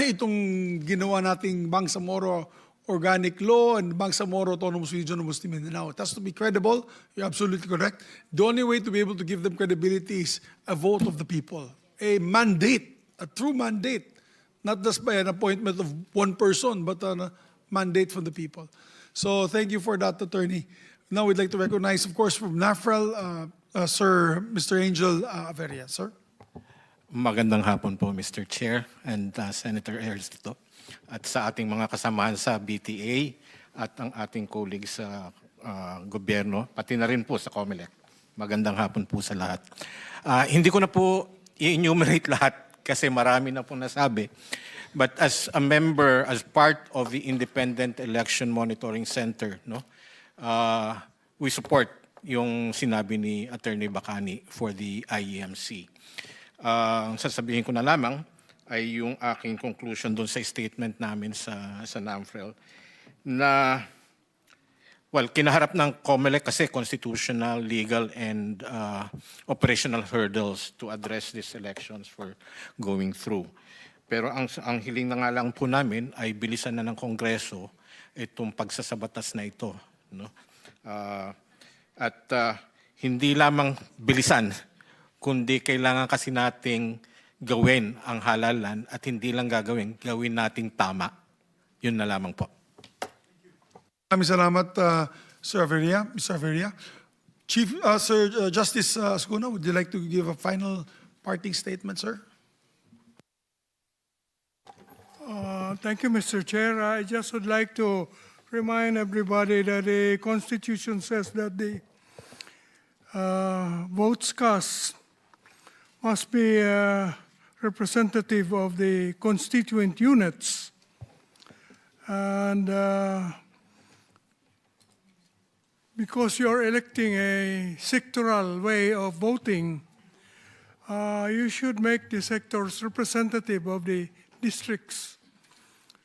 Itong ginawa nating Bangsamoro Organic Law and Bangsamoro Autonomous Region of Muslim Mindanao. It has to be credible. You're absolutely correct. The only way to be able to give them credibility is a vote of the people. A mandate, a true mandate. Not just by an appointment of one person, but a mandate from the people. So thank you for that, Attorney. Now we'd like to recognize, of course, from NAFREL, Sir Mr. Angel Averia. Sir? Magandang hapon po, Mr. Chair and Senator Ernesto. At sa ating mga kasamahan sa BTA at ang ating colleagues sa gobyerno, pati na rin po sa COMELEC. Magandang hapon po sa lahat. Hindi ko na po i-enumerate lahat kasi marami na po nasabi. But as a member, as part of the Independent Election Monitoring Center, we support yung sinabi ni Attorney Bacani for the IEMC. Sasabihin ko na lamang ay yung aking conclusion doon sa statement namin sa NAMFREL na, kinaharap ng COMELEC kasi constitutional, legal, and operational hurdles to address these elections for going through. Pero ang hiling na nga lang po namin ay bilisan na ng Kongreso itong pagsasabatas na ito. No? Hindi lamang bilisan, kundi kailangan kasi nating gawin ang halalan at hindi lang gawin nating tama. Yun na lamang po. Maraming salamat, Sir Averia. Mr. Averia. Sir Justice Ascuna, would you like to give a final parting statement, sir? Thank you, Mr. Chair. I just would like to remind everybody that the Constitution says that the votes cast must be representative of the constituent units. And because you're electing a sectoral way of voting, you should make the sectors representative of the districts.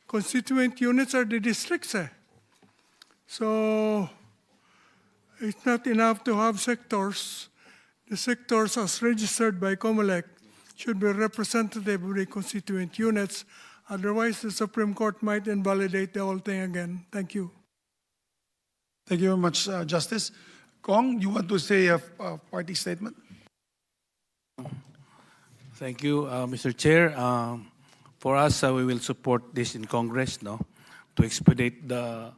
Constituent units are the districts. So it's not enough to have sectors. The sectors as registered by COMELEC should be representative of the constituent units. Otherwise, the Supreme Court might invalidate the whole thing again. Thank you. Thank you very much, Justice. Kong, you want to say a party statement? Thank you, Mr. Chair. For us, we will support this in Congress, to expedite the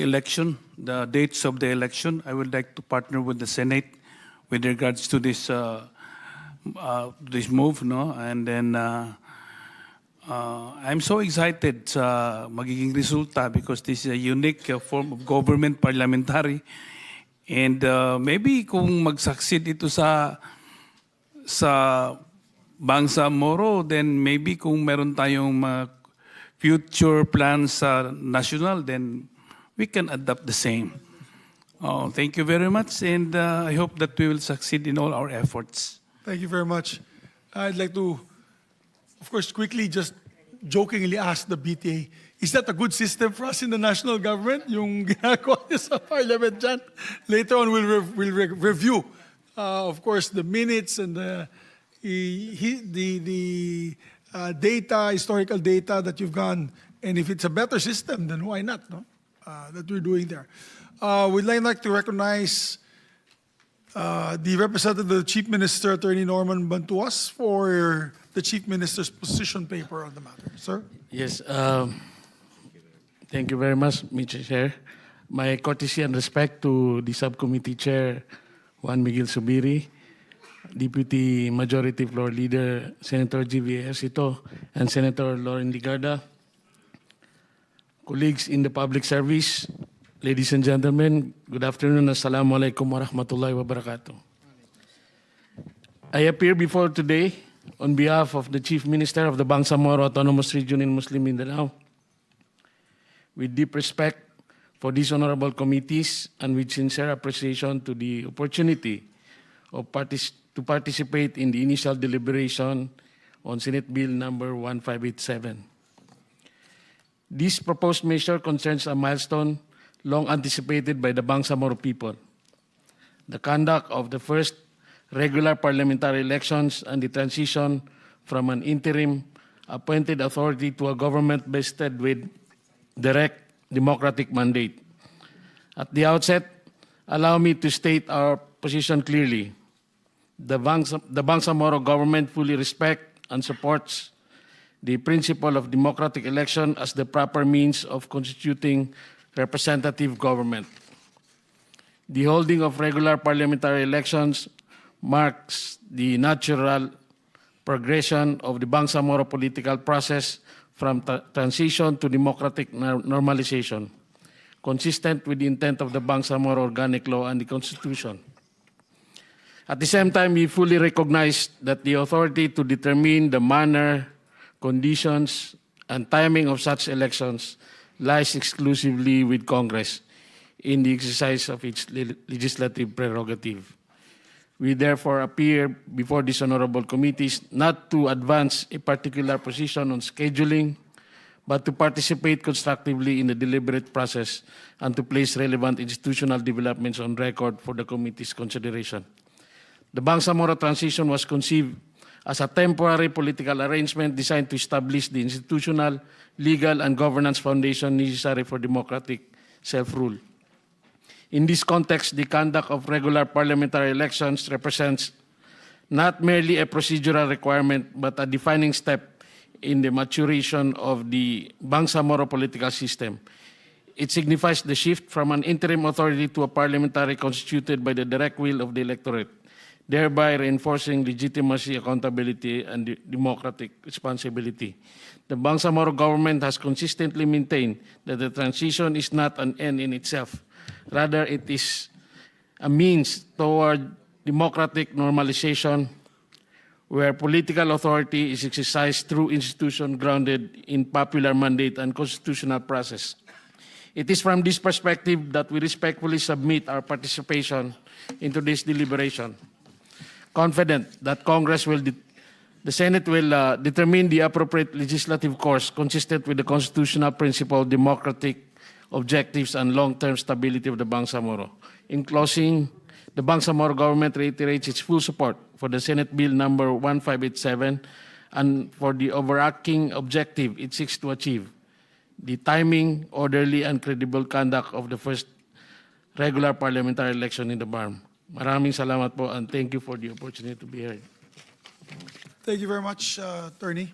election, the dates of the election. I would like to partner with the Senate with regards to this this move, and then I'm so excited sa magiging resulta because this is a unique form of government, parliamentary, and maybe kung mag-succeed ito sa Bangsamoro, then maybe kung meron tayong future plans sa national, then we can adopt the same. Thank you very much, and I hope that we will succeed in all our efforts. Thank you very much. I'd like to, of course, quickly just jokingly ask the BTA, is that a good system for us in the national government? Yung ginagawa niya sa parliament dyan? Later on, we'll review, of course, the minutes and the data, historical data that you've gone. And if it's a better system, then why not, that we're doing there. We'd like to recognize the representative of the Chief Minister, Attorney Norman Bantuas, for the Chief Minister's position paper on the matter. Sir? Yes. Thank you very much, Mr. Chair. My courtesy and respect to the Subcommittee Chair, Juan Miguel Subiri, Deputy Majority Floor Leader, Senator G.V. Ejercito, and Senator Lauren Ligarda, colleagues in the public service, ladies and gentlemen, good afternoon. Assalamu alaikum wa rahmatullahi wa barakatuh. I appear before today on behalf of the Chief Minister of the Bangsamoro Autonomous Region in Muslim Mindanao, with deep respect for these honorable committees and with sincere appreciation to the opportunity of to participate in the initial deliberation on Senate Bill number 1587. This proposed measure concerns a milestone long anticipated by the Bangsamoro people, the conduct of the first regular parliamentary elections and the transition from an interim appointed authority to a government vested with direct democratic mandate. At the outset, allow me to state our position clearly. The Bangsamoro government fully respects and supports the principle of democratic election as the proper means of constituting representative government. The holding of regular parliamentary elections marks the natural progression of the Bangsamoro political process from transition to democratic normalization, consistent with the intent of the Bangsamoro Organic Law and the Constitution. At the same time, we fully recognize that the authority to determine the manner, conditions, and timing of such elections lies exclusively with Congress in the exercise of its legislative prerogative. We therefore appear before these honorable committees not to advance a particular position on scheduling, but to participate constructively in the deliberate process and to place relevant institutional developments on record for the committee's consideration. The Bangsamoro transition was conceived as a temporary political arrangement designed to establish the institutional, legal, and governance foundation necessary for democratic self-rule. In this context, the conduct of regular parliamentary elections represents not merely a procedural requirement, but a defining step in the maturation of the Bangsamoro political system. it signifies the shift from an interim authority to a parliamentary constituted by the direct will of the electorate, thereby reinforcing legitimacy, accountability, and democratic responsibility. The Bangsamoro government has consistently maintained that the transition is not an end in itself. Rather, it is a means toward democratic normalization where political authority is exercised through institutions grounded in popular mandate and constitutional process. It is from this perspective that we respectfully submit our participation into this deliberation, confident that the Senate will determine the appropriate legislative course consistent with the constitutional principle, democratic objectives, and long-term stability of the Bangsamoro. In closing, the Bangsamoro government reiterates its full support for the Senate Bill number 1587 and for the overarching objective it seeks to achieve, the timing, orderly, and credible conduct of the first regular parliamentary election in the BARMM. Maraming salamat po and thank you for the opportunity to be here. Thank you very much, Attorney.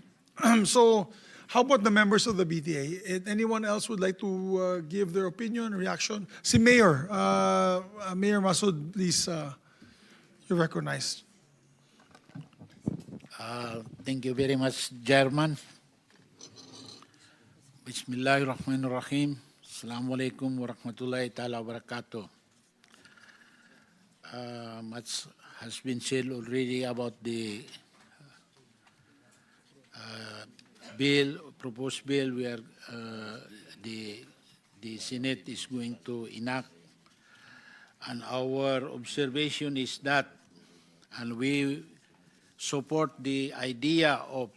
So, how about the members of the BTA? Anyone else would like to give their opinion, reaction? Si Mayor, Mayor Masud, please, you're recognized. Thank you very much, Chairman. Bismillahirrahmanirrahim. Assalamualaikum warahmatullahi ta'ala wabarakatuh. Much has been said already about the proposed bill where the Senate is going to enact. And our observation is that, and we support the idea of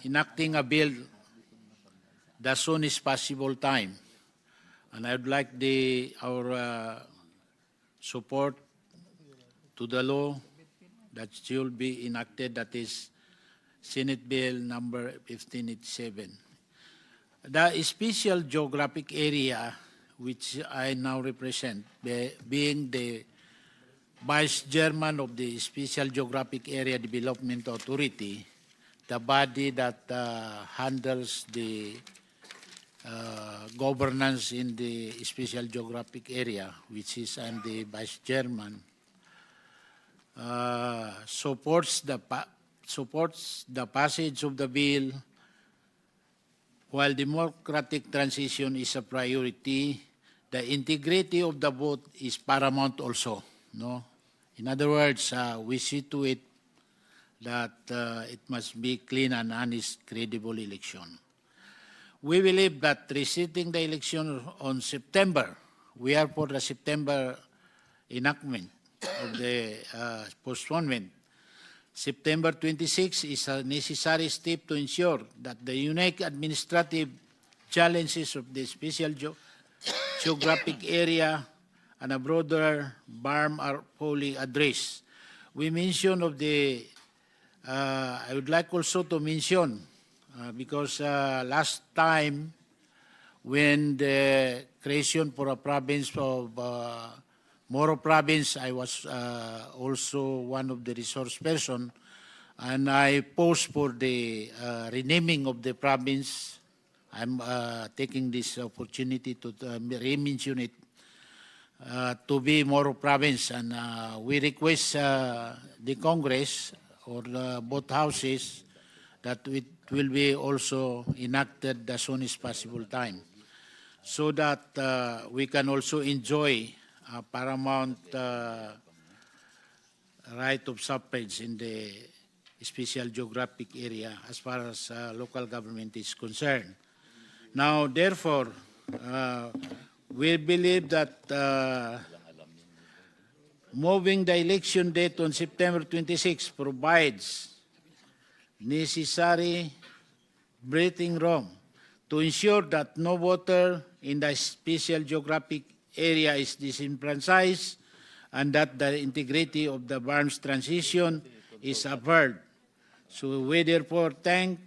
enacting a bill the soonest possible time. And I would like our support to the law that should be enacted, that is Senate Bill number 1587. The special geographic area which I now represent, being the Vice Chairman of the Special Geographic Area Development Authority, the body that handles the governance in the Special Geographic Area, which is I'm the Vice Chairman, supports the passage of the bill. While democratic transition is a priority, the integrity of the vote is paramount also. No? In other words, we see to it that it must be clean and honest, credible election. We believe that resetting the election on September, we are for the September enactment of the postponement. September 26 is a necessary step to ensure that the unique administrative challenges of the special geographic area and a broader BARMM are fully addressed. We mention of the, I would like also to mention, because last time when the creation for a province of Moro province, I was also one of the resource person, and I posed for the renaming of the province. I'm taking this opportunity to re-mention it to be Moro province, and we request the Congress or both houses that it will be also enacted as soon as possible time, so that we can also enjoy paramount right of suffrage in the special geographic area as far as local government is concerned. Now, therefore, we believe that moving the election date on September 26 provides necessary breathing room to ensure that no voter in the special geographic area is disenfranchised and that the integrity of the BARMM's transition is upheld. So we therefore thank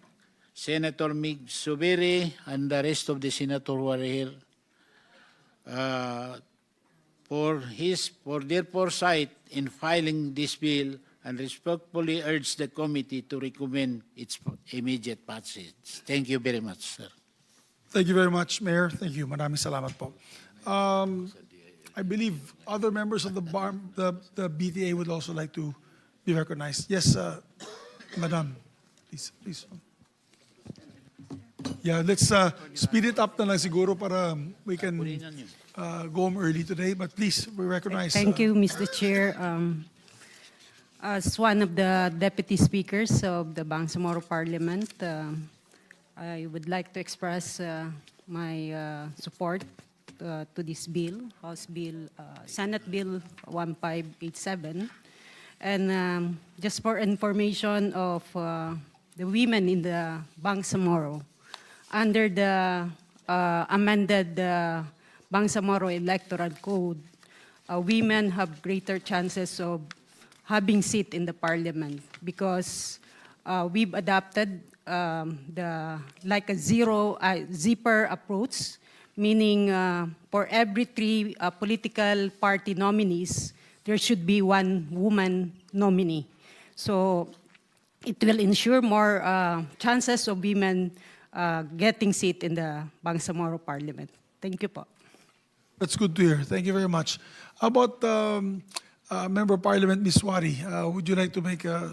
Senator Mig Subiri and the rest of the senators who are here for their foresight in filing this bill, and respectfully urge the committee to recommend its immediate passage. Thank you very much, sir. Thank you very much, Mayor. Thank you. Maraming salamat po. I believe other members of the the BTA would also like to be recognized. Yes, Madam, please. Yeah, let's speed it up na lang siguro para we can go home early today. But please, we recognize. Thank you, Mr. Chair. As one of the deputy speakers of the Bangsamoro Parliament, I would like to express my support to this bill, Senate Bill 1587. And just for information of the women in the Bangsamoro, under the amended Bangsamoro Electoral Code, women have greater chances of having seat in the parliament because we've adopted like a zipper approach, meaning for every 3 political party nominees, there should be 1 woman nominee. So it will ensure more chances of women getting seat in the Bangsamoro Parliament. Thank you po. That's good to hear. Thank you very much. How about Member of Parliament, Ms. Wari? Would you like to make a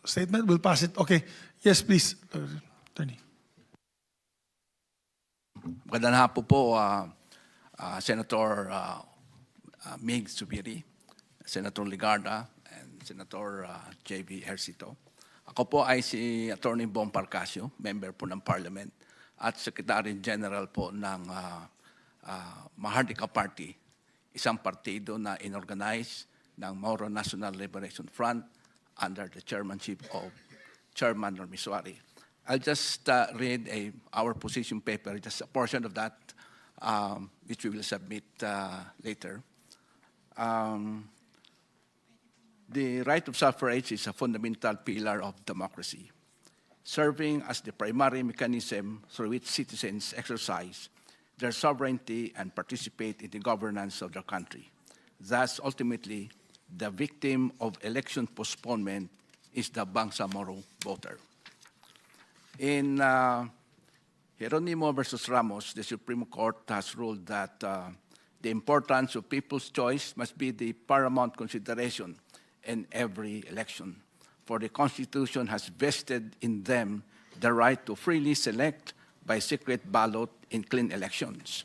statement? We'll pass it. Okay. Yes, please, Attorney. Magandang hapon po, Senator Mig Zubiri, Senator Legarda, and Senator J.V. Ejercito. Ako po ay si Attorney Bong Parcasio, member po ng Parliament at Secretary General po ng Mahardika Party, isang partido na inorganize ng Mauro National Liberation Front under the chairmanship of Chairman Normiswari. I'll just read our position paper, just a portion of that, which we will submit later. The right of suffrage is a fundamental pillar of democracy, serving as the primary mechanism through which citizens exercise their sovereignty and participate in the governance of their country. Thus, ultimately, the victim of election postponement is the Bangsamoro voter. In Jeronimo versus Ramos, the Supreme Court has ruled that the importance of people's choice must be the paramount consideration in every election, for the Constitution has vested in them the right to freely select by secret ballot in clean elections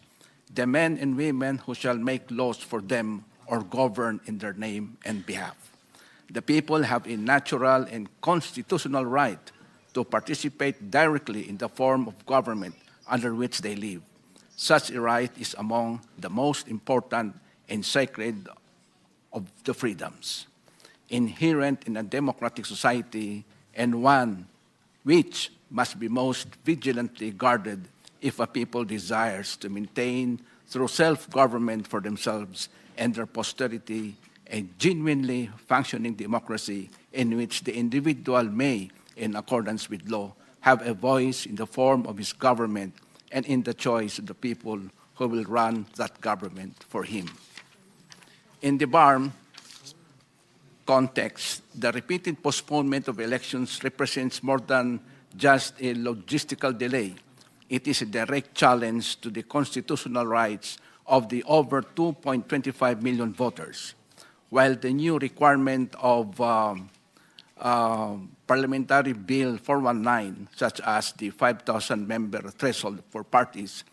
the men and women who shall make laws for them or govern in their name and behalf. The people have a natural and constitutional right to participate directly in the form of government under which they live. Such a right is among the most important and sacred of the freedoms inherent in a democratic society, and one which must be most vigilantly guarded if a people desires to maintain through self-government for themselves and their posterity a genuinely functioning democracy in which the individual may, in accordance with law, have a voice in the form of his government and in the choice of the people who will run that government for him. In the BARMM context, the repeated postponement of elections represents more than just a logistical delay. It is a direct challenge to the constitutional rights of the over 2.25 million voters. While the new requirement of Parliamentary Bill 419, such as the 5,000-member threshold for parties,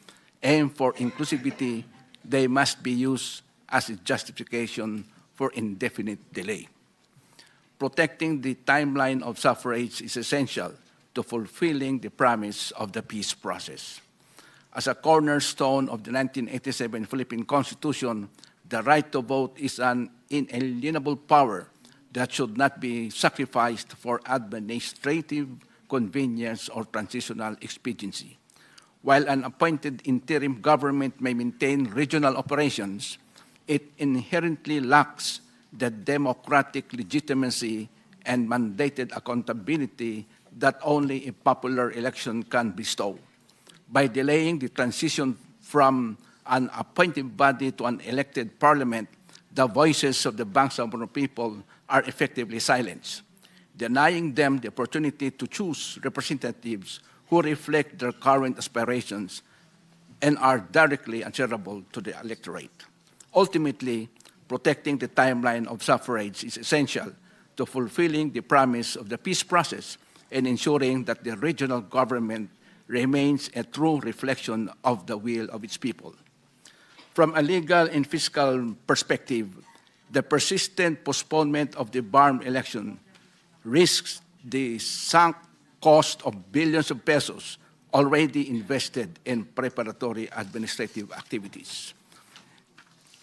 aim for inclusivity, they must be used as a justification for indefinite delay. Protecting the timeline of suffrage is essential to fulfilling the promise of the peace process. As a cornerstone of the 1987 Philippine Constitution, the right to vote is an inalienable power that should not be sacrificed for administrative convenience or transitional expediency. While an appointed interim government may maintain regional operations, it inherently lacks the democratic legitimacy and mandated accountability that only a popular election can bestow. By delaying the transition from an appointed body to an elected parliament, the voices of the Bangsamoro people are effectively silenced, denying them the opportunity to choose representatives who reflect their current aspirations and are directly answerable to the electorate. Ultimately, protecting the timeline of suffrage is essential to fulfilling the promise of the peace process and ensuring that the regional government remains a true reflection of the will of its people. From a legal and fiscal perspective, the persistent postponement of the BARMM election risks the sunk cost of billions of pesos already invested in preparatory administrative activities.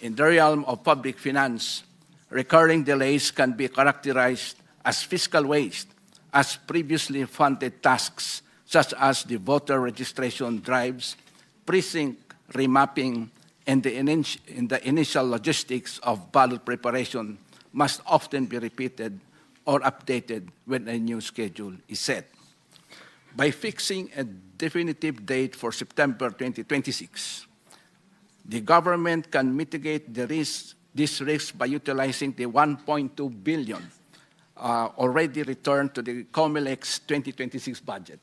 In the realm of public finance, recurring delays can be characterized as fiscal waste, as previously funded tasks such as the voter registration drives, precinct remapping, and the initial logistics of ballot preparation must often be repeated or updated when a new schedule is set. By fixing a definitive date for September 2026, the government can mitigate this risk by utilizing the 1.2 billion already returned to the COMELEC's 2026 budget,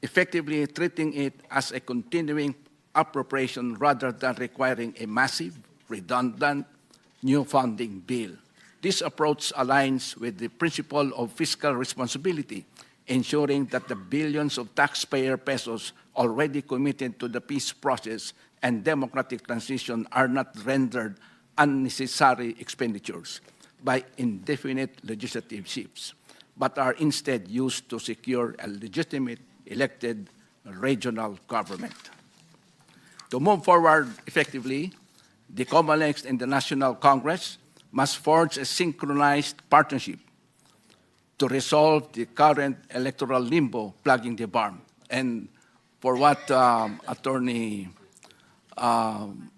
effectively treating it as a continuing appropriation rather than requiring a massive, redundant, new funding bill. This approach aligns with the principle of fiscal responsibility, ensuring that the billions of taxpayer pesos already committed to the peace process and democratic transition are not rendered unnecessary expenditures by indefinite legislative shifts, but are instead used to secure a legitimate elected regional government. To move forward effectively, the COMELEC and the National Congress must forge a synchronized partnership to resolve the current electoral limbo plaguing the BARMM. And for what Attorney from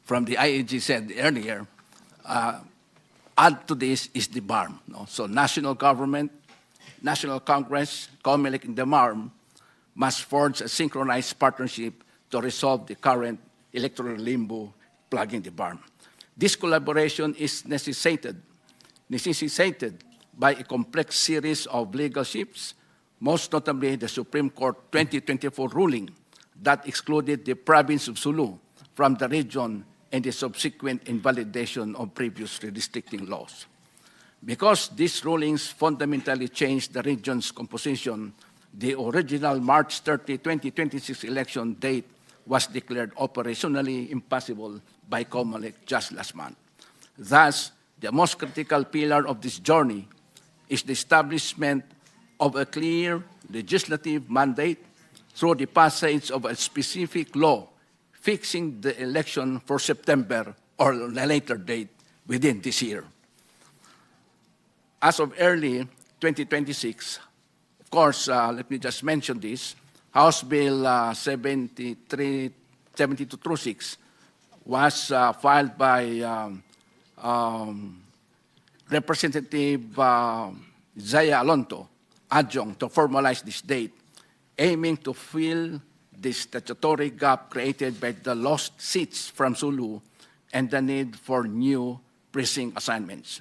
the IAG said earlier, add to this is the BARMM. No? So national government, National Congress, COMELEC, and the BARMM must forge a synchronized partnership to resolve the current electoral limbo plaguing the BARMM. This collaboration is necessitated by a complex series of legal shifts, most notably the Supreme Court 2024 ruling that excluded the province of Sulu from the region and the subsequent invalidation of previous redistricting laws. Because these rulings fundamentally changed the region's composition, the original March 30, 2026 election date was declared operationally impossible by COMELEC just last month. Thus, the most critical pillar of this journey is the establishment of a clear legislative mandate through the passage of a specific law fixing the election for September or a later date within this year. As of early 2026, of course, let me just mention this, House Bill 7226 was filed by Representative Zaya Alonto, adjunct, to formalize this date, aiming to fill the statutory gap created by the lost seats from Sulu and the need for new precinct assignments.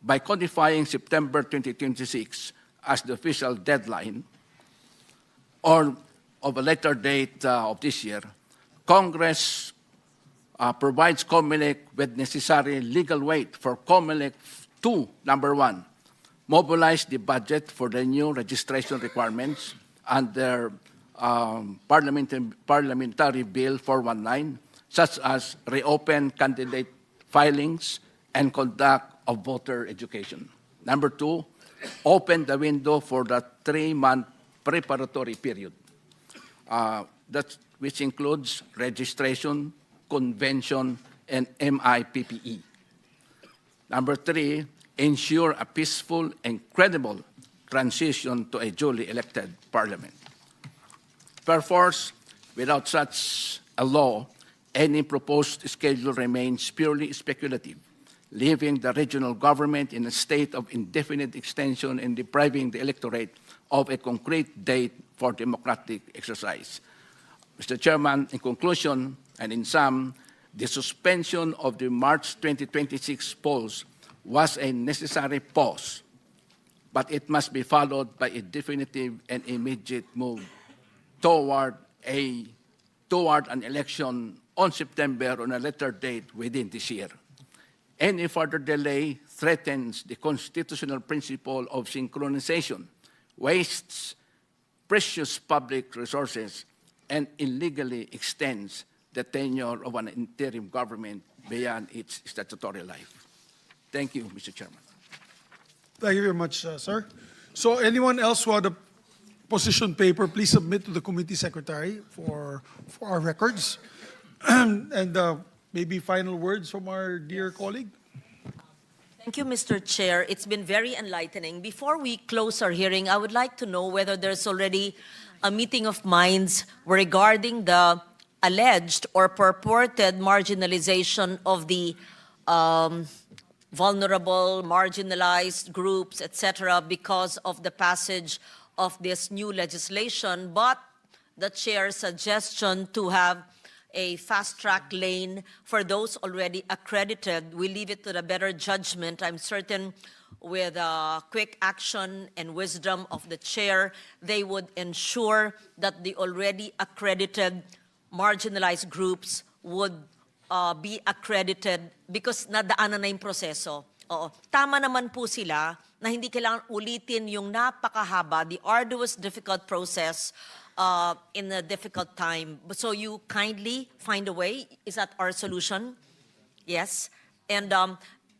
By codifying September 2026 as the official deadline, or of a later date of this year, Congress provides COMELEC with necessary legal weight for COMELEC to, number one, mobilize the budget for the new registration requirements under Parliamentary Bill 419, such as reopen candidate filings and conduct of voter education. Number two, open the window for the 3-month preparatory period, which includes registration, convention, and MIPPE. Number three, ensure a peaceful and credible transition to a duly elected parliament. Perforce, without such a law, any proposed schedule remains purely speculative, leaving the regional government in a state of indefinite extension and depriving the electorate of a concrete date for democratic exercise. Mr. Chairman, in conclusion, and in sum, the suspension of the March 2026 polls was a necessary pause, but it must be followed by a definitive and immediate move toward an election on September on a later date within this year. Any further delay threatens the constitutional principle of synchronization, wastes precious public resources, and illegally extends the tenure of an interim government beyond its statutory life. Thank you, Mr. Chairman. Thank you very much, sir. So anyone else who had a position paper, please submit to the committee secretary for our records. And maybe final words from our dear colleague. Thank you, Mr. Chair. It's been very enlightening. Before we close our hearing, I would like to know whether there's already a meeting of minds regarding the alleged or purported marginalization of the vulnerable, marginalized groups, etc., because of the passage of this new legislation, but the chair's suggestion to have a fast-track lane for those already accredited. We leave it to the better judgment. I'm certain with quick action and wisdom of the chair, they would ensure that the already accredited marginalized groups would be accredited because nadaanan na yung proseso. Oo. Tama naman po sila na hindi kailangan ulitin yung napakahaba, the arduous, difficult process in a difficult time. So you kindly find a way. Is that our solution? Yes. And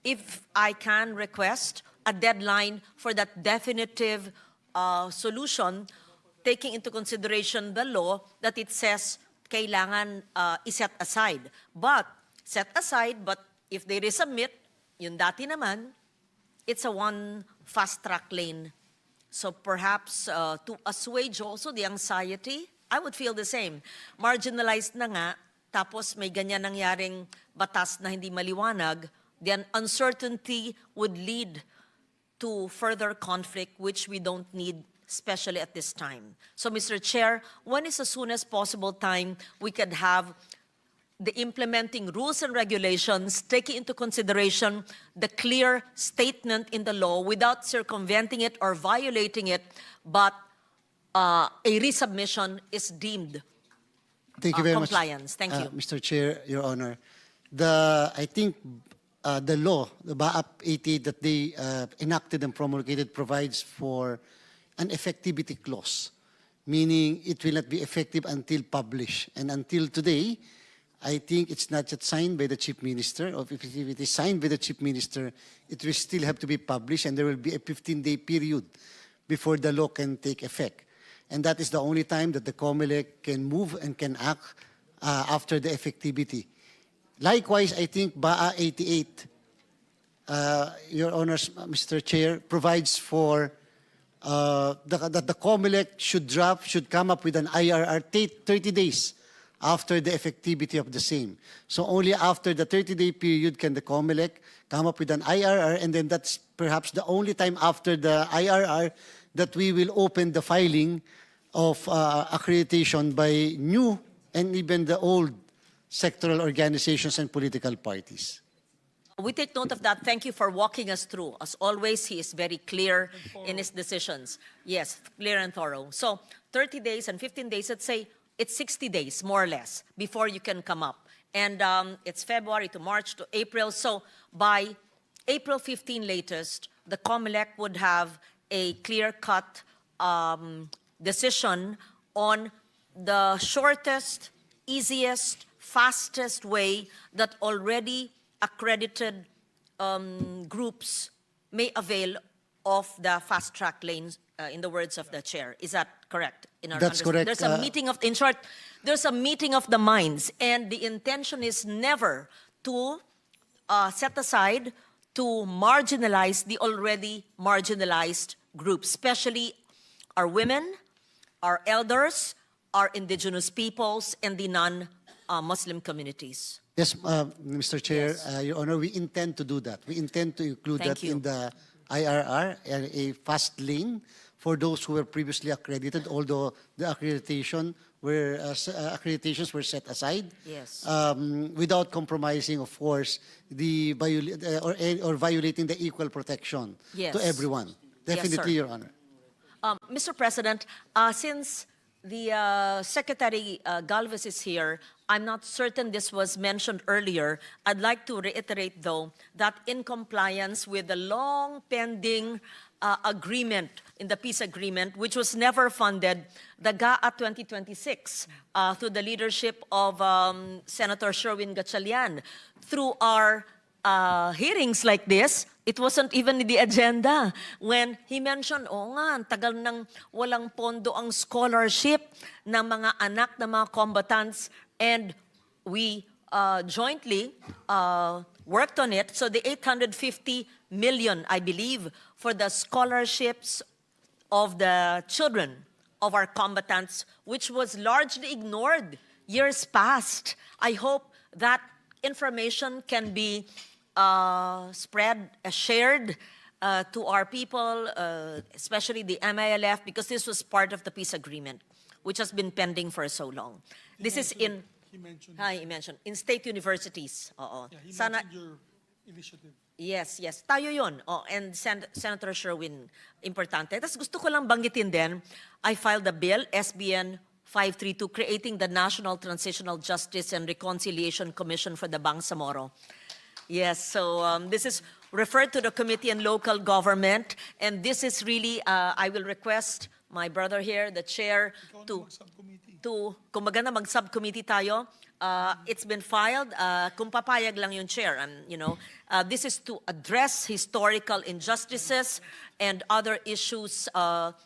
if I can request a deadline for that definitive solution, taking into consideration the law that it says kailangan iset aside. But set aside, but if they resubmit, yun dati naman, it's a one fast-track lane. So perhaps to assuage also the anxiety, I would feel the same. Marginalized na nga, tapos may ganyan nangyaring batas na hindi maliwanag, then uncertainty would lead to further conflict, which we don't need, especially at this time. So, Mr. Chair, when is the soonest possible time we could have the implementing rules and regulations, taking into consideration the clear statement in the law without circumventing it or violating it, but a resubmission is deemed Thank you very compliance. much, Thank you. Mr. Chair, Your Honor. I think the law, the BAAP 88 that they enacted and promulgated provides for an effectivity clause, meaning it will not be effective until published. And until today, I think it's not yet signed by the Chief Minister, or if it is signed by the Chief Minister, it will still have to be published, and there will be a 15-day period before the law can take effect. And that is the only time that the COMELEC can move and can act after the effectivity. Likewise, I think BAA 88, Your Honors, Mr. Chair, provides for that the COMELEC should come up with an IRR 30 days after the effectivity of the same. So only after the 30-day period can the COMELEC come up with an IRR, and then that's perhaps the only time after the IRR that we will open the filing of accreditation by new and even the old sectoral organizations and political parties. We take note of that. Thank you for walking us through. As always, he is very clear in his decisions. Yes, clear and thorough. So 30 days and 15 days, let's say it's 60 days, more or less, before you can come up. And it's February to March to April. So by April 15 latest, the COMELEC would have a clear-cut decision on the shortest, easiest, fastest way that already accredited groups may avail of the fast-track lanes, in the words of the chair. Is that correct? That's correct. There's a meeting of, in short, there's a meeting of the minds, and the intention is never to set aside to marginalize the already marginalized groups, especially our women, our elders, our indigenous peoples, and the non-Muslim communities. Yes, Mr. Chair, Your Honor, we intend to do that. We intend to include Thank that you. in the IRR, a fast lane for those who were previously accredited, although the accreditations were set aside. Yes. Without compromising, of course, the or violating the equal protection Yes. to everyone. Yes, Definitely, sir. Your Honor. Mr. President, since Secretary Galvez is here. I'm not certain this was mentioned earlier. I'd like to reiterate, though, that in compliance with the long pending agreement, in the peace agreement, which was never funded, the GAA 2026, through the leadership of Senator Sherwin Gatchalian, through our hearings like this, it wasn't even in the agenda. When he mentioned, oh nga, ang tagal nang walang pondo ang scholarship ng mga anak ng mga combatants, and we jointly worked on it. So the 850 million, I believe, for the scholarships of the children of our combatants, which was largely ignored years past. I hope that information can be shared to our people, especially the MILF, because this was part of the peace agreement, which has been pending for so long. This is in, He mentioned, he mentioned, in state universities. Oo. yeah, he Sana, mentioned your initiative. yes, yes. Tayo yun. Oh, and Senator Sherwin, importante. Tapos gusto ko lang banggitin din, I filed a bill, SBN 532, creating the National Transitional Justice and Reconciliation Commission for the Bangsamoro. Yes, so this is referred to the Committee on Local Government, and this is really, I will request my brother here, the chair, to kung maganda mag-subcommittee tayo. It's been filed. Kung papayag lang yung chair, this is to address historical injustices and other issues.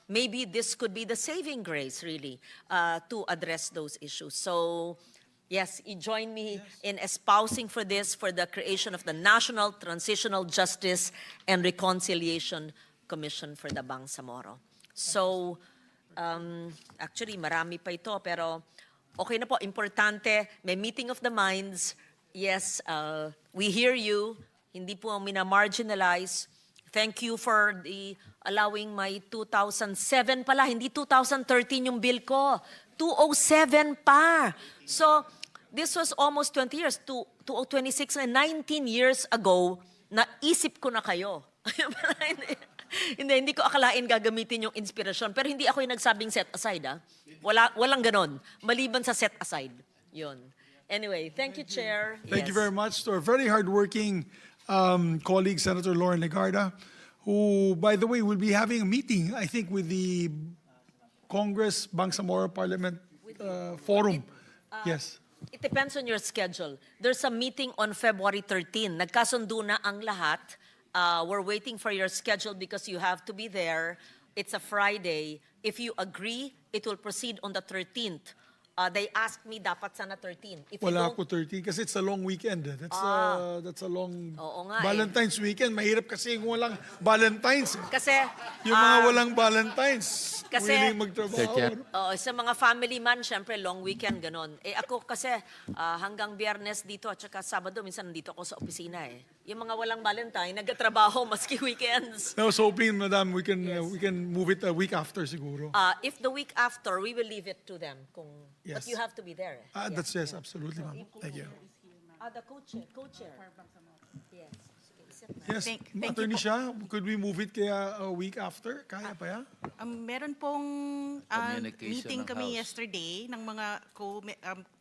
Maybe this could be the saving grace, really, to address those issues. So, yes, you join me in espousing for this, for the creation of the National Transitional Justice and Reconciliation Commission for the Bangsamoro. So, actually, marami pa ito, pero okay na po, importante, may meeting of the minds. Yes, we hear you. Hindi po mina-marginalize. Thank you for allowing my 2007 pala, hindi 2013 yung bill ko. 207 pa. So, this was almost 20 years, 2026, 19 years ago, naisip ko na kayo. Hindi ko akalain gagamitin yung inspirasyon. Pero hindi ako yung nagsabing set aside. Walang ganon. Maliban sa set aside. Yun. Anyway, thank you, Chair. Thank you very much to our very hardworking colleague, Senator Lauren Legarda, who, by the way, will be having a meeting, I think, with the Congress Bangsamoro Parliament Forum. Yes. It depends on your schedule. There's a meeting on February 13. Nagkasundo na ang lahat. We're waiting for your schedule because you have to be there. It's a Friday. If you agree, it will proceed on the 13th. They asked me dapat sana 13. If you Wala don't, ko 13 kasi it's a long weekend. That's a long Oo nga Valentine's weekend. Mahirap kasi yung walang Valentine's. kasi Yung mga walang Valentine's, kasi- willing magtrabaho. sa mga family man, syempre long weekend ganon. Ako kasi hanggang Biyernes dito at saka Sabado minsan nandito ako sa opisina eh. Yung mga walang Valentine, nagtatrabaho maski weekends. I was hoping, Madam, we can move it a week after siguro. If the week after, we will leave it to them. But Yes. you have to be there. That's yes, absolutely, ma'am. Thank you. The co-chair. Yes. Yes, Thank you Attorney po. Shah, could we move it kaya a week after? Kaya pa ya? Meron pong Communication meeting ng kami House. yesterday ng mga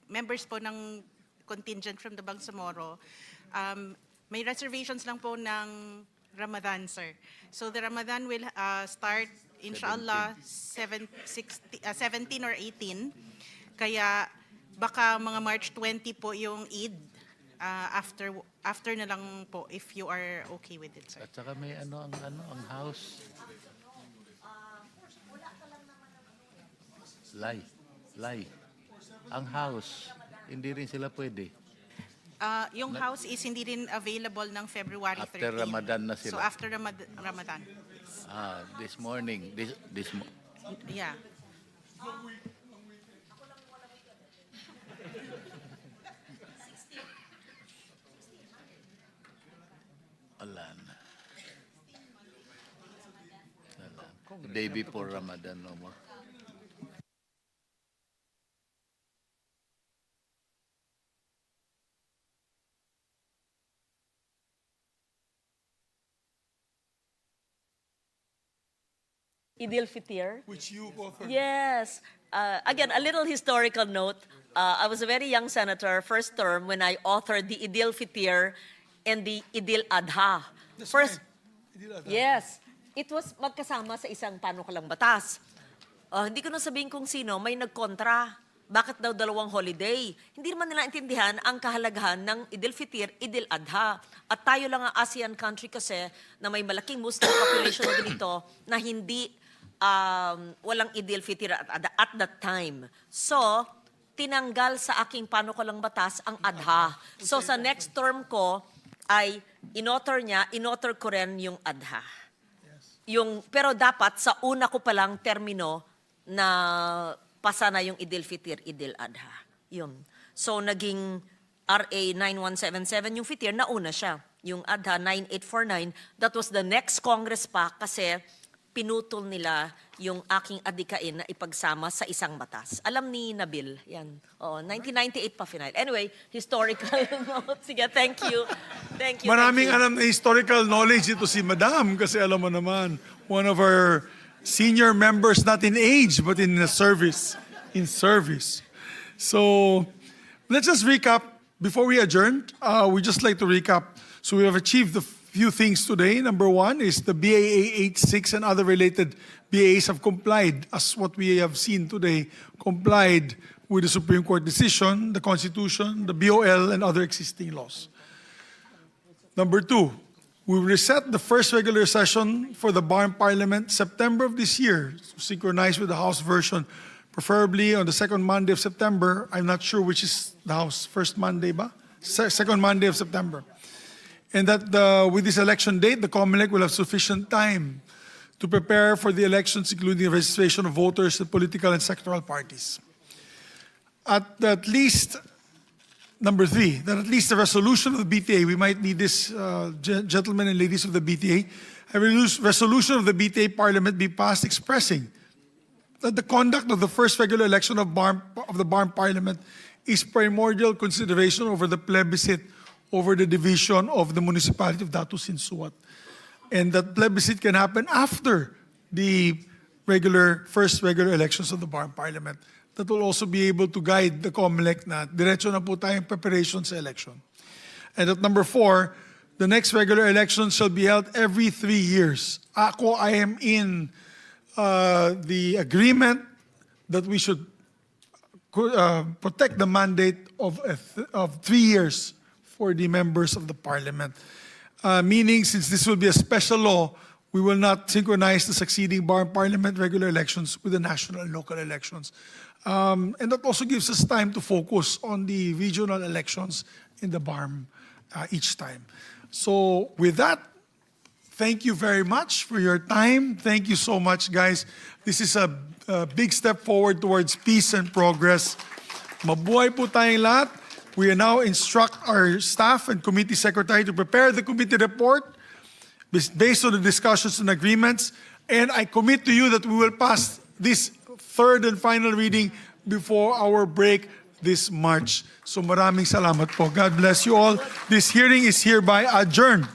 members po ng contingent from the Bangsamoro. May reservations lang po ng Ramadan, sir. So the Ramadan will start, inshallah, 17 or 18. Kaya baka mga March 20 po yung Eid. After na lang po, if you are okay with it, sir. At saka may ang house. Lie. Ang house, hindi rin sila pwede. Yung house is hindi rin available ng February 13. After Ramadan na sila. So after Ramadan. This morning, Yeah. wala na. Day before Ramadan, no more. Idil Fitir. Which you offer. Yes. Again, a little historical note. I was a very young senator, first term, when I authored the Idil Fitir and the Idil Adha. First, yes, it was magkasama sa isang panukalang batas. Hindi ko na sabihin kung sino, may nagkontra. Bakit daw dalawang holiday? Hindi naman nila intindihan ang kahalagahan ng Idil Fitir, Idil Adha. At tayo lang ang ASEAN country kasi na may malaking Muslim population na ganito na hindi walang Idil Fitir at that time. So, tinanggal sa aking panukalang batas ang Adha. So, sa next term ko ay in-author ko rin yung Adha. Pero dapat sa una ko palang termino na pasa na yung Idil Fitir, Idil Adha. Yun. So, naging RA 9177 yung Fitir, nauna siya. Yung Adha 9849, that was the next Congress pa kasi pinutol nila yung aking adikain na ipagsama sa isang batas. Alam ni Nabil, yan. 1998 pa final. Anyway, historical note. Sige, thank you. Thank you. Maraming thank you. alam na historical knowledge ito si Madam kasi alam mo naman, one of our senior members, not in age, but in service. In service. So, let's just recap. Before we adjourn, we just like to recap. So we have achieved a few things today. Number one is the BAA 86 and other related BAAs have complied, as what we have seen today, complied with the Supreme Court decision, the Constitution, the BOL, and other existing laws. Number two, we reset the first regular session for the BARMM Parliament September of this year, synchronized with the House version, preferably on the second Monday of September. I'm not sure which is the House, first Monday ba? Second Monday of September. And that with this election date, the COMELEC will have sufficient time to prepare for the elections, including the registration of voters and political and sectoral parties. At least, number three, that at least the resolution of the BTA, we might need this, gentlemen and ladies of the BTA, a resolution of the BTA Parliament be passed expressing that the conduct of the first regular election of the BARMM Parliament is primordial consideration over the plebiscite over the division of the municipality of Datu Sinsuat. And that plebiscite can happen after the first regular elections of the BARMM Parliament. That will also be able to guide the COMELEC na diretso na po tayong preparation sa election. And at number four, the next regular election shall be held every 3 years. I am in the agreement that we should protect the mandate of 3 years for the members of the Parliament. Meaning, since this will be a special law, we will not synchronize the succeeding BARMM Parliament regular elections with the national and local elections. And that also gives us time to focus on the regional elections in the BARMM each time. So with that, thank you very much for your time. Thank you so much, guys. This is a big step forward towards peace and progress. Mabuhay po tayong lahat. We now instruct our staff and committee secretary to prepare the committee report based on the discussions and agreements. And I commit to you that we will pass this third and final reading before our break this March. So maraming salamat po. God bless you all. This hearing is hereby adjourned.